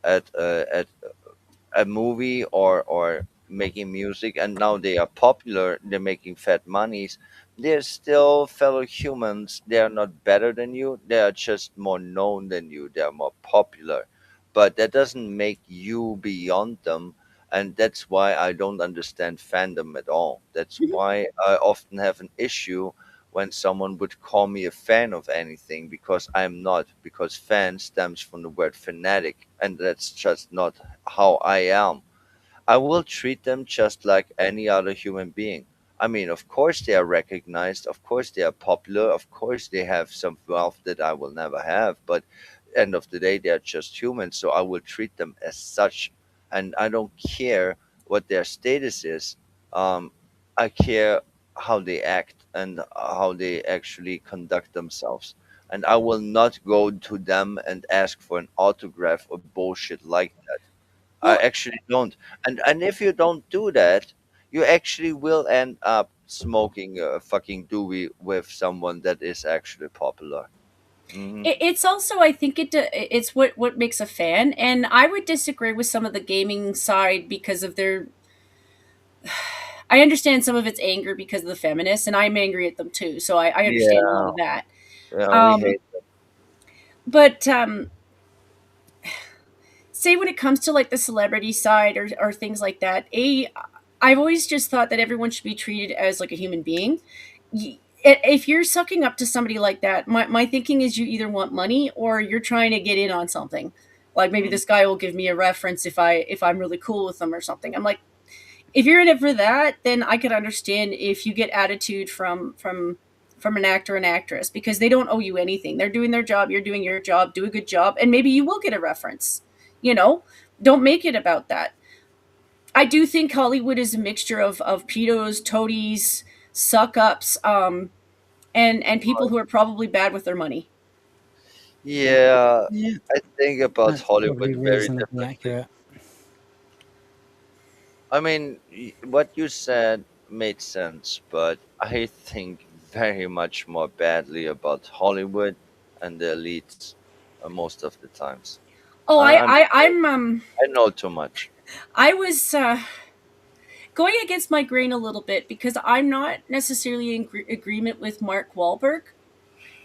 at a movie or making music and now they are popular, they're making fat monies, they're still fellow humans. They are not better than you, they are just more known than you, they are more popular, but that doesn't make you beyond them. And that's why I don't understand fandom at all. That's why I often have an issue when someone would call me a fan of anything, because I'm not, because fan stems from the word fanatic, and that's just not how I am. I will treat them just like any other human being. I mean, of course they are recognized, of course they are popular, of course they have some wealth that I will never have, but end of the day they are just humans, so I will treat them as such, and I don't care what their status is. Um, I care how they act and how they actually conduct themselves. And I will not go to them and ask for an autograph or bullshit like that. I well, actually don't. And if you don't do that, you actually will end up smoking a fucking doobie with someone that is actually popular. Hmm. it's also, I think it's what makes a fan. And I would disagree with some of the gaming side because of their. I understand some of it's anger because of the feminists, and I'm angry at them too. So I understand a lot Yeah, of that. yeah, we Um, hate them. but say when it comes to like the celebrity side or things like that, I've always just thought that everyone should be treated as like a human being. If you're sucking up to somebody like that, my thinking is you either want money or you're trying to get in on something. Like maybe Mhm. this guy will give me a reference if I'm really cool with them or something. I'm like, if you're in it for that, then I could understand if you get attitude from an actor and actress because they don't owe you anything. They're doing their job, you're doing your job, do a good job, and maybe you will get a reference. You know, don't make it about that. I do think Hollywood is a mixture of pedos, toadies, suck ups, and people who are probably bad with their money. Yeah, Yeah, I think about that's Hollywood probably very reasonably differently. accurate. I mean, what you said made sense, but I think very much more badly about Hollywood and the elites most of the times. Oh, I'm I'm I know too much. I was going against my grain a little bit because I'm not necessarily in agreement with Mark Wahlberg.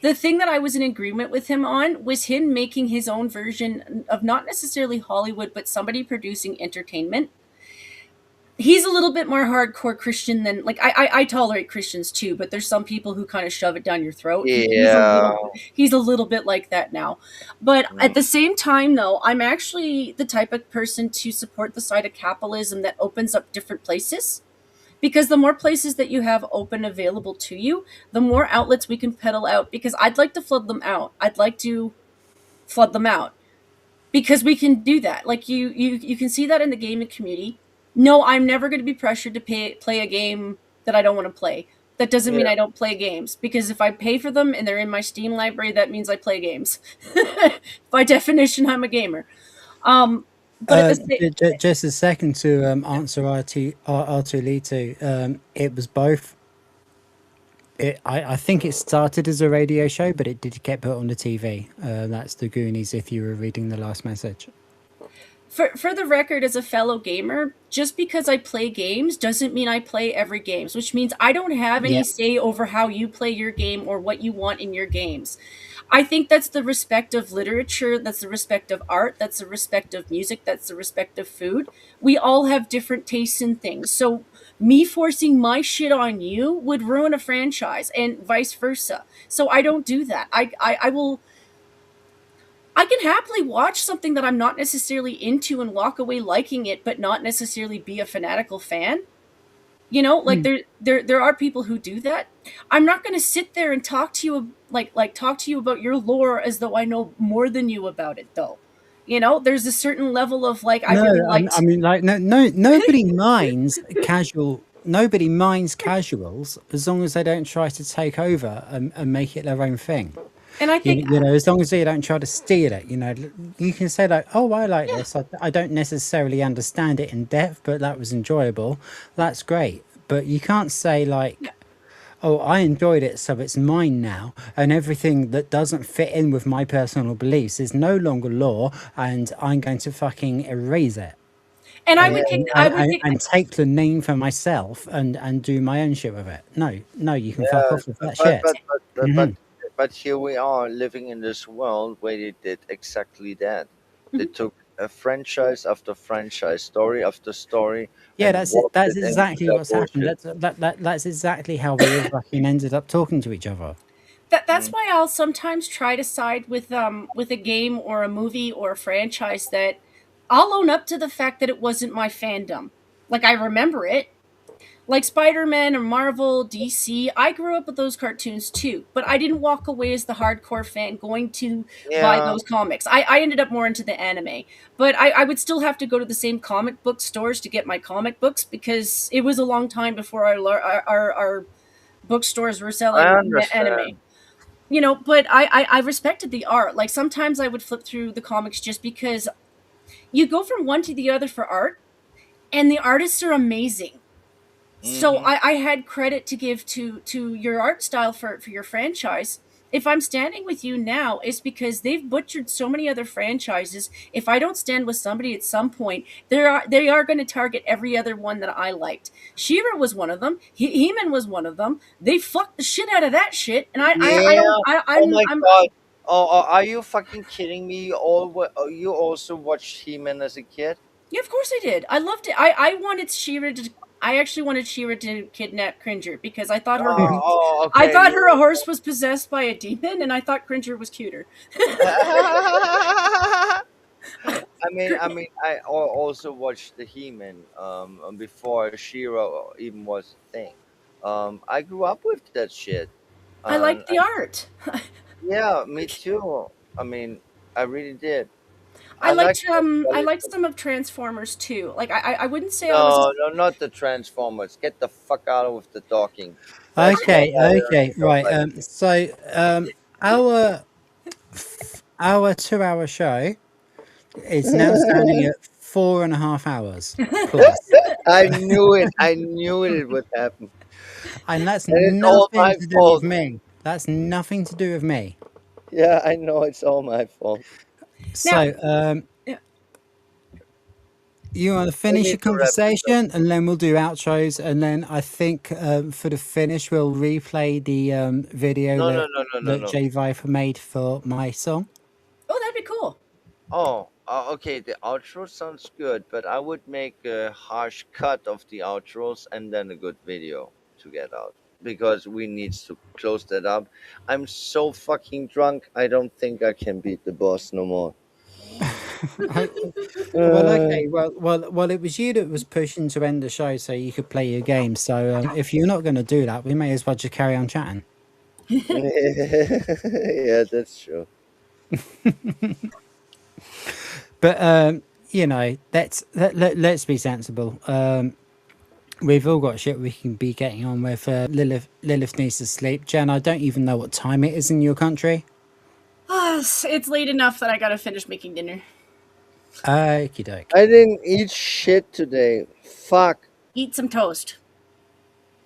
The thing that I was in agreement with him on was him making his own version of not necessarily Hollywood, but somebody producing entertainment. He's a little bit more hardcore Christian than like I tolerate Christians too, but there's some people who kind of shove it down your throat. Yeah. He's a little bit like that now. But Mm. at the same time though, I'm actually the type of person to support the side of capitalism that opens up different places. Because the more places that you have open available to you, the more outlets we can peddle out. Because I'd like to flood them out. I'd like to flood them out because we can do that. Like you can see that in the gaming community. No, I'm never going to be pressured to play a game that I don't want to play. That doesn't mean Yeah. I don't play games because if I pay for them and they're in my Steam library, that means I play games. By definition, I'm a gamer. But at the same, Just a second to answer Artulito. It was both. I think it started as a radio show, but it did get put on the TV. That's the Goonies. If you were reading the last message. for the record, as a fellow gamer, just because I play games doesn't mean I play every games, which means I don't have any Yeah. say over how you play your game or what you want in your games. I think that's the respect of literature, that's the respect of art, that's the respect of music, that's the respect of food. We all have different tastes in things. So me forcing my shit on you would ruin a franchise and vice versa. So I don't do that. I can happily watch something that I'm not necessarily into and walk away liking it, but not necessarily be a fanatical fan. You know, like there are people who do that. I'm not going to sit there and talk to you talk to you about your lore as though I know more than you about it, though. You know, there's a certain level of like I really liked. I mean, like, nobody minds nobody minds casuals as long as they don't try to take over and make it their own thing. And I think you know, as long as they don't try to steal it, you know, you can say like, oh, I like this. I don't necessarily understand it in depth, but that was enjoyable. That's great. But you can't say like, oh, I enjoyed it, so it's mine now, and everything that doesn't fit in with my personal beliefs is no longer law, and I'm going to fucking erase it. And and take the name for myself and do my own shit with it. No, you can fuck off with that shit. But here we are living in this world where they did exactly that. They took a franchise after franchise, story after story. Yeah, and that's warped that's it into exactly their what's happened. bullshit. That's exactly how we all fucking ended up talking to each other. That's why I'll sometimes try to side with a game or a movie or a franchise that I'll own up to the fact that it wasn't my fandom. Like I remember it. Like Spider-Man or Marvel, DC, I grew up with those cartoons too, but I didn't walk away as the hardcore fan going to buy those comics. I ended up more into the anime, but I would still have to go to the same comic book stores to get my comic books because it was a long time before our bookstores were I selling understand. anime. You know, but I respected the art. Like sometimes I would flip through the comics just because you go from one to the other for art, and the artists are amazing. So I had credit to give to your art style for your franchise. If I'm standing with you now, it's because they've butchered so many other franchises. If I don't stand with somebody at some point, they are going to target every other one that I liked. She-Ra was one of them. He-Man was one of them. They fucked the shit out of that shit, and I don't. Oh my god. Oh, are you fucking kidding me? You also watched He-Man as a kid? Yeah, of course I did. I loved it. I wanted She-Ra to. I actually wanted She-Ra to kidnap Cringer because I thought her. I thought her horse was possessed by a demon, and I thought Cringer was cuter. I mean, I also watched the He-Man before She-Ra even was a thing. I grew up with that shit. I liked the art. Yeah, me too. I mean, I really did. I liked like some of Transformers too. Like I wouldn't say I was. No, not the Transformers. Get the fuck out with the talking. Okay, right. So our 2-hour show is now standing at 4.5 hours plus. I knew it. I knew it would happen. And that's And it's all my nothing to do fault. with me. That's nothing to do with me. Yeah, I know it's all my fault. So, you want to finish your conversation, and then we'll do outros, and then I think for the finish we'll replay the video that Jay Viper made for my song. Oh, that'd be cool. Oh, okay. The outro sounds good, but I would make a harsh cut of the outros and then a good video to get out because we need to close that up. I'm so fucking drunk. I don't think I can beat the boss no more. Well, okay. Well, it was you that was pushing to end the show so you could play your game. So if you're not going to do that, we may as well just carry on chatting. Yeah, that's true. But you know, let's be sensible. We've all got shit we can be getting on with. Lilith needs to sleep. Jen, I don't even know what time it is in your country. It's late enough that I gotta finish making dinner. Okie doke. I didn't eat shit today. Fuck. Eat some toast.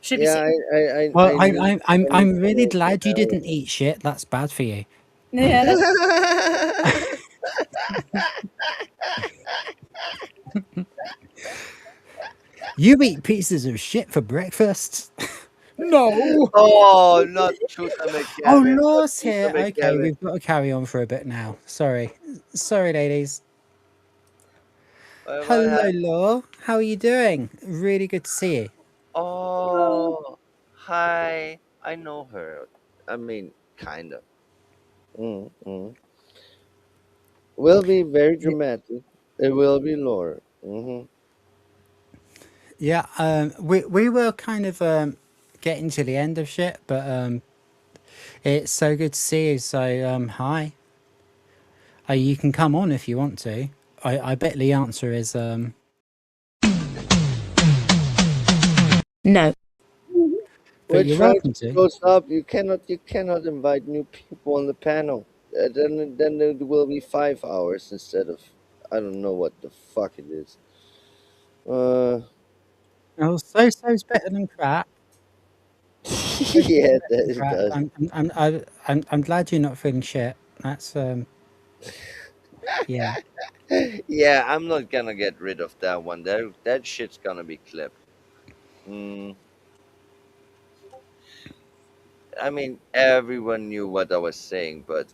Should be Yeah, safe. Well, I'm really glad you didn't eat shit. That's bad for you. Yeah. You eat pieces of shit for breakfast? No. Oh, not Shooter McGavin. Oh, not Law's Shooter here. Okay, McGavin. we've got to carry on for a bit now. Sorry, ladies. What Hello, happened? Law. How are you doing? Really good to see you. Oh, hi. I know her. I mean, kind of. Mm-hmm. Will be very dramatic. It will be Laura. Mm-hmm. Yeah, we were kind of getting to the end of shit, but it's so good to see you. So hi, you can come on if you want to. I bet the answer is No. but We're you're trying welcome to to. close up. You cannot invite new people on the panel. Then it will be 5 hours instead of I don't know what the fuck it is. Oh, so's better than crap. So's Yeah, better that than it crap. does. I'm glad you're not feeling shit. That's yeah. Yeah, I'm not gonna get rid of that one. That shit's gonna be clipped. Mm, I mean, everyone knew what I was saying, but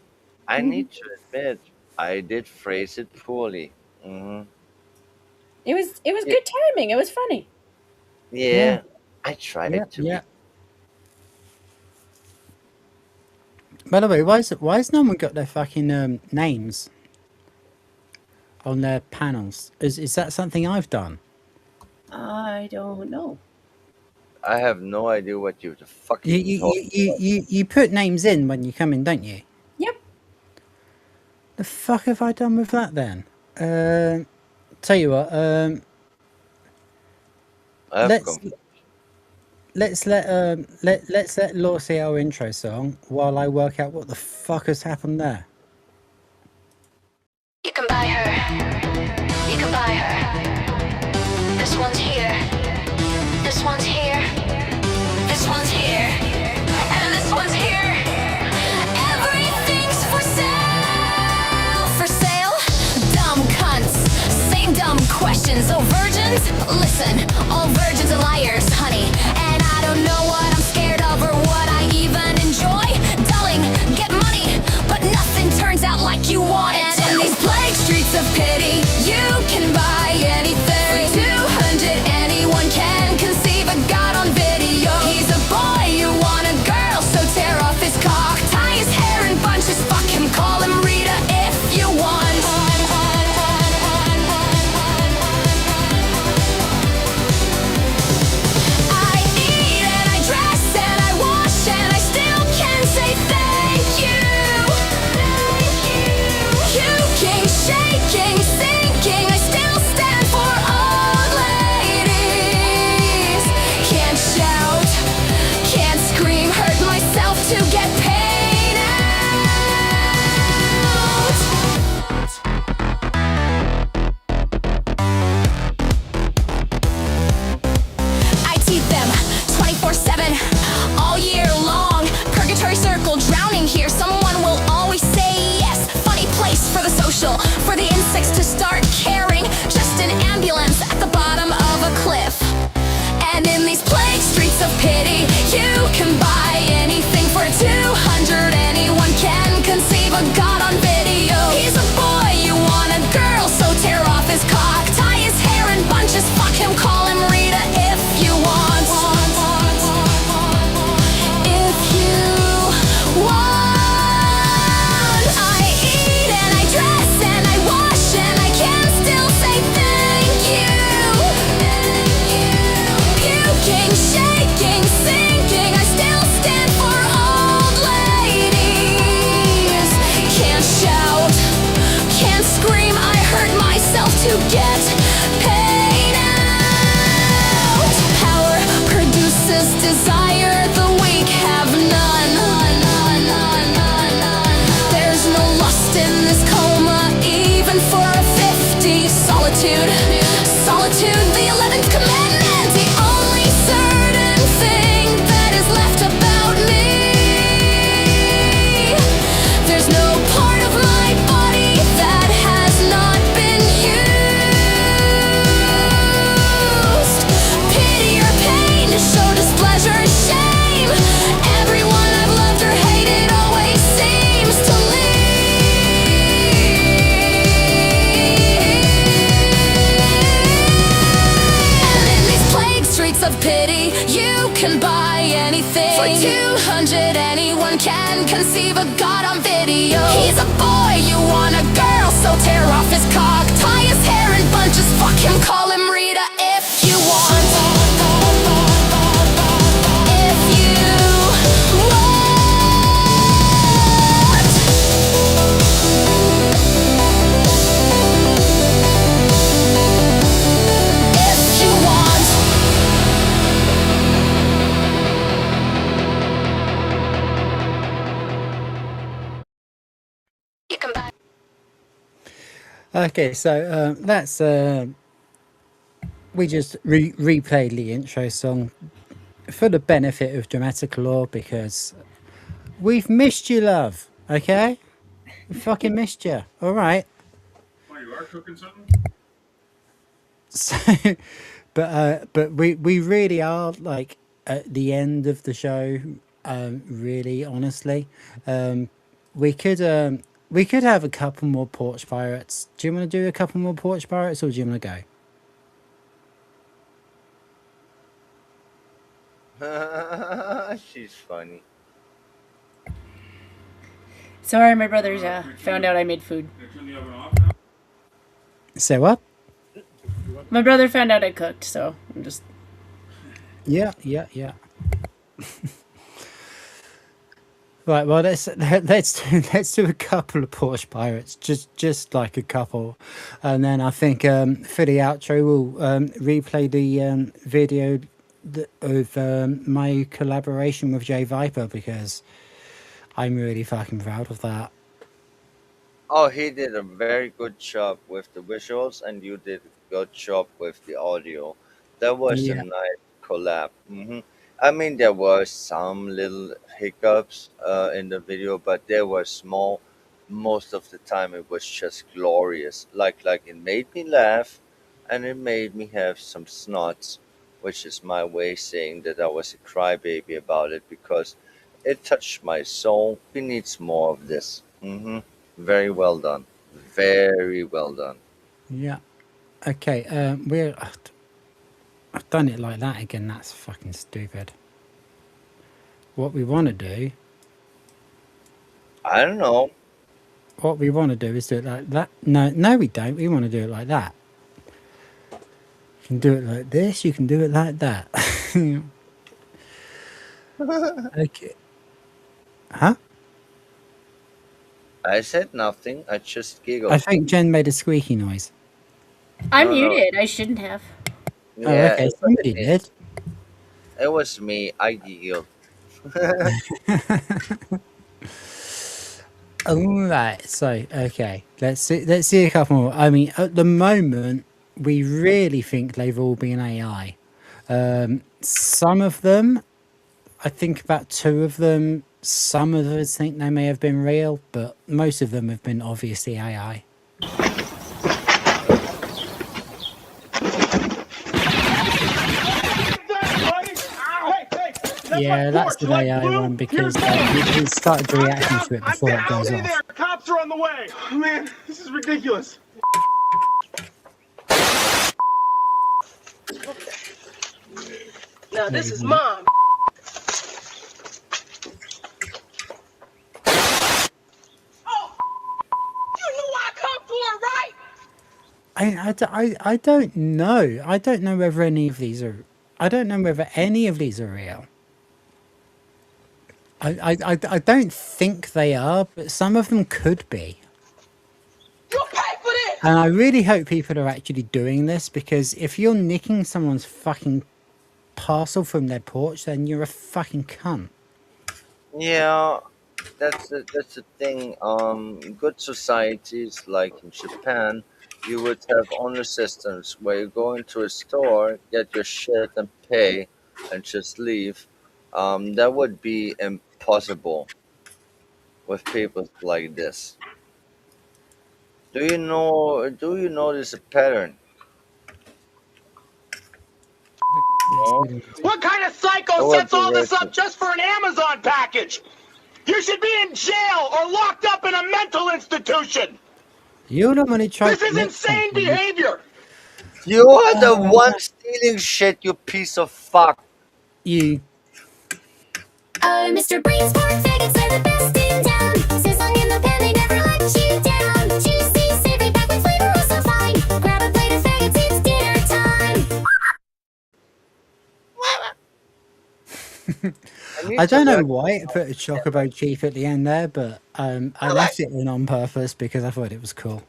I need to admit, I did phrase it poorly. Hmm. It was Yeah, good timing. It was funny. Yeah, yeah, I yeah, tried to yeah. be. By the way, why's no one got their fucking names on their panels? Is that something I've done? I don't know. I have no idea what you the fuck You even you, you, talking you, about. you you put names in when you come in, don't you? Yep. The fuck have I done with that then? Tell you what, I have let's come. let's let Law say our intro song while I work out what the fuck has happened there. You can buy her. You can buy her. This one's here. This one's here. This one's here. And this one's here. Everything's for sale. For sale? Dumb cunts. Same dumb questions. Oh, virgins? Listen, all virgins are liars, honey. And I don't know what I'm scared of or what I even enjoy. Darling, get money, but nothing turns out like you want it. And in these plague streets of pity, you can buy anything. For 200, anyone can conceive a god on video. He's a boy, you want a girl, so tear off his cock, tie his hair in bunches, fuck him, call him Rita if you want. I eat and I boy, you want a girl, so tear off his cock, tie his hair in bunches, fuck him, call him Rita if you want. If you want. If you want. You can buy. Okay, so that's we just replayed the intro song for the benefit of dramatic law because we've missed you, love. Okay, we fucking missed you. All right. Oh, you are cooking something? So, but we really are like at the end of the show. Really, honestly, we could have a couple more Porch Pirates. Do you want to do a couple more Porch Pirates, or do you want to go? She's funny. Sorry, my brothers found out I made food. Say what? My brother found out I cooked, so I'm just. Yeah. Right, well let's do a couple of Porch Pirates, just like a couple, and then I think for the outro we'll replay the video of my collaboration with Jay Viper because I'm really fucking proud of that. Oh, he did a very good job with the visuals, and you did a good job with the audio. That was a nice collab. I mean, there were some little hiccups in the video, but they were small. Most of the time, it was just glorious. Like it made me laugh, and it made me have some snots, which is my way saying that I was a crybaby about it because it touched my soul. We need more of this. Very well done. Very well done. Yeah. Okay. I've done it like that again. That's fucking stupid. What we want to do. I don't know. What we want to do is do it like that. No, we don't. We want to do it like that. You can do it like this. You can do it like that. Okay. Huh? I said nothing. I just giggled. I think Jen made a squeaky noise. I'm muted. I shouldn't have. Oh, okay. Somebody did. It was me. I giggled. All right. So, okay. Let's see a couple more. I mean, at the moment, we really think they've all been AI. Some of them, I think about 2 of them. Some of us think they may have been real, but most of them have been obviously AI. Yeah, that's the AI one because we started reacting to it before it goes off. Cops are on the way. Oh, man, this is ridiculous. Now this is Mom. I don't know. I don't know whether any of these are. I don't know whether any of these are real. I don't think they are, but some of them could be. You'll pay for this. And I really hope people are actually doing this because if you're nicking someone's fucking parcel from their porch, then you're a fucking cunt. Yeah, that's the thing. Good societies like in Japan, you would have owner systems where you go into a store, get your shit, and pay, and just leave. That would be impossible with people like this. Do you notice a pattern? No? What kind of psycho sets all this up just for an Amazon package? You should be in jail or locked up in a mental institution. You don't want to try. This is insane behavior. You are the one stealing shit, you piece of fuck. You. Oh, Mr. Brainsport, faggots are the best in town. Sizzling in the pan, they never let you I don't know why it put a chocobo chief at the end there, but I left it in on purpose because I thought it was cool.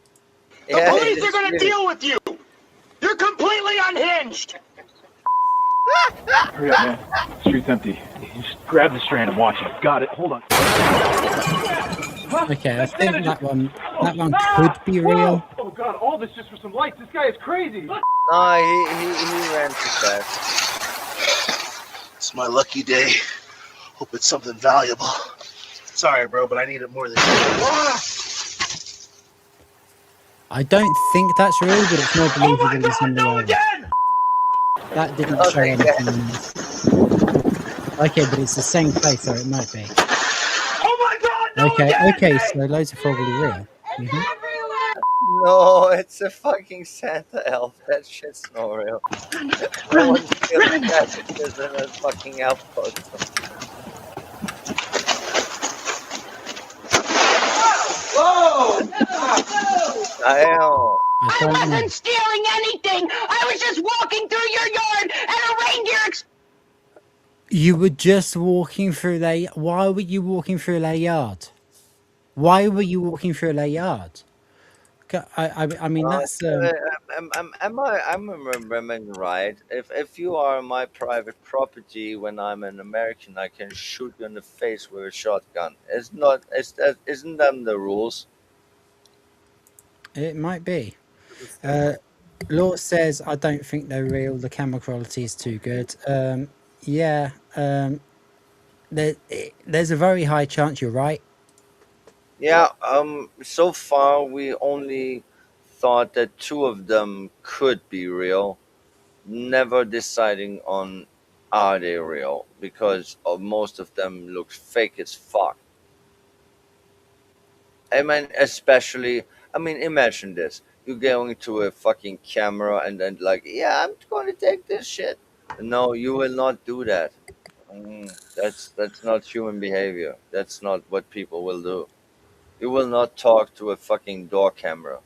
The police are going to deal with you. You're completely unhinged. Hurry up, man. The street's empty. Just grab the strand and watch it. Got it. Hold on. Okay, I think that one could be real. Oh God! All this just for some lights. This guy is crazy. No, he ran too fast. It's my lucky day. Hope it's something valuable. Sorry, bro, but I need it more than I don't think that's real, but it's more believable than some of the others. That didn't show anything else. Okay, but it's the same place, so it might be. Oh my God! No Okay, so loads are probably real. No, it's a fucking Santa elf. That shit's not real. No one's feeling messages in a fucking elf costume. Whoa! I know. I wasn't stealing anything. I was just walking through your yard and a reindeer. You were just walking through their... Why were you walking through their yard? Why were you walking through their yard? I mean, that's... Am I remembering right? If you are my private property when I'm an American, I can shoot you in the face with a shotgun. Isn't that the rules? It might be. Law says, I don't think they're real. The camera quality is too good. Yeah. There's a very high chance you're right. Yeah, so far we only thought that 2 of them could be real, never deciding on are they real, because most of them look fake as fuck. I mean, imagine this. You're going to a fucking camera and then like, yeah, I'm going to take this shit. No, you will not do that. That's not human behavior. That's not what people will do. You will not talk to a fucking door camera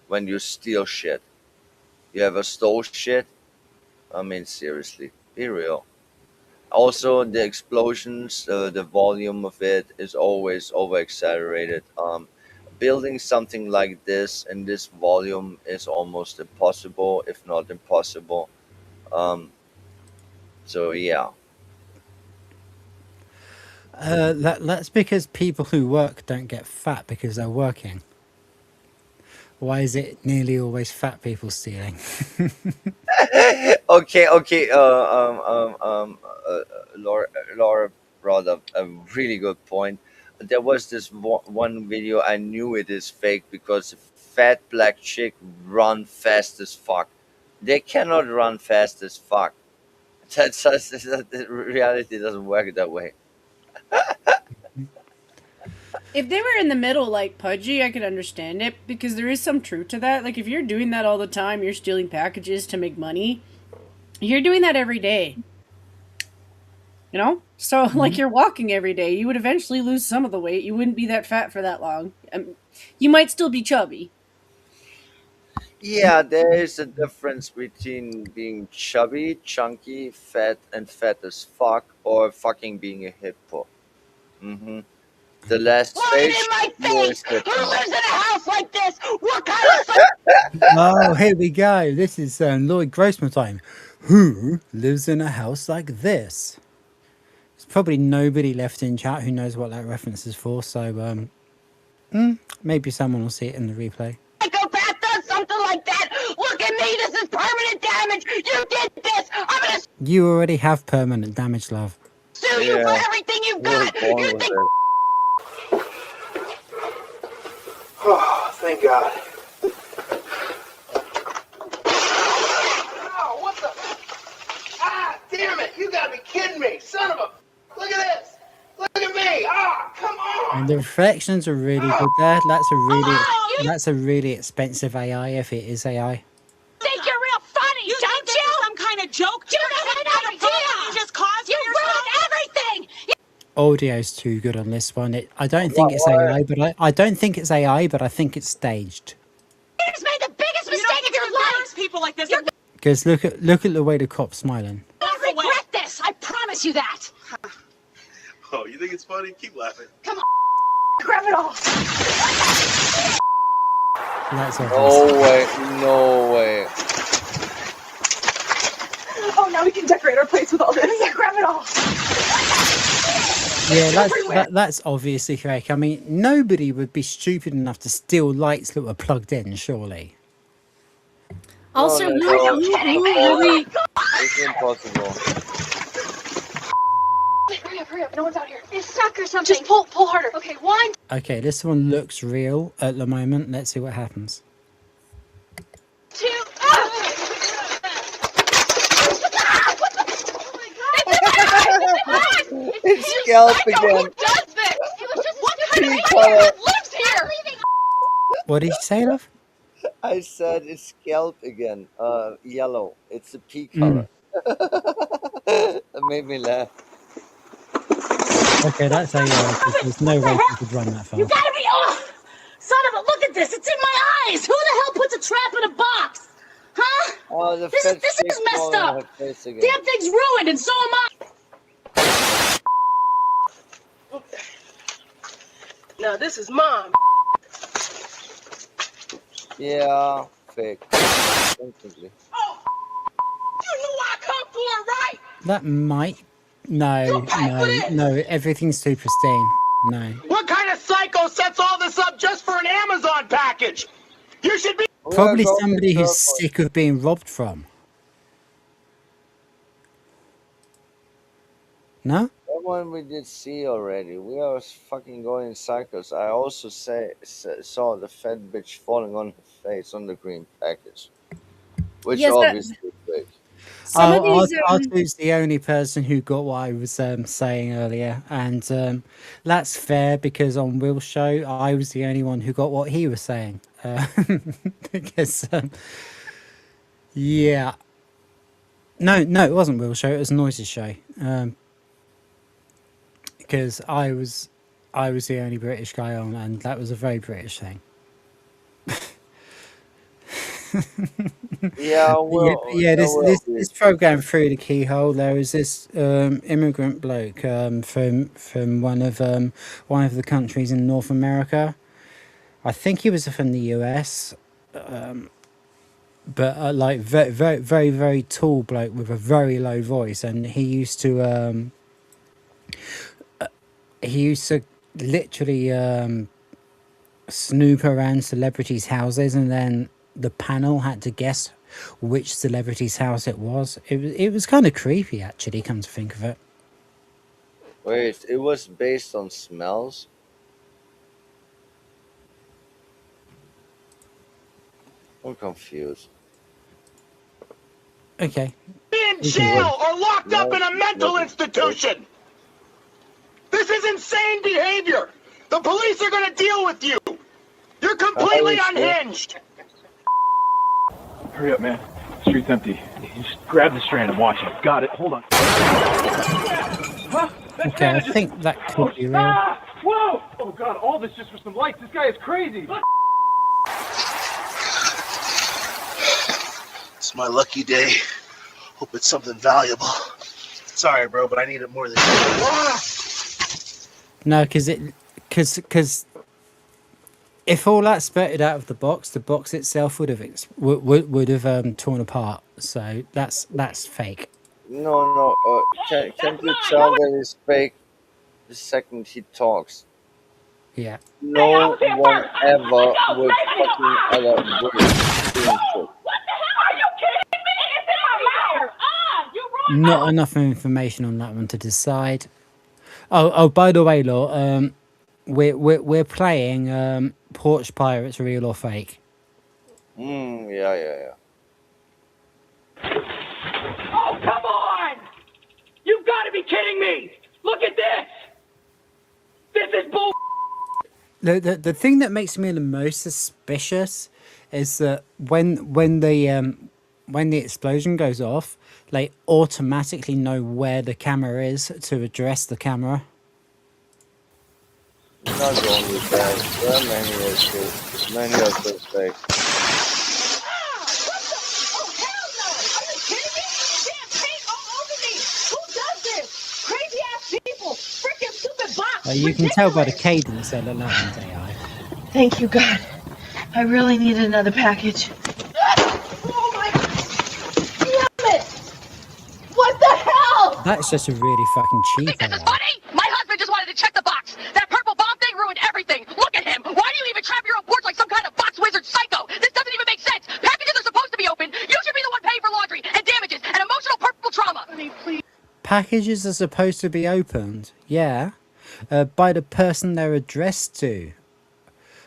when you steal shit. You ever stole shit? I mean, seriously, be real. Also, the explosions, the volume of it is always over exaggerated. Building something like this in this volume is almost impossible, if not impossible. So yeah. That's because people who work don't get fat because they're working. Why is it nearly always fat people stealing? Okay. Laura brought up a really good point. There was this one video. I knew it is fake because a fat black chick run fast as fuck. They cannot run fast as fuck. The reality doesn't work that way. If they were in the middle like Pudgy, I could understand it, because there is some truth to that. Like, if you're doing that all the time, you're stealing packages to make money, you're doing that every day. You know? So, like, you're walking every day. You would eventually lose some of the weight. You wouldn't be that fat for that long. You might still be chubby. Yeah, there is a difference between being chubby, chunky, fat, and fat as fuck, or fucking being a hippo. The last stage. Who lives in a house like this? What kind of... Oh, here we go. This is Lloyd Grossman time. Who lives in a house like this? There's probably nobody left in chat who knows what that reference is for, so maybe someone will see it in the replay. Psychopath does something like that. Look at me. This is permanent damage. You did this. I'm gonna You already have permanent damage, love. sue you for everything you've got. You think... Oh, thank God. Oh, what the... Ah, damn it. You gotta be kidding me. Son of a... Look at this. Look at me. Ah, come on. And the reflections are really good there. That's a really expensive AI if it is AI. Think you're real funny, don't you? Some kind of joke? You don't have an idea. You just caused you ruined everything. Audio's too good on this one. I don't think it's AI, but I don't think it's AI, but I think it's staged. You just made the biggest mistake of your life. People like this. Because look at the way the cop's smiling. You'll regret this. I promise you that. Oh, you think it's funny? Keep laughing. Come on, grab it all. That's obvious. No way. No way. Oh, now we can decorate our place with all this. Grab it all. Yeah, that's obviously fake. I mean, nobody would be stupid enough to steal lights that were plugged in, surely. Also, No, who really... It's impossible. Hurry up, no one's out here. It's stuck or something. Just pull harder. Okay, 1, Okay, this one looks real at the moment. Let's see what happens. 2, It's scalp again. does this? It was just what kind of kind color? lives here? What did you say, love? I said it's scalp again. Yellow. It's a pea Mm. color. That made me laugh. Okay, that's a there's no way you could run that fast. You gotta be off! Son of a, look at this! It's in my eyes! Who the hell puts a trap in a box? Huh? Oh, the This fat is chick's messed falling on up! her face again. Damn thing's ruined, and so am I! Now this is Mom. Yeah, fake. Instantly. You knew I come for it, right? That might. No. Everything's too pristine. No. What kind of psycho sets all this up just for an Amazon package? You should be... Probably somebody who's sick of being robbed from. No? That one we did see already. We are fucking going psychos. I also saw the fat bitch falling on her face on the green package. Which Yes, obviously is fake. Artu's the only person who got what I was saying earlier, and that's fair because on Will's show I was the only one who got what he was saying. Because yeah, no, it wasn't Will's show; it was Noise's show. Because I was the only British guy on, and that was a very British thing. Yeah, well, this program through the keyhole. There was this immigrant bloke from one of the countries in North America. I think he was from the US, but like very, very, very, very tall bloke with a very low voice, and he used to literally snoop around celebrities' houses, and then the panel had to guess which celebrity's house it was. It was kind of creepy, actually, come to think of it. Wait, it was based on smells? I'm confused. Okay. Be in jail or locked up in a mental institution! This is insane behavior! The police are gonna deal with you! You're completely unhinged! Hurry up, man. The street's empty. You just grab the strand and watch it. Got it. Hold on. Huh? Okay, I think that could be real. Whoa! Oh, God, all this just for some lights. This guy is crazy. It's my lucky day. Hope it's something valuable. Sorry, bro, but I need it more than you. No, because if all that spurted out of the box itself would have torn apart. So that's fake. No. Can't you tell that it's fake the second he talks? Yeah. No one ever would fucking other doing shit. Not enough information on that one to decide. Oh, by the way, Law, we're playing Porch Pirates, real or fake. Yeah. Oh, come on! You've got to be kidding me! Look at this! This is bull. The thing that makes me the most suspicious is that when the explosion goes off, they automatically know where the camera is to address the camera. Not only that, there are many issues. Many of those fake. Who does this? Crazy ass people! Freaking You can tell by the cadence that a lot of AI. Thank you, God. I really needed another package. Oh my... Damn it! What the hell? That's just a really fucking cheap AI. Funny? My husband just wanted to check the box. That purple bomb thing ruined everything. Look at him. Why do you even trap your own porch like some kind of box wizard psycho? This doesn't even make sense. Packages are supposed to be open. You should be the one paying for laundry and damages and emotional purple trauma. Packages are supposed to be opened, yeah, by the person they're addressed to.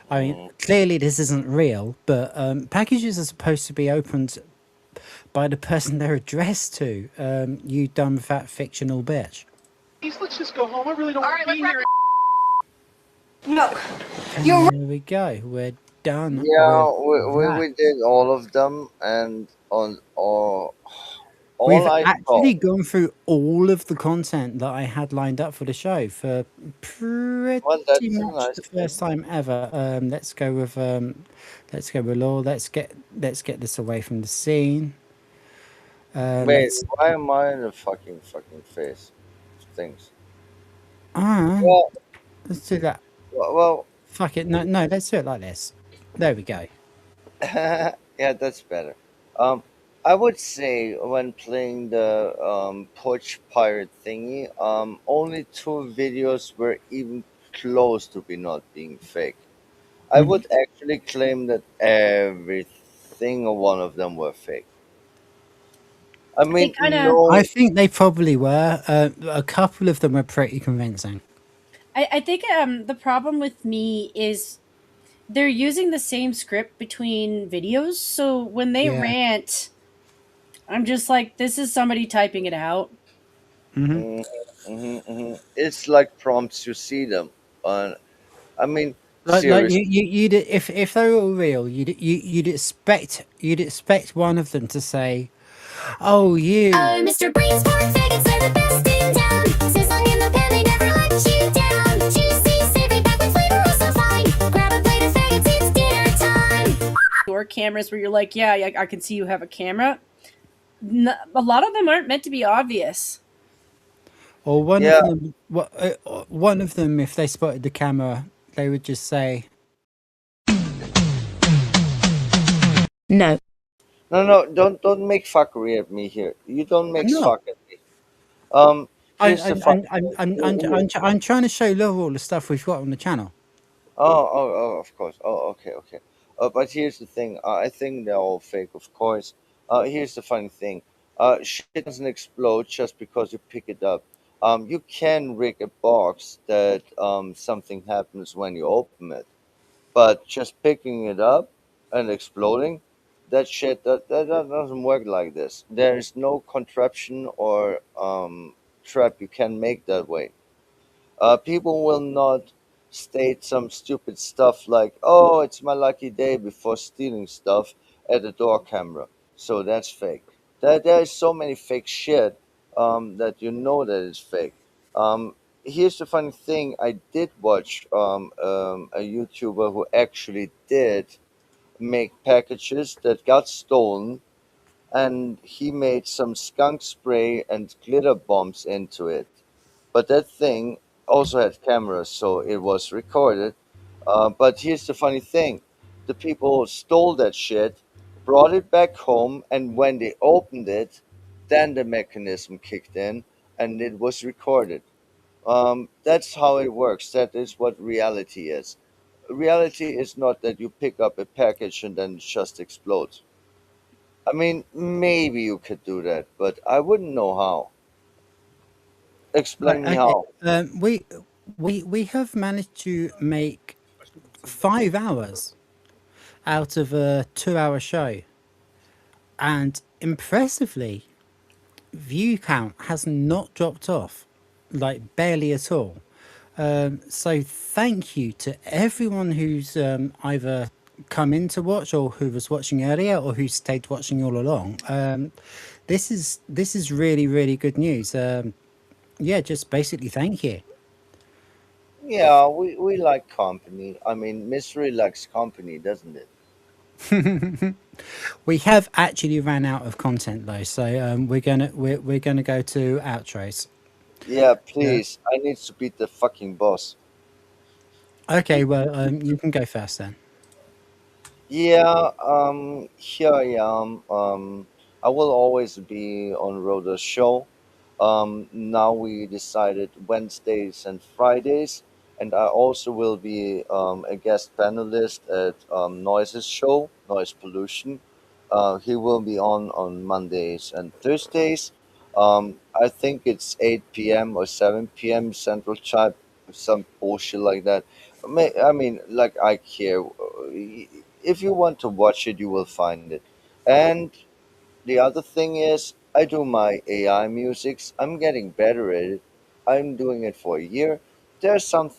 I mean, clearly this isn't real, but packages are supposed to be opened by the person they're addressed to. You dumb fat fictional bitch. Let's just go home. I really don't want to be here. No. There we go. We're done. Yeah, with that. we did all of them, and on all We've I actually saw. gone through all of the content that I had lined up for the show for pretty Well, that's a much nice the first time ever. Let's go with law. Let's get this away from the scene. Wait, Let's why am I in the fucking face? Things. Let's do that. Well, Fuck it. No, let's do it like this. There we go. yeah, that's better. I would say when playing the Porch Pirate thingy, only 2 videos were even close to be not being fake. I would actually claim that every single one of them were fake. I mean, I think they probably were. A couple of them were pretty convincing. I think the problem with me is they're using the same script between videos. So when they Yeah. rant, I'm just like, this is somebody typing it out. It's like prompts, you see them. I mean, Like seriously. you'd if they were all real, you'd expect one of them to say, "Oh, you." Oh, Mr. Brains for faggots are the best in town. Sizzling in the pan, they never let you down. Juicy, savory, back with flavor, also fine. Grab a plate of faggots, it's dinner time. Door cameras where you're like, yeah, I can see you have a camera. A lot of them aren't meant to be obvious. Or one Yeah. of them, one of them, if they spotted the camera, they would just say, No. No, don't make fuckery at me here. You don't make not. fuck at me. Here's the fuck. I'm trying to show love all the stuff we've got on the channel. Oh, of course. Oh, okay. But here's the thing. I think they're all fake, of course. Here's the funny thing. Shit doesn't explode just because you pick it up. You can rig a box that something happens when you open it, but just picking it up and exploding, that shit that doesn't work like this. There is no contraption or trap you can make that way. People will not state some stupid stuff like, "Oh, it's my lucky day," before stealing stuff at a door camera. So that's fake. There is so many fake shit that you know that it's fake. Here's the funny thing: I did watch a YouTuber who actually did make packages that got stolen, and he made some skunk spray and glitter bombs into it. But that thing also had cameras, so it was recorded. But here's the funny thing: the people stole that shit, brought it back home, and when they opened it, then the mechanism kicked in and it was recorded. That's how it works. That is what reality is. Reality is not that you pick up a package and then it just explodes. I mean, maybe you could do that, but I wouldn't know how. Explain me Okay, how. we have managed to make 5 hours out of a 2-hour show, and impressively, view count has not dropped off, like barely at all. So thank you to everyone who's either come in to watch or who was watching earlier or who stayed watching all along. This is really good news. Yeah, just basically thank you. Yeah, we like company. I mean, mystery likes company, doesn't it? We have actually ran out of content though, so we're gonna go to outros. Yeah, Yeah. please. I need to beat the fucking boss. Okay, well, you can go first then. Yeah, here I am. I will always be on Rhoda's show. Now we decided Wednesdays and Fridays, and I also will be a guest panelist at Noise's show, Noise Pollution. He will be on Mondays and Thursdays. I think it's 8 p.m. or 7 p.m. Central Time, some bullshit like that. I mean, like I care. If you want to watch it, you will find it. And the other thing is, I do my AI musics. I'm getting better at it. I'm doing it for a year. There are some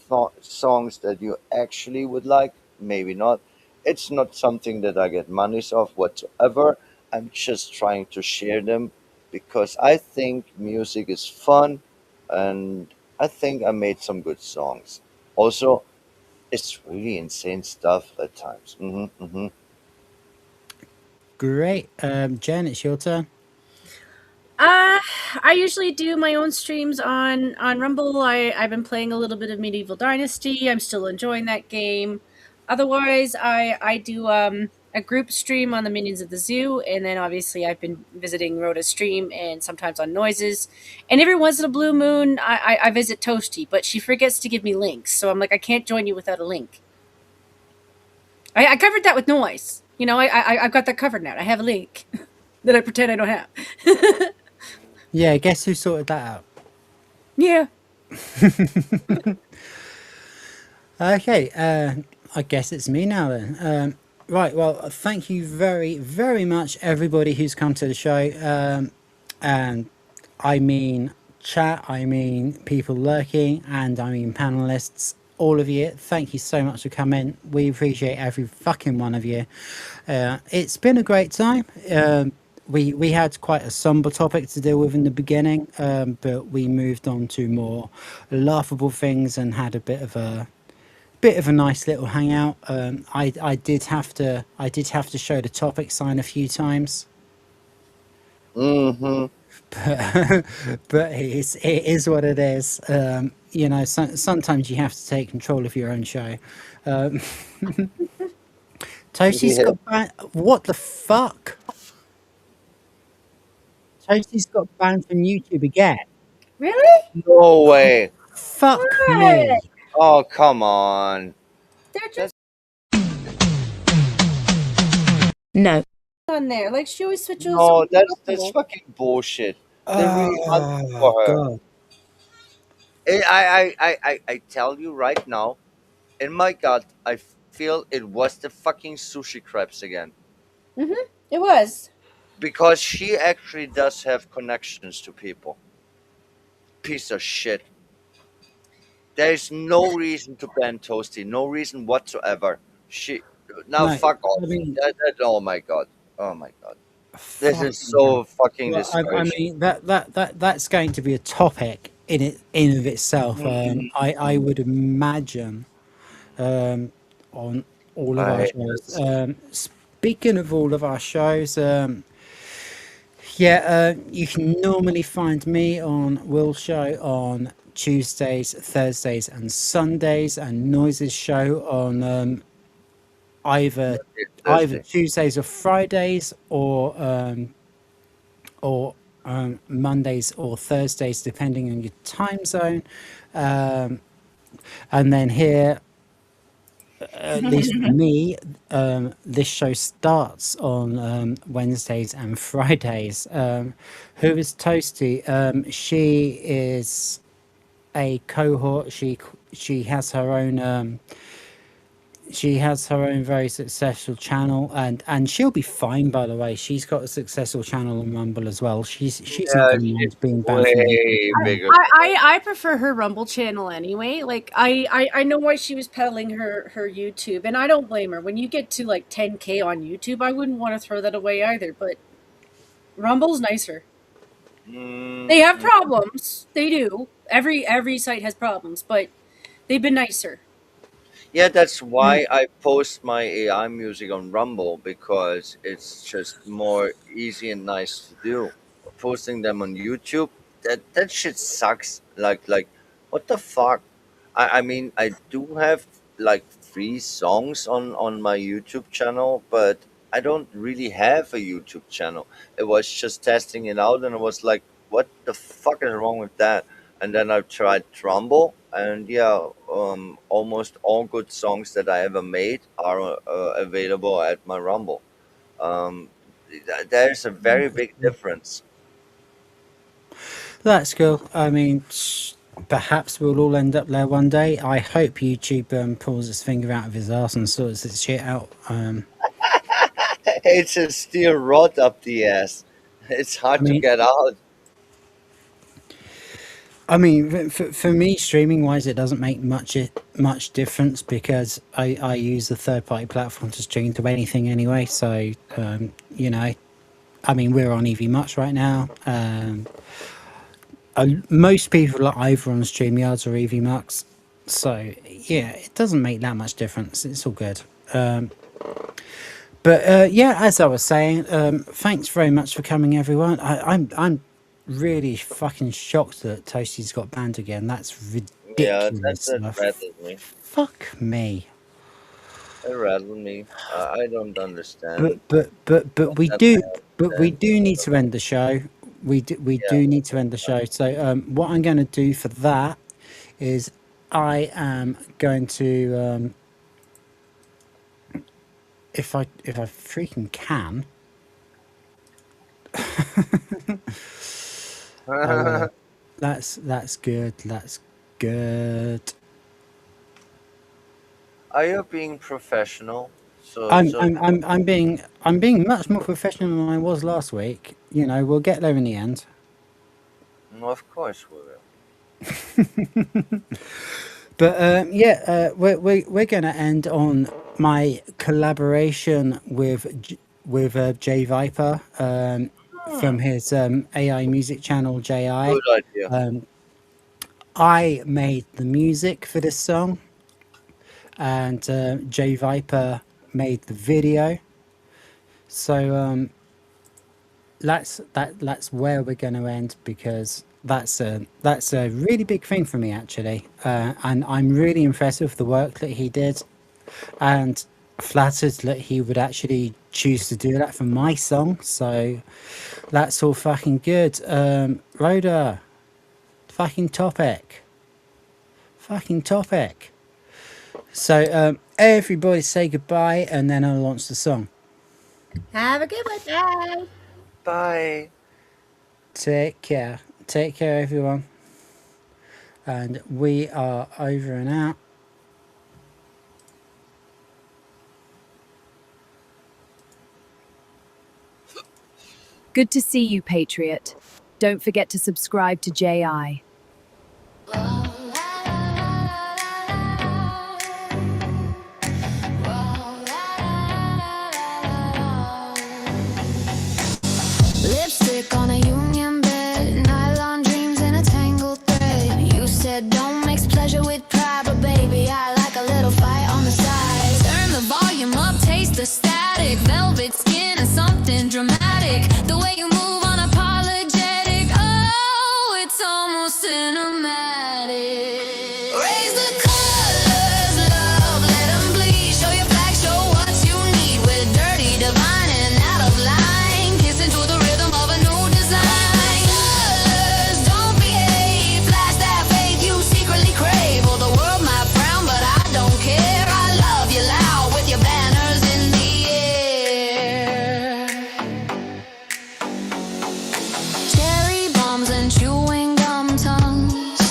songs that you actually would like, maybe not. It's not something that I get monies off whatsoever. I'm just trying to share them because I think music is fun and I think I made some good songs. Also, it's really insane stuff at times. Great. Jen, it's your turn. I usually do my own streams on Rumble. I've been playing a little bit of Medieval Dynasty. I'm still enjoying that game. Otherwise, I do a group stream on the Minions of the Zoo, and then obviously I've been visiting Rhoda's stream and sometimes on Noises. And every once in a blue moon, I visit Toasty, but she forgets to give me links, so I'm like, I can't join you without a link. I covered that with Noise. You know, I've got that covered now. I have a link that I pretend I don't have. Yeah, guess who sorted that out? Yeah. Okay, I guess it's me now then. Right, well, thank you very, very much, everybody who's come to the show. And I mean chat, I mean people lurking, and I mean panelists. All of you, thank you so much for coming. We appreciate every fucking one of you. It's been a great time. We had quite a somber topic to deal with in the beginning, but we moved on to more laughable things and had a bit of a nice little hangout. I did have to show the topic sign a few times. But it is what it is. You know, sometimes you have to take control of your own show. Toasty's got banned. What the fuck? Toasty's got banned from YouTube again. Really? No way. Fuck me. Oh, come on. They're just No. on there. Like she always switches. No, that's fucking bullshit. They're really hunting for her. God. I tell you right now, in my gut, I feel it was the fucking sushi crabs again. It was. Because she actually does have connections to people. Piece of shit. There is no reason to ban Toasty. No reason whatsoever. Now No, fuck off. I mean- Oh my god. Oh my god. This is so fucking Well, I discouraging. mean that's going to be a topic in of itself. I would imagine on all of our Right. shows. Speaking of all of our shows, you can normally find me on Will's show on Tuesdays, Thursdays, and Sundays, and Noise's show on either Tuesdays or Fridays, or Mondays or Thursdays, depending on your time zone. And then here, at least for me, this show starts on Wednesdays and Fridays. Who is Toasty? She is a cohort. She has her own. She has her own very successful channel, and she'll be fine. By the way, she's got a successful channel on Rumble as well. She's not going to mind being banned from way YouTube. bigger. I prefer her Rumble channel anyway. Like I know why she was peddling her YouTube, and I don't blame her. When you get to like 10K on YouTube, I wouldn't want to throw that away either. But Rumble's nicer. They have problems. They do. Every site has problems, but they've been nicer. Yeah, that's why I post my AI music on Rumble, because it's just more easy and nice to do. Posting them on YouTube, that shit sucks. Like, what the fuck? I mean, I do have like 3 songs on my YouTube channel, but I don't really have a YouTube channel. It was just testing it out, and it was like, what the fuck is wrong with that? And then I tried Trumbull, and yeah, almost all good songs that I ever made are available at my Rumble. Um, there's a very big difference. That's cool. I mean, perhaps we'll all end up there one day. I hope YouTube pulls its finger out of his ass and sorts its shit out. It's a steel rod up the ass. It's hard to get out. I mean, for me, streaming wise, it doesn't make much difference because I use a third party platform to stream to anything anyway. So you know, I mean, we're on EV Much right now. Most people are either on StreamYards or EV Mux, so yeah, it doesn't make that much difference. It's all good. But yeah, as I was saying, thanks very much for coming, everyone. I'm really fucking shocked that Toasty's got banned again. That's Yeah, ridiculous. that rattled me. Fuck me. It rattled me. I don't understand. But we do need to end the show. We do need to end the show. So what I'm going to do for that is I am going to if I freaking can. That's good. That's good. Are you being professional? I'm being much more professional than I was last week. You know, we'll get there in the end. No, of course we will. But yeah, we're going to end on my collaboration with Jay Viper from his AI music channel JI. Good idea. I made the music for this song, and Jay Viper made the video. So that's where we're going to end, because that's a really big thing for me, actually, and I'm really impressed with the work that he did, and flattered that he would actually choose to do that for my song. So that's all fucking good. Rhoda, fucking topic. So everybody say goodbye, and then I'll launch the song. Have a good one, Dad. Bye. Take care, everyone, and we are over and out. Good to see you, Patriot. Don't forget to subscribe to JI. Lipstick on a union bed, nylon dreams in a tangled thread. You said don't mix pleasure with pride, but baby, I like a little fight on the side. Turn the volume up, taste the static, velvet skin and something dramatic. The way you move unapologetic, oh, it's almost cinematic. Raise the colors, love, let them bleed. Show your flag, show what you need. We're dirty, divine, and out of line. Kissing to the rhythm of a new design. Colors, don't behave. Flash that faith you secretly crave. Oh, the world might frown, but I don't care. I love you loud with your banners in the air. Cherry bombs and chewing gum tongues.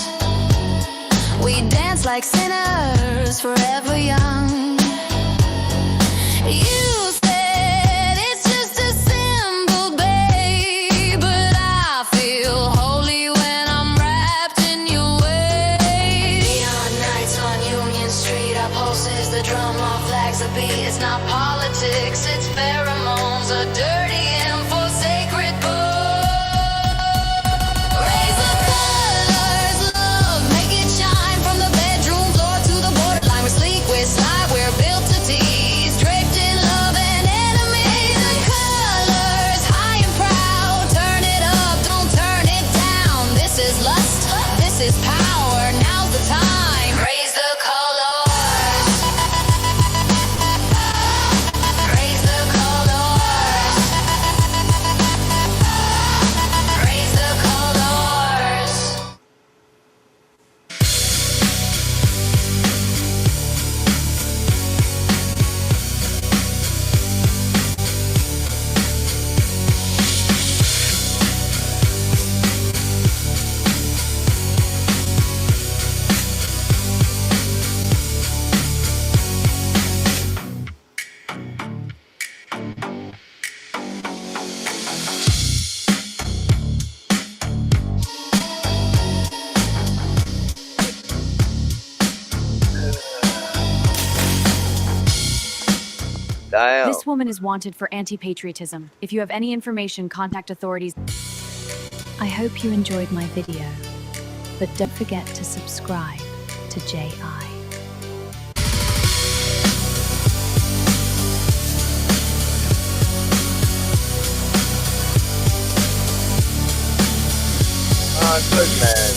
This woman is wanted for anti-patriotism. If you have any information, contact authorities. I hope you enjoyed my video, but don't forget to subscribe to JI. Good man.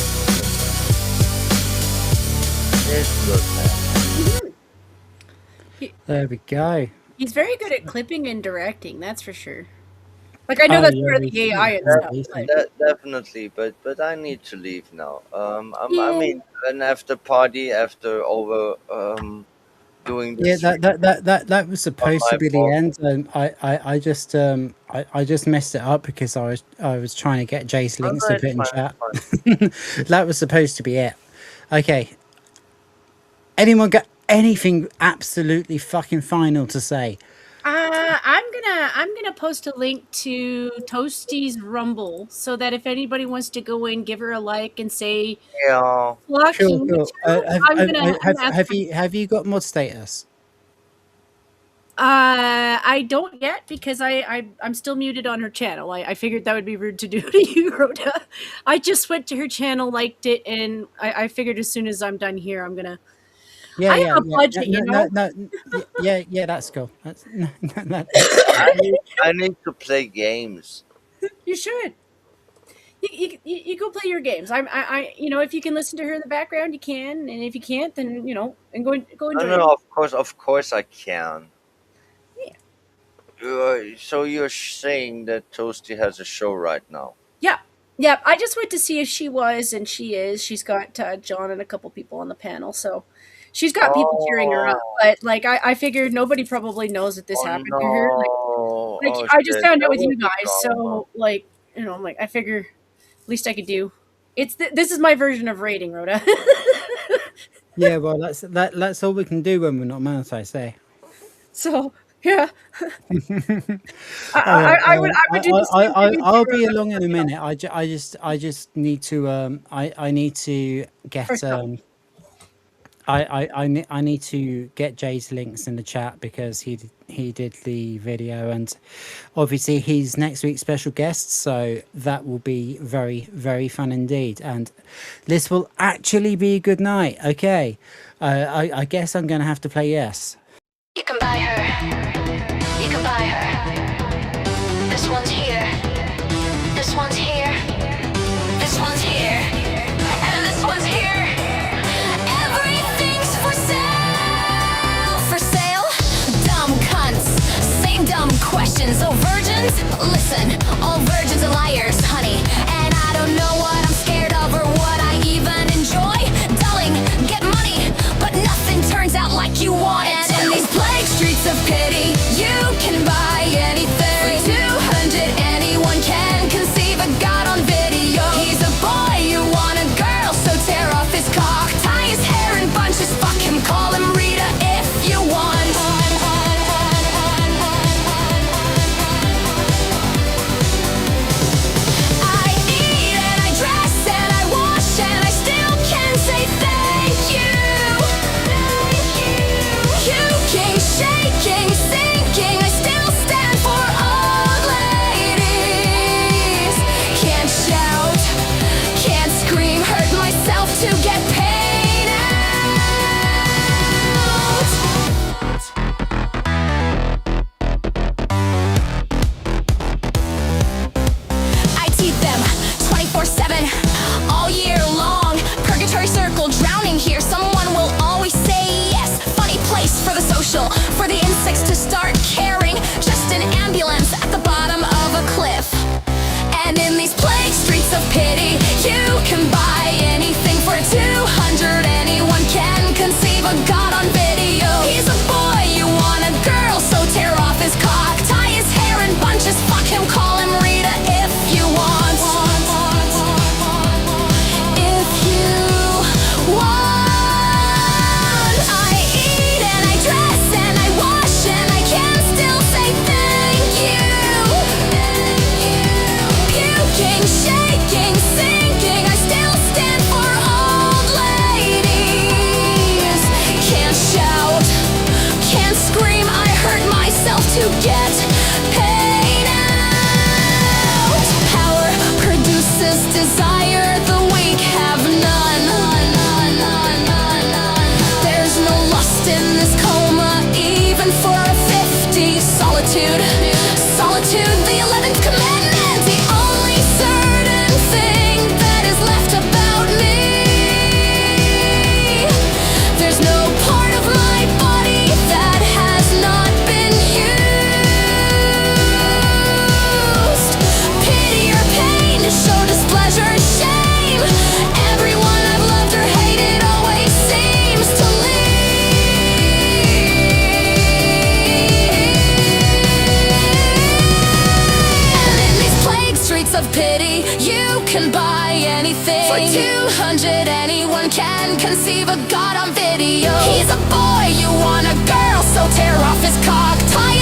It's good man. There we go. He's very good at clipping and directing, that's for sure. Like I know that's part of the AI and stuff. Definitely, but I need to leave now. I mean, an after party after over doing this. Yeah, that was supposed to be the end, and I just messed it up because I was trying to get Jay's links to put in chat. That was supposed to be it. Okay. Anyone got anything absolutely fucking final to say? I'm gonna post a link to Toasty's Rumble so that if anybody wants to go in, give her a like and say, yeah, Sure. Have you got mod status? I don't yet because I'm still muted on her channel. I figured that would be rude to do to you, Rhoda. I just went to her channel, liked it, and I figured as soon as I'm done here, I'm gonna. Yeah, I have a budget, you know? Yeah, that's cool. I need to play games. You should. You go play your games. I if you can listen to her in the background, you can, and if you can't, then and go enjoy. No, of course I can. Yeah. So you're saying that Toasty has a show right now? Yeah. I just went to see if she was, and she is. She's got John and a couple people on the panel, so she's got people cheering her up. But like, I figured nobody probably knows that this happened to her. Like I just found out with you guys, so like, I'm like, I figure at least I could do. This is my version of rating, Rhoda. Yeah, well, that's all we can do when we're not monetized, eh? So yeah. I would do this. I'll be along in a minute. I just need to I need to get I need to get Jay's links in the chat because he did the video, and obviously he's next week's special guest, so that will be very, very fun indeed, and this will actually be a good night. Okay, I guess I'm gonna have to play yes. You can buy her. You can buy her. This one's here. This one's here. This one's here. And this one's here. Everything's for sale. For sale? Dumb cunts. Same dumb questions. Oh, virgins? Listen, all virgins are liars, honey. And I don't know what I'm scared of or what I even enjoy. Darling, get money, but nothing turns out like you want it. And in these plague streets of pity, you can buy anything. For 200, anyone can conceive a god on video. He's a boy, you want a girl, so tear off his cock, tie his hair in bunches, fuck him, call him Rita if you want. get paid out. Power produces desire, the weak have none. There's no lust in this coma, even for a 50. Solitude, solitude, the 11th commandment, the only certain thing that is left about me. There's no part of my body that has not been used. Pity or pain, show displeasure, shame. Everyone I've loved or hated always seems to streets of pity, you can buy anything. For 200, anyone can conceive a god on video. He's a boy, you want a girl, so tear off his cock, tie